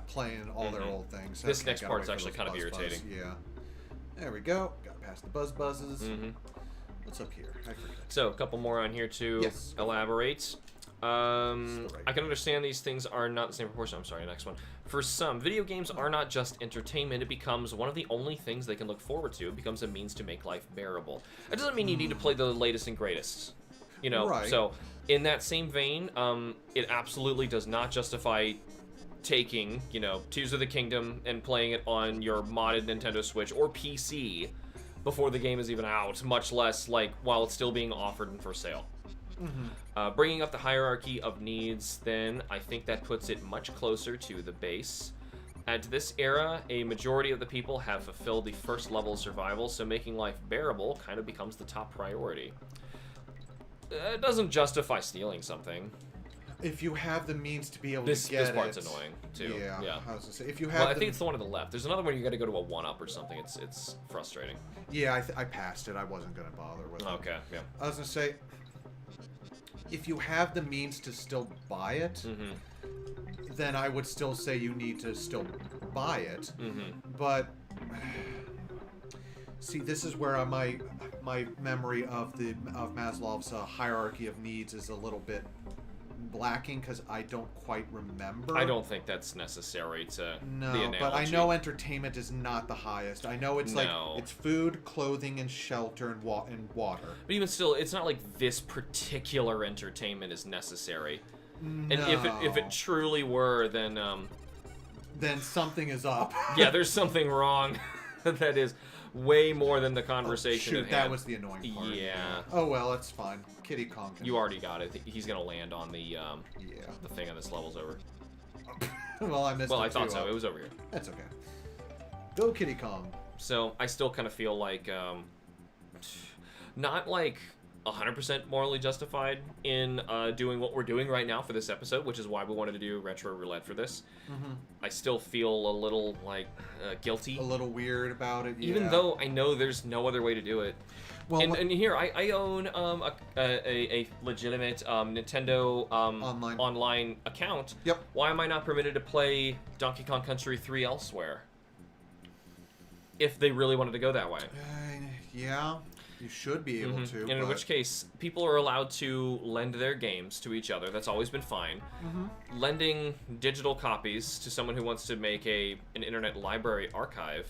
playing all their old things. This next part's actually kind of irritating. Yeah. There we go. Got past the buzzes. What's up here? I forget. So a couple more on here to elaborate. I can understand these things are not the same proportion. I'm sorry, next one. For some, video games are not just entertainment. It becomes one of the only things they can look forward to. It becomes a means to make life bearable. It doesn't mean you need to play the latest and greatest. So in that same vein, it absolutely does not justify taking, Tears of the Kingdom and playing it on your modded Nintendo Switch or PC before the game is even out, much less like while it's still being offered and for sale. Bringing up the hierarchy of needs, then, I think that puts it much closer to the base. At this era, a majority of the people have fulfilled the first level of survival, so making life bearable kind of becomes the top priority. It doesn't justify stealing something. If you have the means to be able to get it. This part's it, annoying, too. Yeah. I was gonna say, if you have well, I think it's the one on the left. There's another one you gotta go to a 1-up or something. It's frustrating. Yeah, I passed it. I wasn't gonna bother with it. Okay, yeah. I was gonna say, if you have the means to still buy it, then I would still say you need to still buy it. But see, this is where my memory of Maslow's hierarchy of needs is a little bit blacking because I don't quite remember. I don't think that's necessary to the analogy. But I know entertainment is not the highest. I know it's like it's food, clothing, and shelter and water. But even still, it's not like this particular entertainment is necessary. No. And if it truly were, then something is up. Yeah, there's something wrong. That is way more than the conversation. Shoot, that was the annoying part. Yeah. Oh well, it's fine. Kitty Kong. You already got it. He's gonna land on the the thing on this level's over. Well, I missed. Well, I thought so. It was over here. That's okay. Go Kitty Kong. So I still kind of feel like not like 100% morally justified in doing what we're doing right now for this episode, which is why we wanted to do retro roulette for this. I still feel a little like guilty, a little weird about it, even though I know there's no other way to do it. Well, and here I own a legitimate Nintendo online account. Yep. Why am I not permitted to play Donkey Kong Country 3 elsewhere? If they really wanted to go that way. Yeah. You should be able to. And in which case, people are allowed to lend their games to each other. That's always been fine. Lending digital copies to someone who wants to make an internet library archive.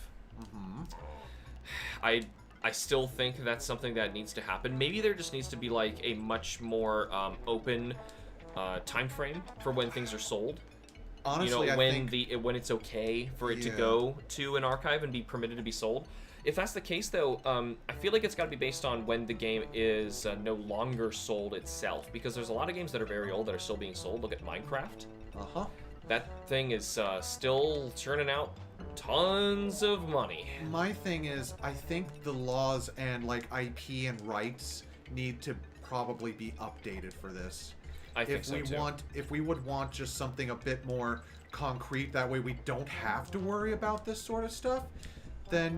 I still think that's something that needs to happen. Maybe there just needs to be like a much more open time frame for when things are sold. Honestly, when it's okay for it to go to an archive and be permitted to be sold. If that's the case, though, I feel like it's got to be based on when the game is no longer sold itself, because there's a lot of games that are very old that are still being sold. Look at Minecraft. That thing is still churning out tons of money. My thing is, I think the laws and like IP and rights need to probably be updated for this. I think so too. If we would want just something a bit more concrete, that way we don't have to worry about this sort of stuff. Then,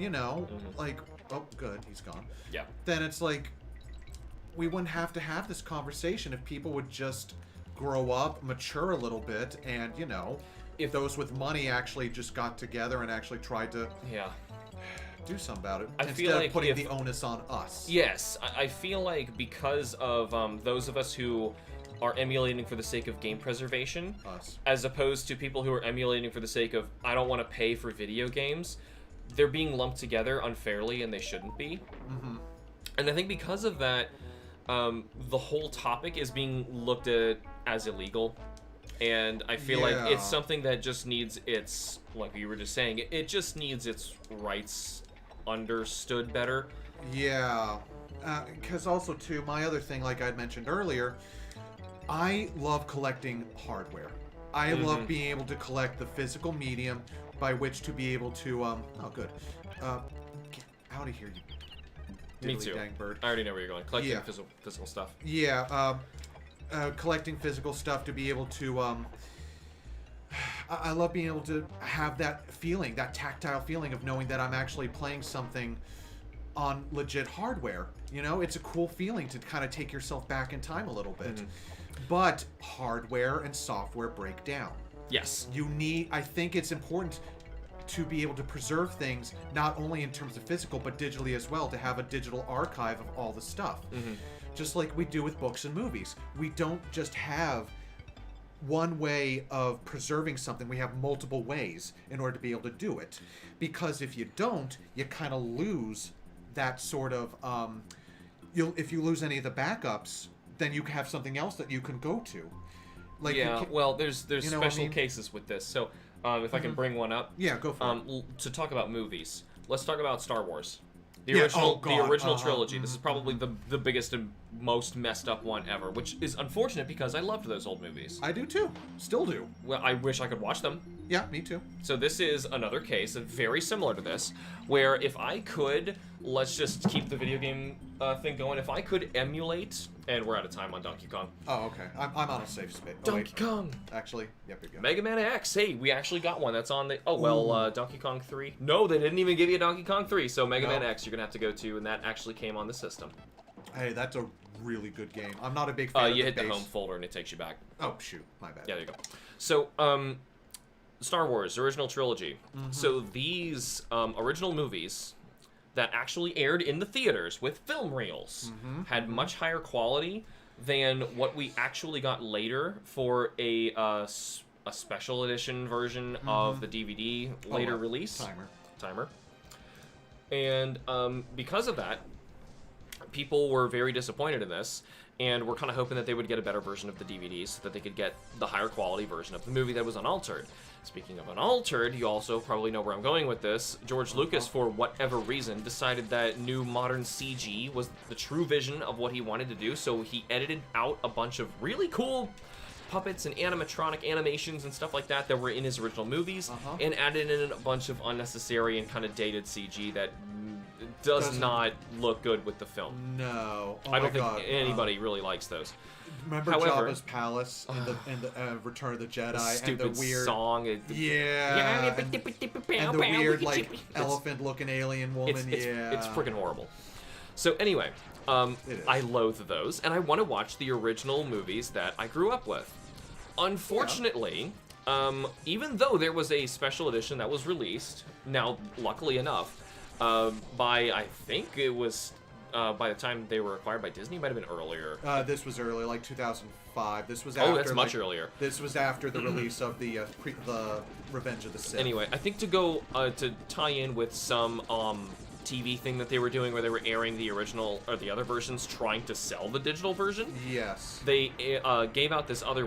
like, oh, good, he's gone. Yeah. Then it's like, we wouldn't have to have this conversation if people would just grow up, mature a little bit, and, if those with money actually just got together and actually tried to do something about it, instead of putting the onus on us. Yes, I feel like because of those of us who are emulating for the sake of game preservation, as opposed to people who are emulating for the sake of, I don't want to pay for video games, they're being lumped together unfairly, and they shouldn't be. And I think because of that, the whole topic is being looked at as illegal. And I feel like it's something that just needs its, like you were just saying, it just needs its rights understood better. Yeah. Because also, too, my other thing, like I mentioned earlier, I love collecting hardware. I love being able to collect the physical medium by which to be able to, oh, good. Get out of here, you Me too. Dang bird. I already know where you're going. Collecting physical stuff. Yeah, collecting physical stuff to be able to, I love being able to have that feeling, that tactile feeling of knowing that I'm actually playing something on legit hardware. It's a cool feeling to kind of take yourself back in time a little bit. But hardware and software break down. Yes. I think it's important to be able to preserve things, not only in terms of physical, but digitally as well, to have a digital archive of all the stuff. Just like we do with books and movies. We don't just have one way of preserving something. We have multiple ways in order to be able to do it. Because if you don't, you kind of lose that sort of... if you lose any of the backups, then you have something else that you can go to. Like there's special cases with this. So if I can bring one up, go for it. To talk about movies, let's talk about Star Wars, the original trilogy. This is probably the biggest and most messed up one ever, which is unfortunate because I loved those old movies. I do too, still do. Well, I wish I could watch them. Yeah, me too. So this is another case, very similar to this, where if I could, let's just keep the video game thing going. If I could emulate, and we're out of time on Donkey Kong. Oh, okay. I'm on a safe space. Donkey Kong. Actually, yep, we go. Mega Man X. Hey, we actually got one. That's on the. Oh well, Donkey Kong 3. No, they didn't even give you a Donkey Kong 3. So Mega Man X, you're gonna have to go to, and that actually came on the system. Hey, that's a really good game. I'm not a big fan. You hit the home folder and it takes you back. Oh shoot, my bad. Yeah, there you go. So, Star Wars original trilogy. So these original movies that actually aired in the theaters with film reels had much higher quality than what we actually got later for a special edition version of the DVD later release. Timer. And because of that, people were very disappointed in this, and were kind of hoping that they would get a better version of the DVD so that they could get the higher quality version of the movie that was unaltered. Speaking of unaltered, you also probably know where I'm going with this. George Lucas, for whatever reason, decided that new modern CG was the true vision of what he wanted to do, so he edited out a bunch of really cool puppets and animatronic animations and stuff like that that were in his original movies, and added in a bunch of unnecessary and kind of dated CG that does not look good with the film. No. I don't think anybody really likes those. Remember Jabba's palace in the Return of the Jedi, stupid and the weird song. and the weird like elephant-looking alien woman. It's freaking horrible. So anyway, I loathe those, and I want to watch the original movies that I grew up with. Unfortunately, even though there was a special edition that was released, now luckily enough, I think it was by the time they were acquired by Disney, it might have been earlier. This was early, like 2005. This was after. Oh, that's much earlier. This was after the release of the Revenge of the Sith. Anyway, I think to go to tie in with some TV thing that they were doing, where they were airing the original or the other versions, trying to sell the digital version. Yes. They gave out this other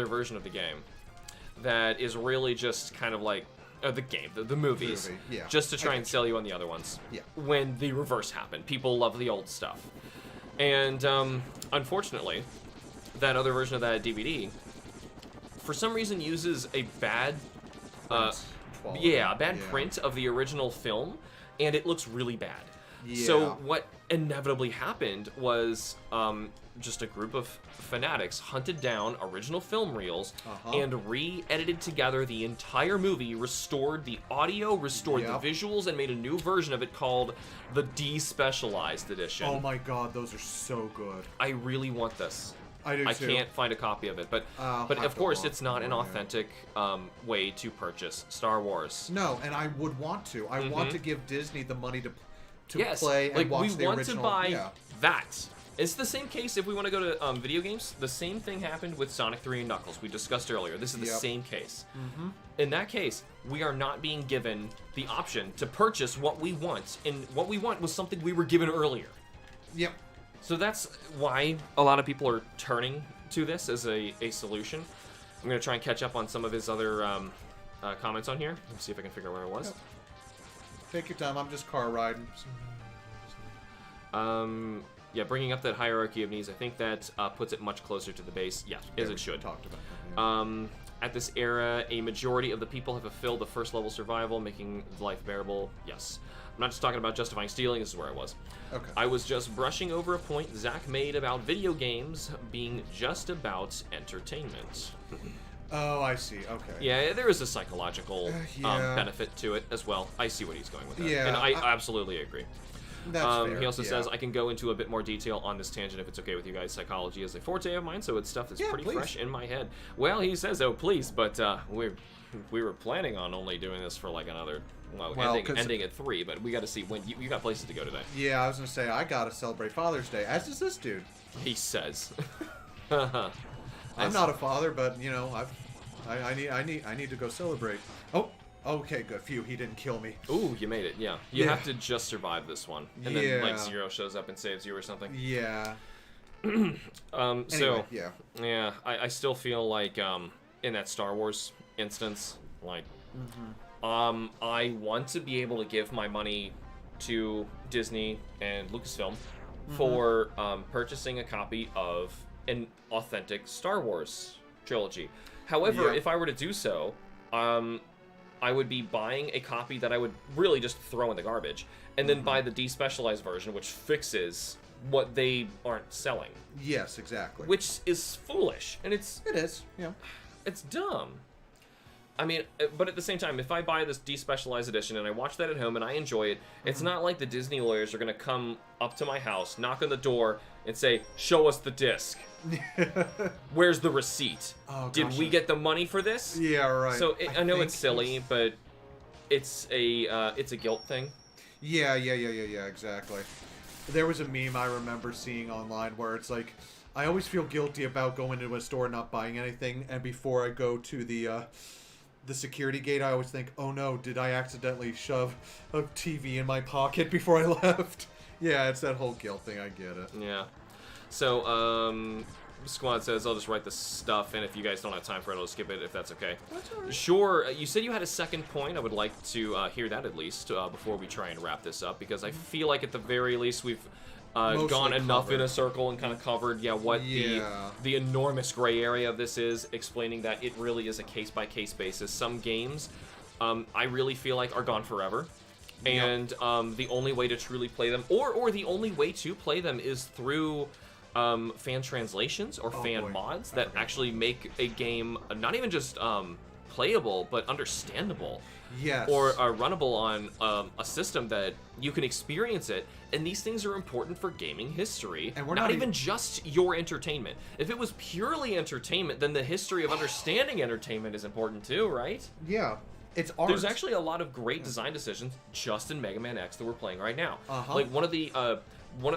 version of the game, that is really just kind of like. The movies, just to try and sell you on the other ones. Yeah. When the reverse happened, people love the old stuff, and unfortunately, that other version of that DVD, for some reason, uses a bad, print of the original film, and it looks really bad. Yeah. So what inevitably happened was just a group of fanatics hunted down original film reels and re-edited together the entire movie, restored the audio, restored the visuals, and made a new version of it called the Despecialized Edition. Oh my god, those are so good. I really want this. I do too. I can't find a copy of it, but of course it's not an authentic way to purchase Star Wars. No, and I would want to. I want to give Disney the money to yes, play and like watch the original. We want to buy that. It's the same case if we want to go to video games. The same thing happened with Sonic 3 and Knuckles. We discussed earlier. This is the same case. In that case, we are not being given the option to purchase what we want, and what we want was something we were given earlier. Yep. So that's why a lot of people are turning to this as a solution. I'm going to try and catch up on some of his other comments on here. Let's see if I can figure out where I was. Yep. Take your time. I'm just car riding. Yeah, bringing up that hierarchy of needs, I think that puts it much closer to the base. Yes, as it should. Talked about that, At this era, a majority of the people have fulfilled the first level survival, making life bearable. Yes. I'm not just talking about justifying stealing. This is where I was. Okay. I was just brushing over a point Zach made about video games being just about entertainment. Oh, I see. Okay. Yeah, there is a psychological benefit to it as well. I see what he's going with that. Yeah, and I absolutely agree. That's fair. He also says, I can go into a bit more detail on this tangent if it's okay with you guys. Psychology is a forte of mine, so it's stuff that's pretty fresh in my head. Well, he says, oh, please, but we were planning on only doing this for like another, ending at 3, but we got to see when you got places to go today. Yeah, I was going to say, I got to celebrate Father's Day, as does this dude. He says. I'm not a father, but, you know, I need to go celebrate. Oh. Okay, good. Phew, he didn't kill me. Ooh, you made it, yeah. You have to just survive this one. And then, like, Zero shows up and saves you or something. Yeah. Anyway, yeah, I still feel like, in that Star Wars instance, like, I want to be able to give my money to Disney and Lucasfilm for purchasing a copy of an authentic Star Wars trilogy. However, if I were to do so, I would be buying a copy that I would really just throw in the garbage, and then buy the despecialized version, which fixes what they aren't selling. Yes, exactly. Which is foolish, and it is, yeah. It's dumb. I mean, but at the same time, if I buy this despecialized edition and I watch that at home and I enjoy it, it's not like the Disney lawyers are going to come up to my house, knock on the door, and say, show us the disc. Where's the receipt? Oh, did we get the money for this? Yeah, right. So I know it's silly, but it's a guilt thing. Yeah, exactly. There was a meme I remember seeing online where it's like, I always feel guilty about going into a store and not buying anything, and before I go to the security gate, I always think, oh no, did I accidentally shove a TV in my pocket before I left? Yeah, it's that whole guilt thing, I get it. Yeah. So, Squad says, I'll just write the stuff, and if you guys don't have time for it, I'll skip it, if that's okay. That's all right. Sure. You said you had a second point. I would like to hear that at least before we try and wrap this up, because I feel like at the very least we've gone enough in a circle and kind of covered, what the enormous gray area of this is, explaining that it really is a case-by-case basis. Some games, I really feel like are gone forever. And the only way to truly play them, or the only way to play them, is through fan translations or fan mods that actually make a game not even just playable, but understandable. Yes. Or runnable on a system that you can experience it. And these things are important for gaming history. And we're not even just your entertainment. If it was purely entertainment, then the history of understanding entertainment is important too, right? Yeah. It's art. There's actually a lot of great design decisions just in Mega Man X that we're playing right now. Like one of the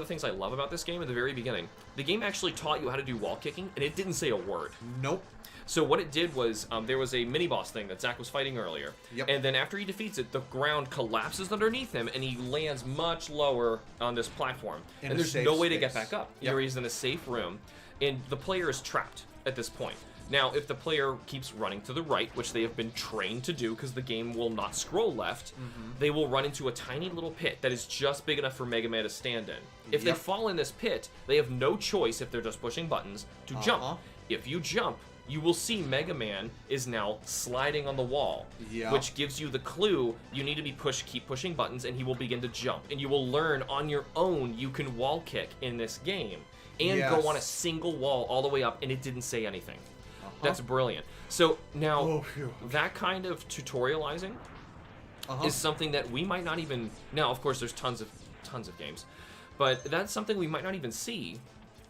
things I love about this game at the very beginning, the game actually taught you how to do wall kicking, and it didn't say a word. Nope. So what it did was, there was a mini-boss thing that Zack was fighting earlier. Yep. And then after he defeats it, the ground collapses underneath him, and he lands much lower on this platform. And there's no way to get back up. Yep. He's in a safe room, and the player is trapped at this point. Now, if the player keeps running to the right, which they have been trained to do because the game will not scroll left, they will run into a tiny little pit that is just big enough for Mega Man to stand in. If they fall in this pit, they have no choice, if they're just pushing buttons, to jump. If you jump, you will see Mega Man is now sliding on the wall, which gives you the clue you need to keep pushing buttons, and he will begin to jump. And you will learn on your own you can wall kick in this game and go on a single wall all the way up, and it didn't say anything. That's brilliant. So now, that kind of tutorializing is something that we might not even... Now, of course, there's tons of games, but that's something we might not even see.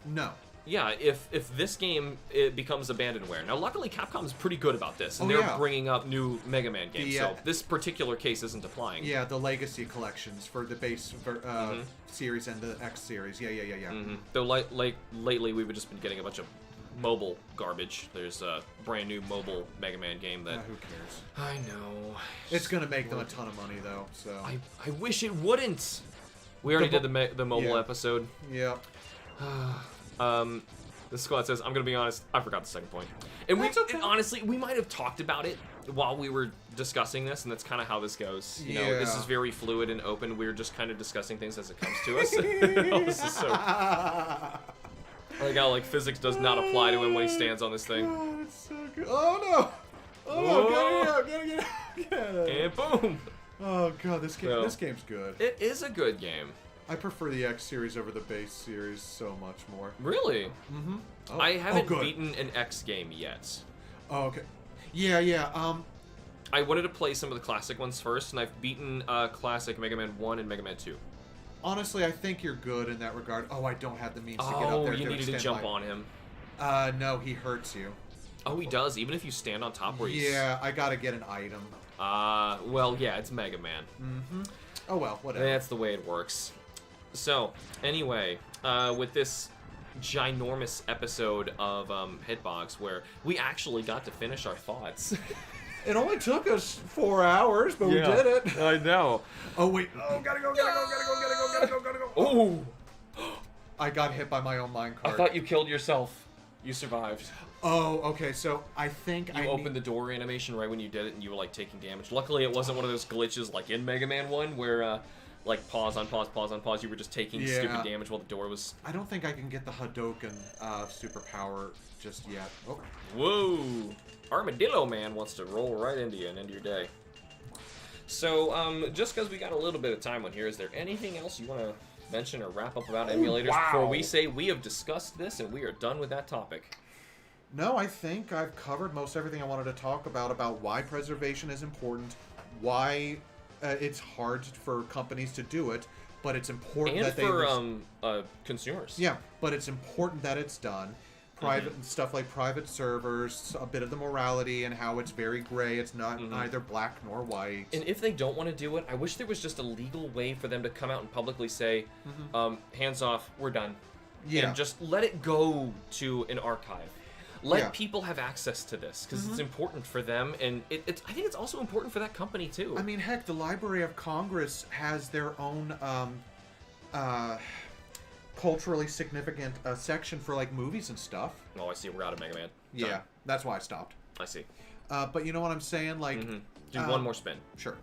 No. Yeah, if this game becomes abandonware. Now, luckily, Capcom is pretty good about this, and they're bringing up new Mega Man games, so this particular case isn't applying. Yeah, the Legacy collections for the base series and the X series. Yeah. Though, like lately, we've just been getting a bunch of mobile garbage. There's a brand new mobile Mega Man game that... who cares? I know. It's gonna make them a ton of money, though, so... I wish it wouldn't! We already did the mobile episode. Yeah. The squad says, I'm gonna be honest, I forgot the second point. And honestly, we might have talked about it while we were discussing this, and that's kind of how this goes. You know, this is very fluid and open. We're just kind of discussing things as it comes to us. Oh, this is so... Like how physics does not apply to him when he stands on this thing. Oh, it's so good. Oh no! Oh no! Get out! And boom! Oh god, this game's good. It is a good game. I prefer the X series over the base series so much more. Really? Mm-hmm. Oh, I haven't beaten an X game yet. Oh, okay. Yeah. I wanted to play some of the classic ones first, and I've beaten classic Mega Man 1 and Mega Man 2. Honestly, I think you're good in that regard. Oh, I don't have the means to get up there. Oh, you needed to jump on him. No, he hurts you. Oh, he does, even if you stand on top where he's... Yeah, I gotta get an item. Well, yeah, it's Mega Man. Mm-hmm. Oh, well, whatever. That's the way it works. So, anyway, with this ginormous episode of HITBOX, where we actually got to finish our thoughts... It only took us 4 hours, but we did it. I know. Oh, wait. Oh, gotta go. Oh! I got hit by my own minecart. I thought you killed yourself. You survived. Oh, okay, so I think you opened the door animation right when you did it, and you were, taking damage. Luckily, it wasn't one of those glitches like in Mega Man 1, where, pause on pause, pause on pause, you were just taking stupid damage while the door was... I don't think I can get the Hadouken superpower just yet. Oh. Whoa! Armadillo Man wants to roll right into you and end your day. So, just because we got a little bit of time on here, is there anything else you want to mention or wrap up about emulators before we say we have discussed this and we are done with that topic? No, I think I've covered most everything I wanted to talk about why preservation is important, why it's hard for companies to do it, but it's important and that for consumers. Yeah, but it's important that it's done. private stuff like private servers, a bit of the morality and how it's very gray. It's not either black nor white. And if they don't want to do it, I wish there was just a legal way for them to come out and publicly say, hands off, we're done. Yeah. And just let it go to an archive. Let people have access to this, because it's important for them, and it's. I think it's also important for that company, too. I mean, heck, the Library of Congress has their own culturally significant section for, like, movies and stuff. Oh, I see. We're out of Mega Man. Yeah, Done. that's why I stopped. I see. But you know what I'm saying? Like, Do one more spin. Sure.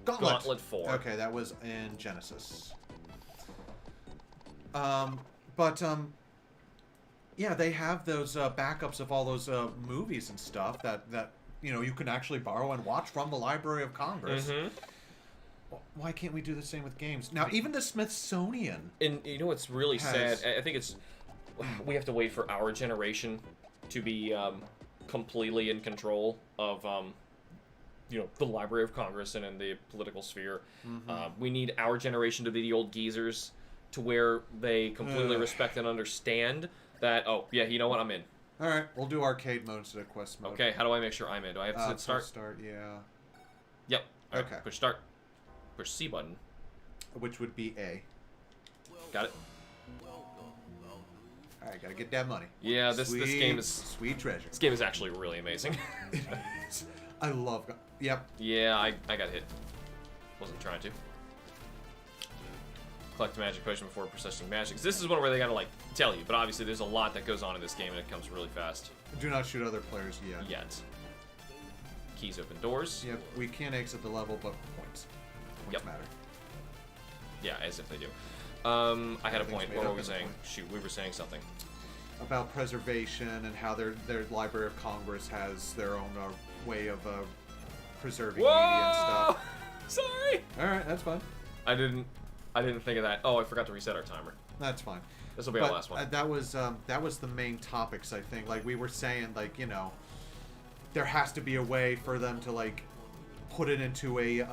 Gauntlet 4. Okay, that was in Genesis. Yeah, they have those backups of all those movies and stuff that you know you can actually borrow and watch from the Library of Congress. Why can't we do the same with games? Now, even the Smithsonian. And you know what's really sad? I think it's we have to wait for our generation to be completely in control of you know, the Library of Congress and in the political sphere. We need our generation to be the old geezers, to where they completely respect and understand that, oh, yeah, you know what, I'm in. All right, we'll do arcade mode instead of quest mode. Okay, how do I make sure I'm in? Do I have to hit start? Start, yeah. Yep. All right, Okay. push start. Push C button. Which would be A. Got it. All right, gotta get that money. Yeah, this game is sweet treasure. This game is actually really amazing. I love. Yep. Yeah, I got hit. Wasn't trying to. Collect a magic potion before processing magic. This is one where they gotta, like, tell you, but obviously there's a lot that goes on in this game and it comes really fast. Do not shoot other players yet. Yet. Keys open doors. Yep, we can't exit the level, but points. Points matter. Yeah, as if they do. I had a point. What were we saying? Point. Shoot, we were saying something. About preservation and how their Library of Congress has their own way of preserving media and stuff. Sorry! Alright, that's fine. I didn't think of that. Oh, I forgot to reset our timer. That's fine. This will be our last one. That was the main topics, I think. Like, we were saying, like, you know, there has to be a way for them to, like, put it into a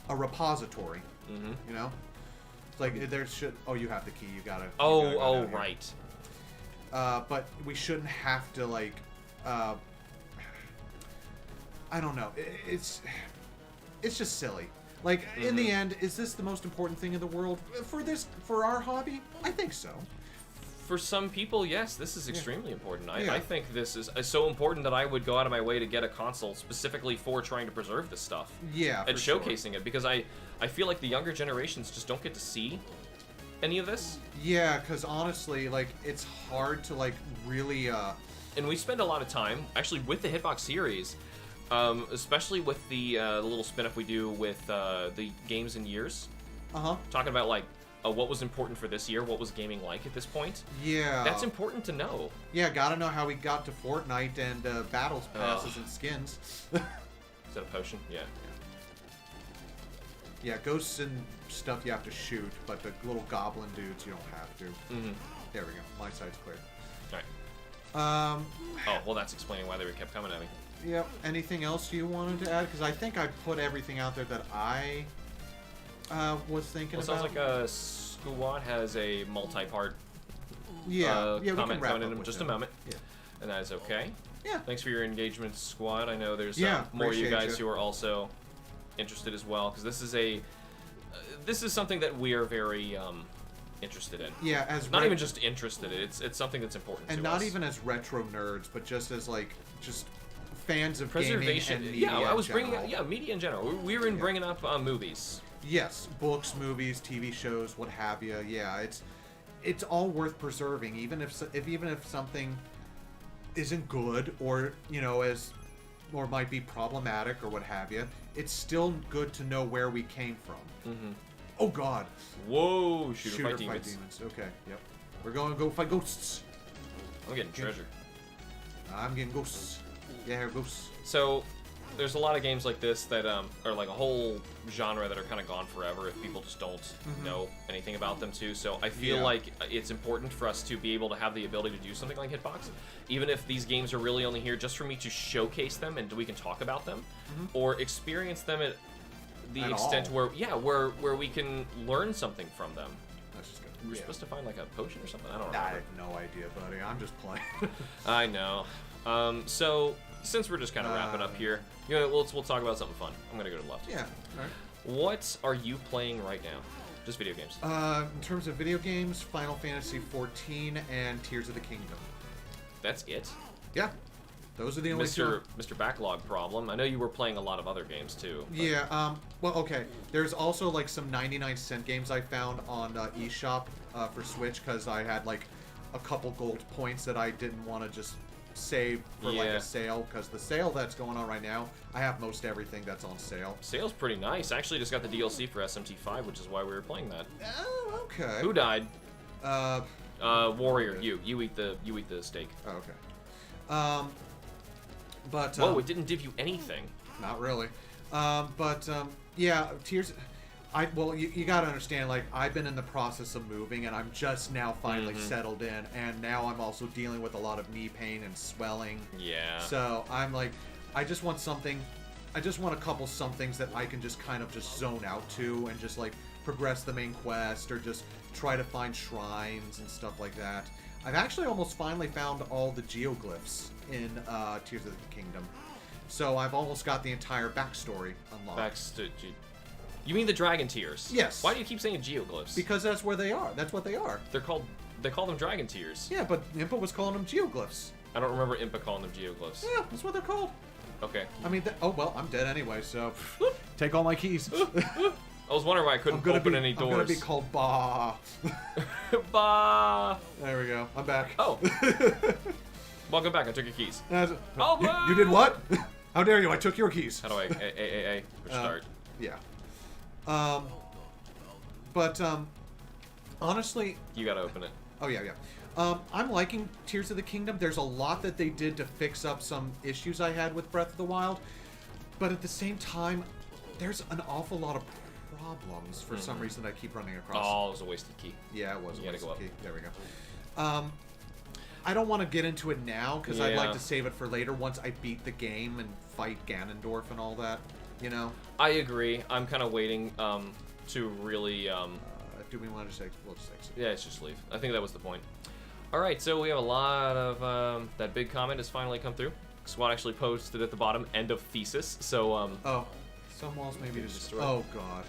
repository. You know? It's like, there should... Oh, you have the key. You gotta... Oh, right. But we shouldn't have to, like... I don't know. It's just silly. Like, in the end, is this the most important thing in the world? For our hobby? I think so. For some people, yes, this is extremely important. I think this is so important that I would go out of my way to get a console specifically for trying to preserve this stuff. Yeah, and showcasing it, because I feel like the younger generations just don't get to see any of this. Yeah, because honestly, like, it's hard to, like, really... And we spend a lot of time, actually, with the HITBOX series, especially with the little spin-off we do with the games in years. Talking about, like, what was important for this year, what was gaming like at this point. Yeah. That's important to know. Yeah, gotta know how we got to Fortnite and battles passes and skins. Is that a potion? Yeah. Yeah, ghosts and stuff you have to shoot, but the little goblin dudes you don't have to. There we go. My side's clear. Alright. Oh, well, that's explaining why they kept coming at me. Yep. Anything else you wanted to add? Because I think I put everything out there that I was thinking about. Sounds like Squad has a multi-part comment coming in just a moment. Yeah. And that is okay. Yeah. Thanks for your engagement, Squad. I know there's more of you guys who are also interested as well, because this is something that we are very interested in. Yeah, as not even just interested in, it's something that's important to us. And not even as retro nerds, but just as, like, just fans of preservation gaming and media. Yeah, I was bringing media in general. We were bringing up movies. Yes, books, movies, TV shows, what have you. Yeah, it's all worth preserving, even if something isn't good, or, you know, or might be problematic or what have you. It's still good to know where we came from. Oh God! Whoa! Shooter fight demons. Okay. Yep. We're going to go fight ghosts. I'm getting treasure. I'm getting ghosts. Yeah, ghosts. So, there's a lot of games like this that are like a whole genre that are kind of gone forever if people just don't know anything about them too. So I feel like it's important for us to be able to have the ability to do something like HITBOX, even if these games are really only here just for me to showcase them and we can talk about them, or experience them at the extent where we can learn something from them. That's just good. We were supposed to find like a potion or something. I don't I remember. have no idea, buddy. I'm just playing. I know. So since we're just kind of wrapping up here, we'll talk about something fun. I'm gonna go to the left. Yeah. All right. What are you playing right now? Just video games. In terms of video games, Final Fantasy 14 and Tears of the Kingdom. That's it. Yeah. Those are the only two. Mr. Backlog Problem. I know you were playing a lot of other games too. But... Yeah. Well, okay. There's also like some 99-cent games I found on eShop for Switch because I had like a couple gold points that I didn't want to just save for like a sale, because the sale that's going on right now, I have most everything that's on sale. Sale's pretty nice. I actually just got the DLC for SMT5, which is why we were playing that. Oh, okay. Who died? Warrior. Okay. You eat the steak. Oh, okay. But whoa, it didn't give you anything. Not really. Yeah, Tears. You gotta understand, like, I've been in the process of moving, and I'm just now finally settled in, and now I'm also dealing with a lot of knee pain and swelling. Yeah. So I'm like, I just want a couple somethings that I can just kind of just zone out to, and just like progress the main quest, or just try to find shrines and stuff like that. I've actually almost finally found all the geoglyphs in Tears of the Kingdom. So I've almost got the entire backstory unlocked. You mean the Dragon Tears? Yes. Why do you keep saying geoglyphs? Because that's where they are. That's what they are. They call them Dragon Tears. Yeah, but Impa was calling them geoglyphs. I don't remember Impa calling them geoglyphs. Yeah, that's what they're called. Okay. I mean, oh well, I'm dead anyway, so take all my keys. I was wondering why I couldn't open any doors. I'm gonna be called Ba. Ba. There we go. I'm back. Oh. Welcome back. I took your keys. You did what? How dare you? I took your keys. How do I restart? Yeah. Honestly, you gotta open it. Oh yeah. I'm liking Tears of the Kingdom. There's a lot that they did to fix up some issues I had with Breath of the Wild, but at the same time, there's an awful lot of problems for some reason I keep running across. Oh, it was a wasted key. Yeah, it was a wasted key. Up. There we go. I don't want to get into it now, because I'd like to save it for later once I beat the game and fight Ganondorf and all that, you know? I agree. I'm kind of waiting to really... do we want to just exit? We'll just exit. Yeah, let's just leave. I think that was the point. Alright, so we have a lot of... that big comment has finally come through. Squad actually posted at the bottom, end of thesis, so... Oh, some walls maybe just... Oh, God.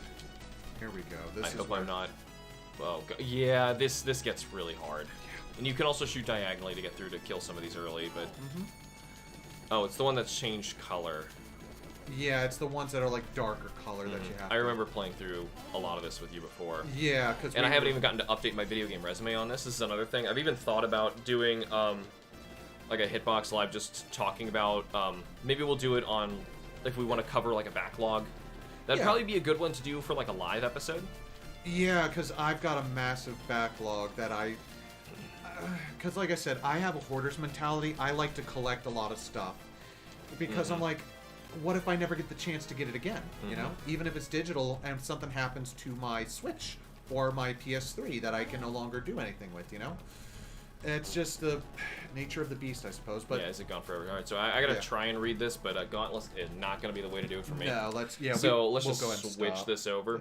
Here we go. I hope I'm not... Oh, God. Yeah, this gets really hard. And you can also shoot diagonally to get through to kill some of these early, but... Oh, it's the one that's changed color. Yeah, it's the ones that are like darker color that you have. I remember playing through a lot of this with you before. Yeah, because... And I haven't even gotten to update my video game resume on this. This is another thing. I've even thought about doing, like a HITBOX live, just talking about, maybe we'll do it on, if we want to cover like a backlog. That'd probably be a good one to do for like a live episode. Yeah, because I've got a massive backlog that because like I said, I have a hoarder's mentality. I like to collect a lot of stuff. Because I'm like, what if I never get the chance to get it again? You know? Even if it's digital and something happens to my Switch or my PS3 that I can no longer do anything with, you know? It's just the nature of the beast, I suppose. But yeah, is it gone forever? Alright, so I gotta try and read this, but Gauntlet is not gonna be the way to do it for me. No, let's let's just switch this over.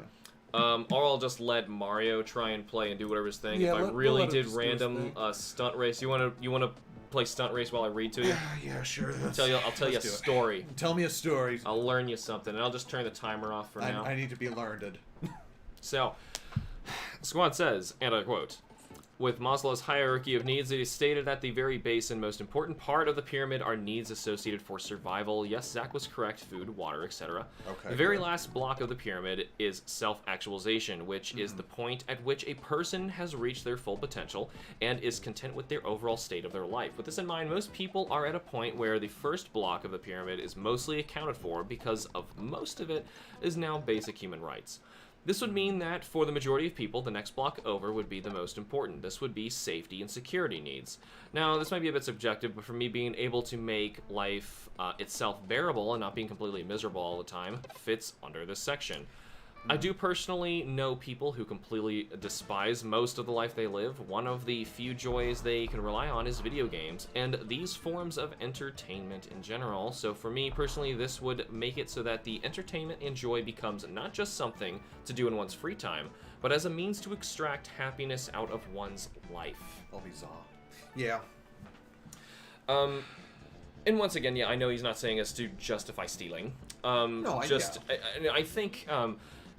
Yeah. Or I'll just let Mario try and play and do whatever his thing. Yeah, if I really did random stunt race, you wanna play stunt race while I read to you? Yeah, sure. I'll tell you a story. Tell me a story. I'll learn you something, and I'll just turn the timer off for now. I need to be learned. So, Squad says, and I quote, with Maslow's hierarchy of needs, it is stated at the very base and most important part of the pyramid are needs associated for survival. Yes, Zach was correct. Food, water, etc. Okay, the very last block of the pyramid is self-actualization, which is the point at which a person has reached their full potential and is content with their overall state of their life. With this in mind, most people are at a point where the first block of the pyramid is mostly accounted for because of most of it is now basic human rights. This would mean that for the majority of people, the next block over would be the most important. This would be safety and security needs. Now, this might be a bit subjective, but for me, being able to make life itself bearable and not being completely miserable all the time fits under this section. I do personally know people who completely despise most of the life they live. One of the few joys they can rely on is video games, and these forms of entertainment in general. So for me personally, this would make it so that the entertainment and joy becomes not just something to do in one's free time, but as a means to extract happiness out of one's life. I'll be Zaw. Yeah. And once again, yeah, I know he's not saying us to justify stealing. No, I think,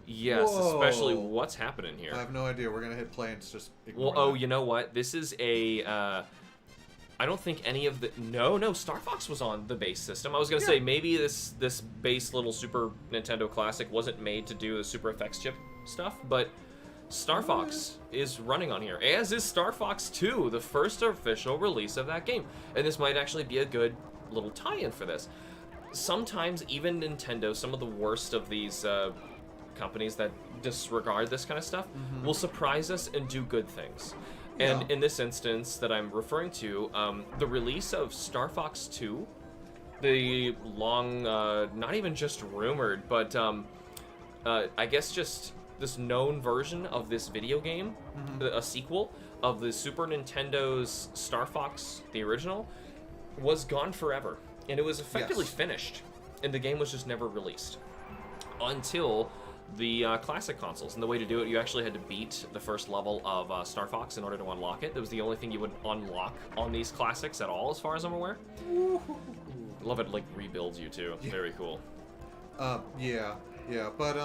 yes, Whoa. especially what's happening here. I have no idea. We're gonna hit play and just ignore Well, that. you know what? This is a, I don't think any of the, no, Star Fox was on the base system. I was gonna say, maybe this base little Super Nintendo Classic wasn't made to do the Super FX chip stuff, but Star Fox is running on here, as is Star Fox 2, the first official release of that game. And this might actually be a good little tie-in for this. Sometimes even Nintendo, some of the worst of these companies that disregard this kind of stuff, will surprise us and do good things. And in this instance that I'm referring to, the release of Star Fox 2, the long, not even just rumored, but I guess just this known version of this video game, a sequel of the Super Nintendo's Star Fox, the original, was gone forever. And it was effectively finished. And the game was just never released. Until the classic consoles. And the way to do it, you actually had to beat the first level of Star Fox in order to unlock it. That was the only thing you would unlock on these classics at all, as far as I'm aware. Love it, like, rebuilds you, too. Very cool. Yeah, but,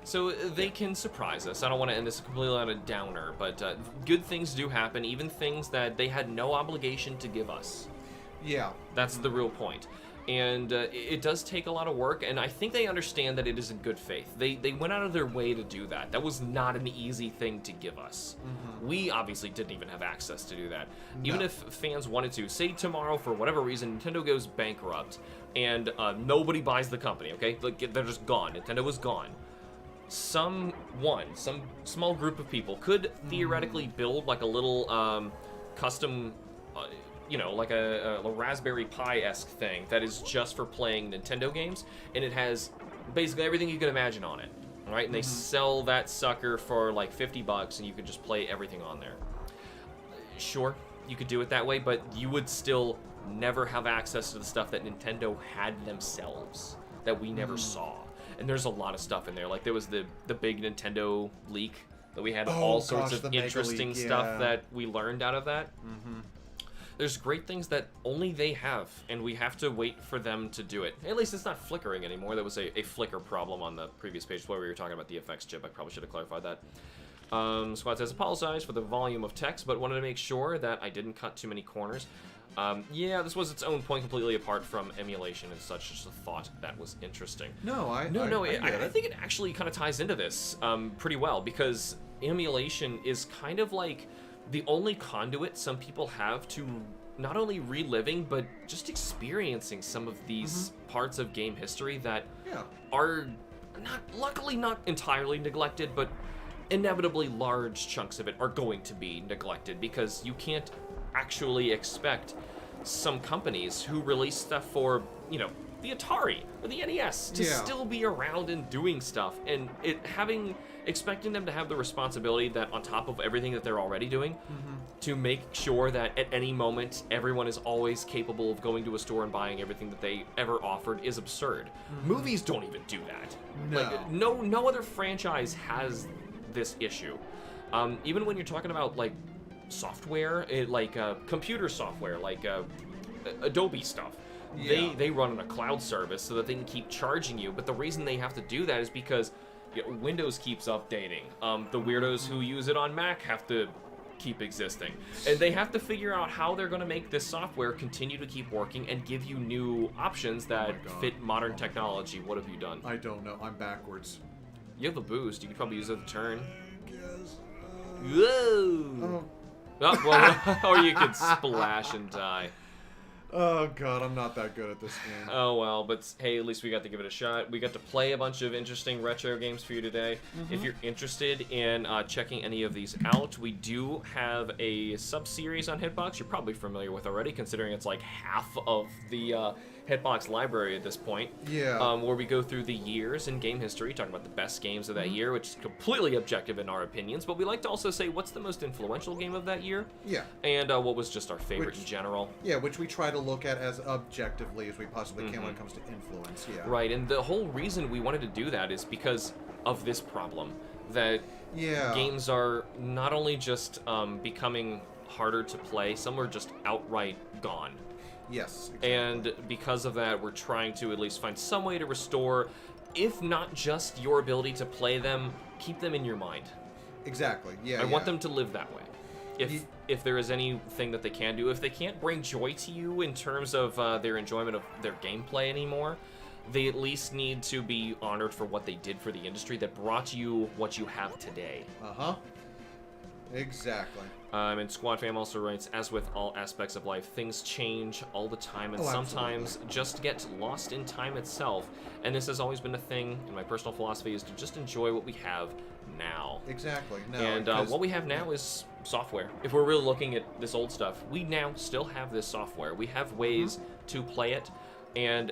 So they can surprise us. I don't want to end this completely on a downer, but good things do happen, even things that they had no obligation to give us. Yeah. That's the real point. And it does take a lot of work, and I think they understand that it is in good faith. They went out of their way to do that. That was not an easy thing to give us. We obviously didn't even have access to do that. Even if fans wanted to. Say tomorrow, for whatever reason, Nintendo goes bankrupt, and nobody buys the company, okay? Like, they're just gone. Nintendo was gone. Some small group of people could theoretically build like a little custom, like a Raspberry Pi-esque thing that is just for playing Nintendo games, and it has basically everything you can imagine on it, right? And they sell that sucker for like $50, and you can just play everything on there. Sure, you could do it that way, but you would still never have access to the stuff that Nintendo had themselves that we never saw. And there's a lot of stuff in there. Like, there was the big Nintendo leak that we had all sorts of interesting stuff that we learned out of that. There's great things that only they have, and we have to wait for them to do it. At least it's not flickering anymore. There was a flicker problem on the previous page where we were talking about the FX chip. I probably should have clarified that. Squad says, apologize for the volume of text, but wanted to make sure that I didn't cut too many corners. Yeah, this was its own point, completely apart from emulation and such. Just a thought that was interesting. I think it actually kind of ties into this pretty well, because emulation is kind of like the only conduit some people have to not only reliving, but just experiencing some of these parts of game history that are luckily not entirely neglected, but inevitably large chunks of it are going to be neglected, because you can't actually expect some companies who release stuff for, the Atari or the NES to still be around and doing stuff, and expecting them to have the responsibility that on top of everything that they're already doing, to make sure that at any moment everyone is always capable of going to a store and buying everything that they ever offered is absurd. Movies don't even do that. No other franchise has this issue. Even when you're talking about like software, computer software, like Adobe stuff. They run on a cloud service so that they can keep charging you, but the reason they have to do that is because Windows keeps updating. The weirdos who use it on Mac have to keep existing, and they have to figure out how they're going to make this software continue to keep working and give you new options that fit modern technology. What have you done? I don't know. I'm backwards. You have a boost. You could probably use it to turn. Whoa! Oh, well, or you could splash and die. Oh god, I'm not that good at this game. Oh well, but hey, at least we got to give it a shot. We got to play a bunch of interesting retro games for you today. If you're interested in checking any of these out, we do have a sub-series on HITBOX you're probably familiar with already, considering it's like half of the HITBOX library at this point. Yeah. Where we go through the years in game history, talking about the best games of that year, which is completely objective in our opinions, but we like to also say what's the most influential game of that year. Yeah. And what was just our favorite in general. Yeah, which we try to look at as objectively as we possibly can when it comes to influence. Yeah. Right, and the whole reason we wanted to do that is because of this problem. That games are not only just becoming harder to play, some are just outright gone. Yes, exactly. And because of that, we're trying to at least find some way to restore, if not just your ability to play them, keep them in your mind. Exactly, yeah. I want them to live that way. If there is anything that they can do, if they can't bring joy to you in terms of their enjoyment of their gameplay anymore, they at least need to be honored for what they did for the industry that brought you what you have today. Uh-huh. Exactly. And Squad Fam also writes, as with all aspects of life, things change all the time and sometimes just get lost in time itself. And this has always been a thing, and my personal philosophy is to just enjoy what we have now. Exactly. No, and what we have now is software. If we're really looking at this old stuff, we now still have this software. We have ways to play it. And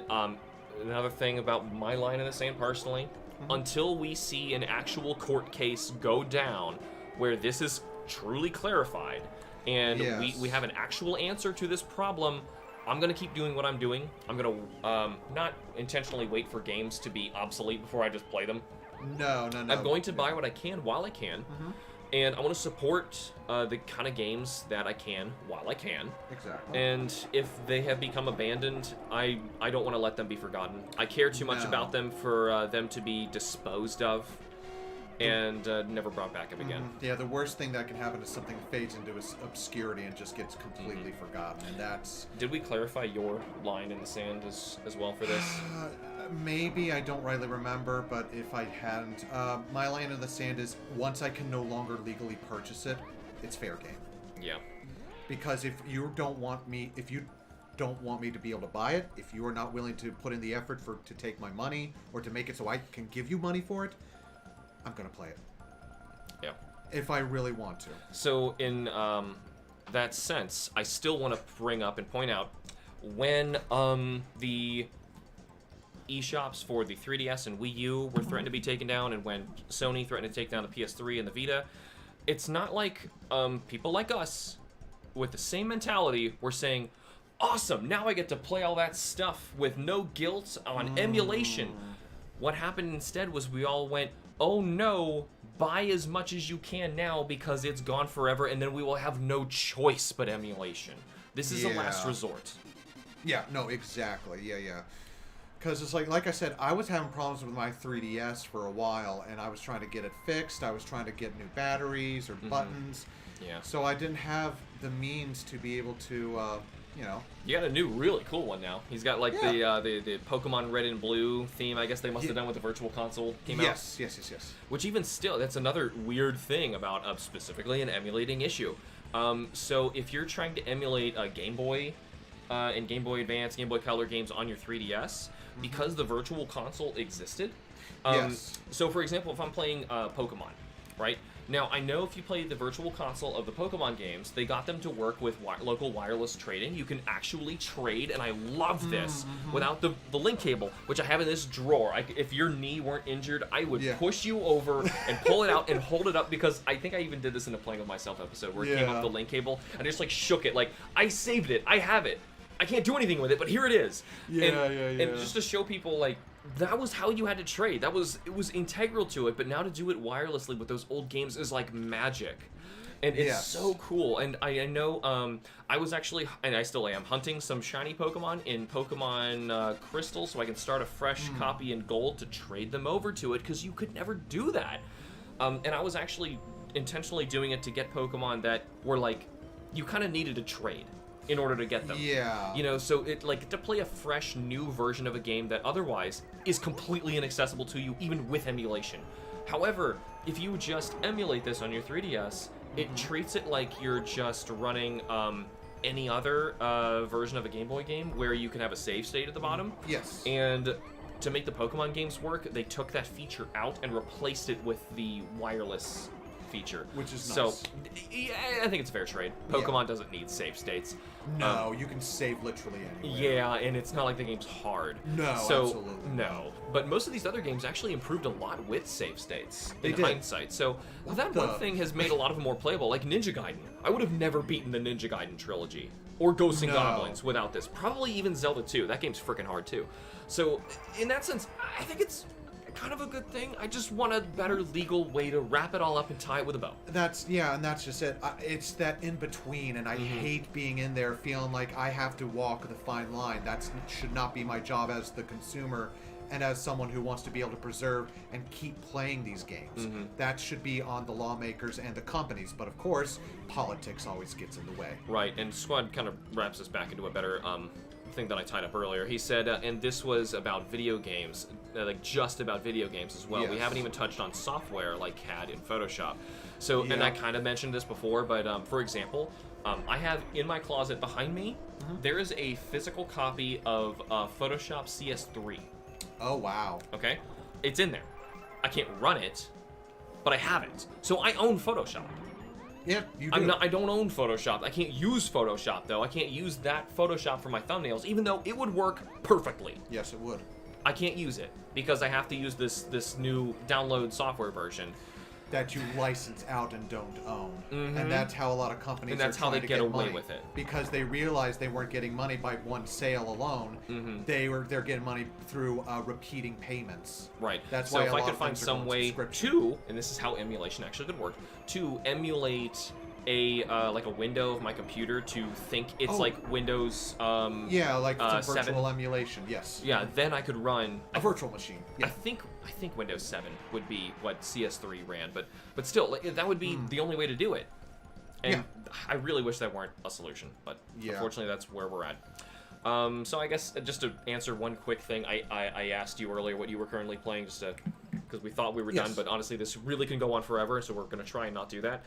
another thing about my line in the sand personally, until we see an actual court case go down where this is truly clarified and we have an actual answer to this problem, I'm going to keep doing what I'm doing. I'm going to not intentionally wait for games to be obsolete before I just play them. No. I'm going to buy what I can while I can. And I want to support the kind of games that I can while I can. Exactly. And if they have become abandoned, I don't want to let them be forgotten. I care too much about them for them to be disposed of and never brought back up again. Yeah, the worst thing that can happen is something fades into obscurity and just gets completely forgotten, and that's... Did we clarify your line in the sand as well for this? Maybe, I don't rightly remember, but if I hadn't... my line in the sand is, once I can no longer legally purchase it, it's fair game. Yeah. Because if you don't want me to be able to buy it, if you are not willing to put in the effort to take my money, or to make it so I can give you money for it, I'm gonna play it. Yeah. If I really want to. So in that sense, I still want to bring up and point out when the eShops for the 3DS and Wii U were threatened to be taken down, and when Sony threatened to take down the PS3 and the Vita, it's not like people like us with the same mentality were saying, awesome, now I get to play all that stuff with no guilt on emulation. What happened instead was we all went, oh no, buy as much as you can now because it's gone forever, and then we will have no choice but emulation. This is a last resort. Yeah, no, exactly. Yeah. Because it's like I said, I was having problems with my 3DS for a while, and I was trying to get it fixed. I was trying to get new batteries or buttons. Yeah. So I didn't have the means to be able to, You got a new, really cool one now. He's got like the Pokemon Red and Blue theme. I guess they must have done with the Virtual Console came out. Yes. Which even still, that's another weird thing about specifically an emulating issue. So if you're trying to emulate a Game Boy and Game Boy Advance, Game Boy Color games on your 3DS, because the Virtual Console existed. So for example, if I'm playing Pokemon, right? Now, I know if you play the Virtual Console of the Pokemon games, they got them to work with local wireless trading. You can actually trade, and I love this, without the link cable, which I have in this drawer. If your knee weren't injured, I would push you over and pull it out and hold it up, because I think I even did this in a Playing With Myself episode, where it came up the link cable, and I just like shook it, like, I saved it, I have it. I can't do anything with it, but here it is. And just to show people, like, that was how you had to trade. It was integral to it, but now to do it wirelessly with those old games is like magic. And it's so cool. And I know I was actually, and I still am, hunting some shiny Pokemon in Pokemon Crystal so I can start a fresh copy in Gold to trade them over to it, because you could never do that. And I was actually intentionally doing it to get Pokemon that were like, you kind of needed to trade in order to get them. So it like to play a fresh new version of a game that otherwise is completely inaccessible to you, even with emulation. However, if you just emulate this on your 3DS, it treats it like you're just running any other version of a Game Boy game where you can have a save state at the bottom. And to make the Pokemon games work, they took that feature out and replaced it with the wireless feature. Which is so, nice. Yeah, I think it's fair trade. Pokemon doesn't need save states. No, you can save literally anywhere. Yeah, and it's not like the game's hard. No, so, absolutely. No. But most of these other games actually improved a lot with save states They in did. hindsight. So that one thing has made a lot of them more playable. Like Ninja Gaiden. I would have never beaten the Ninja Gaiden trilogy. Or Ghosts and Goblins without this. Probably even Zelda 2. That game's freaking hard too. So in that sense, I think it's kind of a good thing. I just want a better legal way to wrap it all up and tie it with a bow. And that's just it. It's that in between, and I hate being in there feeling like I have to walk the fine line. That should not be my job as the consumer and as someone who wants to be able to preserve and keep playing these games. That should be on the lawmakers and the companies. But of course, politics always gets in the way. Right, and Squad kind of wraps us back into a better thing that I tied up earlier. He said, and this was about video games, like just about video games as well. Yes. We haven't even touched on software like CAD and Photoshop. So, and I kind of mentioned this before, but for example, I have in my closet behind me, there is a physical copy of Photoshop CS3. Oh, wow. Okay? It's in there. I can't run it, but I have it. So I own Photoshop. Yeah, you do. I don't own Photoshop. I can't use Photoshop, though. I can't use that Photoshop for my thumbnails, even though it would work perfectly. Yes, it would. I can't use it because I have to use this new download software version. That you license out and don't own. And that's how a lot of companies And that's are how trying they to get away money. with it. Because they realized they weren't getting money by one sale alone. They're getting money through repeating payments. Right. That's so why if a I lot could of find things are some going way subscription. to, and this is how emulation actually could work, to emulate a like a window of my computer to think it's like Windows Yeah, like some 7. virtual emulation. Yes. Yeah, then I could run A virtual machine. Yeah. I think Windows 7 would be what CS3 ran, but still, like, that would be the only way to do it. And I really wish that weren't a solution, but unfortunately that's where we're at. So I guess just to answer one quick thing, I asked you earlier what you were currently playing, just because we thought we were done, but honestly this really can go on forever, so we're going to try and not do that.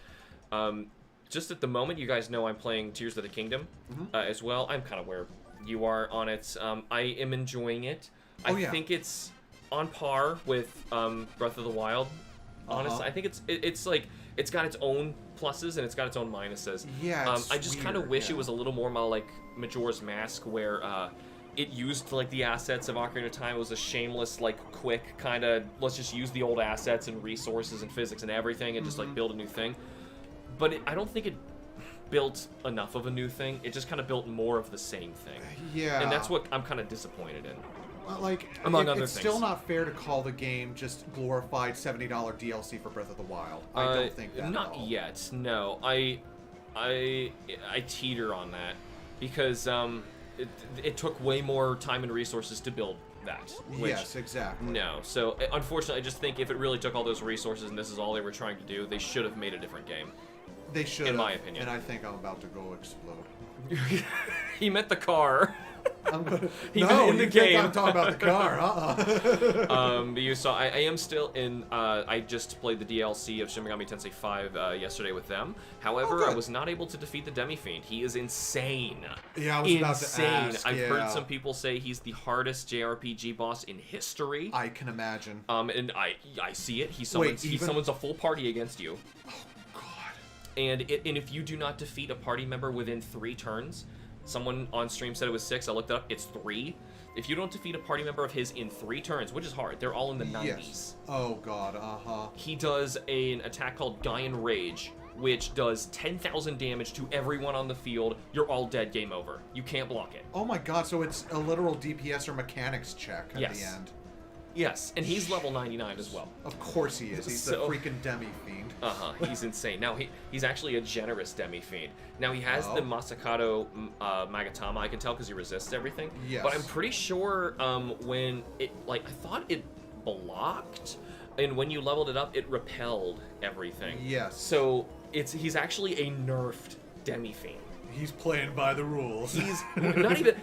Just at the moment, you guys know I'm playing Tears of the Kingdom as well. I'm kind of where you are on it. I am enjoying it. I think it's on par with Breath of the Wild. Honestly, I think it's like it's got its own pluses and it's got its own minuses. Yeah, I just kind of wish it was a little more like Majora's Mask, where it used like the assets of Ocarina of Time. It was a shameless, like, quick kind of let's just use the old assets and resources and physics and everything and just like build a new thing. But I don't think it built enough of a new thing. It just kind of built more of the same thing. Yeah. And that's what I'm kind of disappointed in. Like, among other it's things. still not fair to call the game just glorified $70 DLC for Breath of the Wild. I don't think that. Not at all. yet. No, I teeter on that because it took way more time and resources to build that. Which, Yes, exactly. No. So unfortunately, I just think if it really took all those resources and this is all they were trying to do, they should have made a different game. They should, in my opinion. And I think I'm about to go explode. He meant the car. I'm gonna, He no, meant in the you think game. I'm talking about the car. But you saw, I am still in. I just played the DLC of Shin Megami Tensei 5 yesterday with them. However, I was not able to defeat the Demi-Fiend. He is insane. Yeah, I was about to insane. ask, I've heard some people say he's the hardest JRPG boss in history. I can imagine. And I see it. He summons a full party against you. Oh God. And if you do not defeat a party member within 3 turns, someone on stream said it was 6. I looked it up. It's 3. If you don't defeat a party member of his in 3 turns, which is hard, they're all in the 90s. Yes. Oh God. He does an attack called Gaian Rage, which does 10,000 damage to everyone on the field. You're all dead. Game over. You can't block it. Oh my God. So it's a literal DPS or mechanics check at the end. Yes, and he's level 99 as well. Of course he is. He's the freaking Demi-Fiend. He's insane. Now, he's actually a generous Demi-Fiend. Now, he has the Masakado Magatama, I can tell, because he resists everything. Yes. But I'm pretty sure when it, I thought it blocked, and when you leveled it up, it repelled everything. Yes. So, he's actually a nerfed Demi-Fiend. He's playing by the rules.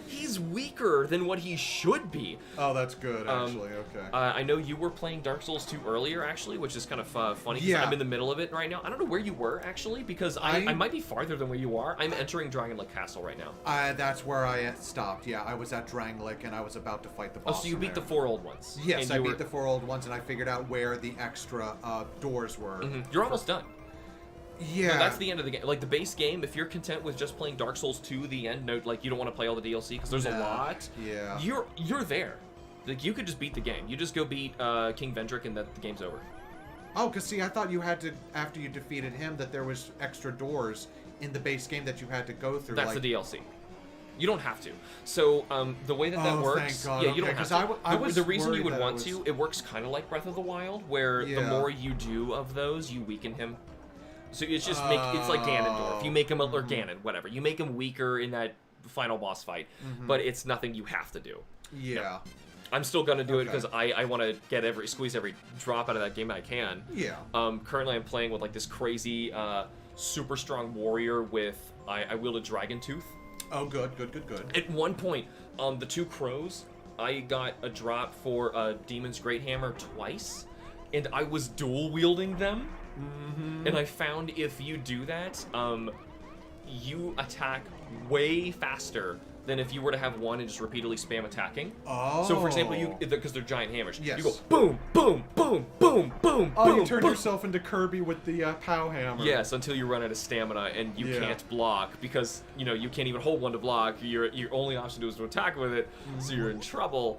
He's weaker than what he should be. Oh, that's good, actually. Okay. I know you were playing Dark Souls 2 earlier, actually, which is kind of funny because I'm in the middle of it right now. I don't know where you were, actually, because I might be farther than where you are. I'm entering Dragonlake Castle right now. That's where I stopped. Yeah, I was at Dragonlake and I was about to fight the boss. Oh, so you beat the 4 old ones. Yes, I beat the 4 old ones and I figured out where the extra doors were. You're almost done. Yeah. No, that's the end of the game. Like, the base game, if you're content with just playing Dark Souls 2, the end, no, like, you don't want to play all the DLC, because there's a lot. Yeah. You're there. Like, you could just beat the game. You just go beat King Vendrick, and the game's over. Oh, because see, I thought you had to, after you defeated him, that there was extra doors in the base game that you had to go through. That's like... the DLC. You don't have to. So, the way that works... Thank God. Yeah, you don't have to. The reason you would want was... to, it works kind of like Breath of the Wild, where the more you do of those, you weaken him. So it's just it's like Ganondorf. You make him, or Ganon, whatever. You make him weaker in that final boss fight, but it's nothing you have to do. Yeah. No. I'm still gonna do it because I want to get squeeze every drop out of that game I can. Yeah. Currently I'm playing with like this crazy, super strong warrior with I wield a dragon tooth. Oh, good. At one point, the two crows, I got a drop for Demon's Great Hammer twice, and I was dual wielding them. And I found if you do that, you attack way faster than if you were to have one and just repeatedly spam attacking. Oh. So, for example, because they're giant hammers, yes. you go boom, boom, boom, boom, boom, oh, boom. you turn boom. yourself into Kirby with the POW hammer. Yes, until you run out of stamina and you can't block because, you can't even hold one to block. Your only option to do is to attack with it, so you're in trouble.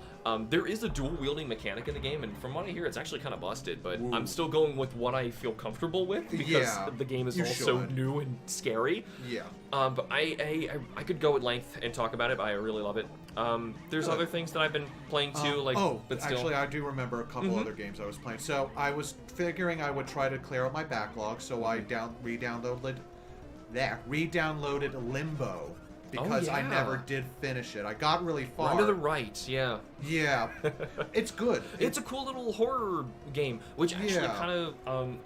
There is a dual wielding mechanic in the game, and from what I hear, it's actually kind of busted, but I'm still going with what I feel comfortable with because the game is also new and scary. Yeah. But I could go at length and talk about it, but I really love it. There's other things that I've been playing too, but still. Actually, I do remember a couple other games I was playing. So I was figuring I would try to clear out my backlog, so I re-downloaded Limbo because I never did finish it. I got really far. Run to the right, yeah. Yeah, it's good. It's a cool little horror game, which actually kind of,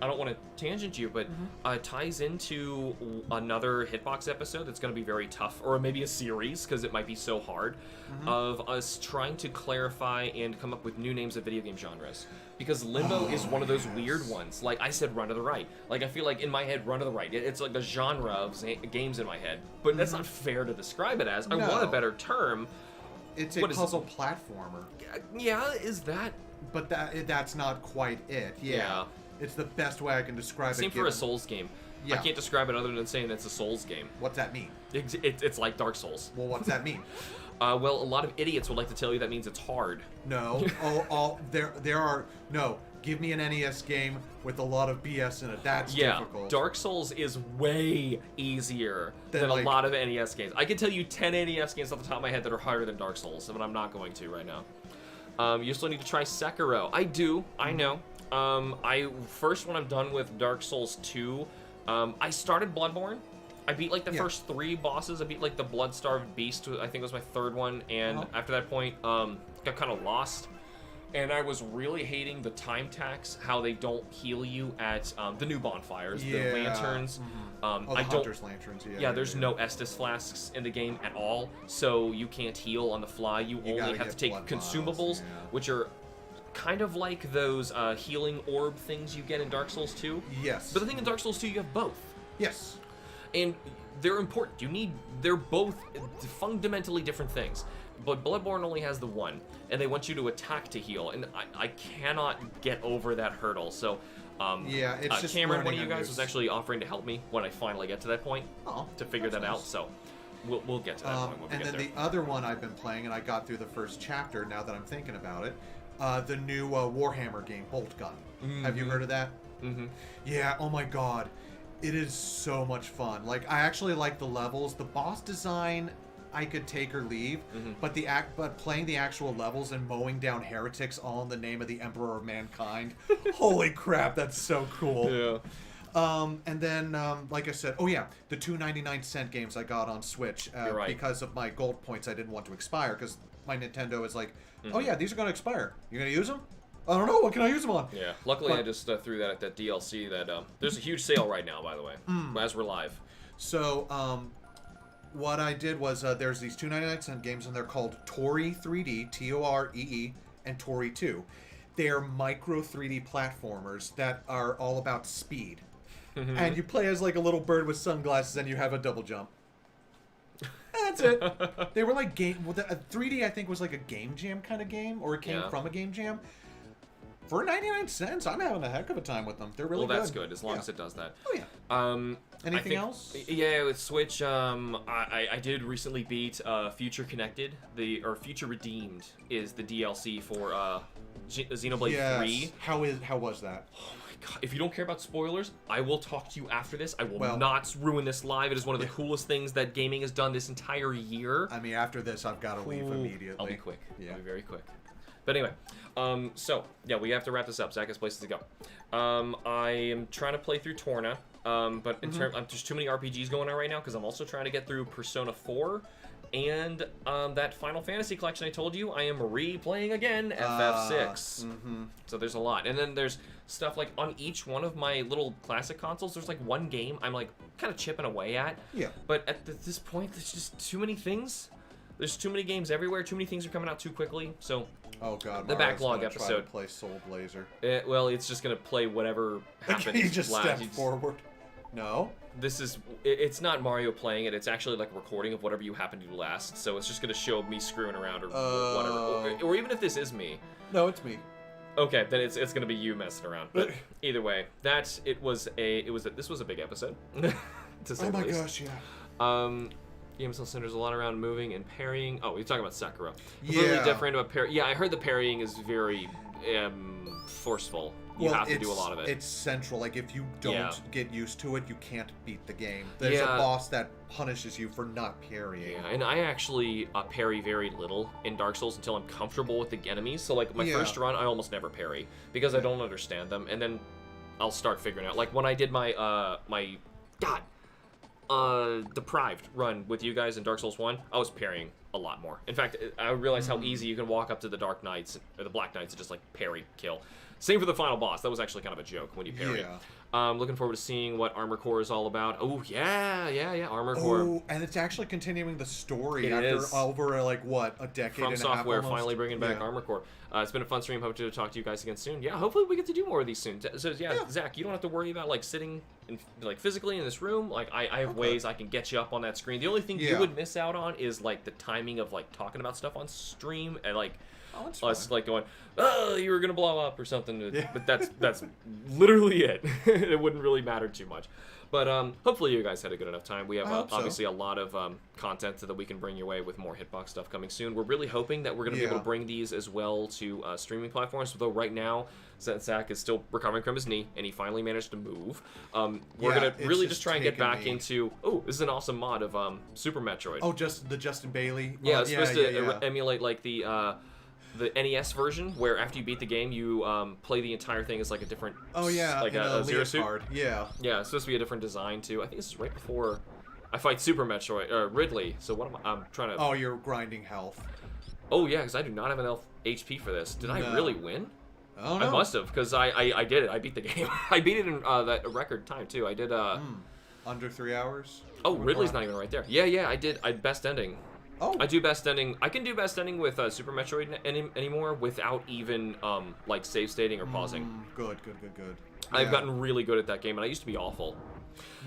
I don't want to tangent you, but ties into another HITBOX episode that's going to be very tough, or maybe a series, because it might be so hard, of us trying to clarify and come up with new names of video game genres. Because Limbo is one of those weird ones. Like, I said Run to the Right. Like, I feel like in my head, Run to the Right, it's like a genre of games in my head. But that's not fair to describe it as. I want a better term. It's a puzzle platformer. Yeah, is that? But that's not quite it. Yeah. It's the best way I can describe it. Same for a Souls game. I can't describe it other than saying it's a Souls game. What's that mean? It's like Dark Souls. Well, what's that mean? Well, a lot of idiots would like to tell you that means it's hard. No. There are... No. Give me an NES game with a lot of BS in it. That's difficult. Dark Souls is way easier than a lot of NES games. I can tell you 10 NES games off the top of my head that are harder than Dark Souls, but I'm not going to right now. You still need to try Sekiro. I do. I know. First when I'm done with Dark Souls 2, I started Bloodborne. I beat like the first 3 bosses. I beat like the Blood-Starved Beast, I think was my 3rd one, and after that point, got kind of lost. And I was really hating the time tax, how they don't heal you at the new bonfires, the lanterns. The Hunter's lanterns, there's no Estus flasks in the game at all, so you can't heal on the fly. You only have to take consumables, which are kind of like those healing orb things you get in Dark Souls 2. Yes. But the thing in Dark Souls 2, you have both. Yes. And they're important. They're both fundamentally different things. But Bloodborne only has the one, and they want you to attack to heal, and I cannot get over that hurdle. So, it's just Cameron, one of you guys was actually offering to help me when I finally get to that point to figure that out. So, we'll get to that point when we get there. The other one I've been playing, and I got through the first chapter. Now that I'm thinking about it, the new Warhammer game, Bolt Gun. Have you heard of that? Yeah. Oh my God, it is so much fun. Like, I actually like the levels, the boss design. I could take or leave, but playing the actual levels and mowing down heretics all in the name of the Emperor of Mankind. Holy crap, that's so cool. Yeah. And then, like I said, the 2.99 games I got on Switch because of my gold points I didn't want to expire because my Nintendo is like, these are going to expire. You're going to use them? I don't know. What can I use them on? Yeah. Luckily, I just threw that at that DLC. There's a huge sale right now, by the way, as we're live. So, what I did was there's these 2.99 games, and they're called Tori 3D, Toree, and Tori 2. They're micro 3D platformers that are all about speed. And you play as like a little bird with sunglasses, and you have a double jump. That's it. They were like 3D, I think, was like a Game Jam kind of game, or it came from a Game Jam. For 99 cents, I'm having a heck of a time with them. They're really good. Well, that's good, as long as it does that. Oh, yeah. Anything else? Yeah, with Switch, I did recently beat Future Connected, or Future Redeemed is the DLC for Xenoblade 3. How was that? Oh my god, if you don't care about spoilers, I will talk to you after this. I will not ruin this live. It is one of the coolest things that gaming has done this entire year. I mean, after this, I've got to leave immediately. I'll be quick. Yeah. I'll be very quick. But anyway, so, yeah, we have to wrap this up. Zach has places to go. I am trying to play through Torna, but in terms, there's too many RPGs going on right now, because I'm also trying to get through Persona 4, and that Final Fantasy collection I told you, I am replaying again, FF6. So there's a lot. And then there's stuff, like, on each one of my little classic consoles, there's, like, one game I'm, like, kind of chipping away at. Yeah. But at this point, there's just too many things. There's too many games everywhere. Too many things are coming out too quickly. So, oh god, the backlog episode. Try to play Soul Blazer. Well, it's just gonna play whatever happens. You just step forward. No. This is. It's not Mario playing it. It's actually like a recording of whatever you happen to do last. So it's just gonna show me screwing around or whatever. Or even if this is me. No, it's me. Okay, then it's gonna be you messing around. But either way, this was a big episode. To say the least. Gosh, yeah. Game still centers a lot around moving and parrying. Oh, you're talking about Sakura. Yeah. Completely different about parry. Yeah, I heard the parrying is very forceful. You have to do a lot of it. It's central. Like, if you don't get used to it, you can't beat the game. There's a boss that punishes you for not parrying. Yeah, and I actually parry very little in Dark Souls until I'm comfortable with the enemies. So, like, my first run, I almost never parry because I don't understand them. And then I'll start figuring out. Like, when I did my, Deprived run with you guys in Dark Souls 1, I was parrying a lot more. In fact, I realized how easy you can walk up to the Dark Knights, or the Black Knights, and just, like, parry, kill. Same for the final boss. That was actually kind of a joke when you parry. Yeah. Looking forward to seeing what Armor Core is all about. Oh, yeah, Armor Core. Oh, and it's actually continuing the story over, like, what, a decade From and a half Software almost? finally bringing back Armor Core. It's been a fun stream. Hope to talk to you guys again soon. Yeah, hopefully we get to do more of these soon. So, Zach, you don't have to worry about, like, sitting like physically in this room. Like, I have ways I can get you up on that screen. The only thing you would miss out on is, like, the timing of, like, talking about stuff on stream and, like, us like going, oh, you were gonna blow up or something. But that's literally it. It wouldn't really matter too much. But hopefully you guys had a good enough time. We have obviously a lot of content that we can bring your way with more HITBOX stuff coming soon. We're really hoping that we're going to be able to bring these as well to streaming platforms. Though right now, Zach is still recovering from his knee, and he finally managed to move. We're going to really just try and get back into... Oh, this is an awesome mod of Super Metroid. Oh, just the Justin Bailey? Yeah, it's supposed to emulate like the NES version, where after you beat the game, you play the entire thing as like a different, like a Zero Suit. Yeah, it's supposed to be a different design too. I think this is right before I fight Super Metroid Ridley. So what am I'm trying to? Oh, you're grinding health. Oh yeah, because I do not have enough HP for this. Did I really win? Oh no. I must have, because I did it. I beat the game. I beat it in that record time too. I did under 3 hours. Oh, Ridley's not even right there. Yeah, I did. I best ending. Oh. I do best ending. I can do best ending with Super Metroid anymore without even like save stating or pausing. Good. I've gotten really good at that game, and I used to be awful.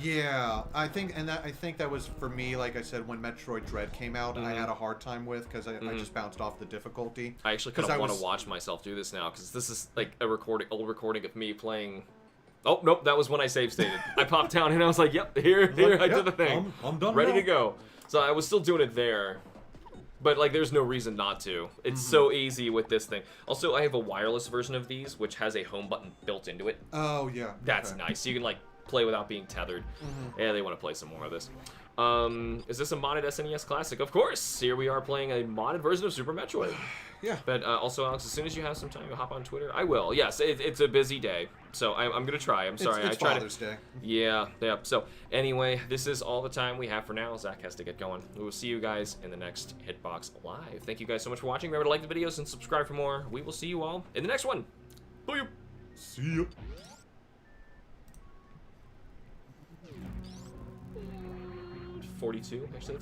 Yeah, I think that was for me. Like I said, when Metroid Dread came out, and I had a hard time with because I just bounced off the difficulty. I actually kind of want to watch myself do this now because this is like a old recording of me playing. Oh nope, that was when I save stated. I popped down and I was like, "Yep, here, I did the thing. I'm done. Ready to go." So I was still doing it there, but like there's no reason not to. It's so easy with this thing. Also, I have a wireless version of these, which has a home button built into it. Oh yeah, that's nice. You can like play without being tethered. Yeah, they want to play some more of this. Is this a modded SNES classic? Of course. Here we are playing a modded version of Super Metroid. Yeah. But also, Alex, as soon as you have some time, you'll hop on Twitter. I will. Yes, it's a busy day, so I'm gonna try. I'm sorry. It's Father's Day. Yeah. So anyway, this is all the time we have for now. Zach has to get going. We will see you guys in the next HITBOX Live. Thank you guys so much for watching. Remember to like the videos and subscribe for more. We will see you all in the next one. Bye. See ya. 42. Actually,